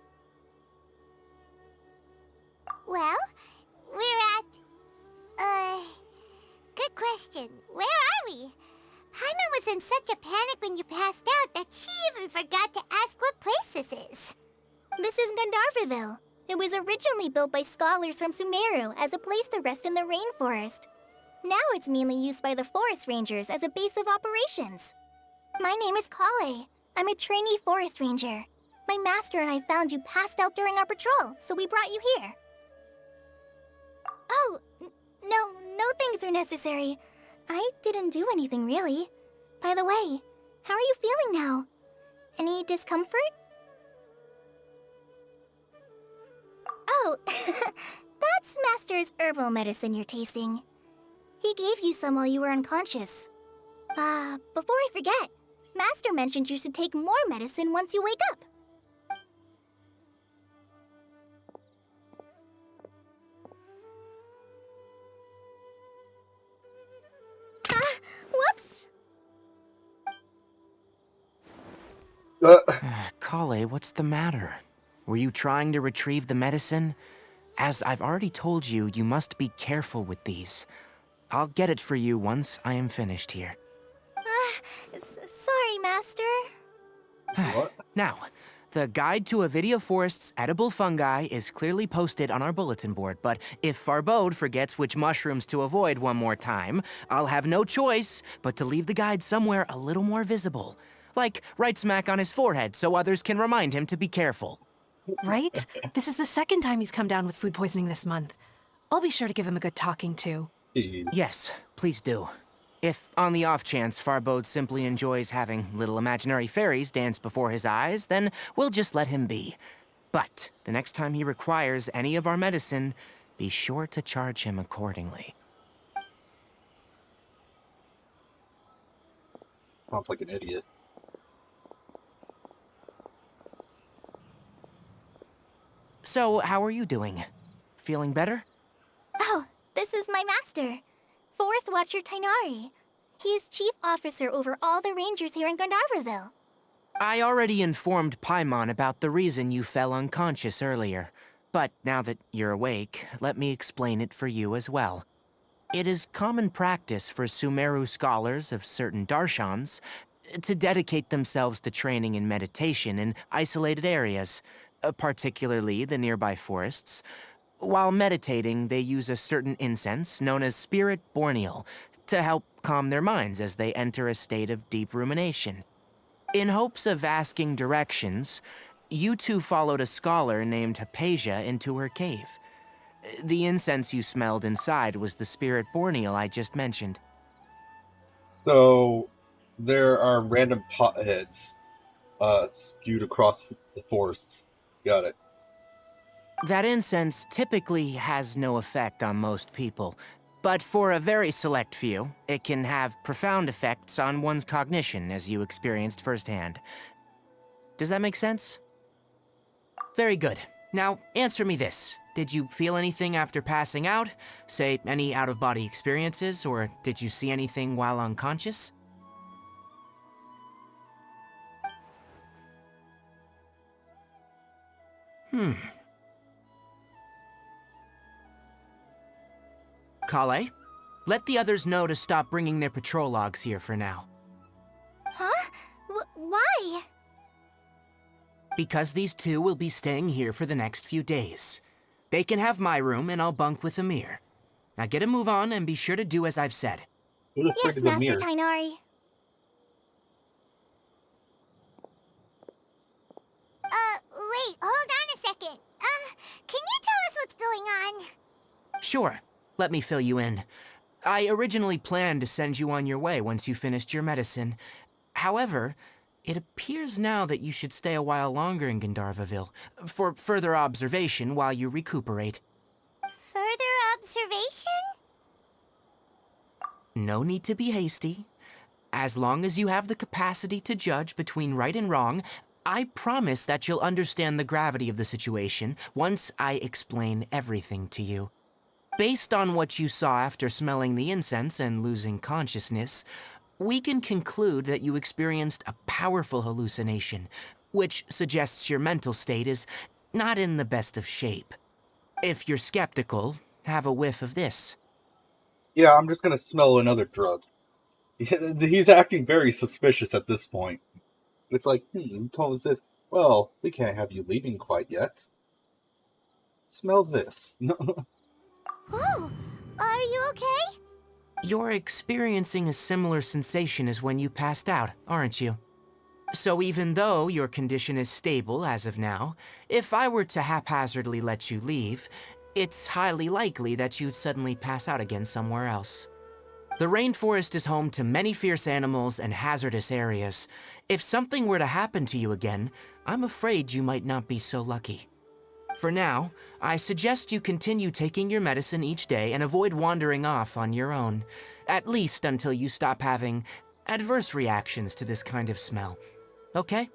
Well, we're at... Good question. Where are we? Paimon was in such a panic when you passed out that she even forgot to ask what place this is. This is Gandharvaville. It was originally built by scholars from Sumeru as a place to rest in the rainforest. Now it's mainly used by the forest rangers as a base of operations. My name is Kale. I'm a trainee forest ranger. My master and I found you passed out during our patrol, so we brought you here. Oh, no things are necessary. I didn't do anything, really. By the way, how are you feeling now? Any discomfort? Oh, that's Master's herbal medicine you're tasting. He gave you some while you were unconscious. Before I forget, Master mentioned you should take more medicine once you wake up. Whoops! Kale, what's the matter? Were you trying to retrieve the medicine? As I've already told you, you must be careful with these. I'll get it for you once I am finished here. Sorry, Master. What? Now, the guide to Avidia Forest's edible fungi is clearly posted on our bulletin board, but if Farbode forgets which mushrooms to avoid one more time, I'll have no choice but to leave the guide somewhere a little more visible. Like right smack on his forehead so others can remind him to be careful. Right? This is the second time he's come down with food poisoning this month. I'll be sure to give him a good talking to. Yes, please do. If, on the off chance, Farbode simply enjoys having little imaginary fairies dance before his eyes, then we'll just let him be. But the next time he requires any of our medicine, be sure to charge him accordingly. Sounds like an idiot. So, how are you doing? Feeling better? Oh, this is my master, Forest Watcher Tainari. He is chief officer over all the rangers here in Gandharvaville. I already informed Paimon about the reason you fell unconscious earlier. But now that you're awake, let me explain it for you as well. It is common practice for Sumeru scholars of certain darshans to dedicate themselves to training in meditation in isolated areas, particularly the nearby forests. While meditating, they use a certain incense known as spirit borneal to help calm their minds as they enter a state of deep rumination. In hopes of asking directions, you two followed a scholar named Hypatia into her cave. The incense you smelled inside was the spirit borneal I just mentioned. So, there are random potheads spewed across the forests. Got it. That incense typically has no effect on most people, but for a very select few, it can have profound effects on one's cognition, as you experienced firsthand. Does that make sense? Very good. Now, answer me this. Did you feel anything after passing out? Say, any out-of-body experiences, or did you see anything while unconscious? Kale, let the others know to stop bringing their patrol logs here for now. Huh? Why? Because these two will be staying here for the next few days. They can have my room and I'll bunk with Amir. Now get a move on and be sure to do as I've said. Yes, Master Tainari. Wait, hold on a second. Can you tell us what's going on? Sure, let me fill you in. I originally planned to send you on your way once you finished your medicine. However, it appears now that you should stay a while longer in Gandharvaville for further observation while you recuperate. Further observation? No need to be hasty. As long as you have the capacity to judge between right and wrong, I promise that you'll understand the gravity of the situation once I explain everything to you. Based on what you saw after smelling the incense and losing consciousness, we can conclude that you experienced a powerful hallucination, which suggests your mental state is not in the best of shape. If you're skeptical, have a whiff of this. Yeah, I'm just gonna smell another drug. He's acting very suspicious at this point. It's like, you told us this. Well, we can't have you leaving quite yet. Smell this. Oh, are you okay? You're experiencing a similar sensation as when you passed out, aren't you? So even though your condition is stable as of now, if I were to haphazardly let you leave, it's highly likely that you'd suddenly pass out again somewhere else. The rainforest is home to many fierce animals and hazardous areas. If something were to happen to you again, I'm afraid you might not be so lucky. For now, I suggest you continue taking your medicine each day and avoid wandering off on your own, at least until you stop having adverse reactions to this kind of smell. Okay?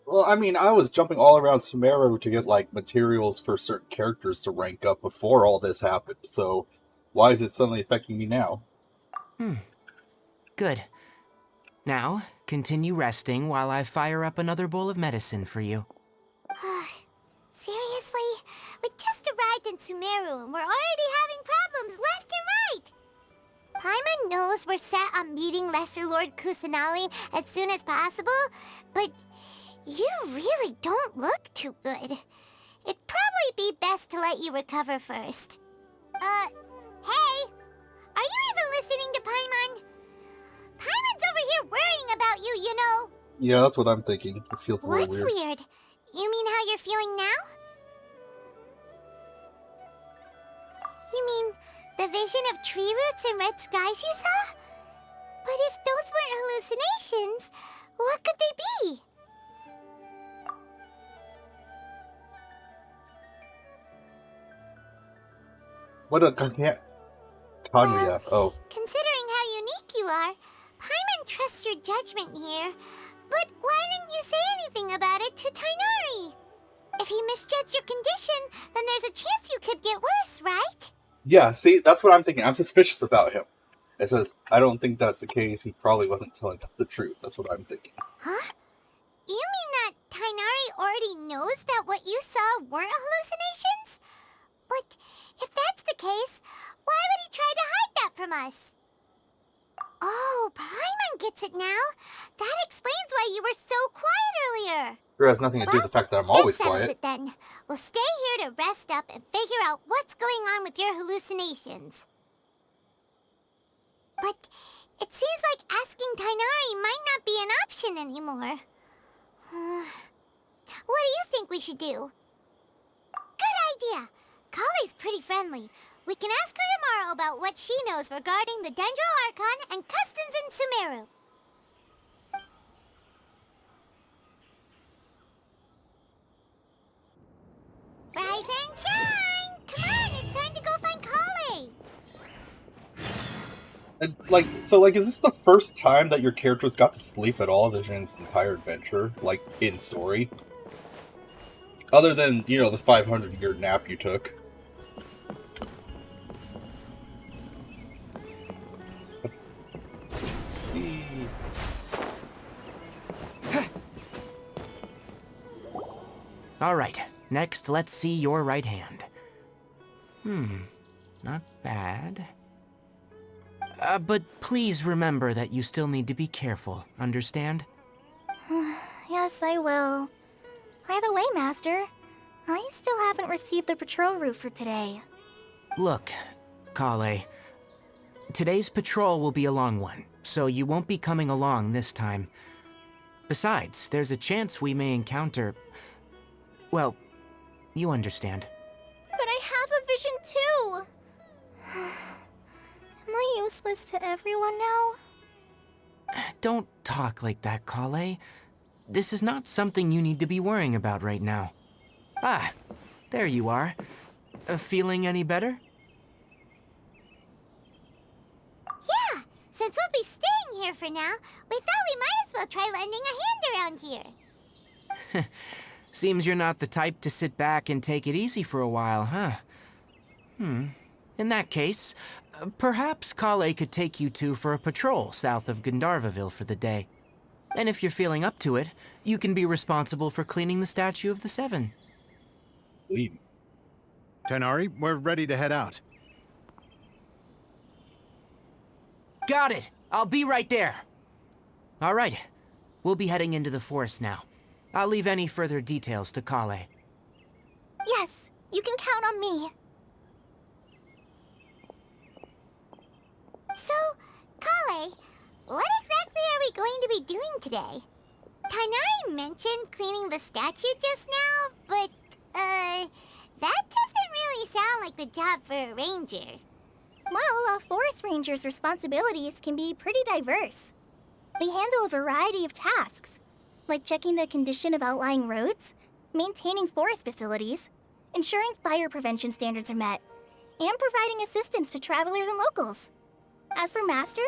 Well, I mean, I was jumping all around Sumeru to get, like, materials for certain characters to rank up before all this happened, so why is it suddenly affecting me now? Good. Now, continue resting while I fire up another bowl of medicine for you. Seriously? We just arrived in Sumeru and we're already having problems left and right! Paimon knows we're set on meeting Lesser Lord Kusanali as soon as possible, but you really don't look too good. It'd probably be best to let you recover first. Hey! Are you even listening to Paimon? Paimon's over here worrying about you, you know! Yeah, that's what I'm thinking. It feels a little What's weird. weird? You mean how you're feeling now? You mean the vision of tree roots and red skies you saw? But if those weren't hallucinations, what could they be? What a Kaguya. Oh. Considering how unique you are, Paimon trusts your judgment here. But why didn't you say anything about it to Tainari? If he misjudged your condition, then there's a chance you could get worse, right? Yeah, see, that's what I'm thinking. I'm suspicious about him. It says, I don't think that's the case. He probably wasn't telling us the truth. That's what I'm thinking. Huh? You mean that Tainari already knows that what you saw weren't hallucinations? But if that's the case, why would he try to hide that from us? Oh, Paimon gets it now. That explains why you were so quiet earlier. It has nothing to do with the fact that I'm always That settles quiet. it then. We'll stay here to rest up and figure out what's going on with your hallucinations. But it seems like asking Tainari might not be an option anymore. What do you think we should do? Good idea. Kale's pretty friendly. We can ask her tomorrow about what she knows regarding the Dendro Archon and customs in Sumeru. Rise and shine! Come on, it's time to go find Kale! And, is this the first time that your characters got to sleep at all during this entire adventure? Like, in story? Other than, the 500-year nap you took. All right, next let's see your right hand. Not bad. But please remember that you still need to be careful, understand? Yes, I will. By the way, Master, I still haven't received the patrol route for today. Look, Kale, today's patrol will be a long one, so you won't be coming along this time. Besides, there's a chance we may encounter... Well, you understand. But I have a vision too! Am I useless to everyone now? Don't talk like that, Kale. This is not something you need to be worrying about right now. Ah, there you are. Feeling any better? Yeah, since we'll be staying here for now, we thought we might as well try lending a hand around here. Seems you're not the type to sit back and take it easy for a while, huh? In that case, perhaps Kale could take you two for a patrol south of Gandharvaville for the day. And if you're feeling up to it, you can be responsible for cleaning the Statue of the Seven. Tighnari, we're ready to head out. Got it! I'll be right there! All right, we'll be heading into the forest now. I'll leave any further details to Kale. Yes, you can count on me. So, Kale, what exactly are we going to be doing today? Tighnari mentioned cleaning the statue just now, but, that doesn't really sound like the job for a ranger. Well, a forest ranger's responsibilities can be pretty diverse. They handle a variety of tasks, like checking the condition of outlying roads, maintaining forest facilities, ensuring fire prevention standards are met, and providing assistance to travelers and locals. As for Master,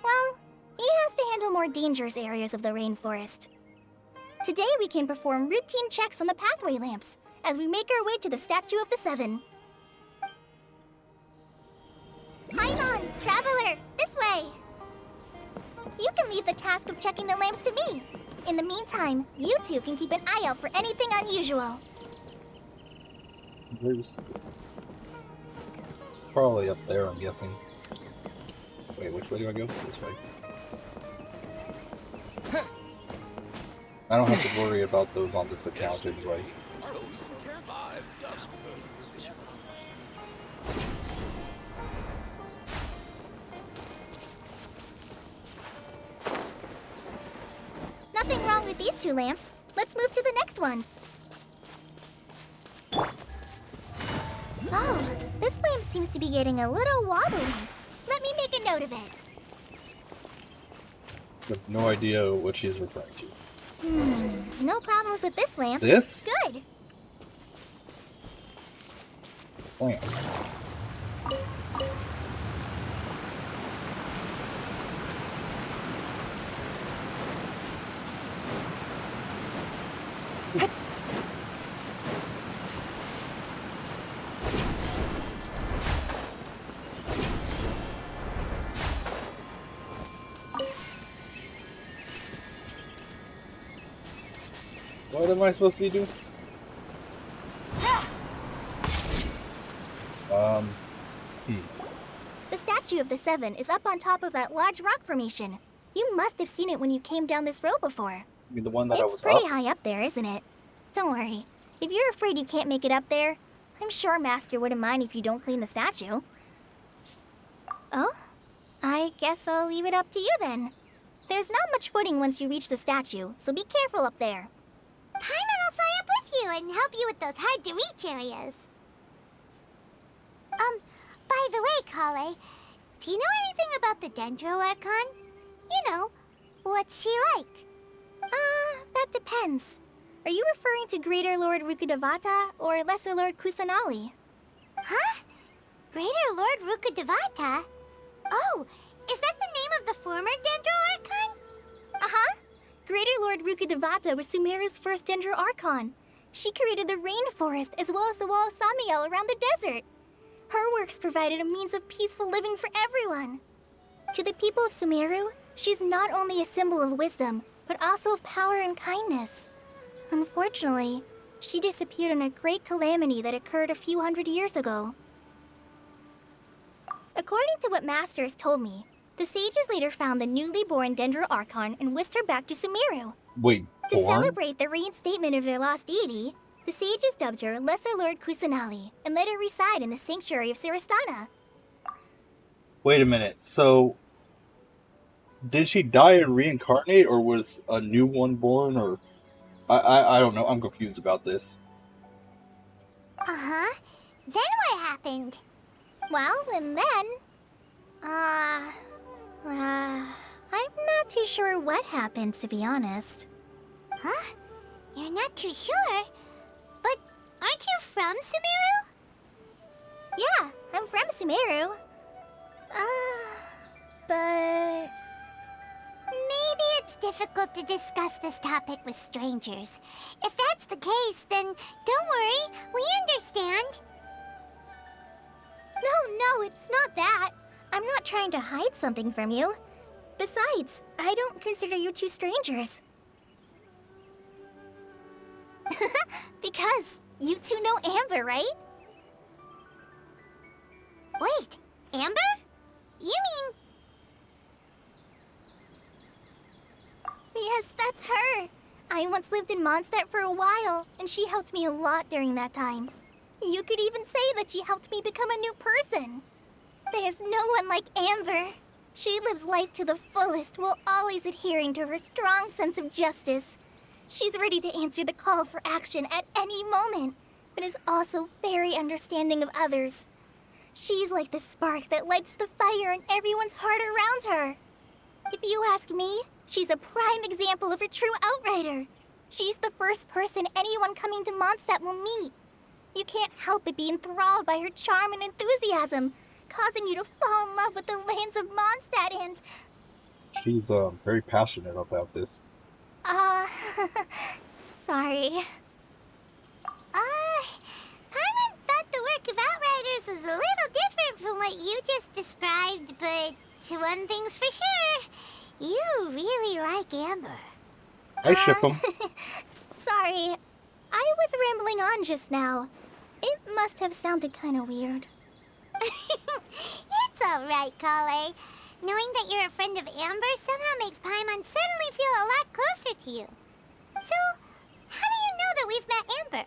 well, he has to handle more dangerous areas of the rainforest. Today we can perform routine checks on the pathway lamps as we make our way to the Statue of the Seven. Paimon, traveler, this way! You can leave the task of checking the lamps to me. In the meantime, you two can keep an eye out for anything unusual. There's probably up there, I'm guessing. Wait, which way do I go? This way. I don't have to worry about those on this account anyway. Nothing wrong with these two lamps. Let's move to the next ones. Oh, this lamp seems to be getting a little wobbly. Let me make a note of it. I have no idea what she's referring to. No problems with this lamp. This? Good. Lamp. What am I supposed to be doing? The Statue of the Seven is up on top of that large rock formation. You must have seen it when you came down this road before. You mean the one that I was It's pretty up? high up there, isn't it? Don't worry. If you're afraid you can't make it up there, I'm sure Master wouldn't mind if you don't clean the statue. Oh? I guess I'll leave it up to you then. There's not much footing once you reach the statue, so be careful up there. Paimon will fly up with you and help you with those hard-to-reach areas. By the way, Kale, do you know anything about the Dendro Archon? You know, what's she like? That depends. Are you referring to Greater Lord Rukkhadevata or Lesser Lord Kusanali? Huh? Greater Lord Rukkhadevata? Oh, is that the name of the former Dendro Archon? Uh-huh. Greater Lord Rukkhadevata was Sumeru's first Dendro Archon. She created the rainforest as well as the wall of Samiel around the desert. Her works provided a means of peaceful living for everyone. To the people of Sumeru, she's not only a symbol of wisdom, but also of power and kindness. Unfortunately, she disappeared in a great calamity that occurred a few hundred years ago. According to what Master has told me, the sages later found the newly born Dendro Archon and whisked her back to Sumeru. Wait, To born? celebrate the reinstatement of their lost deity, the sages dubbed her Lesser Lord Kusanali and let her reside in the sanctuary of Siristana. Wait a minute, so... Did she die and reincarnate, or was a new one born, or... I don't know, I'm confused about this. Uh-huh. Then what happened? Well, and then... I'm not too sure what happened, to be honest. Huh? You're not too sure? But aren't you from Sumeru? Yeah, I'm from Sumeru. But... difficult to discuss this topic with strangers. If that's the case, then don't worry, we understand. No, it's not that. I'm not trying to hide something from you. Besides, I don't consider you two strangers. Because you two know Amber, right? Wait, Amber? You mean... Yes, that's her. I once lived in Mondstadt for a while, and she helped me a lot during that time. You could even say that she helped me become a new person. There's no one like Amber. She lives life to the fullest while always adhering to her strong sense of justice. She's ready to answer the call for action at any moment, but is also very understanding of others. She's like the spark that lights the fire in everyone's heart around her. If you ask me, she's a prime example of a true outrider. She's the first person anyone coming to Mondstadt will meet. You can't help but be enthralled by her charm and enthusiasm, causing you to fall in love with the lands of Mondstadt and... She's very passionate about this. Sorry. Paimon thought the work of Outriders was a little different from what you just described, but one thing's for sure, you really like Amber. I ship them. Sorry. I was rambling on just now. It must have sounded kind of weird. It's alright, Kale. Knowing that you're a friend of Amber somehow makes Paimon suddenly feel a lot closer to you. So, how do you know that we've met Amber?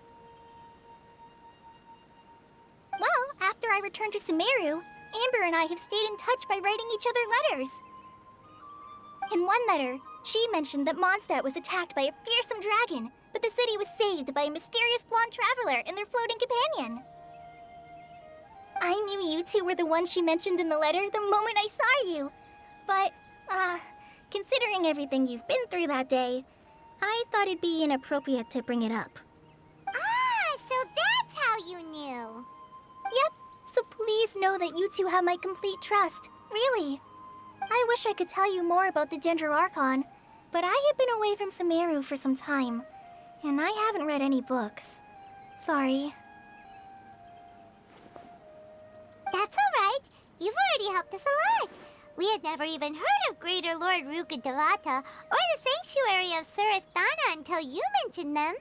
Well, after I returned to Sumeru, Amber and I have stayed in touch by writing each other letters. In one letter, she mentioned that Mondstadt was attacked by a fearsome dragon, but the city was saved by a mysterious blonde traveler and their floating companion. I knew you two were the ones she mentioned in the letter the moment I saw you. But, considering everything you've been through that day, I thought it'd be inappropriate to bring it up. So that's how you knew. Yep, so please know that you two have my complete trust, really. I wish I could tell you more about the Ginger Archon, but I have been away from Sumeru for some time, and I haven't read any books. Sorry. That's alright. You've already helped us a lot. We had never even heard of Greater Lord Rukkhadevata or the Sanctuary of Surasthana until you mentioned them.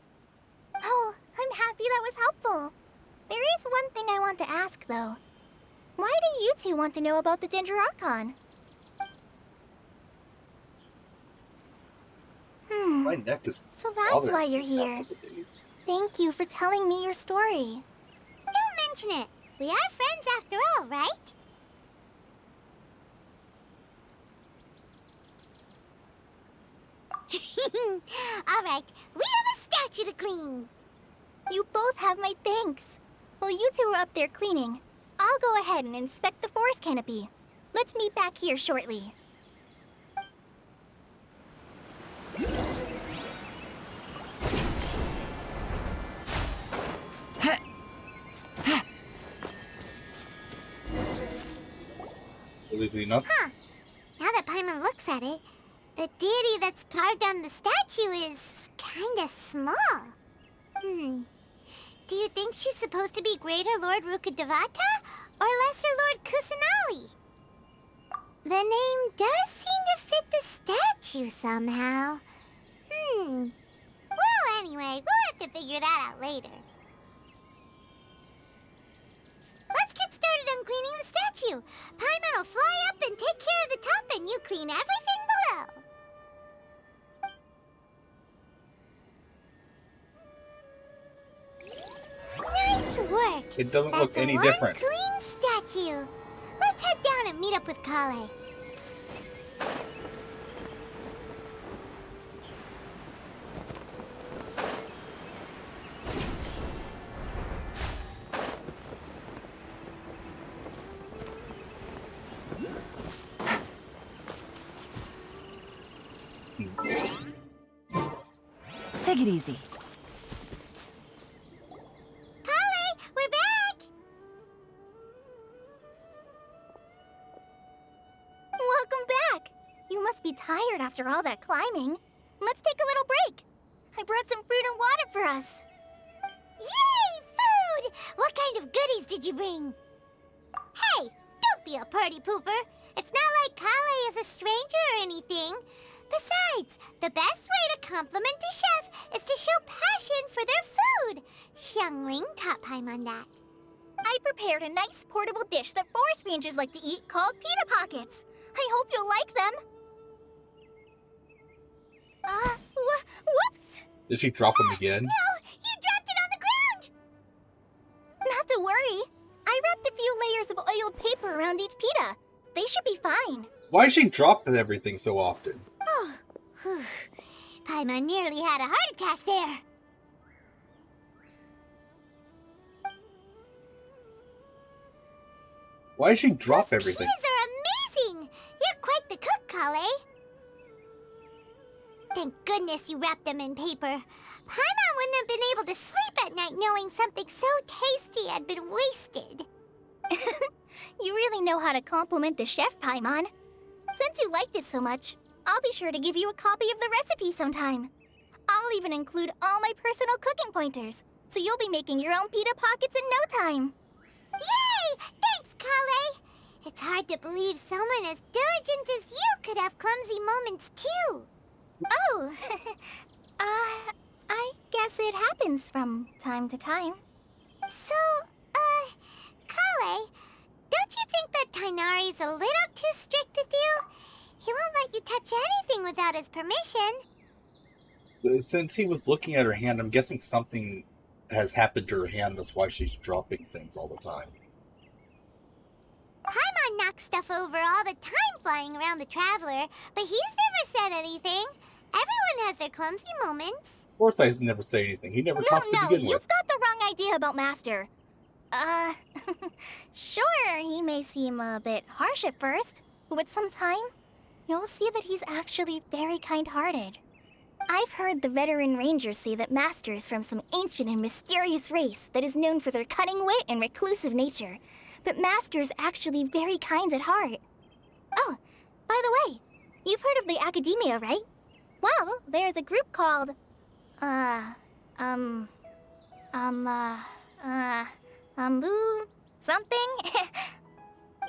Oh, I'm happy that was helpful. There is one thing I want to ask, though. Why do you two want to know about the Ginger Archon? My neck is So that's why you're here. Thank you for telling me your story. Don't mention it. We are friends after all, right? Alright, we have a statue to clean. You both have my thanks. While you two are up there cleaning, I'll go ahead and inspect the forest canopy. Let's meet back here shortly. Huh. Now that Paimon looks at it, the deity that's carved on the statue is kinda small. Do you think she's supposed to be Greater Lord Rukkhadevata or Lesser Lord Kusanali? The name does seem to fit the statue somehow. Well, anyway, we'll have to figure that out later. Let's get started on cleaning the statue. Paimon will fly up and take care of the top, and you clean everything below. Nice work. It doesn't look That's any one different. clean statue. Let's head down and meet up with Kale. Take it easy. Kale, we're back! Welcome back! You must must be tired after all that climbing. Let's take a little break. I brought some fruit and water for us. Yay, food! What kind of goodies did you bring? Hey, don't be a party pooper. It's not like Kale is a stranger or anything. Besides, the best way to compliment a chef is to show passion for their food. Xiangling taught Paimon that. I prepared a nice portable dish that forest rangers like to eat called pita pockets. I hope you'll like them. Whoops! Did she drop him again? No, you dropped it on the ground! Not to worry. I wrapped a few layers of oiled paper around each pita. They should be fine. Why does she drop everything so often? Oh, whew. Paimon nearly had a heart attack there. Why does she drop everything? These are amazing! You're quite the cook, Kale. Thank goodness you wrapped them in paper. Paimon wouldn't have been able to sleep at night knowing something so tasty had been wasted. You really know how to compliment the chef, Paimon. Since you liked it so much, I'll be sure to give you a copy of the recipe sometime. I'll even include all my personal cooking pointers, so you'll be making your own pita pockets in no time. Yay! Thanks, Kale! It's hard to believe someone as diligent as you could have clumsy moments, too. Oh, I guess it happens from time to time. So, Kale, don't you think that Tainari's a little too strict with you? He won't let you touch anything without his permission. Since he was looking at her hand, I'm guessing something has happened to her hand. That's why she's dropping things all the time. Paimon knocks stuff over all the time flying around the Traveler, but he's never said anything. Everyone has their clumsy moments. Of course I never say anything. He never talks to begin with. You've got the wrong idea about Master. Sure, he may seem a bit harsh at first, but with some time, you'll see that he's actually very kind-hearted. I've heard the veteran rangers say that Master is from some ancient and mysterious race that is known for their cunning wit and reclusive nature, but Master's actually very kind at heart. Oh, by the way, you've heard of the Academia, right? Well, there's a group called, something?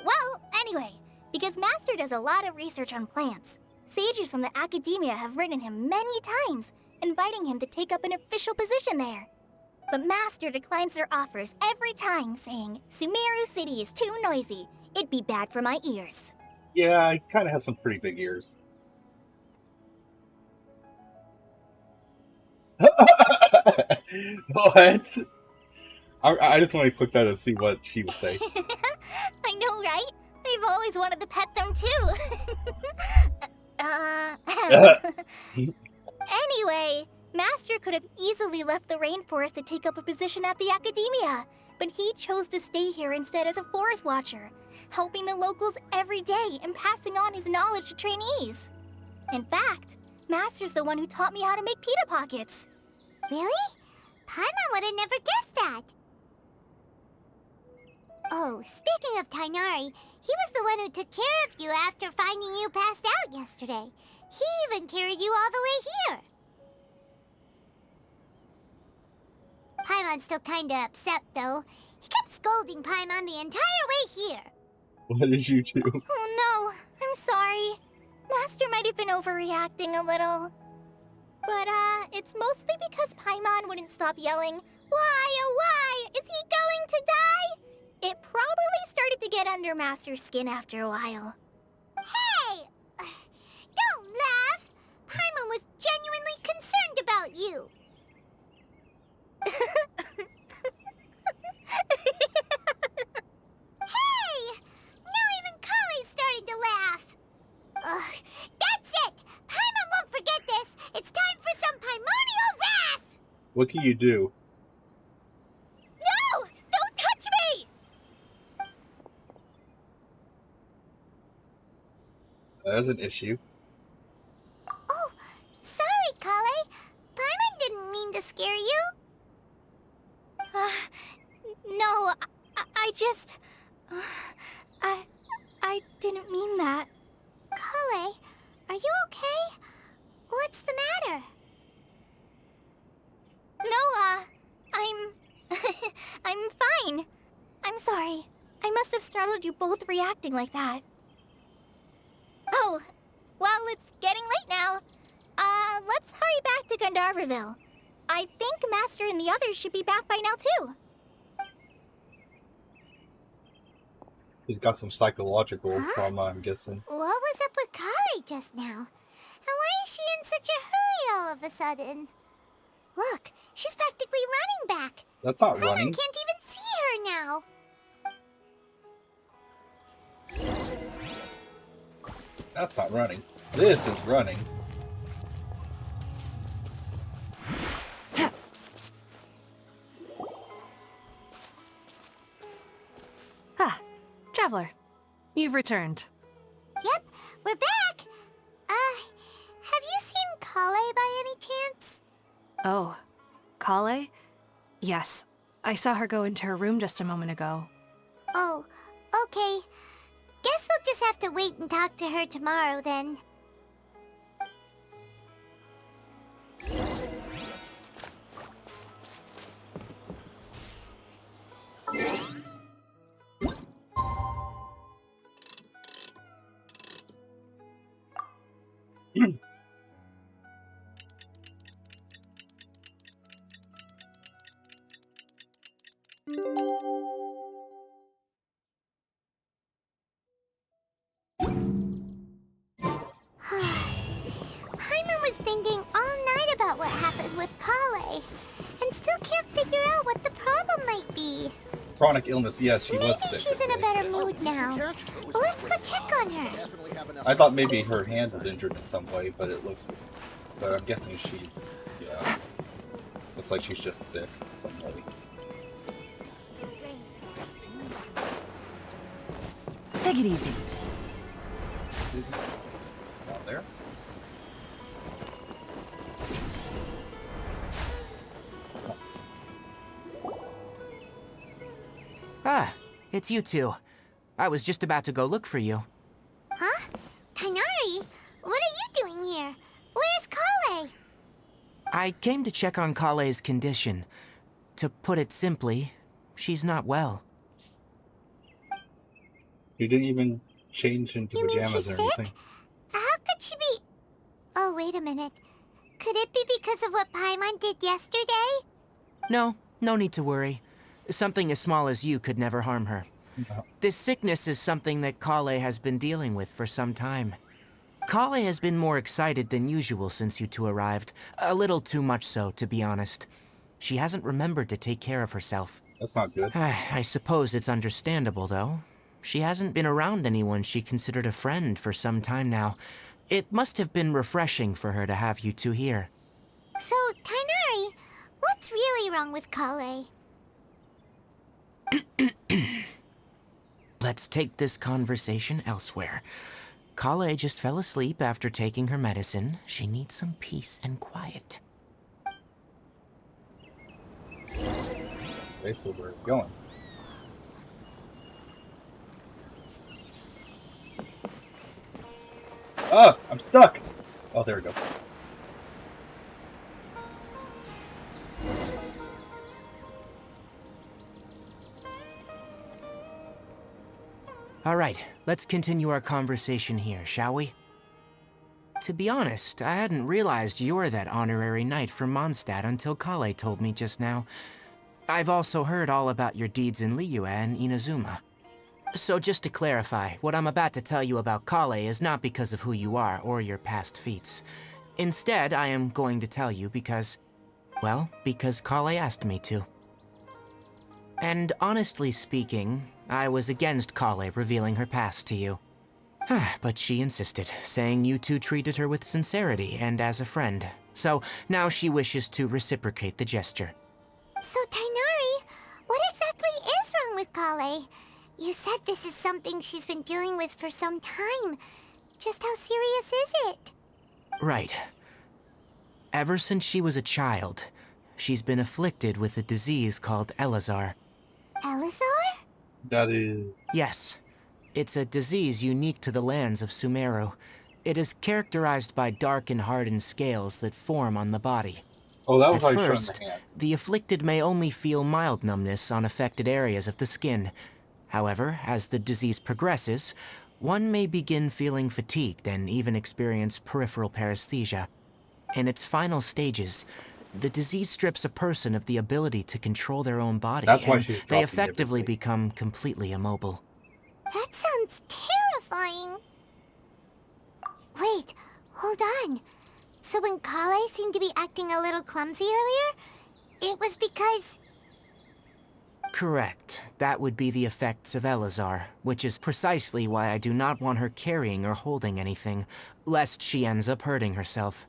Well, anyway, because Master does a lot of research on plants, sages from the Academia have written him many times, inviting him to take up an official position there. But Master declines their offers every time, saying, Sumeru City is too noisy. It'd be bad for my ears. Yeah, he kind of has some pretty big ears. What? I just want to click that and see what she would say. I know, right? I've always wanted to pet them too. Anyway, Master could have easily left the rainforest to take up a position at the Academia, but he chose to stay here instead as a forest watcher, helping the locals every day and passing on his knowledge to trainees. In fact, Master's the one who taught me how to make pita pockets. Really? Paimon would have never guessed that. Oh, speaking of Tainari, he was the one who took care of you after finding you passed out yesterday. He even carried you all the way here. Paimon's still kinda upset, though. He kept scolding Paimon the entire way here. What did you do? Oh no, I'm sorry. Master might have been overreacting a little. But, it's mostly because Paimon wouldn't stop yelling, "Why, oh why, is he going to die?" It probably started to get under Master's skin after a while. Hey! Don't laugh! Paimon was genuinely concerned about you. Hey! Now even Kale's starting to laugh. Ugh, that's it! Paimon won't forget this! It's time for some Paimonial wrath! What can you do? No! Don't touch me! That's an issue. Oh, sorry, Kale. Paimon didn't mean to scare you. No, I just... I didn't mean that. Kale, are you allowed you both reacting like that. Oh, well, it's getting late now. Let's hurry back to Gandharville. I think Master and the others should be back by now, too. He's got some psychological trauma, I'm guessing. What was up with Kali just now? And why is she in such a hurry all of a sudden? Look, she's practically running back. That's not Paimon running. can't even see her now. That's not running. This is running. Ah, Traveler. You've returned. Yep, we're back. Have you seen Kale by any chance? Oh, Kale? Yes, I saw her go into her room just a moment ago. Oh, okay. Guess we'll just have to wait and talk to her tomorrow then. Paimon was thinking all night about what happened with Kale, and still can't figure out what the problem might be. Chronic illness, yes, she Maybe was sick. she's in a better mood now. Let's go check on her. I thought maybe her hand was injured in some way, but I'm guessing she's, yeah. Looks like she's just sick in some way. Take it easy. Down there? Ah, it's you two. I was just about to go look for you. Huh? Tainari? What are you doing here? Where's Kale? I came to check on Kale's condition. To put it simply, she's not well. You didn't even change into You mean pajamas she's or sick? anything. How could she be... Oh, wait a minute. Could it be because of what Paimon did yesterday? No, no need to worry. Something as small as you could never harm her. No. This sickness is something that Kale has been dealing with for some time. Kale has been more excited than usual since you two arrived. A little too much so, to be honest. She hasn't remembered to take care of herself. That's not good. I suppose it's understandable, though. She hasn't been around anyone she considered a friend for some time now. It must have been refreshing for her to have you two here. So, Tainari, what's really wrong with Kale? Let's take this conversation elsewhere. Kale just fell asleep after taking her medicine. She needs some peace and quiet. Okay, so we're going. Ah! I'm stuck! Oh, there we go. All right, let's continue our conversation here, shall we? To be honest, I hadn't realized you're that honorary knight from Mondstadt until Kale told me just now. I've also heard all about your deeds in Liyue and Inazuma. So just to clarify, what I'm about to tell you about Kale is not because of who you are or your past feats. Instead, I am going to tell you because, well, because Kale asked me to. And honestly speaking, I was against Kale revealing her past to you. But she insisted, saying you two treated her with sincerity and as a friend. So now she wishes to reciprocate the gesture. So, Tainari, what exactly is wrong with Kale? You said this is something she's been dealing with for some time. Just how serious is it? Right. Ever since she was a child, she's been afflicted with a disease called Elazar. Elazar? That is... Yes. It's a disease unique to the lands of Sumeru. It is characterized by dark and hardened scales that form on the body. Oh, that was At how you showed first, the hand. the afflicted may only feel mild numbness on affected areas of the skin. However, as the disease progresses, one may begin feeling fatigued and even experience peripheral paresthesia. In its final stages, the disease strips a person of the ability to control their own body, That's why and she's they dropping effectively everything. become completely immobile. That sounds terrifying. Wait, hold on. So when Kale seemed to be acting a little clumsy earlier, it was because... Correct. That would be the effects of Elazar, which is precisely why I do not want her carrying or holding anything, lest she ends up hurting herself.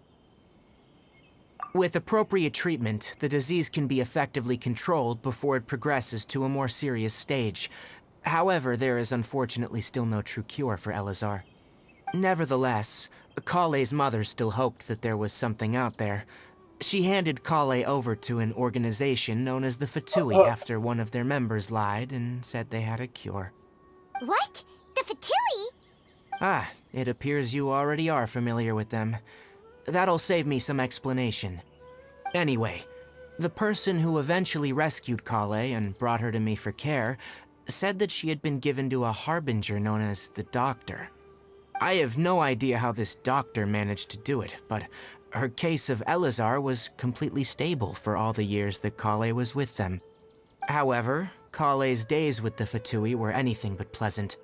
With appropriate treatment, the disease can be effectively controlled before it progresses to a more serious stage. However, there is unfortunately still no true cure for Elazar. Nevertheless, Kale's mother still hoped that there was something out there. She handed Kale over to an organization known as the Fatui after one of their members lied and said they had a cure. What? The Fatui? Ah, it appears you already are familiar with them. That'll save me some explanation. Anyway, the person who eventually rescued Kale and brought her to me for care said that she had been given to a harbinger known as the Doctor. I have no idea how this doctor managed to do it, but her case of Elazar was completely stable for all the years that Kale was with them. However, Kale's days with the Fatui were anything but pleasant.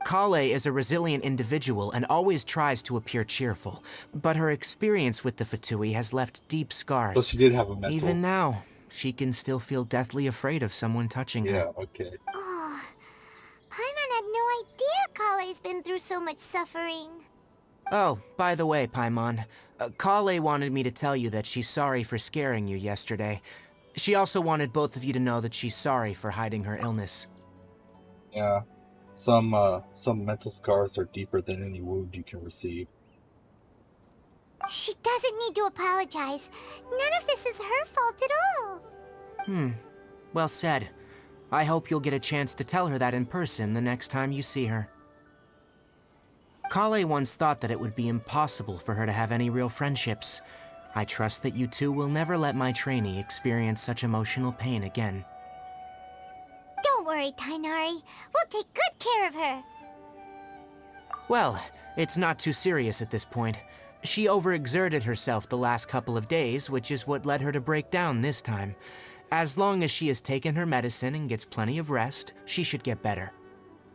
Kale is a resilient individual and always tries to appear cheerful, but her experience with the Fatui has left deep scars. So she did have a mental... Even now, she can still feel deathly afraid of someone touching her. Yeah, okay. Oh, Paimon had no idea Kale's been through so much suffering. Oh, by the way, Paimon, Kale wanted me to tell you that she's sorry for scaring you yesterday. She also wanted both of you to know that she's sorry for hiding her illness. Yeah. Some mental scars are deeper than any wound you can receive. She doesn't need to apologize. None of this is her fault at all. Well said. I hope you'll get a chance to tell her that in person the next time you see her. Kale once thought that it would be impossible for her to have any real friendships. I trust that you two will never let my trainee experience such emotional pain again. Don't worry, Tainari. We'll take good care of her. Well, it's not too serious at this point. She overexerted herself the last couple of days, which is what led her to break down this time. As long as she has taken her medicine and gets plenty of rest, she should get better.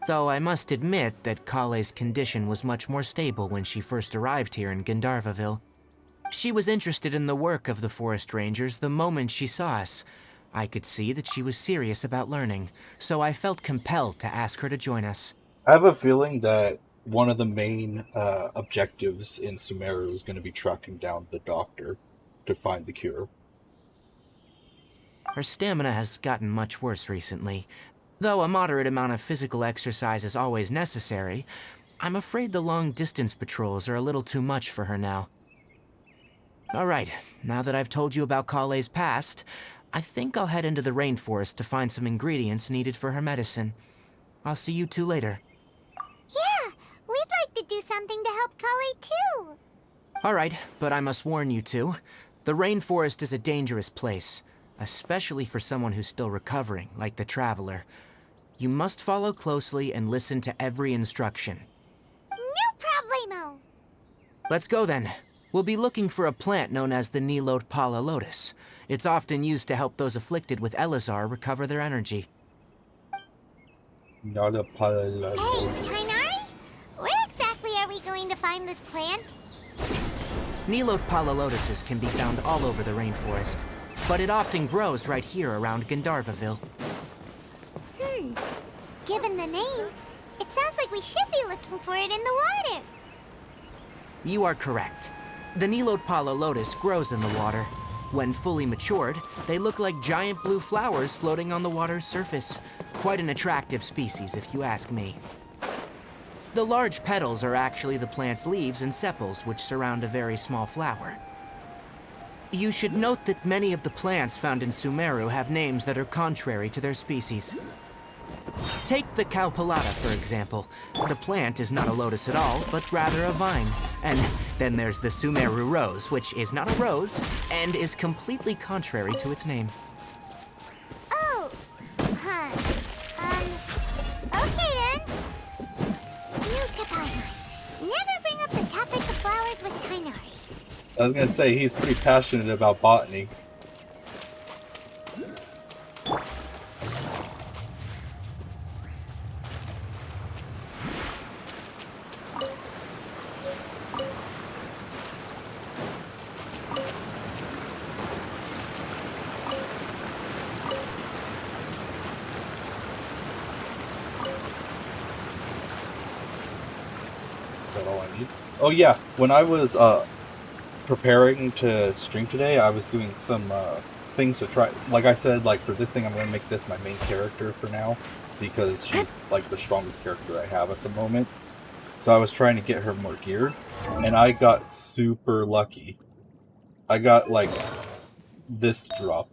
Though I must admit that Kale's condition was much more stable when she first arrived here in Gandharvaville. She was interested in the work of the forest rangers the moment she saw us. I could see that she was serious about learning, so I felt compelled to ask her to join us. I have a feeling that one of the main objectives in Sumeru is going to be tracking down the doctor to find the cure. Her stamina has gotten much worse recently. Though a moderate amount of physical exercise is always necessary, I'm afraid the long-distance patrols are a little too much for her now. Alright, now that I've told you about Kale's past, I think I'll head into the rainforest to find some ingredients needed for her medicine. I'll see you two later. Yeah, we'd like to do something to help Kale too. Alright, but I must warn you two. The rainforest is a dangerous place, especially for someone who's still recovering, like the Traveler. You must follow closely and listen to every instruction. No problemo. Let's go then. We'll be looking for a plant known as the Nilot Pala Lotus. It's often used to help those afflicted with Elazar recover their energy. Not a pala. Hey, Tainari? Where exactly are we going to find this plant? Nilot Pala Lotuses can be found all over the rainforest, but it often grows right here around Gandharvaville. Given the name, it sounds like we should be looking for it in the water. You are correct. The Nilot Pala Lotus grows in the water. When fully matured, they look like giant blue flowers floating on the water's surface. Quite an attractive species, if you ask me. The large petals are actually the plant's leaves and sepals, which surround a very small flower. You should note that many of the plants found in Sumeru have names that are contrary to their species. Take the Cowpelata, for example. The plant is not a lotus at all, but rather a vine. And then there's the Sumeru rose, which is not a rose, and is completely contrary to its name. Oh, Paimon. Never bring up the topic of flowers with Tainari. I was gonna say, he's pretty passionate about botany. Is that all I need? Oh yeah, when I was preparing to stream today, I was doing some things to try. Like I said, like for this thing, I'm going to make this my main character for now because she's like the strongest character I have at the moment. So I was trying to get her more geared, and I got super lucky. I got like this drop.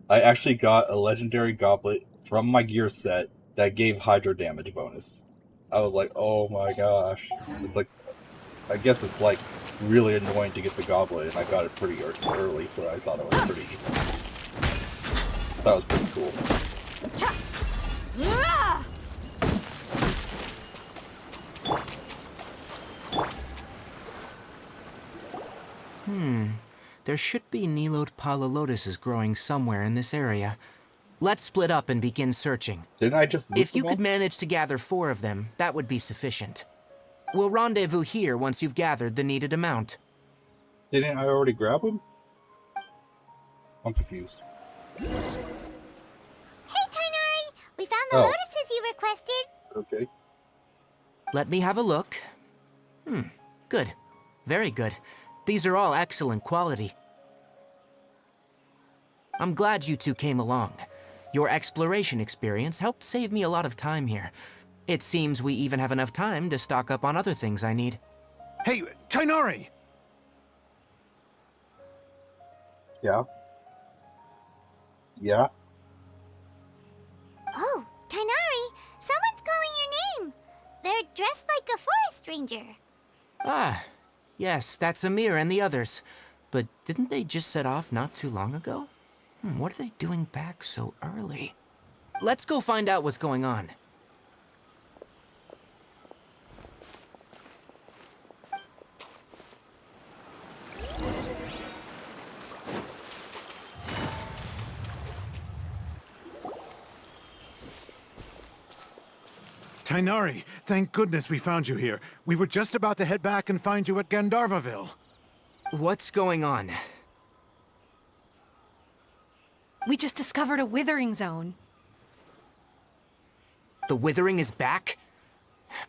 I actually got a legendary goblet from my gear set that gave hydro damage bonus. I was like, oh my gosh. It's like, I guess it's like really annoying to get the goblet, and I got it pretty early, so I thought it was pretty. That was pretty cool. There should be Nilode Pala lotuses growing somewhere in this area. Let's split up and begin searching. Didn't I just loot If you them could all? manage to gather 4 of them, that would be sufficient. We'll rendezvous here once you've gathered the needed amount. Didn't I already grab them? I'm confused. Hey, Tainari! We found the Oh. lotuses you requested. Okay. Let me have a look. Good. Very good. These are all excellent quality. I'm glad you two came along. Your exploration experience helped save me a lot of time here. It seems we even have enough time to stock up on other things I need. Hey, Tainari! Yeah. Yeah. Oh, Tainari! Someone's calling your name! They're dressed like a forest ranger. Ah, yes, that's Amir and the others. But didn't they just set off not too long ago? What are they doing back so early? Let's go find out what's going on. Tainari, thank goodness we found you here. We were just about to head back and find you at Gandharvaville. What's going on? We just discovered a withering zone. The withering is back?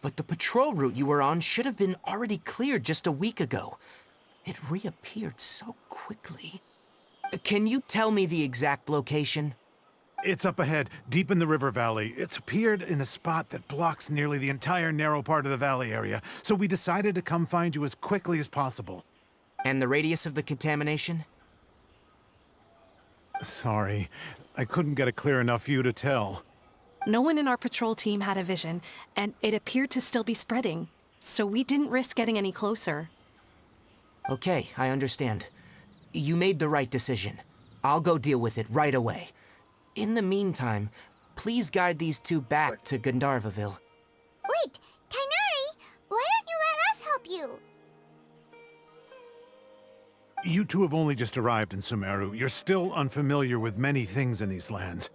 But the patrol route you were on should have been already cleared just a week ago. It reappeared so quickly. Can you tell me the exact location? It's up ahead, deep in the river valley. It's appeared in a spot that blocks nearly the entire narrow part of the valley area, so we decided to come find you as quickly as possible. And the radius of the contamination? Sorry, I couldn't get a clear enough view to tell. No one in our patrol team had a vision, and it appeared to still be spreading, so we didn't risk getting any closer. Okay, I understand. You made the right decision. I'll go deal with it right away. In the meantime, please guide these two back to Gandharvaville. Wait, Tainari! Why don't you let us help you? You two have only just arrived in Sumeru. You're still unfamiliar with many things in these lands.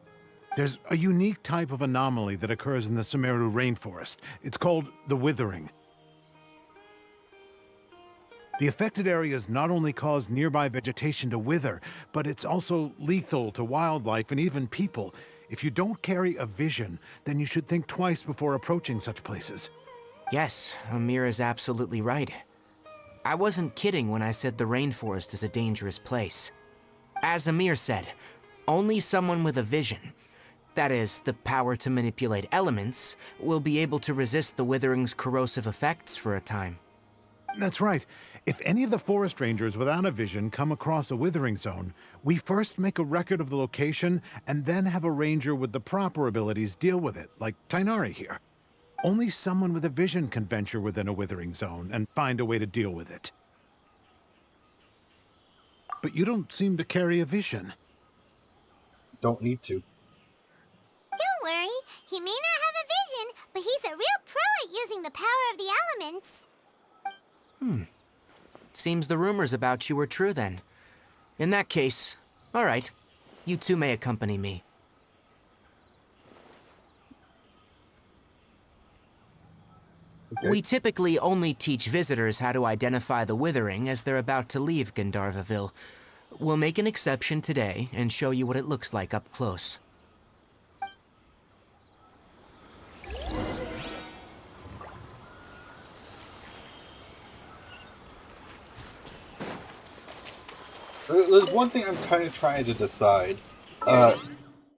There's a unique type of anomaly that occurs in the Sumeru rainforest. It's called the withering. The affected areas not only cause nearby vegetation to wither, but it's also lethal to wildlife and even people. If you don't carry a vision, then you should think twice before approaching such places. Yes, Amir is absolutely right. I wasn't kidding when I said the rainforest is a dangerous place. As Amir said, only someone with a vision, that is, the power to manipulate elements, will be able to resist the withering's corrosive effects for a time. That's right. If any of the forest rangers without a vision come across a withering zone, we first make a record of the location and then have a ranger with the proper abilities deal with it, like Tainari here. Only someone with a vision can venture within a withering zone and find a way to deal with it. But you don't seem to carry a vision. Don't need to. Don't worry, he may not have a vision, but he's a real pro at using the power of the Seems the rumors about you were true then. In that case, all right. You two may accompany me. Okay. We typically only teach visitors how to identify the Withering as they're about to leave Gandharvaville. We'll make an exception today and show you what it looks like up close. There's one thing I'm kind of trying to decide.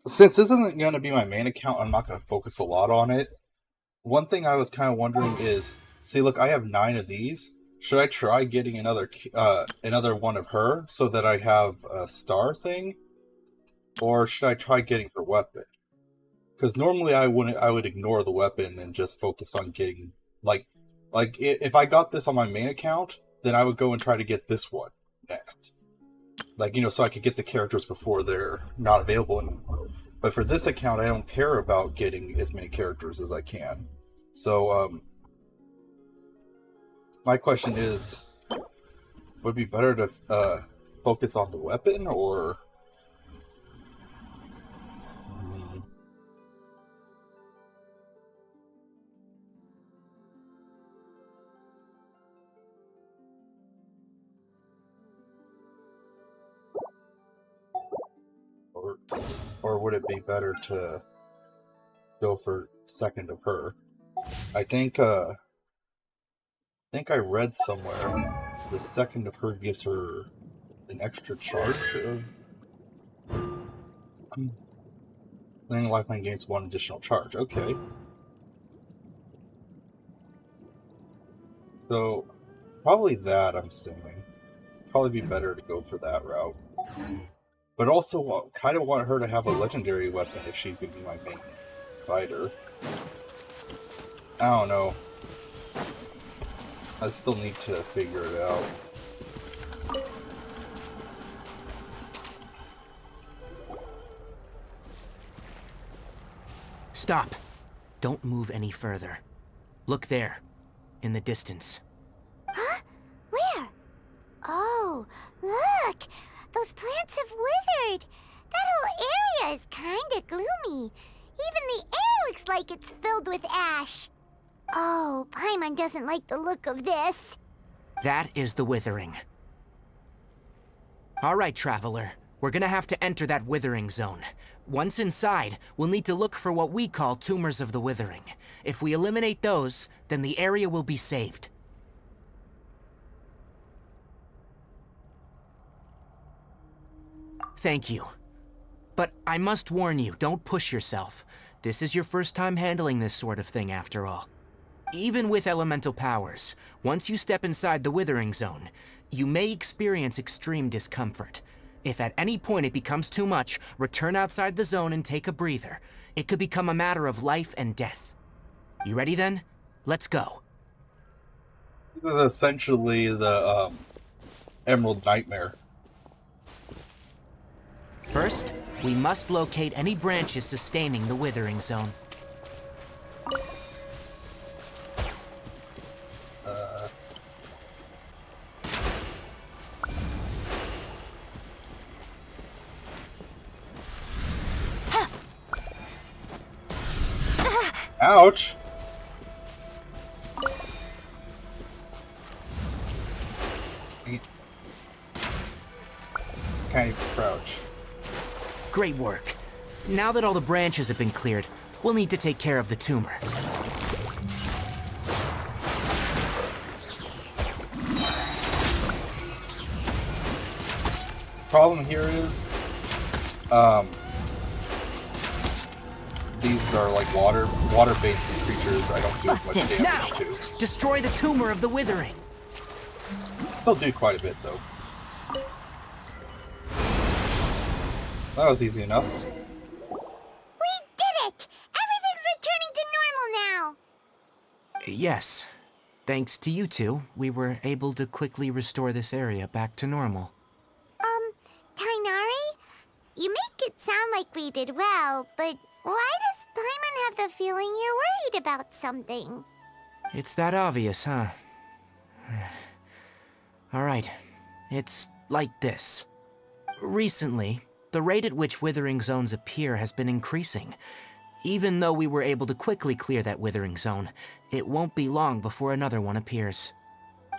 Since this isn't going to be my main account, I'm not going to focus a lot on it. One thing I was kind of wondering is, see, look, I have 9 of these. Should I try getting another one of her so that I have a star thing, or should I try getting her weapon? Because normally I would ignore the weapon and just focus on getting like if I got this on my main account, then I would go and try to get this one next. Like, you know, so I could get the characters before they're not available anymore. But for this account, I don't care about getting as many characters as I can. So, my question is, would it be better to focus on the weapon, or... Or would it be better to go for second of her? I think I read somewhere the second of her gives her an extra charge of playing lifeline gains 1 additional charge. Okay. So probably that, I'm assuming. Probably be better to go for that route. But also, kind of want her to have a legendary weapon if she's going to be my main fighter. I don't know. I still need to figure it out. Stop. Don't move any further. Look there, in the distance. Huh? Where? Oh, look! Those plants have withered! That whole area is kinda gloomy. Even the air looks like it's filled with ash. Oh, Paimon doesn't like the look of this. That is the Withering. All right, Traveler. We're gonna have to enter that Withering zone. Once inside, we'll need to look for what we call tumors of the Withering. If we eliminate those, then the area will be saved. Thank you. But I must warn you, don't push yourself. This is your first time handling this sort of thing, after all. Even with elemental powers, once you step inside the Withering Zone, you may experience extreme discomfort. If at any point it becomes too much, return outside the zone and take a breather. It could become a matter of life and death. You ready then? Let's go. This is essentially the Emerald Nightmare. First, we must locate any branches sustaining the Withering Zone. Ouch! Can't even crouch. Great work. Now that all the branches have been cleared, we'll need to take care of the tumor. Problem here is, these are like water-based creatures. I don't do as much damage Now, to. destroy the tumor of the Withering. Still do quite a bit though. That was easy enough. We did it! Everything's returning to normal now! Yes. Thanks to you two, we were able to quickly restore this area back to normal. Tainari? You make it sound like we did well, but why does Paimon have the feeling you're worried about something? It's that obvious, huh? Alright, it's like this. Recently, the rate at which withering zones appear has been increasing. Even though we were able to quickly clear that withering zone, it won't be long before another one appears.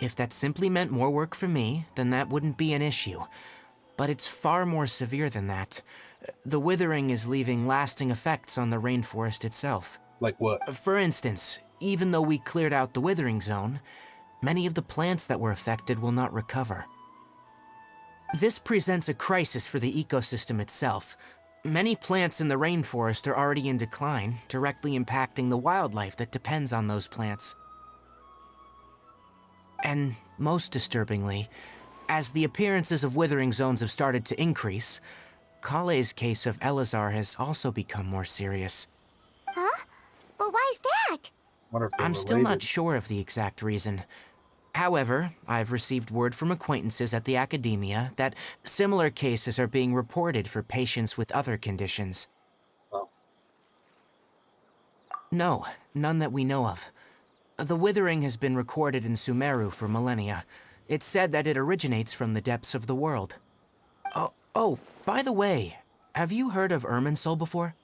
If that simply meant more work for me, then that wouldn't be an issue. But it's far more severe than that. The withering is leaving lasting effects on the rainforest itself. Like what? For instance, even though we cleared out the withering zone, many of the plants that were affected will not recover. This presents a crisis for the ecosystem itself. Many plants in the rainforest are already in decline, directly impacting the wildlife that depends on those plants. And most disturbingly, as the appearances of withering zones have started to increase, Kale's case of Elazar has also become more serious. Huh? But why's that? I'm still not sure of the exact reason. However, I've received word from acquaintances at the academia that similar cases are being reported for patients with other conditions. Oh. No, none that we know of. The withering has been recorded in Sumeru for millennia. It's said that it originates from the depths of the world. Oh, by the way, have you heard of Irminsul before?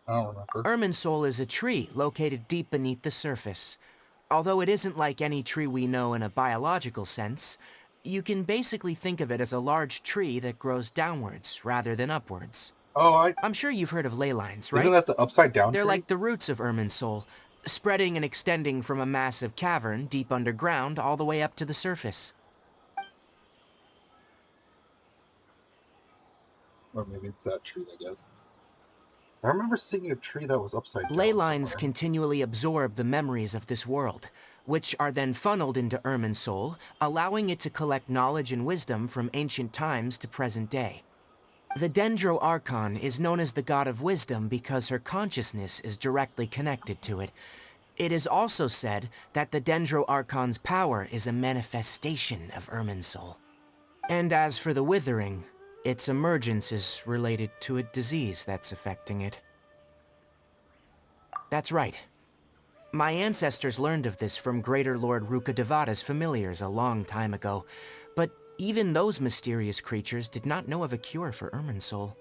I don't remember. Irminsul is a tree located deep beneath the surface. Although it isn't like any tree we know in a biological sense, you can basically think of it as a large tree that grows downwards rather than upwards. Oh, I'm sure you've heard of ley lines, right? Isn't that the upside down They're tree? like the roots of Irminsul, spreading and extending from a massive cavern deep underground all the way up to the surface. Or maybe it's that tree, I guess. I remember seeing a tree that was upside down. Ley lines continually absorb the memories of this world, which are then funneled into Irminsul, allowing it to collect knowledge and wisdom from ancient times to present day. The Dendro Archon is known as the god of wisdom because her consciousness is directly connected to it. It is also said that the Dendro Archon's power is a manifestation of Irminsul. And as for the withering, its emergence is related to a disease that's affecting it. That's right. My ancestors learned of this from Greater Lord Rukkhadevata's familiars a long time ago, but even those mysterious creatures did not know of a cure for Irminsul.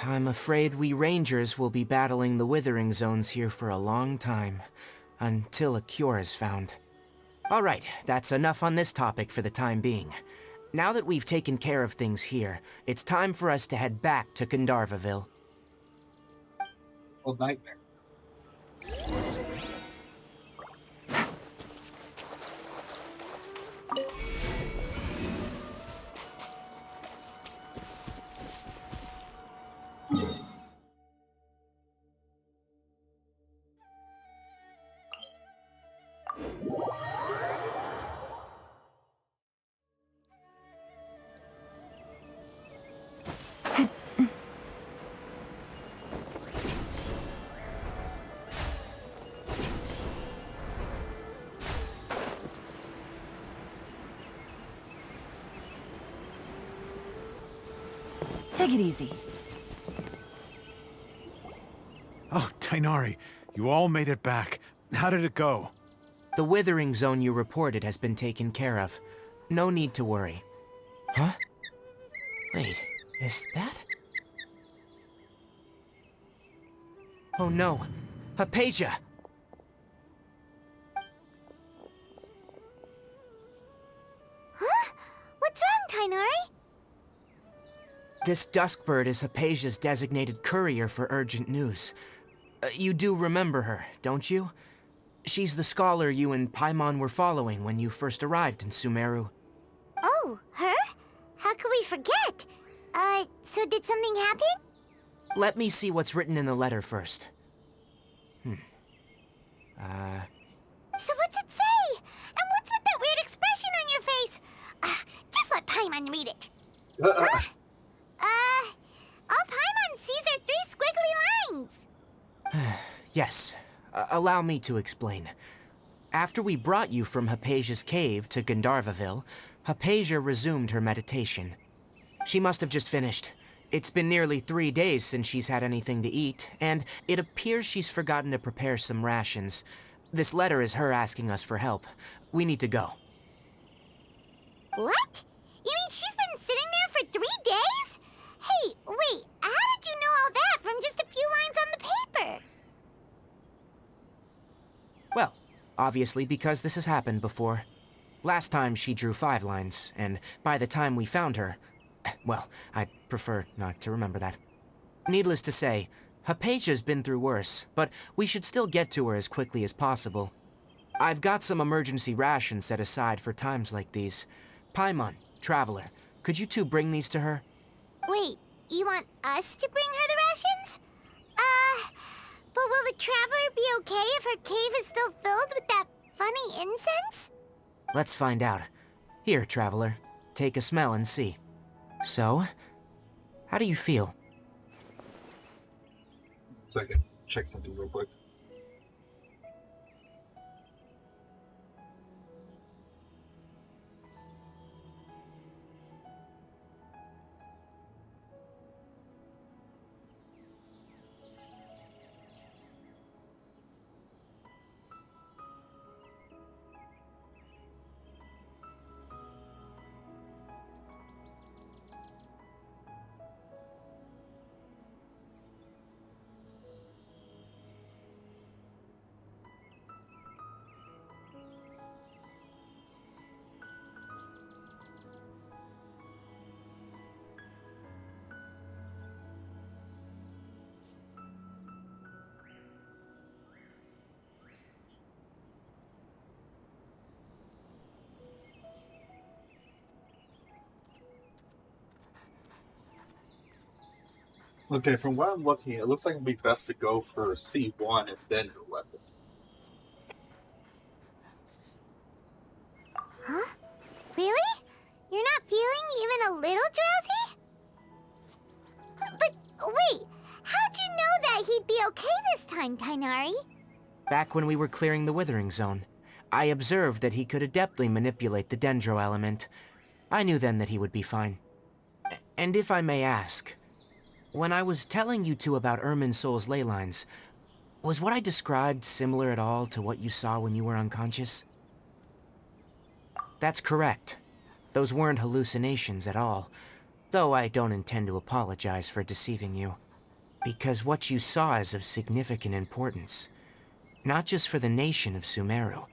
I'm afraid we Rangers will be battling the withering zones here for a long time, until a cure is found. Alright, that's enough on this topic for the time being. Now that we've taken care of things here, it's time for us to head back to Gandharvaville. Old nightmare. Take it easy. Oh, Tainari, you all made it back. How did it go? The withering zone you reported has been taken care of. No need to worry. Huh? Wait, is that? Oh no, Hypatia! Huh? What's wrong, Tainari? This Duskbird is Hypatia's designated courier for urgent news. You do remember her, don't you? She's the scholar you and Paimon were following when you first arrived in Sumeru. Oh, her? How could we forget? So did something happen? Let me see what's written in the letter first. So what's it say? And what's with that weird expression on your face? Just let Paimon read it. Huh? All Paimon sees are 3 squiggly lines. Yes, allow me to explain. After we brought you from Hypatia's cave to Gandharvaville, Hypatia resumed her meditation. She must have just finished. It's been nearly 3 days since she's had anything to eat, and it appears she's forgotten to prepare some rations. This letter is her asking us for help. We need to go. What? You mean she's been sitting there for 3 days? Hey, wait, how did you know all that from just a few lines on the paper? Well, obviously because this has happened before. Last time she drew 5 lines, and by the time we found her... Well, I'd prefer not to remember that. Needless to say, Hypatia's been through worse, but we should still get to her as quickly as possible. I've got some emergency rations set aside for times like these. Paimon, Traveler, could you two bring these to her? Wait, you want us to bring her the rations? But will the Traveler be okay if her cave is still filled with that funny incense? Let's find out. Here, Traveler, take a smell and see. So, how do you feel? Second, check something real quick. Okay, from what I'm looking at, it looks like it'd be best to go for C1 and then your weapon. Huh? Really? You're not feeling even a little drowsy? But wait, how'd you know that he'd be okay this time, Tainari? Back when we were clearing the Withering Zone, I observed that he could adeptly manipulate the Dendro element. I knew then that he would be fine. And if I may ask, when I was telling you two about Irminsul's ley lines, was what I described similar at all to what you saw when you were unconscious? That's correct. Those weren't hallucinations at all, though I don't intend to apologize for deceiving you. Because what you saw is of significant importance. Not just for the nation of Sumeru,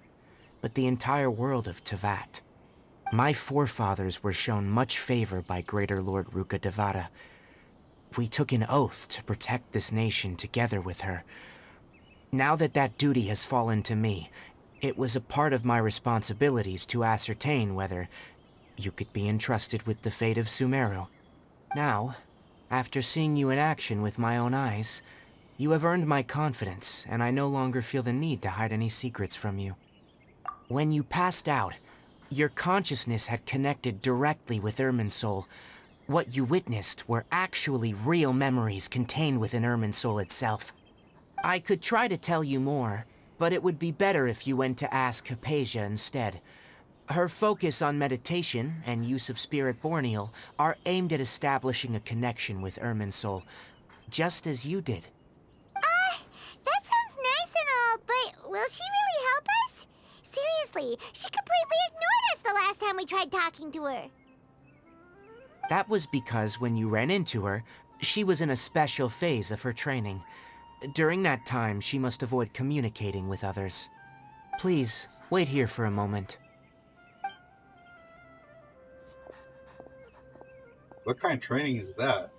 but the entire world of Teyvat. My forefathers were shown much favor by Greater Lord Ruka Devata. We took an oath to protect this nation together with her. Now that that duty has fallen to me, it was a part of my responsibilities to ascertain whether you could be entrusted with the fate of Sumeru. Now, after seeing you in action with my own eyes, you have earned my confidence, and I no longer feel the need to hide any secrets from you. When you passed out, your consciousness had connected directly with Irminsul. What you witnessed were actually real memories contained within Irminsul itself. I could try to tell you more, but it would be better if you went to ask Hypatia instead. Her focus on meditation and use of Spirit Borneal are aimed at establishing a connection with Irminsul, just as you did. That sounds nice and all, but will she really help us? Seriously, she completely ignored us the last time we tried talking to her. That was because when you ran into her, she was in a special phase of her training. During that time, she must avoid communicating with others. Please, wait here for a moment. What kind of training is that?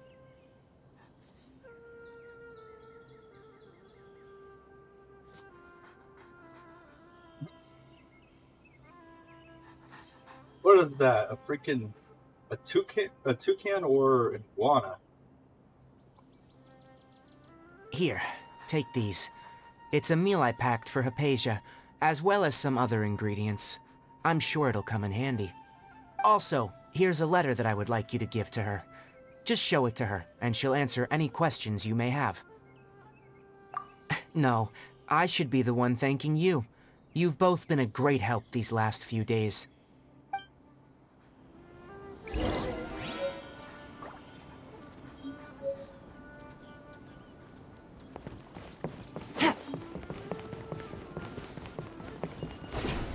What is that? A toucan or an iguana? Here, take these. It's a meal I packed for Hypatia, as well as some other ingredients. I'm sure it'll come in handy. Also, here's a letter that I would like you to give to her. Just show it to her, and she'll answer any questions you may have. No, I should be the one thanking you. You've both been a great help these last few days.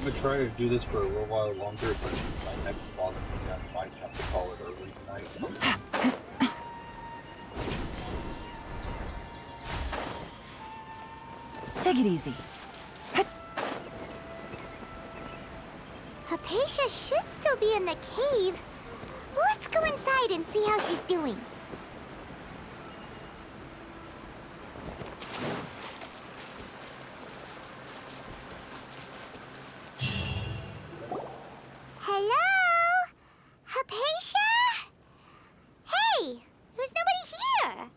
I'm gonna try to do this for a little while longer, but my next bothering me, I might have to call it early tonight. So. Take it easy. Hypatia should still be in the cave. Let's go inside and see how she's doing. Hello? Hypatia? Hey, there's nobody here.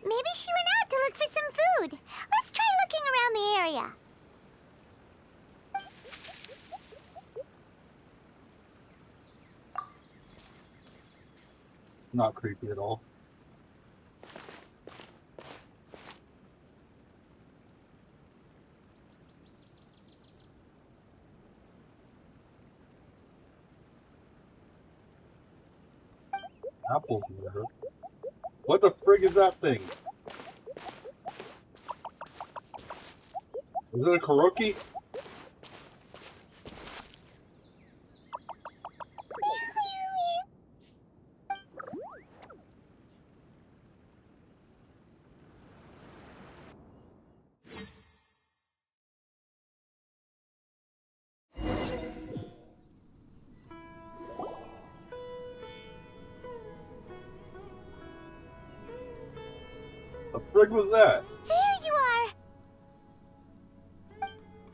Maybe she went out to look for some food. Let's try looking around the area. Not creepy at all. Apples in there. What the frig is that thing? Is it a karaoke? The frig was that? There you are!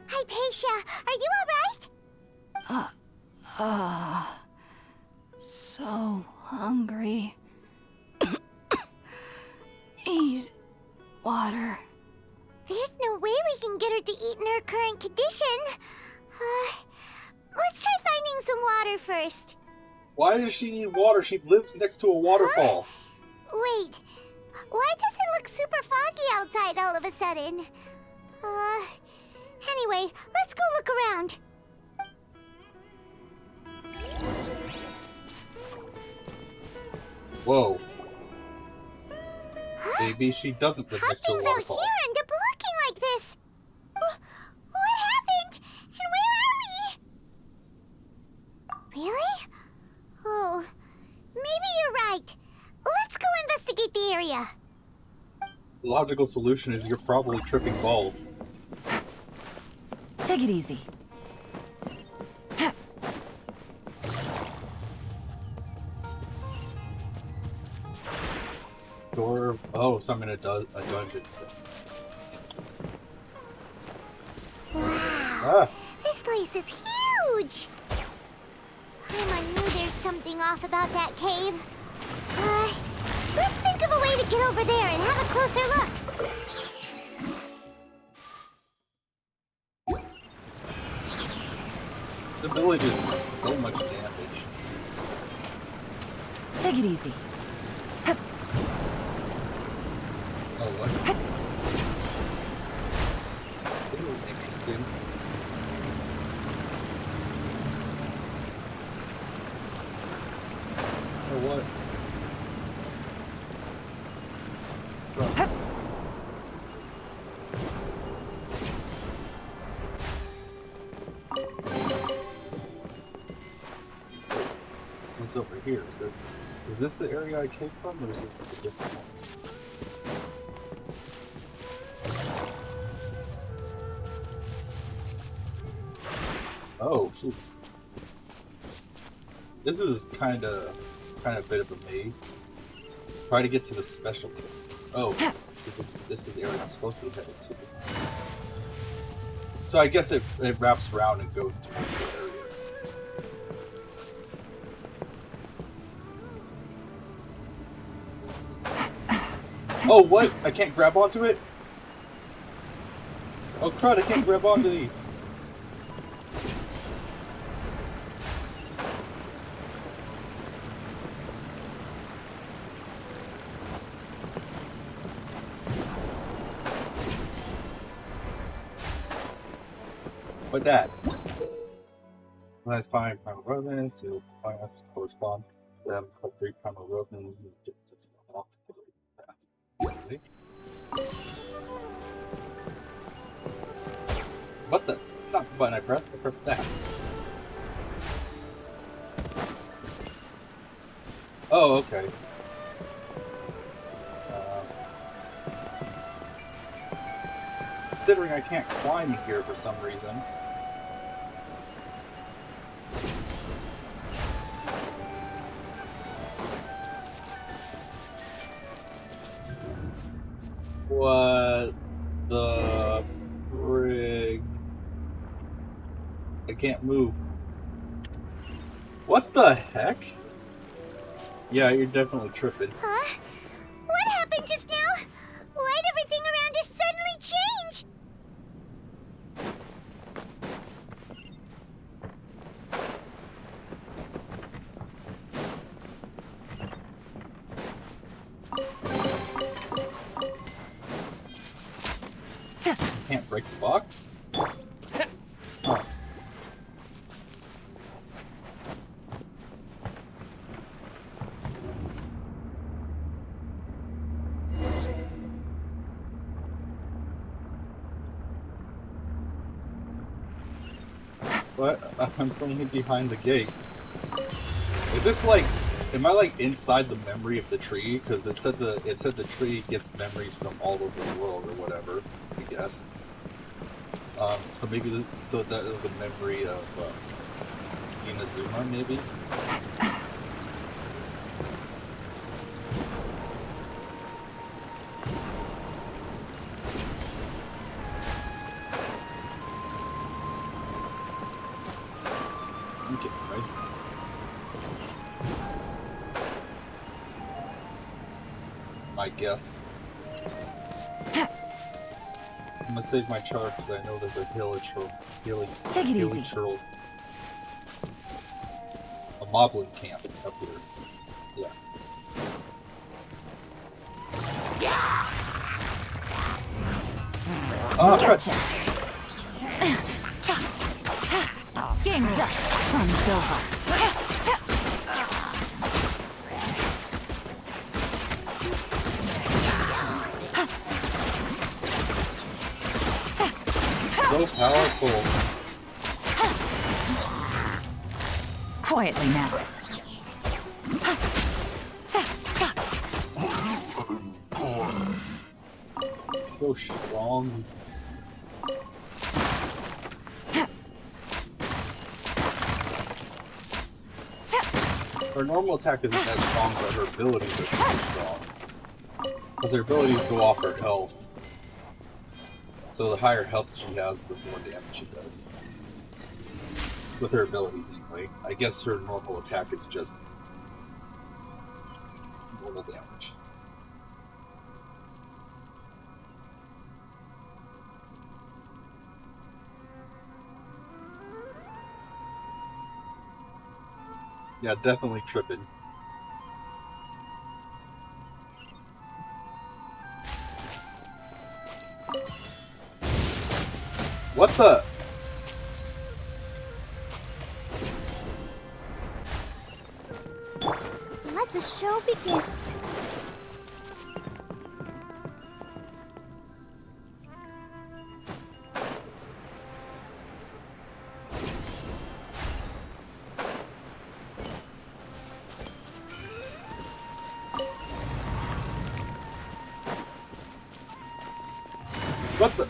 Hypatia, are you alright? So hungry. Eat water. There's no way we can get her to eat in her current condition. Let's try finding some water first. Why does she need water? She lives next to a waterfall. Wait, why does it look super foggy outside all of a sudden? Anyway, let's go look around. Whoa. Maybe she doesn't live next to a Things out waterfall. here end up looking like this. What happened? And where are we? Really? Oh, maybe you're right. Let's go investigate the area. The logical solution is you're probably tripping balls. Take it easy. Door. Oh, so I'm in a dungeon. Wow, this place is huge. I knew there's something off about that cave. Let's think of a way to get over there and have a closer look. The village is so much damage. Take it easy. Oh, what? This is interesting. Oh, what? What's over here? Is this the area I came from, or is this a different one? Oh, shoot. This is kind of a bit of a maze. Try to get to the special cave. Oh, so this is the area I'm supposed to be headed to. So I guess it wraps around and goes to multiple areas. Oh, what? I can't grab onto it? Oh crud, I can't grab onto these. What that? Let's find primal resonance, you'll find us correspond to them, collect 3 primal resonance, and just run off the What the? It's not button I pressed? I pressed that. Oh, okay. Considering I can't climb here for some reason. What the frig? I can't move. What the heck? Yeah, you're definitely tripping. Huh? What happened just now? Why'd everything around us suddenly change? Can't break the box? Oh. What? I'm standing behind the gate. Is this like, am I like inside the memory of the tree? Because it said the tree gets memories from all over the world or whatever, I guess. So maybe so that was a memory of Inazuma, maybe. Okay, right. I guess. I'm gonna save my charge because I know there's a Take it easy. A moblin camp up here. Yeah. Oh, Gotcha. Game's up. Fun's over. So powerful. Quietly now. So strong. Her normal attack isn't as strong, but her abilities are super strong. Because her abilities go off her health. So the higher health she has, the more damage she does. With her abilities, anyway. I guess her normal attack is just normal damage. Yeah, definitely tripping. What the? Let the show begin. What the?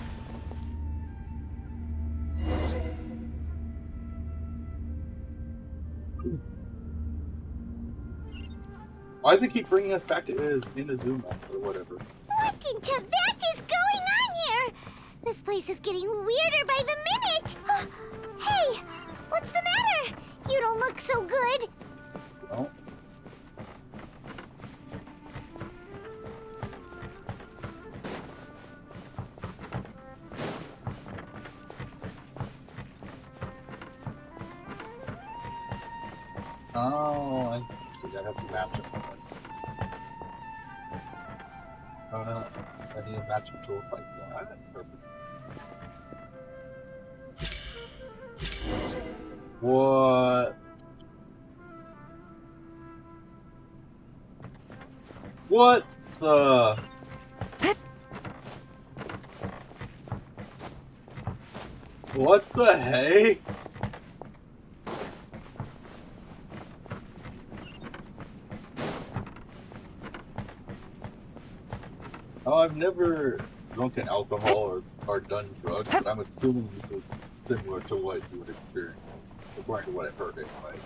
Why does it keep bringing us back to Inazuma or whatever? What in Tibet is going on here? This place is getting weirder by the minute. Hey, what's the matter? You don't look so good. No. Oh, I see. I have to match up on this. Oh no, I need a matchup tool like that. Perfect. What? What the? What the heck? Oh, I've never drunken alcohol or done drugs, but I'm assuming this is similar to what you would experience, according to what I've heard anyway.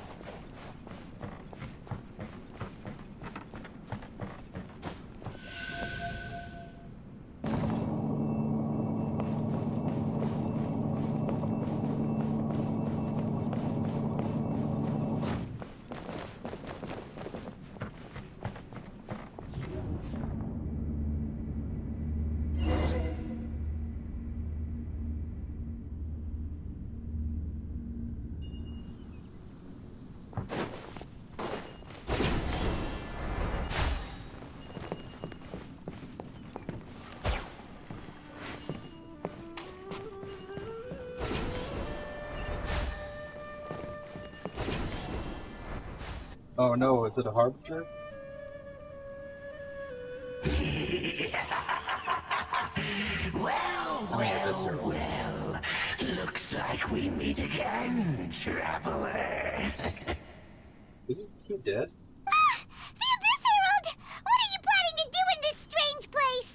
Oh no, is it a harbinger? Well, looks like we meet again, traveler. Isn't he dead? The Abyss Herald! What are you planning to do in this strange place?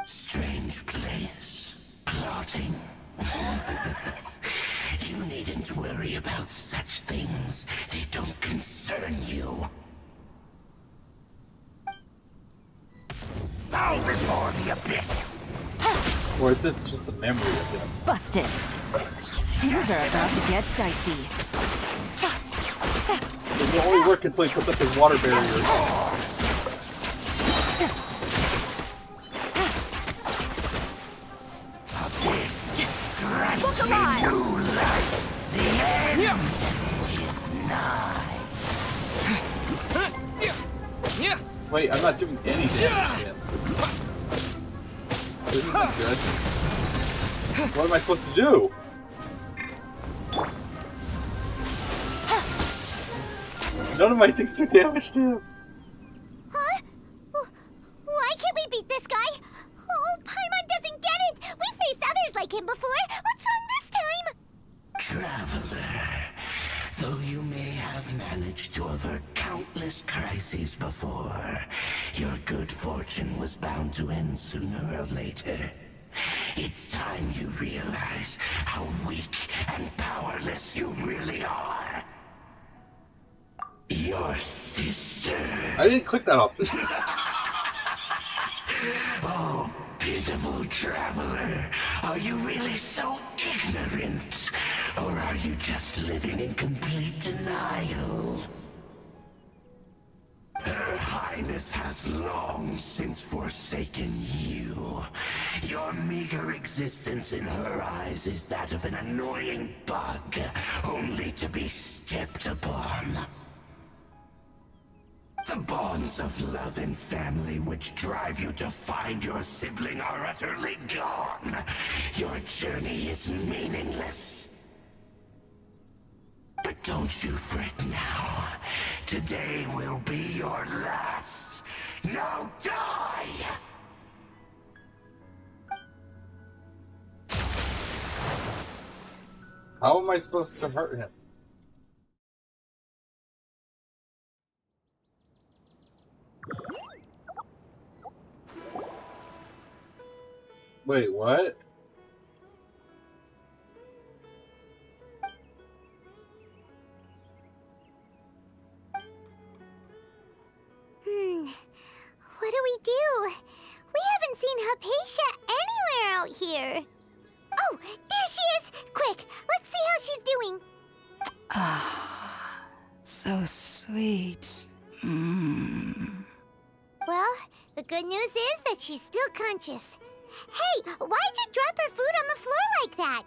Strange place. Plotting. You needn't worry about such things. They don't concern you. Bow before the Abyss! Or is this just a memory of him? Busted. Things are about to get dicey. He's the only work until he puts up his water barrier. Look alive! New life. The end is nigh. Wait, I'm not doing any damage yet. This isn't good. What am I supposed to do? None of my things do damage to him. Huh? Why can't we beat this guy? Oh, Paimon doesn't get it! We faced others like him before! What's wrong this time? Traveler, though you may have managed to avert countless crises before, your good fortune was bound to end sooner or later. It's time you realize how weak and powerless you really are. Your sister. I didn't click that option. Oh, pitiful traveler. Are you really so ignorant? Or are you just living in complete denial? Her Highness has long since forsaken you. Your meager existence in her eyes is that of an annoying bug, only to be stepped upon. The bonds of love and family which drive you to find your sibling are utterly gone. Your journey is meaningless. But don't you fret now. Today will be your last. Now die! How am I supposed to hurt him? Wait, what? What do we do? We haven't seen Hypatia anywhere out here. Oh, there she is! Quick, let's see how she's doing. Ah, so sweet. Well, the good news is that she's still conscious. Hey, why'd you drop her food on the floor like that?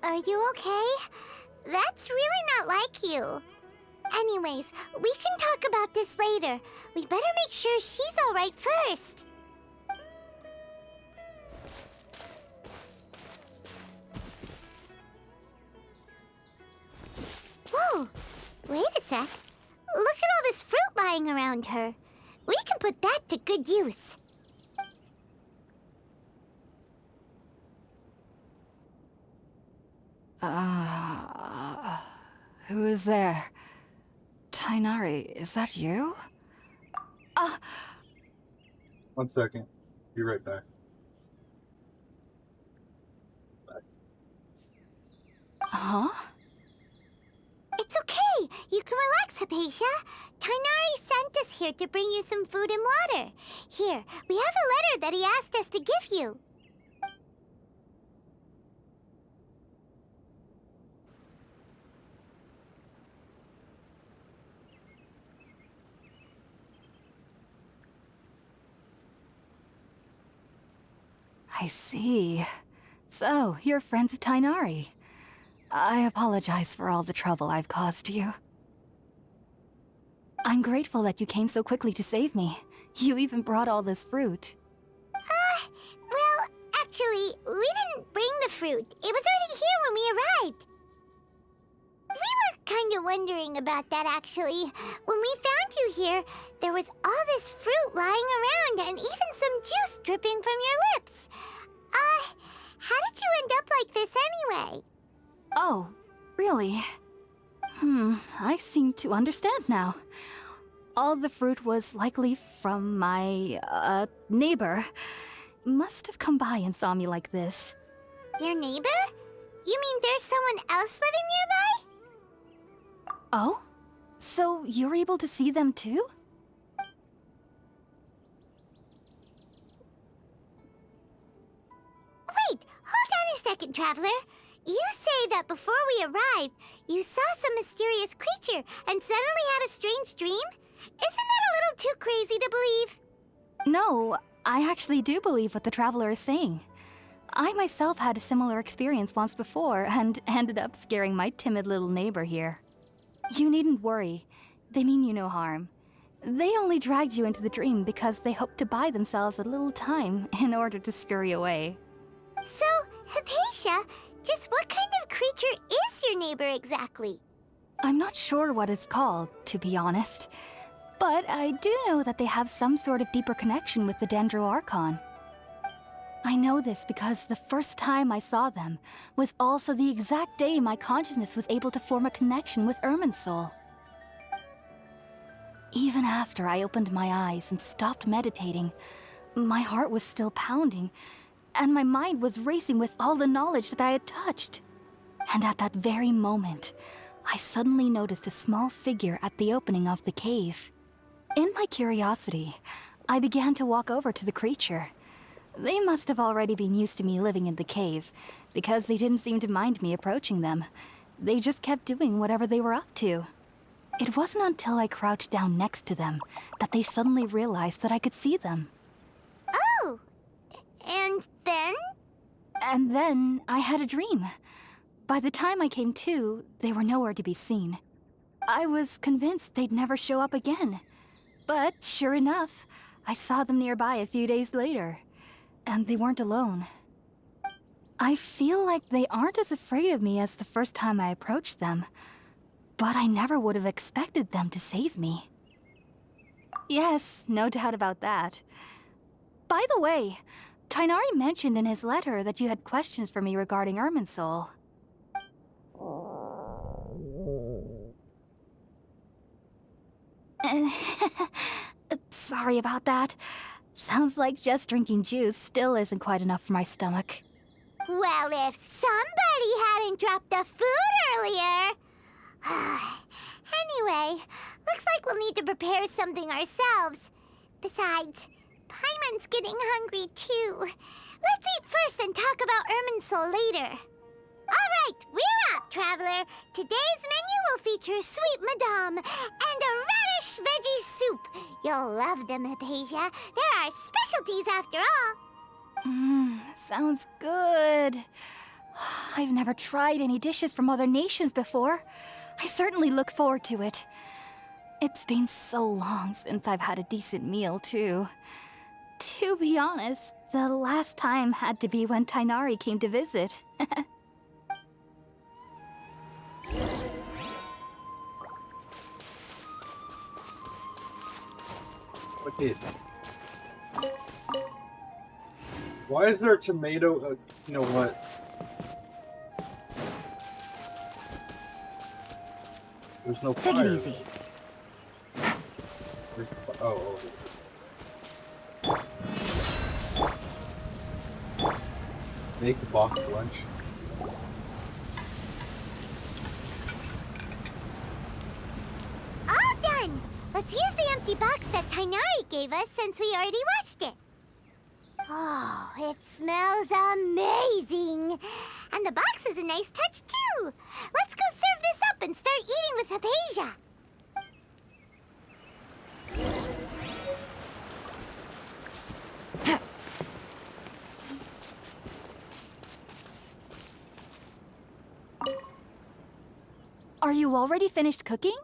Are you okay? That's really not like you. Anyways, we can talk about this later. We better make sure she's alright first. Whoa! Wait a sec. Look at all this fruit lying around her. We can put that to good use. Who is there? Tainari, is that you? 1 second. Be right back. Huh? It's okay. You can relax, Hypatia. Tainari sent us here to bring you some food and water. Here, we have a letter that he asked us to give you. I see. So, you're friends of Tainari. I apologize for all the trouble I've caused you. I'm grateful that you came so quickly to save me. You even brought all this fruit. Well, actually, we didn't bring the fruit. It was already here when we arrived. We were kind of wondering about that, actually. When we found you here, there was all this fruit lying around and even some juice dripping from your lips. How did you end up like this anyway? Oh, really? I seem to understand now. All the fruit was likely from my, neighbor. Must have come by and saw me like this. Your neighbor? You mean there's someone else living nearby? Oh? So you're able to see them too? Wait, hold on a second, Traveler. You say that before we arrived, you saw some mysterious creature and suddenly had a strange dream? Isn't that a little too crazy to believe? No, I actually do believe what the Traveler is saying. I myself had a similar experience once before and ended up scaring my timid little neighbor here. You needn't worry. They mean you no harm. They only dragged you into the dream because they hoped to buy themselves a little time in order to scurry away. So, Hypatia, just what kind of creature is your neighbor exactly? I'm not sure what it's called, to be honest. But I do know that they have some sort of deeper connection with the Dendro Archon. I know this because the first time I saw them was also the exact day my consciousness was able to form a connection with Irminsul. Even after I opened my eyes and stopped meditating, my heart was still pounding, and my mind was racing with all the knowledge that I had touched. And at that very moment, I suddenly noticed a small figure at the opening of the cave. In my curiosity, I began to walk over to the creature. They must have already been used to me living in the cave, because they didn't seem to mind me approaching them. They just kept doing whatever they were up to. It wasn't until I crouched down next to them that they suddenly realized that I could see them. Oh! And then? And then I had a dream. By the time I came to, they were nowhere to be seen. I was convinced they'd never show up again. But sure enough, I saw them nearby a few days later. And they weren't alone. I feel like they aren't as afraid of me as the first time I approached them. But I never would have expected them to save me. Yes, no doubt about that. By the way, Tainari mentioned in his letter that you had questions for me regarding Irminsul. Sorry about that. Sounds like just drinking juice still isn't quite enough for my stomach. Well, if somebody hadn't dropped the food earlier... Anyway, looks like we'll need to prepare something ourselves. Besides, Paimon's getting hungry too. Let's eat first and talk about Irminsul later. All right, we're up, Traveler. Today's menu will feature sweet madame and a radish veggie soup. You'll love them, Hypatia. They're our specialties after all. Sounds good. I've never tried any dishes from other nations before. I certainly look forward to it. It's been so long since I've had a decent meal, too. To be honest, the last time had to be when Tainari came to visit. What is? Why is there a tomato? You know what? There's no Take fire. it easy. Where's the oh. Make the box lunch. All done! Let's use the empty box that Tainari gave us since we already watched it. Oh, it smells amazing! And the box is a nice touch, too! Let's go serve this up and start eating with Hypatia! Are you already finished cooking?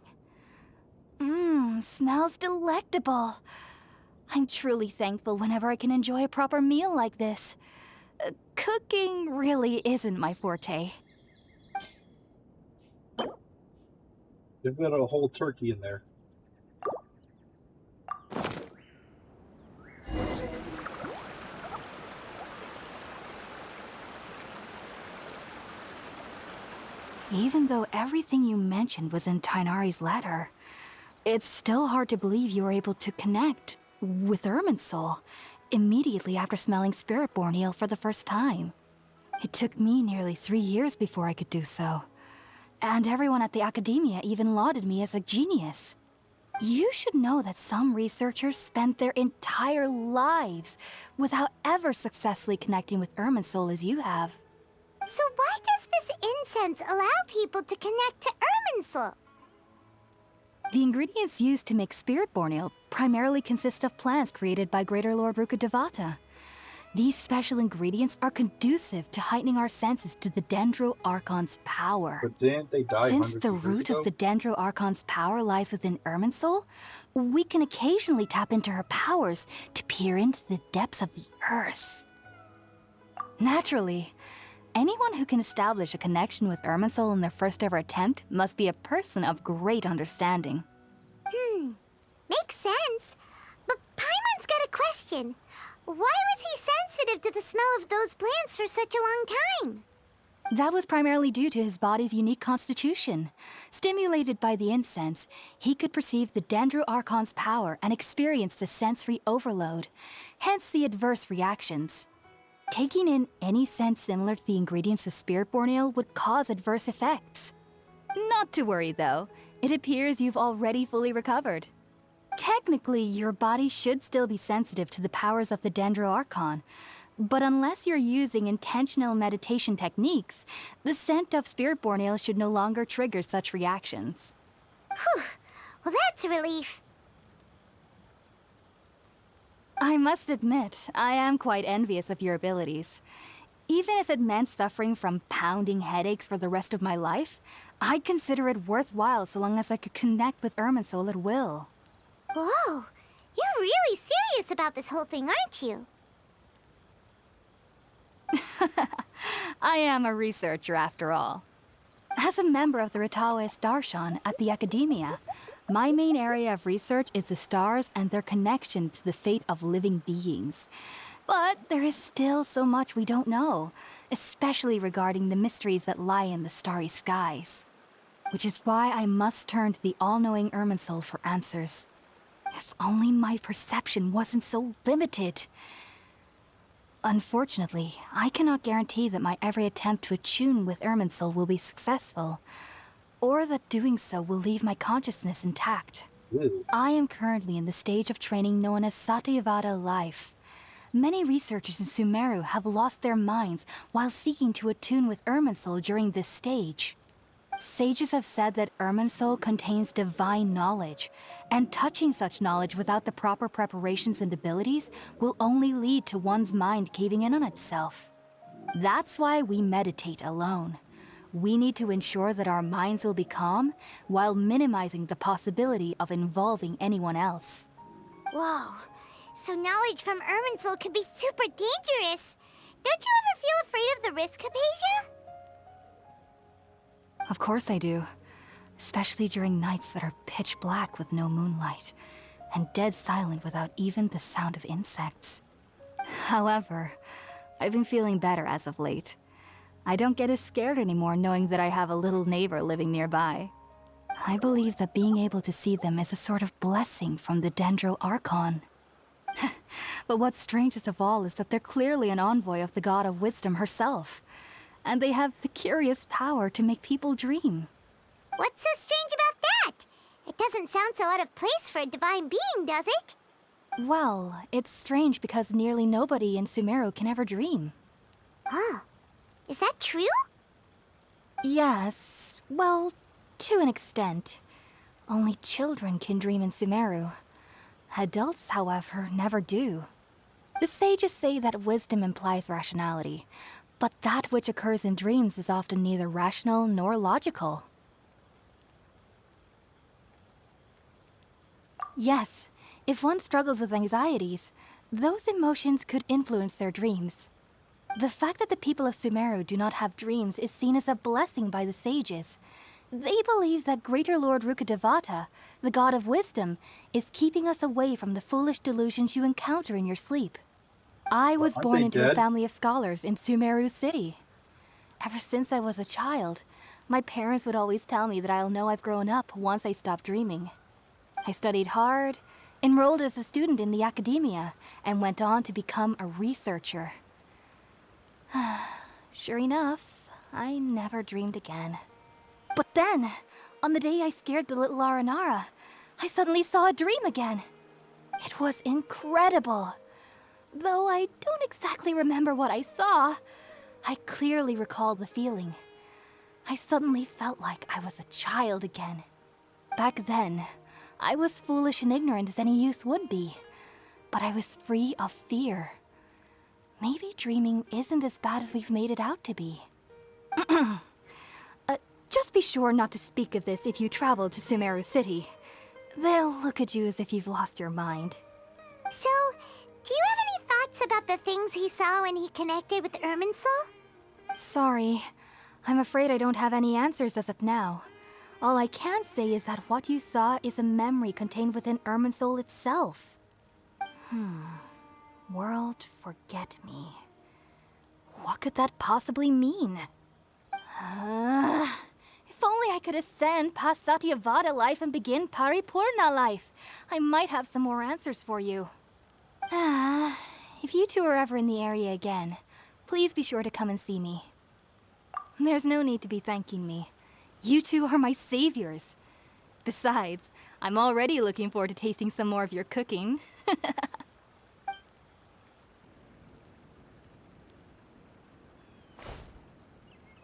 Smells delectable. I'm truly thankful whenever I can enjoy a proper meal like this. Cooking really isn't my forte. They've got a whole turkey in there. Even though everything you mentioned was in Tainari's letter, it's still hard to believe you were able to connect with Irminsul immediately after smelling Spiritborn Ale for the first time. It took me nearly 3 years before I could do so. And everyone at the Academia even lauded me as a genius. You should know that some researchers spend their entire lives without ever successfully connecting with Irminsul as you have. So why does this incense allow people to connect to Irminsul? The ingredients used to make Spiritborn Ale primarily consist of plants created by Greater Lord Rukkhadevata. These special ingredients are conducive to heightening our senses to the Dendro Archon's power. But didn't they die Since hundreds the of years root ago? of the Dendro Archon's power lies within Irminsul, we can occasionally tap into her powers to peer into the depths of the earth. Naturally, anyone who can establish a connection with Irminsul in their first ever attempt must be a person of great understanding. Makes sense. But Paimon's got a question. Why was he sensitive to the smell of those plants for such a long time? That was primarily due to his body's unique constitution. Stimulated by the incense, he could perceive the Dendro Archon's power and experienced a sensory overload, hence the adverse reactions. Taking in any scent similar to the ingredients of Spiritborn Ale would cause adverse effects. Not to worry, though. It appears you've already fully recovered. Technically, your body should still be sensitive to the powers of the Dendro Archon, but unless you're using intentional meditation techniques, the scent of Spiritborn Ale should no longer trigger such reactions. Whew. Well, that's a relief. I must admit, I am quite envious of your abilities. Even if it meant suffering from pounding headaches for the rest of my life, I'd consider it worthwhile so long as I could connect with Irminsul at will. Whoa, you're really serious about this whole thing, aren't you? I am a researcher after all. As a member of the Ritaoist Darshan at the Academia, my main area of research is the stars and their connection to the fate of living beings. But there is still so much we don't know, especially regarding the mysteries that lie in the starry skies. Which is why I must turn to the all-knowing Irminsul for answers. If only my perception wasn't so limited. Unfortunately, I cannot guarantee that my every attempt to attune with Irminsul will be successful, or that doing so will leave my consciousness intact. I am currently in the stage of training known as Satyavada life. Many researchers in Sumeru have lost their minds while seeking to attune with Irminsul during this stage. Sages have said that Irminsul contains divine knowledge, and touching such knowledge without the proper preparations and abilities will only lead to one's mind caving in on itself. That's why we meditate alone. We need to ensure that our minds will be calm while minimizing the possibility of involving anyone else. Whoa, so knowledge from Irminsul could be super dangerous. Don't you ever feel afraid of the risk, Hypatia? Of course I do. Especially during nights that are pitch black with no moonlight, and dead silent without even the sound of insects. However, I've been feeling better as of late. I don't get as scared anymore knowing that I have a little neighbor living nearby. I believe that being able to see them is a sort of blessing from the Dendro Archon. But what's strangest of all is that they're clearly an envoy of the God of Wisdom herself. And they have the curious power to make people dream. What's so strange about that? It doesn't sound so out of place for a divine being, does it? Well, it's strange because nearly nobody in Sumeru can ever dream. Huh. Is that true? Yes, well, to an extent. Only children can dream in Sumeru. Adults, however, never do. The sages say that wisdom implies rationality, but that which occurs in dreams is often neither rational nor logical. Yes, if one struggles with anxieties, those emotions could influence their dreams. The fact that the people of Sumeru do not have dreams is seen as a blessing by the sages. They believe that Greater Lord Rukkhadevata, the god of wisdom, is keeping us away from the foolish delusions you encounter in your sleep. I was Aren't born they into dead? a family of scholars in Sumeru City. Ever since I was a child, my parents would always tell me that I'll know I've grown up once I stop dreaming. I studied hard, enrolled as a student in the academia, and went on to become a researcher. Sure enough, I never dreamed again. But then, on the day I scared the little Aranara, I suddenly saw a dream again. It was incredible. Though I don't exactly remember what I saw, I clearly recall the feeling. I suddenly felt like I was a child again. Back then, I was foolish and ignorant as any youth would be, but I was free of fear. Maybe dreaming isn't as bad as we've made it out to be. Just be sure not to speak of this if you travel to Sumeru City. They'll look at you as if you've lost your mind. So, do you have any thoughts about the things he saw when he connected with Irminsul? Sorry. I'm afraid I don't have any answers as of now. All I can say is that what you saw is a memory contained within Irminsul itself. World forget me. What could that possibly mean? If only I could ascend past Satyavada life and begin Paripurna life. I might have some more answers for you. If you two are ever in the area again, please be sure to come and see me. There's no need to be thanking me. You two are my saviors. Besides, I'm already looking forward to tasting some more of your cooking.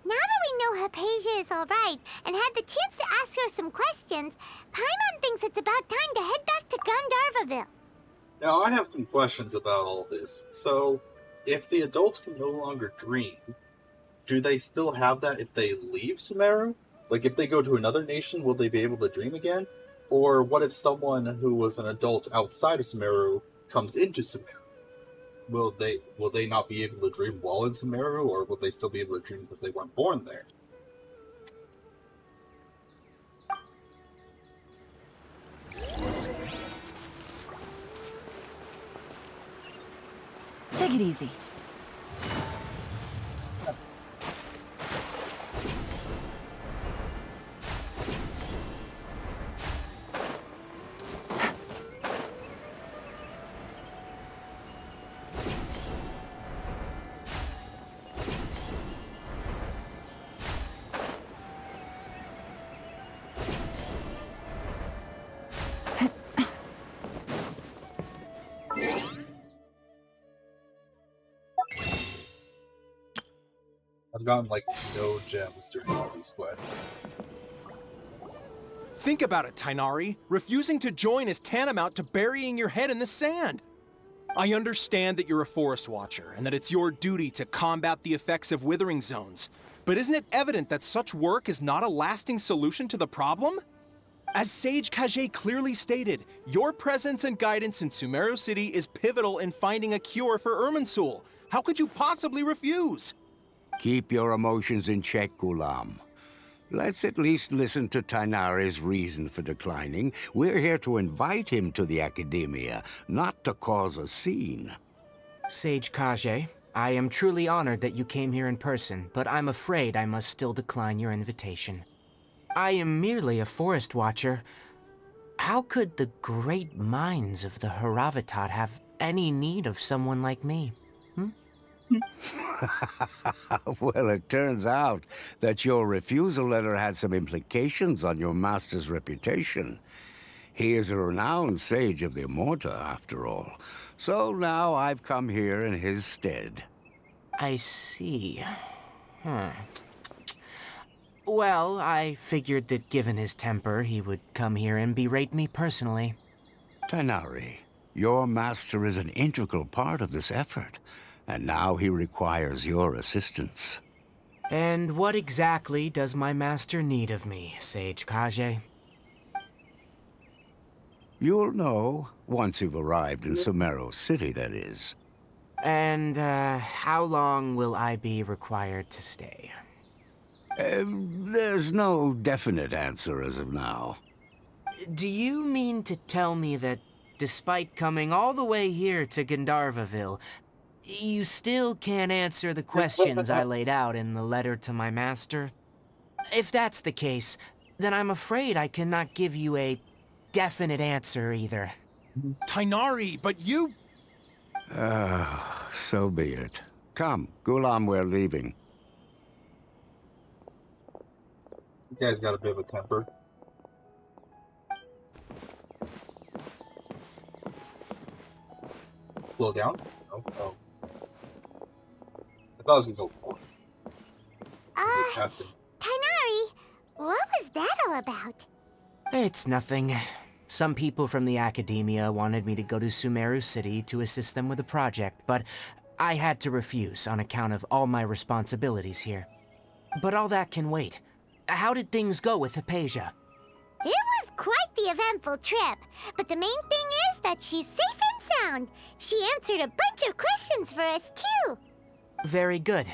Now that we know Hypatia is alright and had the chance to ask her some questions, Paimon thinks it's about time to head back to Gandharvaville. Now, I have some questions about all this. So, if the adults can no longer dream, do they still have that if they leave Sumeru? Like, if they go to another nation, will they be able to dream again? Or what if someone who was an adult outside of Sumeru comes into Sumeru? Will they not be able to dream while in Sumeru, or will they still be able to dream because they weren't born there? Take it easy. I've gotten, like, no gems during all these quests. Think about it, Tainari. Refusing to join is tantamount to burying your head in the sand. I understand that you're a forest watcher, and that it's your duty to combat the effects of withering zones. But isn't it evident that such work is not a lasting solution to the problem? As Sage Kage clearly stated, your presence and guidance in Sumeru City is pivotal in finding a cure for Irminsul. How could you possibly refuse? Keep your emotions in check, Ghulam. Let's at least listen to Tainari's reason for declining. We're here to invite him to the Academia, not to cause a scene. Sage Kage, I am truly honored that you came here in person, but I'm afraid I must still decline your invitation. I am merely a forest watcher. How could the great minds of the Haravatat have any need of someone like me? Well, it turns out that your refusal letter had some implications on your master's reputation. He is a renowned sage of the Immorta, after all. So now I've come here in his stead. I see. Well, I figured that given his temper, he would come here and berate me personally. Tighnari, your master is an integral part of this effort, and now he requires your assistance. And what exactly does my master need of me, Sage Kage? You'll know, once you've arrived in Sumeru City, that is. And, how long will I be required to stay? There's no definite answer as of now. Do you mean to tell me that, despite coming all the way here to Gandharvaville, you still can't answer the questions I laid out in the letter to my master? If that's the case, then I'm afraid I cannot give you a definite answer either. Tighnari, but you... So be it. Come, Gulam, we're leaving. You guys got a bit of a temper. Slow down? Oh. I thought it was going to go. Tighnari, what was that all about? It's nothing. Some people from the academia wanted me to go to Sumeru City to assist them with a project, but I had to refuse on account of all my responsibilities here. But all that can wait. How did things go with Hypatia? It was quite the eventful trip, but the main thing is that she's safe and sound. She answered a bunch of questions for us, too. Very good.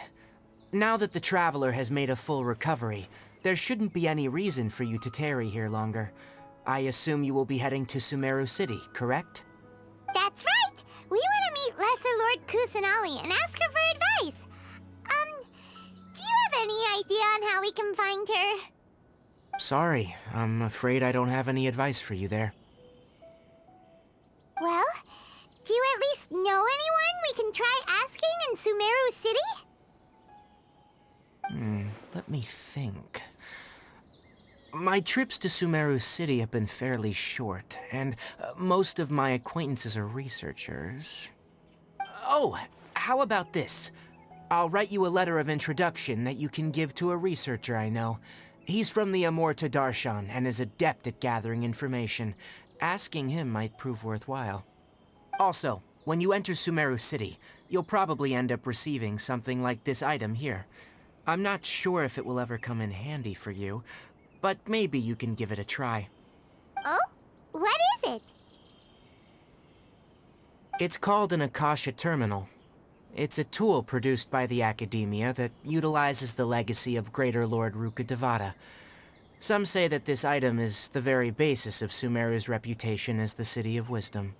Now that the Traveler has made a full recovery, there shouldn't be any reason for you to tarry here longer. I assume you will be heading to Sumeru City, correct? That's right! We want to meet Lesser Lord Kusanali and ask her for advice. Do you have any idea on how we can find her? Sorry, I'm afraid I don't have any advice for you there. Well, do you at least know anyone we can try asking in Sumeru City? Let me think. My trips to Sumeru City have been fairly short, and most of my acquaintances are researchers. Oh, how about this? I'll write you a letter of introduction that you can give to a researcher I know. He's from the Amorta Darshan and is adept at gathering information. Asking him might prove worthwhile. Also, when you enter Sumeru City, you'll probably end up receiving something like this item here. I'm not sure if it will ever come in handy for you, but maybe you can give it a try. Oh? What is it? It's called an Akasha Terminal. It's a tool produced by the Academia that utilizes the legacy of Greater Lord Rukkhadevata. Some say that this item is the very basis of Sumeru's reputation as the City of Wisdom.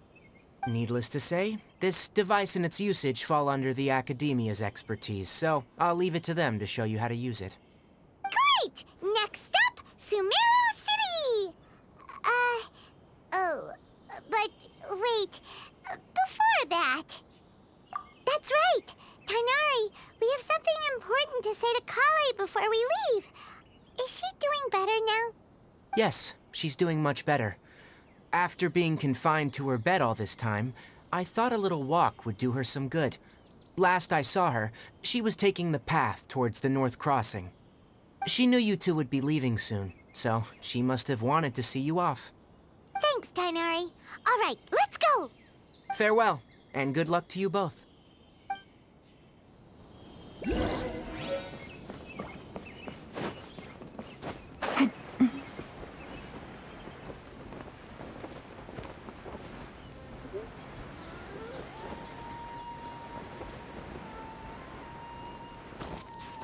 Needless to say, this device and its usage fall under the Academia's expertise, so I'll leave it to them to show you how to use it. Great! Next up, Sumeru City! But wait, before that... That's right! Tighnari, we have something important to say to Kale before we leave. Is she doing better now? Yes, she's doing much better. After being confined to her bed all this time, I thought a little walk would do her some good. Last I saw her, she was taking the path towards the North Crossing. She knew you two would be leaving soon, so she must have wanted to see you off. Thanks, Tighnari. All right, let's go! Farewell, and good luck to you both.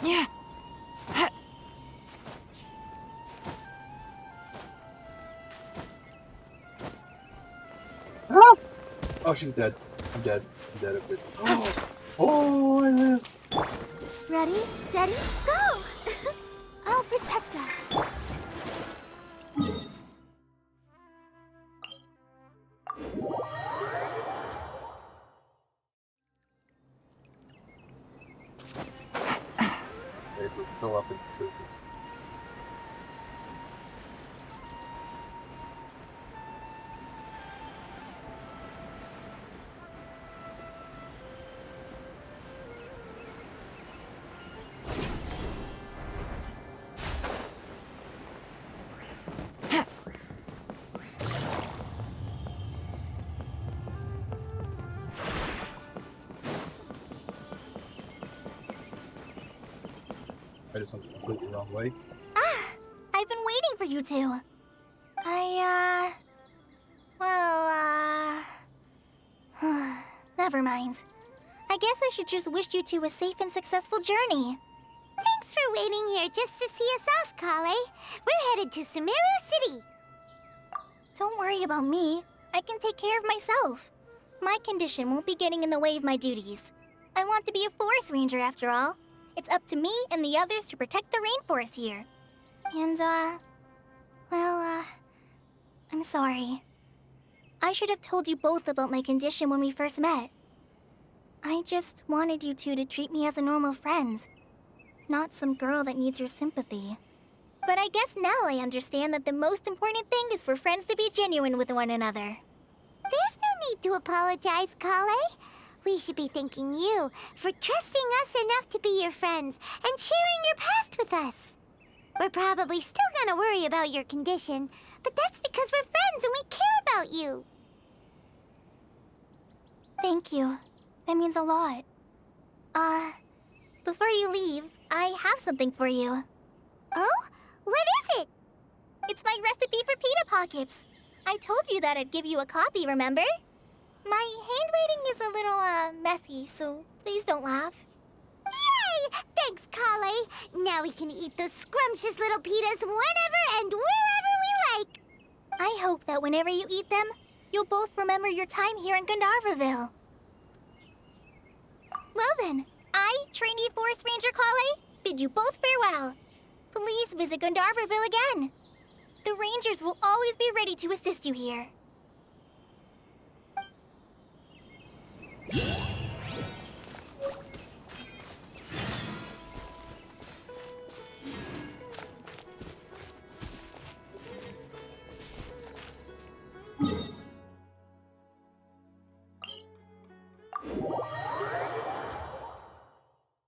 Yeah. Oh, she's dead. I'm dead. I'm dead. Oh, I live. Ready, steady, go! I'll protect us. like we're still up in trees. I just went the completely wrong way. I've been waiting for you two. Never mind. I guess I should just wish you two a safe and successful journey. Thanks for waiting here just to see us off, Kale. We're headed to Sumeru City. Don't worry about me. I can take care of myself. My condition won't be getting in the way of my duties. I want to be a forest ranger after all. It's up to me and the others to protect the rainforest here. And, I'm sorry. I should have told you both about my condition when we first met. I just wanted you two to treat me as a normal friend, not some girl that needs your sympathy. But I guess now I understand that the most important thing is for friends to be genuine with one another. There's no need to apologize, Kale. We should be thanking you for trusting us enough to be your friends and sharing your past with us. We're probably still gonna worry about your condition, but that's because we're friends and we care about you. Thank you. That means a lot. Before you leave, I have something for you. Oh? What is it? It's my recipe for pita pockets. I told you that I'd give you a copy, remember? My handwriting is a little, messy, so please don't laugh. Yay! Thanks, Kale. Now we can eat those scrumptious little pitas whenever and wherever we like. I hope that whenever you eat them, you'll both remember your time here in Gandharvaville. Well then, I, trainee Forest Ranger Kale, bid you both farewell. Please visit Gandharvaville again. The Rangers will always be ready to assist you here.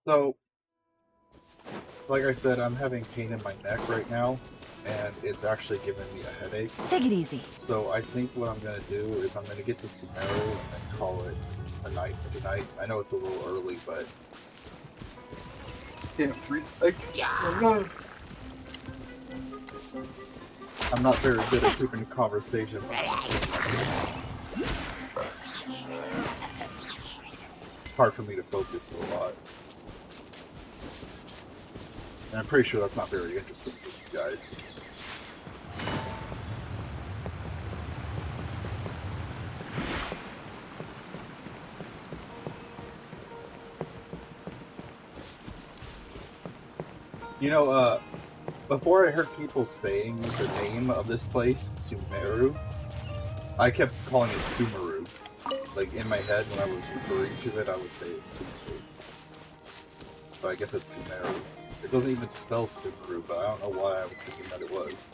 So, like I said, I'm having pain in my neck right now, and it's actually giving me a headache. Take it easy. So I think what I'm going to do is I'm going to get to Sumeru and then call it a night for tonight. I know it's a little early, but... Can't breathe. I'm not very good at keeping a conversation. It's hard for me to focus a lot. And I'm pretty sure that's not very interesting for you guys. You know, before I heard people saying the name of this place, Sumeru, I kept calling it Sumeru. Like, in my head, when I was referring to it, I would say it's Sumeru. But I guess it's Sumeru. It doesn't even spell Sumeru, but I don't know why I was thinking that it was.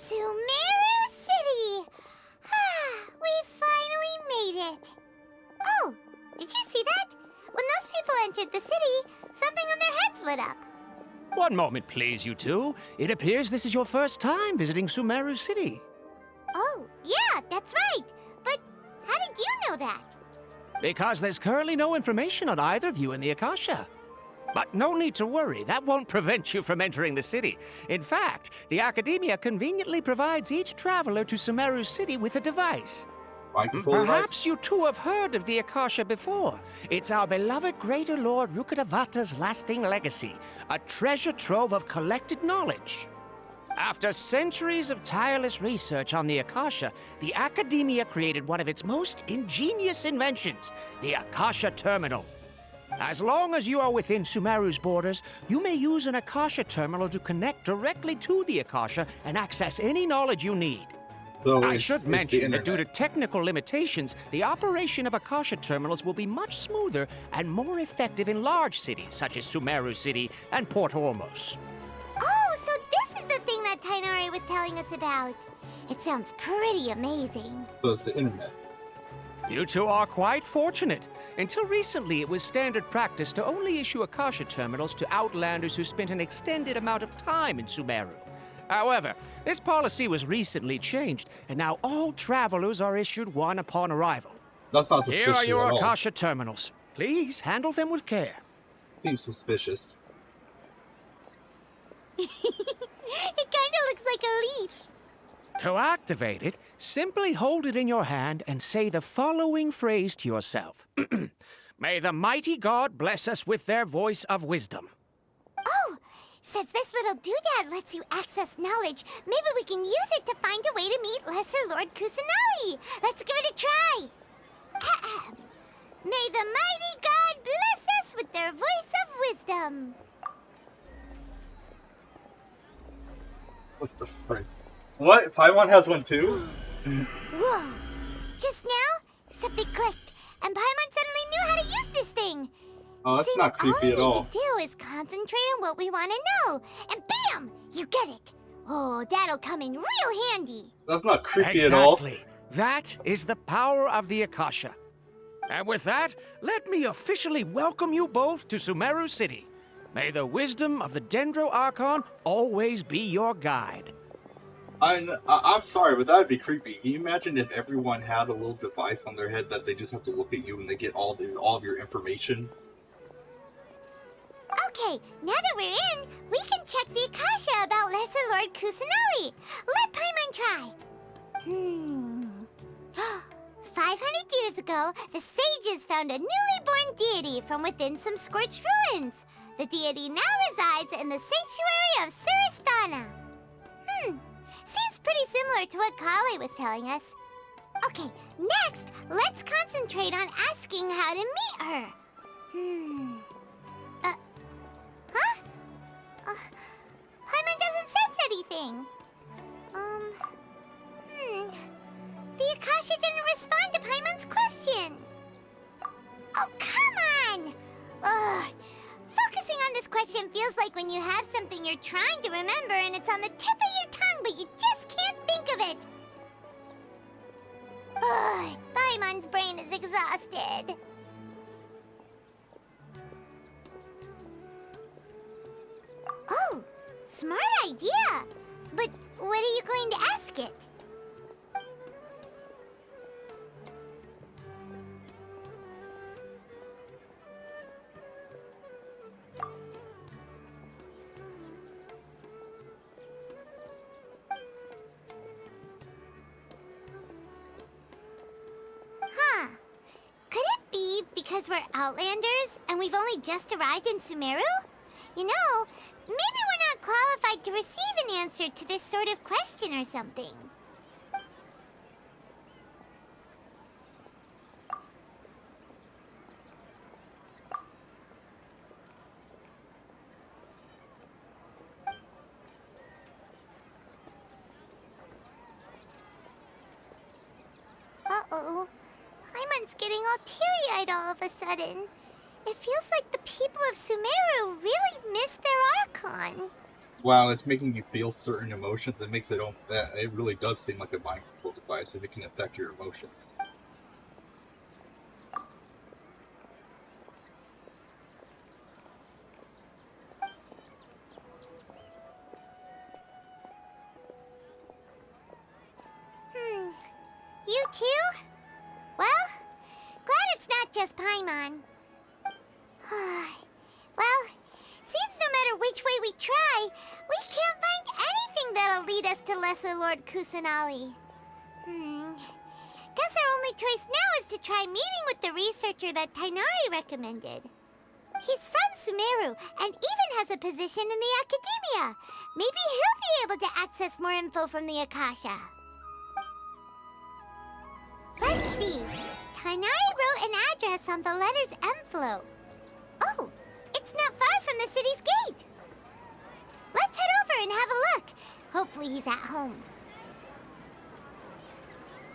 Sumeru City! We finally made it! Oh, did you see that? When those people entered the city, something on their heads lit up. One moment, please, you two. It appears this is your first time visiting Sumeru City. Oh, yeah, that's right. But how did you know that? Because there's currently no information on either of you in the Akasha. But no need to worry, that won't prevent you from entering the city. In fact, the Academia conveniently provides each traveler to Sumeru City with a device. Perhaps you two have heard of the Akasha before. It's our beloved Greater Lord Rukkhadevata's lasting legacy, a treasure trove of collected knowledge. After centuries of tireless research on the Akasha, the Academia created one of its most ingenious inventions, the Akasha Terminal. As long as you are within Sumeru's borders, you may use an Akasha terminal to connect directly to the Akasha and access any knowledge you need. So I it's should the mention that due to internet. technical limitations, the operation of Akasha terminals will be much smoother and more effective in large cities such as Sumeru City and Port Ormos. Oh, so this is the thing that Tainari was telling us about. It sounds pretty amazing. So it's the internet. You two are quite fortunate. Until recently, it was standard practice to only issue Akasha terminals to outlanders who spent an extended amount of time in Sumeru. However, this policy was recently changed, and now all travelers are issued one upon arrival. That's not suspicious Here are your at all. Akasha terminals. Please handle them with care. Seems suspicious. It kind of looks like a leaf. To activate it, simply hold it in your hand and say the following phrase to yourself. May the mighty God bless us with their voice of wisdom. Oh, says this little doodad lets you access knowledge. Maybe we can use it to find a way to meet Lesser Lord Kusanali. Let's give it a try. Ahem. May the mighty God bless us with their voice of wisdom. What the frick? What? Paimon has one too? Whoa. Just now, something clicked, and Paimon suddenly knew how to use this thing. Oh, that's Seems not creepy at all. All we need to do is concentrate on what we want to know, and bam! You get it. Oh, that'll come in real handy. That's not creepy at all. Exactly. That is the power of the Akasha. And with that, let me officially welcome you both to Sumeru City. May the wisdom of the Dendro Archon always be your guide. I'm sorry, but that'd be creepy. Can you imagine if everyone had a little device on their head that they just have to look at you and they get all of your information? Okay, now that we're in, we can check the Akasha about Lesser Lord Kusanali. Let Paimon try. 500 years ago, the sages found a newly born deity from within some scorched ruins. The deity now resides in the sanctuary of Surasthana. Seems pretty similar to what Kali was telling us. Okay, next, let's concentrate on asking how to meet her. Paimon doesn't sense anything. The Akasha didn't respond to Paimon's question. Oh, come on! Ugh. Focusing on this question feels like when you have something you're trying to remember and it's on the tip of your tongue, but you just can't think of it. Ugh, Paimon's brain is exhausted. Oh, smart idea. But what are you going to ask it? Could it be because we're Outlanders and we've only just arrived in Sumeru? You know, maybe we're not qualified to receive an answer to this sort of question or something. Uh-oh. Paimon's getting all teary-eyed all of a sudden. It feels like the people of Sumeru really miss their Archon. Wow, it's making you feel certain emotions. It makes it really does seem like a mind control device if it can affect your emotions. You too? Well, glad it's not just Paimon. Well, seems no matter which way we try, we can't find anything that'll lead us to Lesser Lord Kusanali. Guess our only choice now is to try meeting with the researcher that Tainari recommended. He's from Sumeru and even has a position in the academia. Maybe he'll be able to access more info from the Akasha. Let's see. Tainari wrote an address on the letter's envelope. Hopefully he's at home.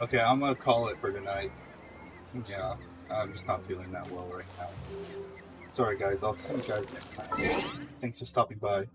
Okay, I'm gonna call it for tonight. Yeah, I'm just not feeling that well right now. Sorry guys, I'll see you guys next time. Thanks for stopping by.